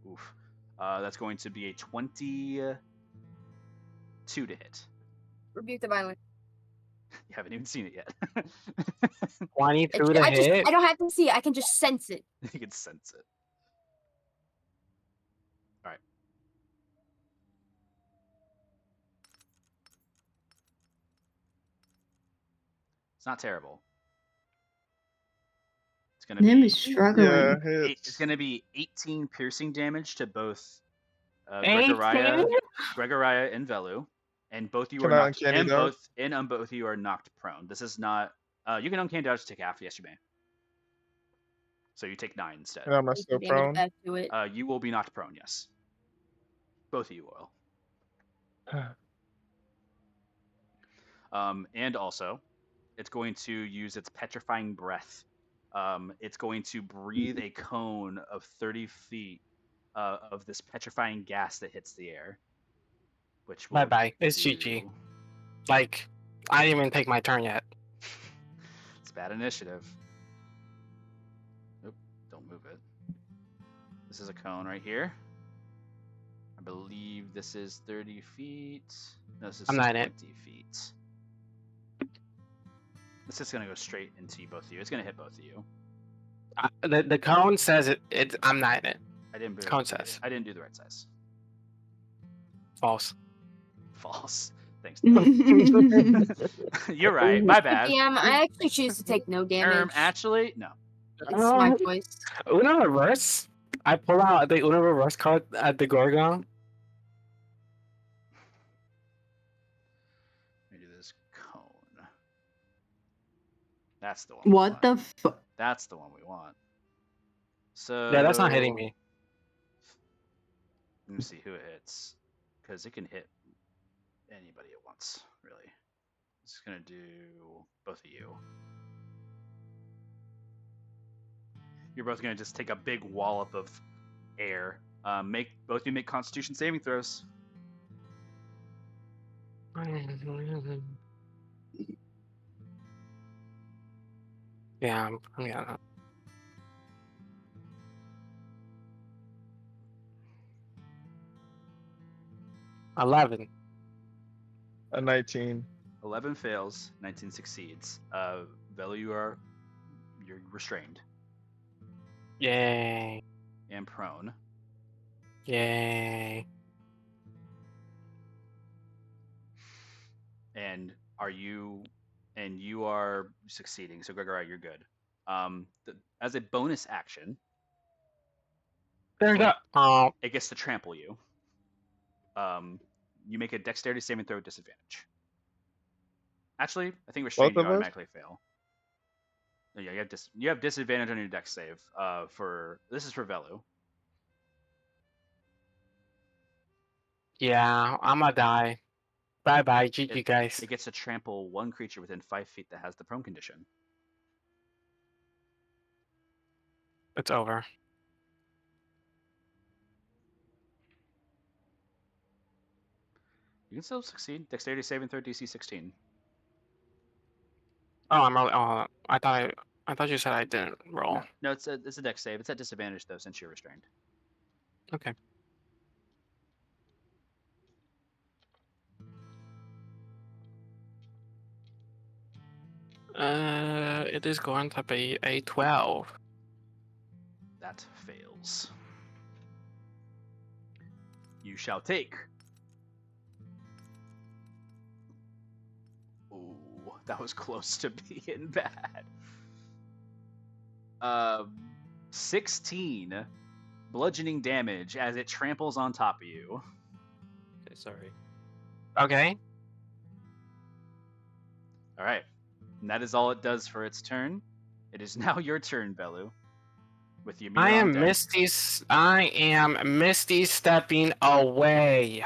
Oof. That's going to be a 22 to hit. Rebuke the violence. You haven't even seen it yet. 22 to hit. I don't have to see it. I can just sense it. You can sense it. All right. It's not terrible. It's gonna Nim be is struggling. Yeah, it's hits. gonna be 18 piercing damage to both 18? Gregoria and Velu, and both you Can are I knocked, uncanny and dodge? both of you are knocked prone. This is not. You can uncanny dodge to take half. Yes, you may. So you take 9 instead. And I'm not still prone. Back to it. You will be knocked prone. Yes. Both of you will. And also, it's going to use its petrifying breath. It's going to breathe a cone of 30 feet of this petrifying gas that hits the air. Which will Bye bye. It's do- GG. Like, I didn't even take my turn yet. It's bad initiative. Nope, don't move it. This is a cone right here. I believe this is 30 feet. No, this is I'm not in 20 it. feet. This is gonna go straight into both of you. It's gonna hit both of you. The cone says it. I'm not in it. I didn't. Cone says. I didn't do the right size. False. False. Thanks. That's You're right. My bad. I actually choose to take no damage. Actually, no. It's my choice. Uno reverse. I pull out the Uno reverse card at the Gorgon. Let me do this cone. That's the one. What the fuck? That's the one we want. So Yeah, that's not hitting me. Let me see who it hits, because it can hit anybody at once, really. It's gonna do both of you. You're both gonna just take a big wallop of air. Both of you make Constitution saving throws. Yeah, I'm gonna. $11. A 19. 11 fails, 19 succeeds. Velu, you're restrained. Yay. and prone. Yay. And you are succeeding. So Gregory, you're good. As a bonus action, There's a oh it gets to trample you. You make a dexterity saving throw with disadvantage. Actually, I think restrained Both you of us? automatically fail. No, yeah, you have disadvantage on your dex save. This is for Velu. yeah, I'm gonna die. Bye bye, GG guys. It gets to trample one creature within 5 feet that has the prone condition. It's over. You can still succeed. Dexterity saving throw DC 16. Oh, I'm really. Oh, I thought you said I didn't roll. No, it's a dex save. It's at disadvantage though since you're restrained. Okay. It is going to be a 12. That fails. You shall take. Ooh, that was close to being bad. 16 bludgeoning damage as it tramples on top of you. Okay, sorry. Okay. All right. And that is all it does for its turn. It is now your turn, Velu. With Ymir I on am deck. Misty stepping away.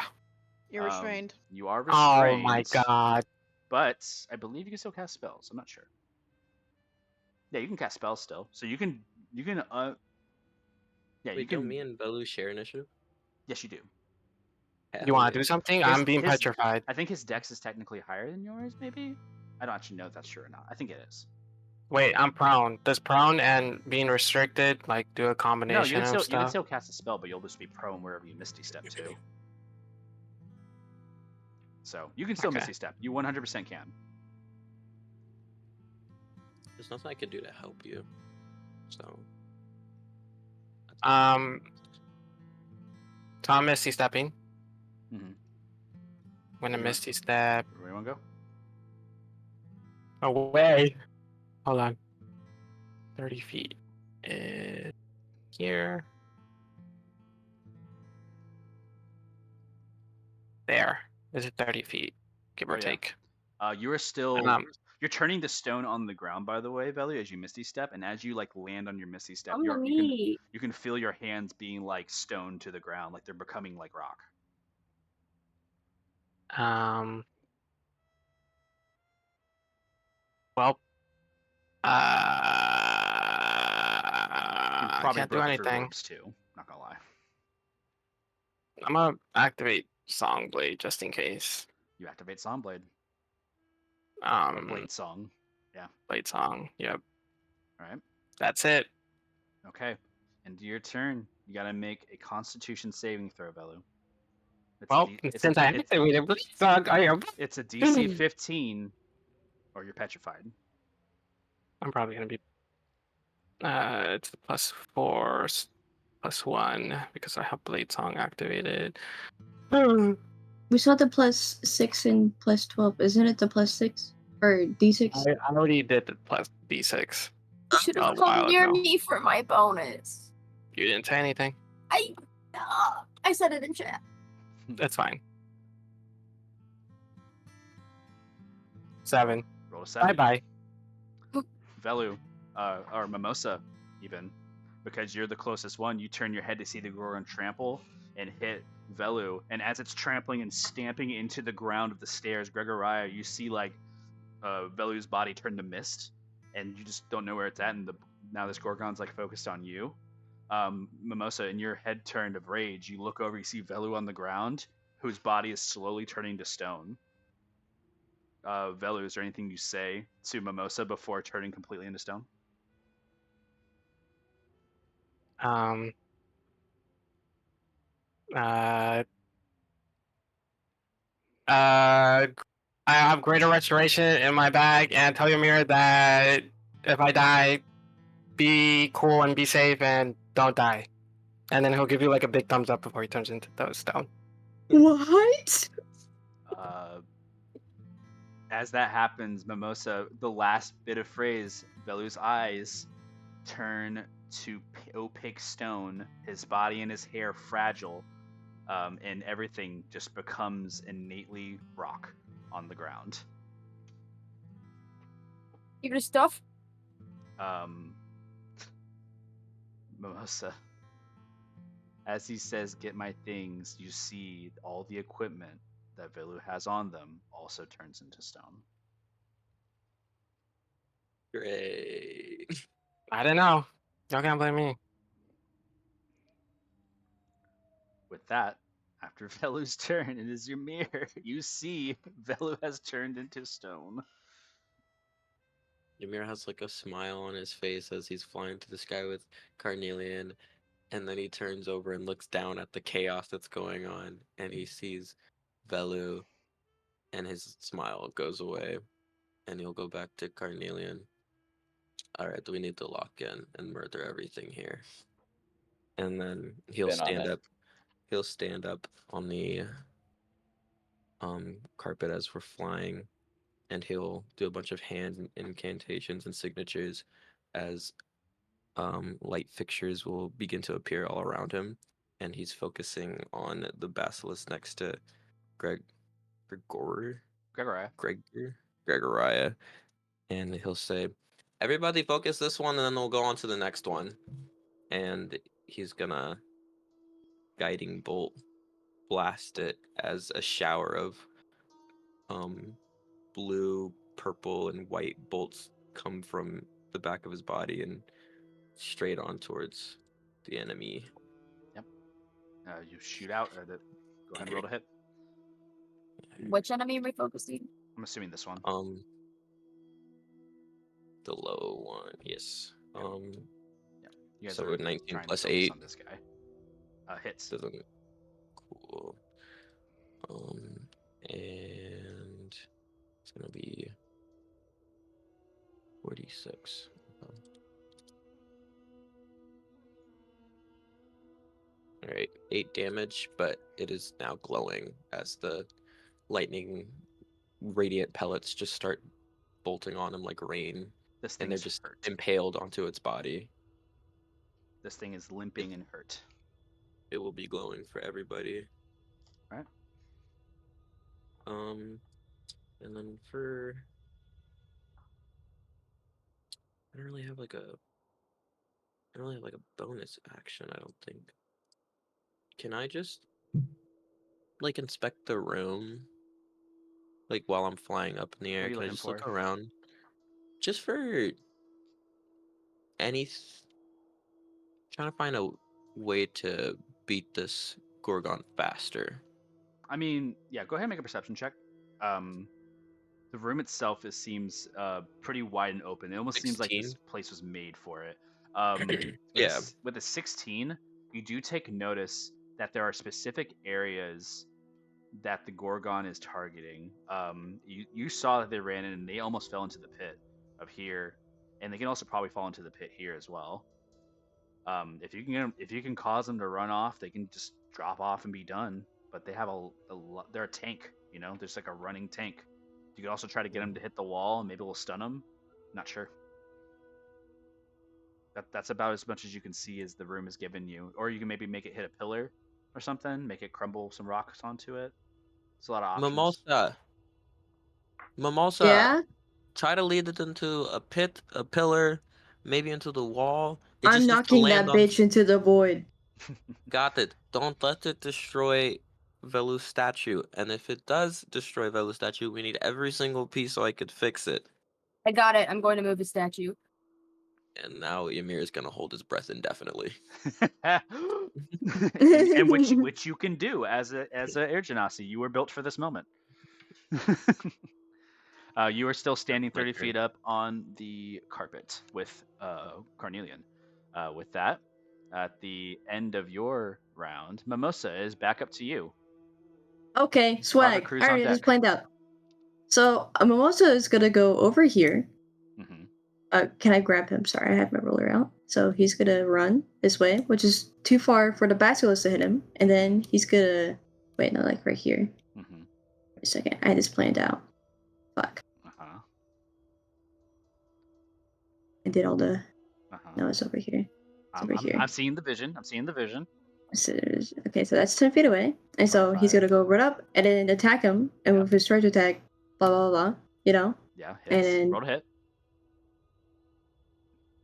You're restrained. You are Oh restrained. my god. But I believe you can still cast spells. I'm not sure. Yeah, you can cast spells still. So you can yeah, Wait, you can. don't me and Belu share initiative? Yes, you do. You want to Hell do something? His- I'm being his- petrified. I think his dex is technically higher than yours, maybe? I don't actually know if that's true or not. I think it is. Wait, I'm prone. Does prone and being restricted like do a No, combination of you can stuff? still cast a spell, but you'll just be prone wherever you Misty Step to. So you can still Okay. Misty Step. You 100% can. There's nothing I could do to help you. So. So I'm Misty stepping. Mm-hmm. When a Yeah. Misty step Where you want to go? away. Hold on. 30 feet. Here. There. Is it 30 feet? Give or Oh, yeah. take. You are still. And, You're turning the stone on the ground, by the way, Velu, as you Misty Step, and as you like land on your Misty Step, you can feel your hands being like stone to the ground, like they're becoming like rock. Well, You I probably can't do broke through anything. orbs too. Not gonna lie. I'm gonna activate Song Blade just in case. You activate Songblade. Or Blade Song. Yeah. Blade Song. Yep. All right. That's it. Okay. And your turn. You gotta make a Constitution saving throw, Velu. Well, since I activated Blade Song, I am. It's a DC 15, or you're petrified. I'm probably gonna be. It's the +4, +1 because I have Blade Song activated. We saw the +6 and +12. Isn't it the +6 or D6? I already did the plus D6. You should have A while come near ago. me for my bonus. You didn't say anything. I said it in chat. That's fine. 7. Roll a 7. Bye bye. Velu, or Mimosa, even, because you're the closest one, you turn your head to see the Gorgon trample and hit Velu, and as it's trampling and stamping into the ground of the stairs, Gregoria, you see like Velu's body turn to mist, and you just don't know where it's at, and now this Gorgon's like focused on you. Mimosa, in your head turned of rage, you look over, you see Velu on the ground, whose body is slowly turning to stone. Velu, is there anything you say to Mimosa before turning completely into stone? I have greater restoration in my bag, and tell Ymir that if I die, be cool and be safe and don't die. And then he'll give you like a big thumbs up before he turns into the stone. What? As that happens, Mimosa, the last bit of phrase, Velu's eyes turn to opaque stone, his body and his hair fragile, and everything just becomes innately rock on the ground. Give your stuff. Mimosa, as he says, "Get my things," you see all the equipment that Velu has on them also turns into stone. Great. I don't know. Y'all can't blame me. With that, after Velu's turn, it is your mirror. You see Velu has turned into stone. Ymir has like a smile on his face as he's flying to the sky with Carnelian, and then he turns over and looks down at the chaos that's going on, and he sees Velu, and his smile goes away, and he'll go back to Carnelian. All right, we need to lock in and murder everything here. And then he'll Been on stand it. up. He'll stand up on the carpet as we're flying, and he'll do a bunch of hand incantations and signatures as light fixtures will begin to appear all around him, and he's focusing on the basilisk next to Gregoria, and he'll say, "Everybody focus this one, and then we'll go on to the next one." And he's gonna guiding bolt blast it as a shower of blue, purple, and white bolts come from the back of his body and straight on towards the enemy. Yep. You shoot out. Go ahead and roll to hit. Which enemy are we focusing? I'm assuming this one. The low one, yes. You guys so are 19 trying plus to focus 8. on this guy. Hits. Cool. And it's gonna be 46. All right, 8 damage, but it is now glowing as the lightning radiant pellets just start bolting on him like rain, This and they're thing's just hurt. impaled onto its body. This thing is limping and hurt. It will be glowing for everybody. All right. And then for I don't really have like a bonus action, I don't think. Can I just like inspect the room like while I'm flying up in the What air? are you Can I looking just for? look around just for any trying to find a way to beat this Gorgon faster? I mean, yeah, go ahead and make a perception check. The room itself seems pretty wide and open. It almost seems like 16? this place was made for it. Yeah. With a 16, you do take notice that there are specific areas that the Gorgon is targeting. You saw that they ran in and they almost fell into the pit of here, and they can also probably fall into the pit here as well. If you can cause them to run off, they can just drop off and be done. But they have they're a tank, you know. There's like a running tank. You can also try to get them to hit the wall, and maybe we'll stun them. Not sure. That's about as much as you can see as the room is giving you. Or you can maybe make it hit a pillar or something, make it crumble some rocks onto it. It's a lot of options. Mimosa, Yeah? try to lead it into a pit, a pillar, maybe into the wall. It I'm just needs to knocking that land on. bitch into the void. Got it. Don't let it destroy Velu's statue. And if it does destroy Velu's statue, we need every single piece so I could fix it. I got it. I'm going to move the statue. And now Ymir is gonna hold his breath indefinitely. and which you can do as a air genasi. You were built for this moment. You are still standing 30 feet up on the carpet with Carnelian. With that, at the end of your round, Mimosa is back up to you. Okay, swag. crew's I on already just deck. planned out. So Mimosa is gonna go over here. Mm-hmm. can I grab him? Sorry, I had my roller out. So he's gonna run this way, which is too far for the basilisk to hit him, and then he's gonna wait. No, like right here. Mm-hmm. Wait a second, I had this planned out. Fuck, Uh-huh. I did all the. Uh-huh. No, it's over here. It's over here. I'm seeing the vision. I'm seeing the vision. So, okay, so that's 10 feet away, and so he's 25. gonna go run up and then attack him, and with his charge attack, blah blah blah. You know. Yeah, And hits. then Roll to hit.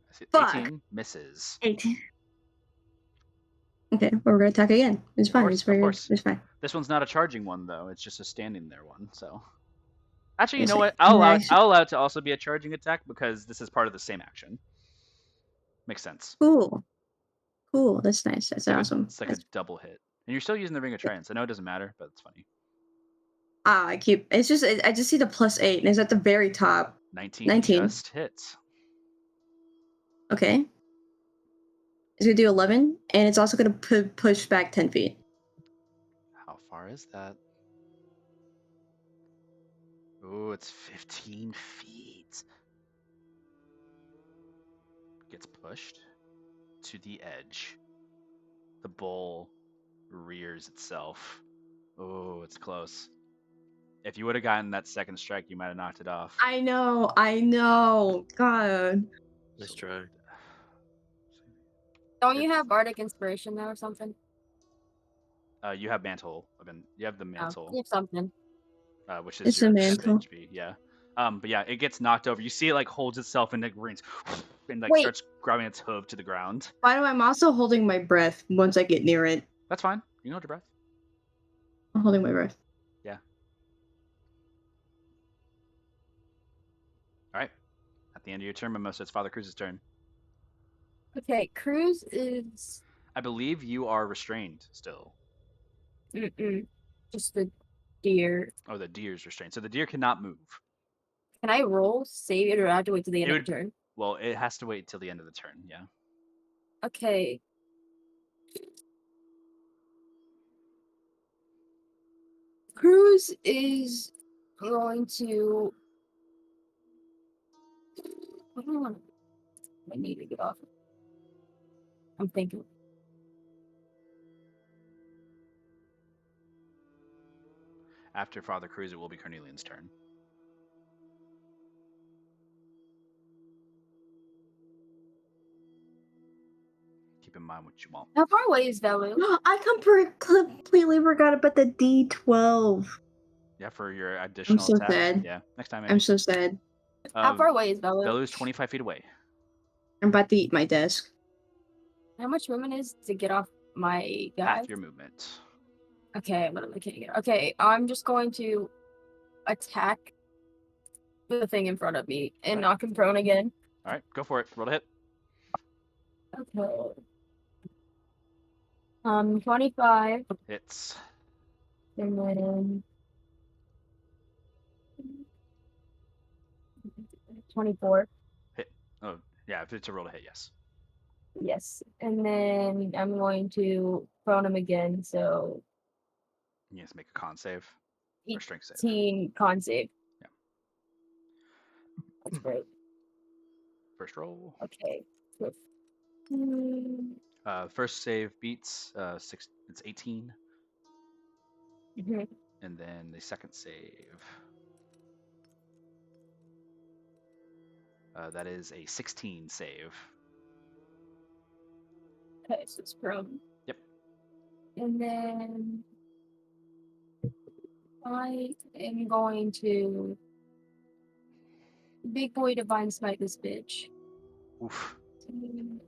I see Fuck. 18 misses. 18. Okay, well, we're gonna attack again. It's Of fine. course, It's of very. course. It's fine. This one's not a charging one though. It's just a standing there one. So, actually, you Yes, know what? and then I'll allow it to also be a charging attack because this is part of the same action. Makes sense. Cool. Cool. That's nice. That's awesome. It's like a double hit, and you're still using the Ring of Triumph. I know it doesn't matter, but it's funny. I keep. It's just. I just see the +8, and it's at the very top. 19 just hits. Okay. It's gonna do 11, and it's also gonna push back 10 feet. How far is that? Oh, it's 15 feet. Gets pushed to the edge. The bull rears itself. Oh, it's close. If you would have gotten that second strike, you might have knocked it off. I know. God. Let's try. Don't you have bardic inspiration though, or something? You have mantle. You have the mantle, Oh, you have something. which is It's your a mantle. HP. Yeah. But yeah, it gets knocked over. You see it like holds itself and it rings and like Wait. starts grabbing its hoof to the ground. By the way, I'm also holding my breath once I get near it. That's fine. You can hold your breath. I'm holding my breath. Yeah. All right. At the end of your turn, Mimosa, it's Father Cruz's turn. Okay, Cruz is I believe you are restrained still. just the deer. Oh, the deer's restrained. So the deer cannot move. Can I roll, save it, or do I have to wait till the end of the turn? Well, it has to wait till the end of the turn, yeah. Okay. Cruz is going to. I need to get off. I'm thinking. After Father Cruz, it will be Cornelian's turn. Keep in mind what you want. How far away is Velu? I completely forgot about the D12. Yeah, for your additional so attack. sad. Yeah, next time. I'm so sad. How far away is Velu? Velu's 25 feet away. I'm about to eat my desk. How much movement is to get off my guy? Half your movement. Okay, what am I kidding? Okay, I'm just going to attack the thing in front of me and knock him prone again. All right, go for it. Roll a hit. Okay. 25. Hits. And then 24. Hit. Oh, yeah, if it's a roll to hit, yes. Yes. And then I'm going to prone him again, so You have to make a con save or strength save. 18 con save. Yeah. That's great. First roll. Okay. First save beats 6. It's 18, Mhm. and then the second save. That is a 16 save. Okay, so it's prone. Yep. And then I am going to big boy divine smite this bitch. Oof.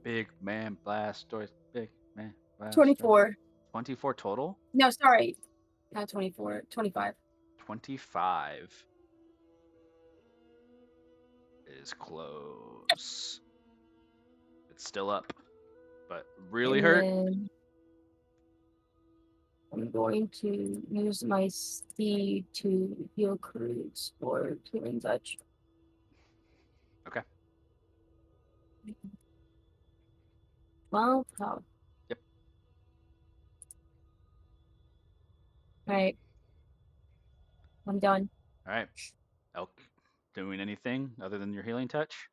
Big man blast doors. Big man blast. 24. 24 total? No, sorry. Not 24. 25. 25 is close. It's still up, but really And hurt. then I'm going to use my steed to heal Cruz for healing touch. Okay. 12 health. Yep. Alright. I'm done. All right. Elk, doing anything other than your healing touch?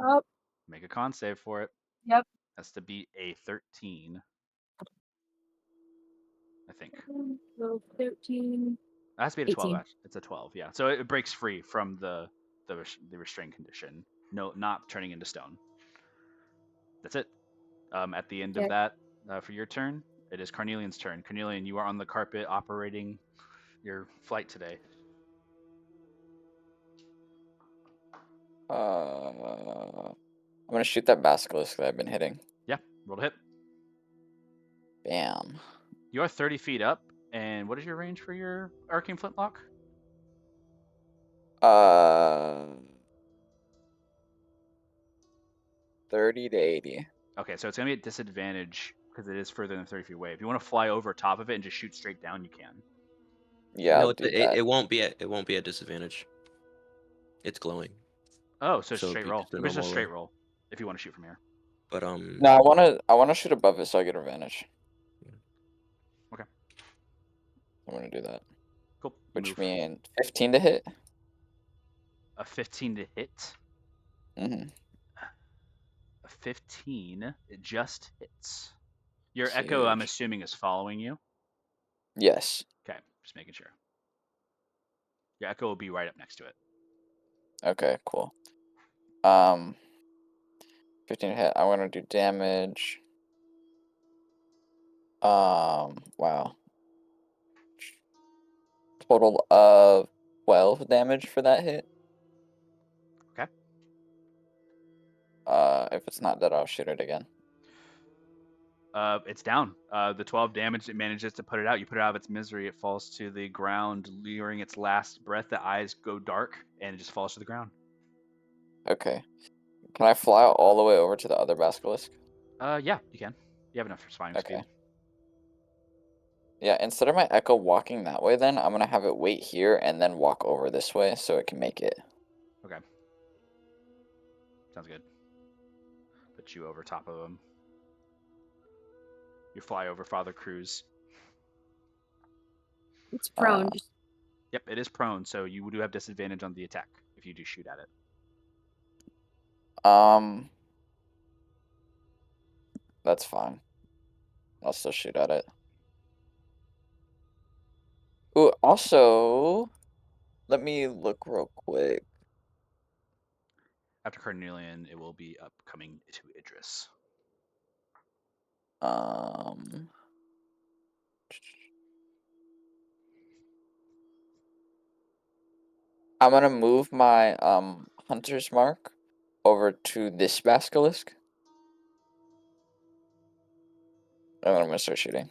Oh, Make a con save for it. yep. Has to be a 13. I think. So 13. It has to be a 12. 18. It's a 12. Yeah. So it breaks free from the restrained condition. No, not turning into stone. That's it. At the end of Okay. that, for your turn, it is Carnelian's turn. Carnelian, you are on the carpet operating your flight today. I'm gonna shoot that basilisk that I've been hitting. Yeah, roll to hit. Bam. You are 30 feet up, and what is your range for your arcane flintlock? 30 to 80. Okay, so it's gonna be a disadvantage because it is further than 30 feet away. If you want to fly over top of it and just shoot straight down, you can. Yeah, No, I'll do that. it won't be a disadvantage. It's glowing, Oh, so it's so a it'd straight be roll. just a It's just a normal straight roll. roll if you want to shoot from here. But No, I wanna shoot above it so I get advantage. Okay. I'm gonna do that. Cool. Which Move. means 15 to hit. A 15 to hit. Mm-hmm. A 15, it just hits. Your Huge. echo, I'm assuming, is following you. Yes. Okay, just making sure. Your echo will be right up next to it. Okay, cool. 15 to hit. I want to do damage. Wow. Total of 12 damage for that hit. Okay. If it's not dead, I'll shoot it again. It's down. The 12 damage, it manages to put it out. You put it out of its misery. It falls to the ground, luring its last breath. The eyes go dark, and it just falls to the ground. Okay. Can I fly all the way over to the other basilisk? Yeah, you can. You have enough for flying Okay. speed. Yeah, instead of my echo walking that way, then I'm gonna have it wait here and then walk over this way so it can make it. Okay. Sounds good. Put you over top of him. You fly over Father Cruz. It's prone. Just Yep, it is prone, so you do have disadvantage on the attack if you do shoot at it. That's fine. I'll still shoot at it. Ooh, also, let me look real quick. After Carnelian, it will be upcoming to Idris. I'm gonna move my hunter's mark over to this basilisk. And then I'm gonna start shooting.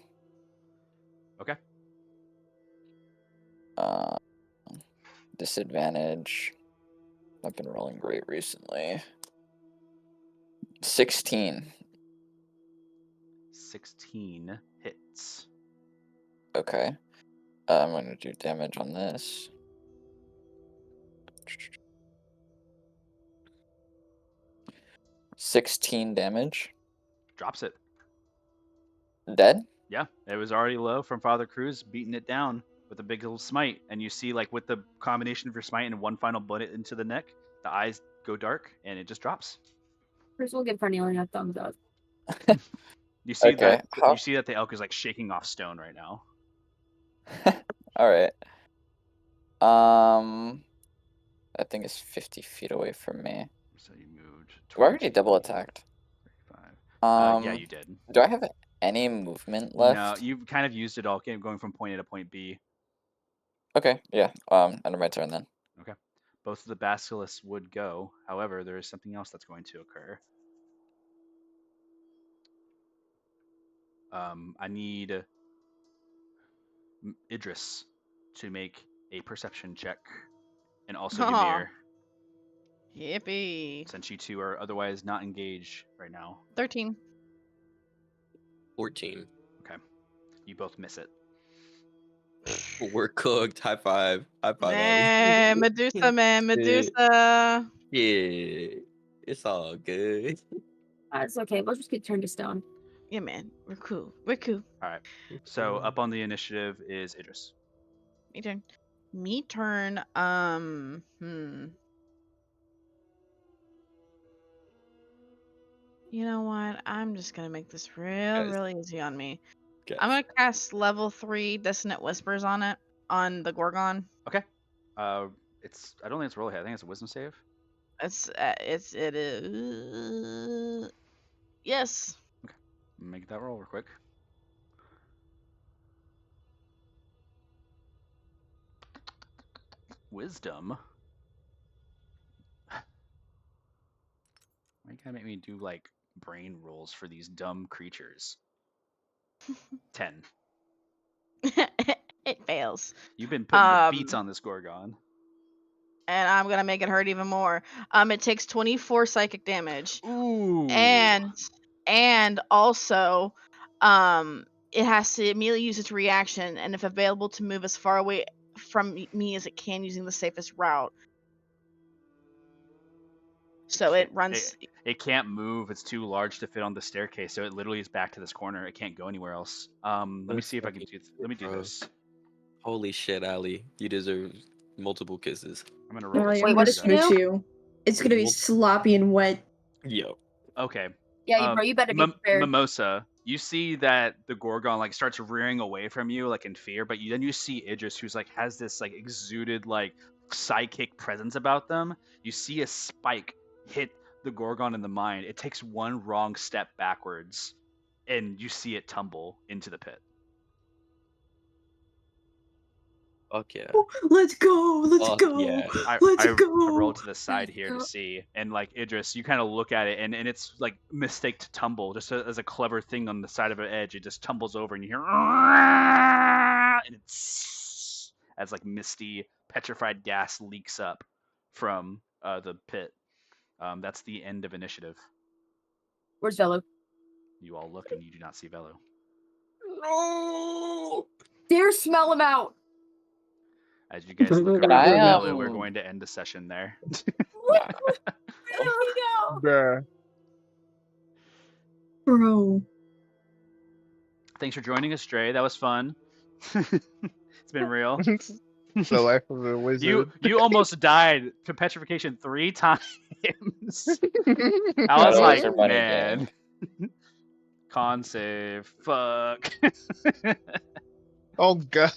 Okay. Disadvantage. I've been rolling great recently. 16. 16 hits. Okay. I'm gonna do damage on this. 16 damage. Drops it. Dead? Yeah, it was already low from Father Cruz, beating it down with a big old smite. And you see, like, with the combination of your smite and one final bullet into the neck, the eyes go dark and it just drops. first we'll give Carnelian a thumbs up. You see Okay, that you see that the elk is like shaking off stone right now. All right. That thing is 50 feet away from me. So you moved. We already 20, double attacked. 35. Yeah, you did. Do I have any movement No, left? you've kind of used it all, going from point A to point B. Okay, yeah. End of my turn then. Okay. Both of the basilisks would go. However, there is something else that's going to occur. I need Idris to make a perception check and also Aw. Ymir, Yippee. since you two are otherwise not engaged right now. 13. 14. Okay. You both miss it. We're cooked. High five. High five. Man, Medusa, man, Medusa. Yeah, it's all good. It's okay. We'll just get turned to stone. Yeah, man. We're cool. We're cool. All right. So up on the initiative is Idris. Me turn. Me turn. You know what? I'm just gonna make this Guys. really easy on me. Guys. I'm gonna cast level 3 Dissonant Whispers on it, on the Gorgon. Okay. It's. I don't think it's roll ahead. I think it's a wisdom save. It is. Yes. Make that roll real quick. Wisdom. Why you gotta make me do like brain rolls for these dumb creatures? 10. It fails. You've been putting the beats on this Gorgon. And I'm gonna make it hurt even more. It takes 24 psychic damage. Ooh. And also, it has to immediately use its reaction, and if available, to move as far away from me as it can using the safest route. So it runs. It can't move. It's too large to fit on the staircase, so it literally is back to this corner. It can't go anywhere else. Let me see if I can do. Let me do this. Holy shit, Ali! You deserve multiple kisses. I'm gonna roll this. Wait, what does it do? you? It's gonna be sloppy and wet. Yo. Okay. Yeah, bro, you better be prepared. Mimosa, you see that the Gorgon like starts rearing away from you like in fear, but then you see Idris, who's like has this like exuded like psychic presence about them. You see a spike hit the Gorgon in the mind. It takes one wrong step backwards, and you see it tumble into the pit. Fuck yeah. Oh, let's go. Let's Fuck go. yeah. Let's I go. rolled to the side here to see, and like Idris, you kind of look at it, and it's like mistake to tumble, just as a clever thing on the side of an edge. It just tumbles over, and you hear, and it's as like misty petrified gas leaks up from the pit. That's the end of initiative. Where's Velo? You all look, and you do not see Velo. No. Dare smell him out. As you guys look Can around I, Velo, we're going to end the session there. Where did we go? Bruh. Bro. Thanks for joining us, Dre. That was fun. It's been real. The life of a wizard. You almost died to petrification 3 times. I was That like, was a running man. Con save. Fuck. Oh god.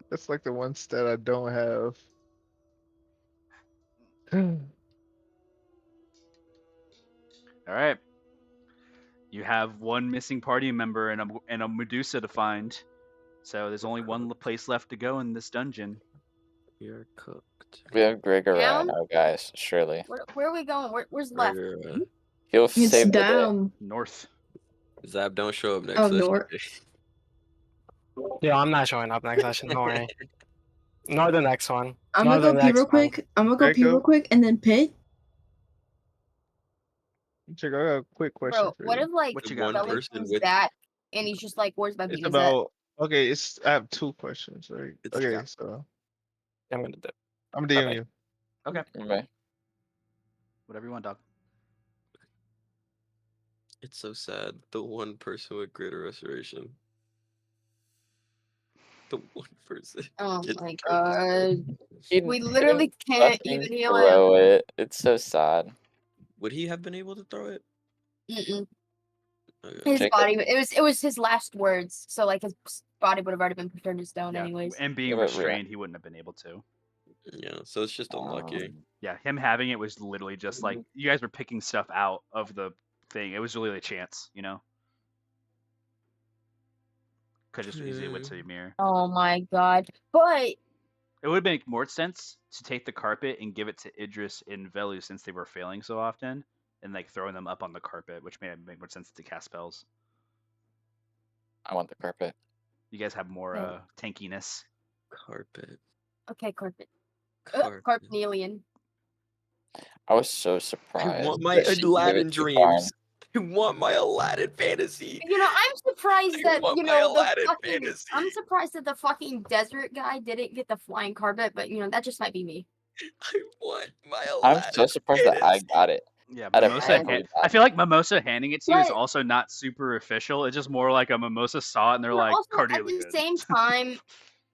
That's like the one stat I don't have. All right. You have one missing party member and a Medusa to find. So there's only one place left to go in this dungeon. You're cooked. We have Gregor Down? now, guys. Surely Where are we going? Where's left? he'll It's save the day. down. North. Zap, don't show up next Oh, session. Nor- Yeah, I'm not showing up next session. Don't worry. Nor the next one. I'm Nor gonna go the pee next real one. quick. I'm gonna go pee Echo? real quick and then pit. Check, I got a quick question Bro, for what you. if like What you One got? Velo person comes with- back and he's just like, "Where's my It's bean?" about okay. I have 2 questions, right? It's Okay, yeah. so I'm gonna do. I'm DMing Bye-bye. you. Okay. Okay. Whatever you want, dog. It's so sad. The one person with greater restoration. The one person. Oh gets my to turn this way. He We literally didn't can't fucking even heal him. throw it. It's so sad. Would he have been able to throw it? Mm-mm. Okay. His Jacob? body. It was his last words. So like his body would have already been turned to stone Yeah. anyways. And being Give it real. restrained, he wouldn't have been able to. Yeah, so it's just unlucky. Yeah, him having it was literally just like you guys were picking stuff out of the thing. It was really a chance, you know. Could just easily went to Ymir. Oh my god! But It would make more sense to take the carpet and give it to Idris and Velu since they were failing so often, and like throwing them up on the carpet, which may make more sense to cast spells. I want the carpet. You guys have more Yeah. tankiness. Carpet. okay, carpet. Carpet. Carpnelian. I was so I surprised. want my that she gave Aladdin it to Karn. dreams. I want my Aladdin fantasy. You know, I'm surprised I that want you my know the Aladdin fucking. fantasy. I'm surprised that the fucking desert guy didn't get the flying carpet, but you know that just might be me. I want my I'm Aladdin so surprised that I fantasy. got it. Yeah, Out of Mimosa. everybody I that- feel like Mimosa handing it to you is But- also not super official. It's just more like a Mimosa saw it and they're But like also, at Cordelia. the same time,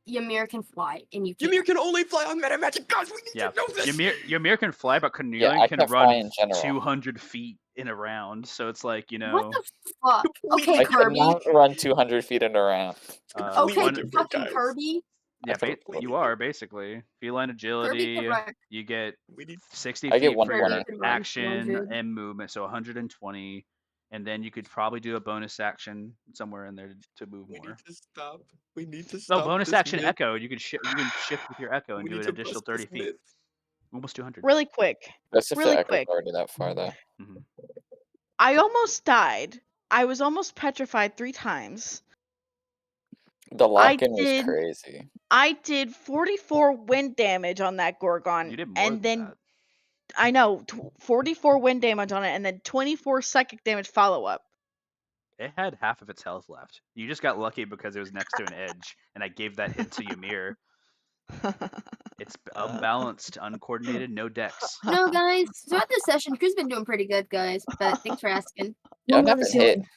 Ymir can fly, and you can't. Ymir can only fly on meta magic. Guys, we need Yeah, to know this. Ymir can fly, but Yeah, Cornelian I can can fly run in general. 200 feet in a round. So it's like, you What know, the fuck? Okay, I Kirby. cannot run 200 feet in a round. Okay, one- different, fucking guys. Kirby. yeah, thought- you are basically feline Kirby agility. can run. You get We need 60 I get feet for your 120. Kirby can run action 200. and movement, so 120, and then you could probably do a bonus action somewhere in there to move We more. need to stop. We need to No, stop. bonus this action myth. echo. You can shift with your echo and We do need an to additional bust this 30 feet, myth. almost 200. Really quick. That's if Really the echo's quick. already that far, though. Mhm. I almost died. I was almost petrified 3 times. The lock-in was did- crazy. I did 44 wind damage on that Gorgon. You did more and than then that. I know 44 wind damage on it, and then 24 psychic damage follow up. It had half of its health left. You just got lucky because it was next to an edge, and I gave that hit to Ymir. It's unbalanced, uncoordinated, no decks. No, guys. Throughout this session, Crew's been doing pretty good, guys. But thanks for asking. Yeah, I've One on not the been hit. ceiling.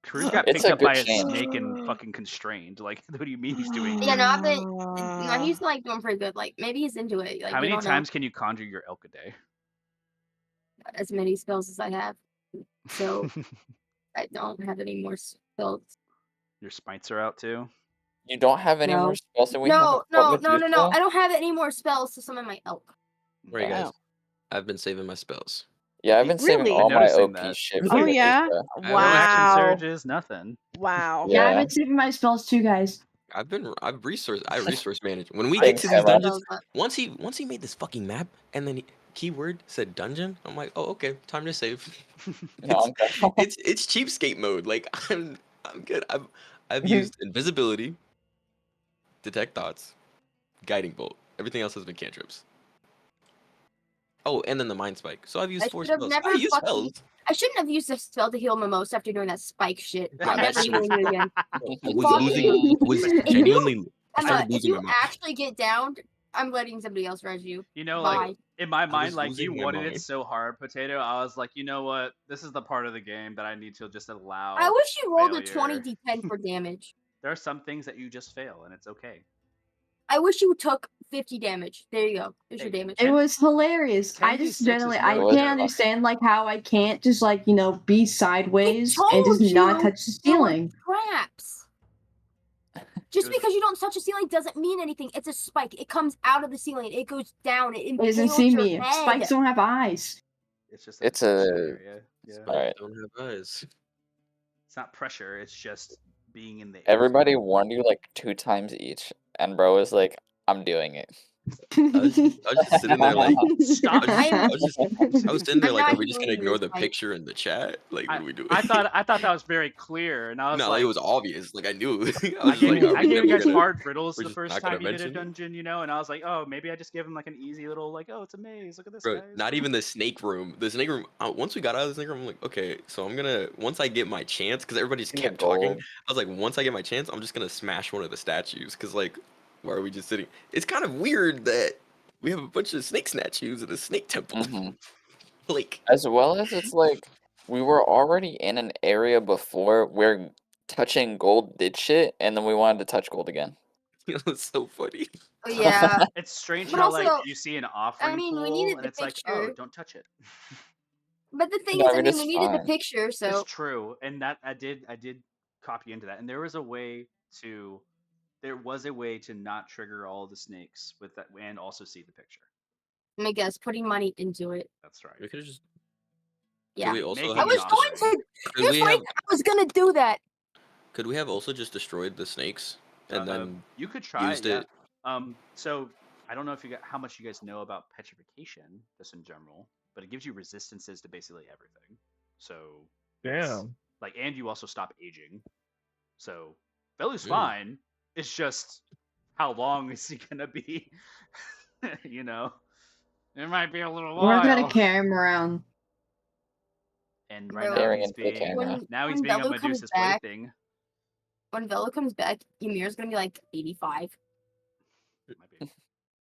Cruz got It's picked a up good by a chain. snake and fucking constrained. Like, what do you mean he's doing? Yeah, no, I've been. No, he's like doing pretty good. Like maybe he's into it. Like How we many don't times can you conjure your elk a day? know as many spells as I have, so I don't have any more spells. Your spites are out too. You don't have any No. more spells than we No, have? What, no. Medusa? I don't have any more spells to summon my elk. Right, Okay. guys. I've been saving my spells. Yeah, I've been saving Really? all Been my noticing OP that. shit. Oh, for yeah? Medusa. No action Wow. surges, nothing. Wow. Yeah, I've Yeah. been saving my spells too, guys. I resource manage. When we Thanks, get to these Emma. dungeons, once he made this fucking map and then keyword said dungeon, I'm like, oh okay, time to save. No, I'm done. It's cheapskate mode. Like I'm good. I've used invisibility, detect thoughts, guiding bolt. Everything else has been cantrips. Oh, and then the mind spike. So I've used I 4 should have spells. never I use fucking- spells. I shouldn't have used this spell to heal Mimosa after doing that spike shit. Yeah, I'm that never shit healing you again. I was Fuck losing. you. Was If you- genuinely. I Emma, started if losing you my mind. actually get down, I'm letting somebody else res you. You know, Bye. like in my mind, was like losing you my wanted it mind. so hard, Potato. I was like, you know what? This is the part of the game that I need to just allow. I wish you rolled a failure. 20d10 for damage. There are some things that you just fail, and it's okay. I wish you took 50 damage. There you go. There's your Hey, damage. It was hilarious. I 10d6 just is generally I no can't joke. understand like how I can't just like be sideways I and just told not you touch the there were ceiling. traps. Just was- because you don't touch the ceiling doesn't mean anything. It's a spike. It comes out of the ceiling. It goes down. It It doesn't impales see your me. head. Spikes don't have eyes. It's just It's pressure a- area. Yeah. Spikes Alright. don't have eyes. It's not pressure. It's just being in the air. Everybody warned you like 2 times each, and bro was like, "I'm doing it." I was just sitting there like, Stop. I was sitting there I'm like, not are we just gonna healing ignore this the fight. picture in the chat? Like, what are we doing? I thought that was very clear, and I was no, like, it was obvious. Like I knew. I was I just gave, like, are I we gave you never guys gonna? hard riddles we're the just first not gonna time you did a mention it? dungeon, and I was like, oh, maybe I just give him like an easy little like, oh, it's a maze. Look at this, Bro, guys. not even the snake room. The snake room. Once we got out of the snake room, I'm like, okay, so I'm gonna once I get my chance, because everybody just Give me kept talking. gold. I was like, once I get my chance, I'm just gonna smash one of the statues, because like, why are we just sitting? It's kind of weird that we have a bunch of snake statues at a snake temple. Mhm. Like, As well as it's like we were already in an area before where touching gold did shit, and then we wanted to touch gold again. it's so funny. Oh, yeah. It's strange But how like also, you see an offering mean, we pool, needed and the it's like, oh, picture. don't touch it. But the thing No, is, I mean, we it's needed the fine. picture, so It's true, and that I did copy into that, and there was a way to not trigger all the snakes with that, and also see the picture. I guess putting money into it. That's right. We could have just. Yeah. Could we also Making I have was an going offering. to. Could we Just like have? I was gonna do that. Could we have also just destroyed the snakes and then You could try used yeah. it? So I don't know if how much you guys know about petrification, just in general, but it gives you resistances to basically everything. So it's, Damn. like, and you also stop aging. So Belu's Mm. fine. It's just how long is he gonna be? You know, it might be a little while. We're gonna carry him around. And right No. now Carrying he's into the being camera. now he's when being a Belu comes Medusa's back- plaything. When Vela comes back, Ymir's gonna be like 85. Might be.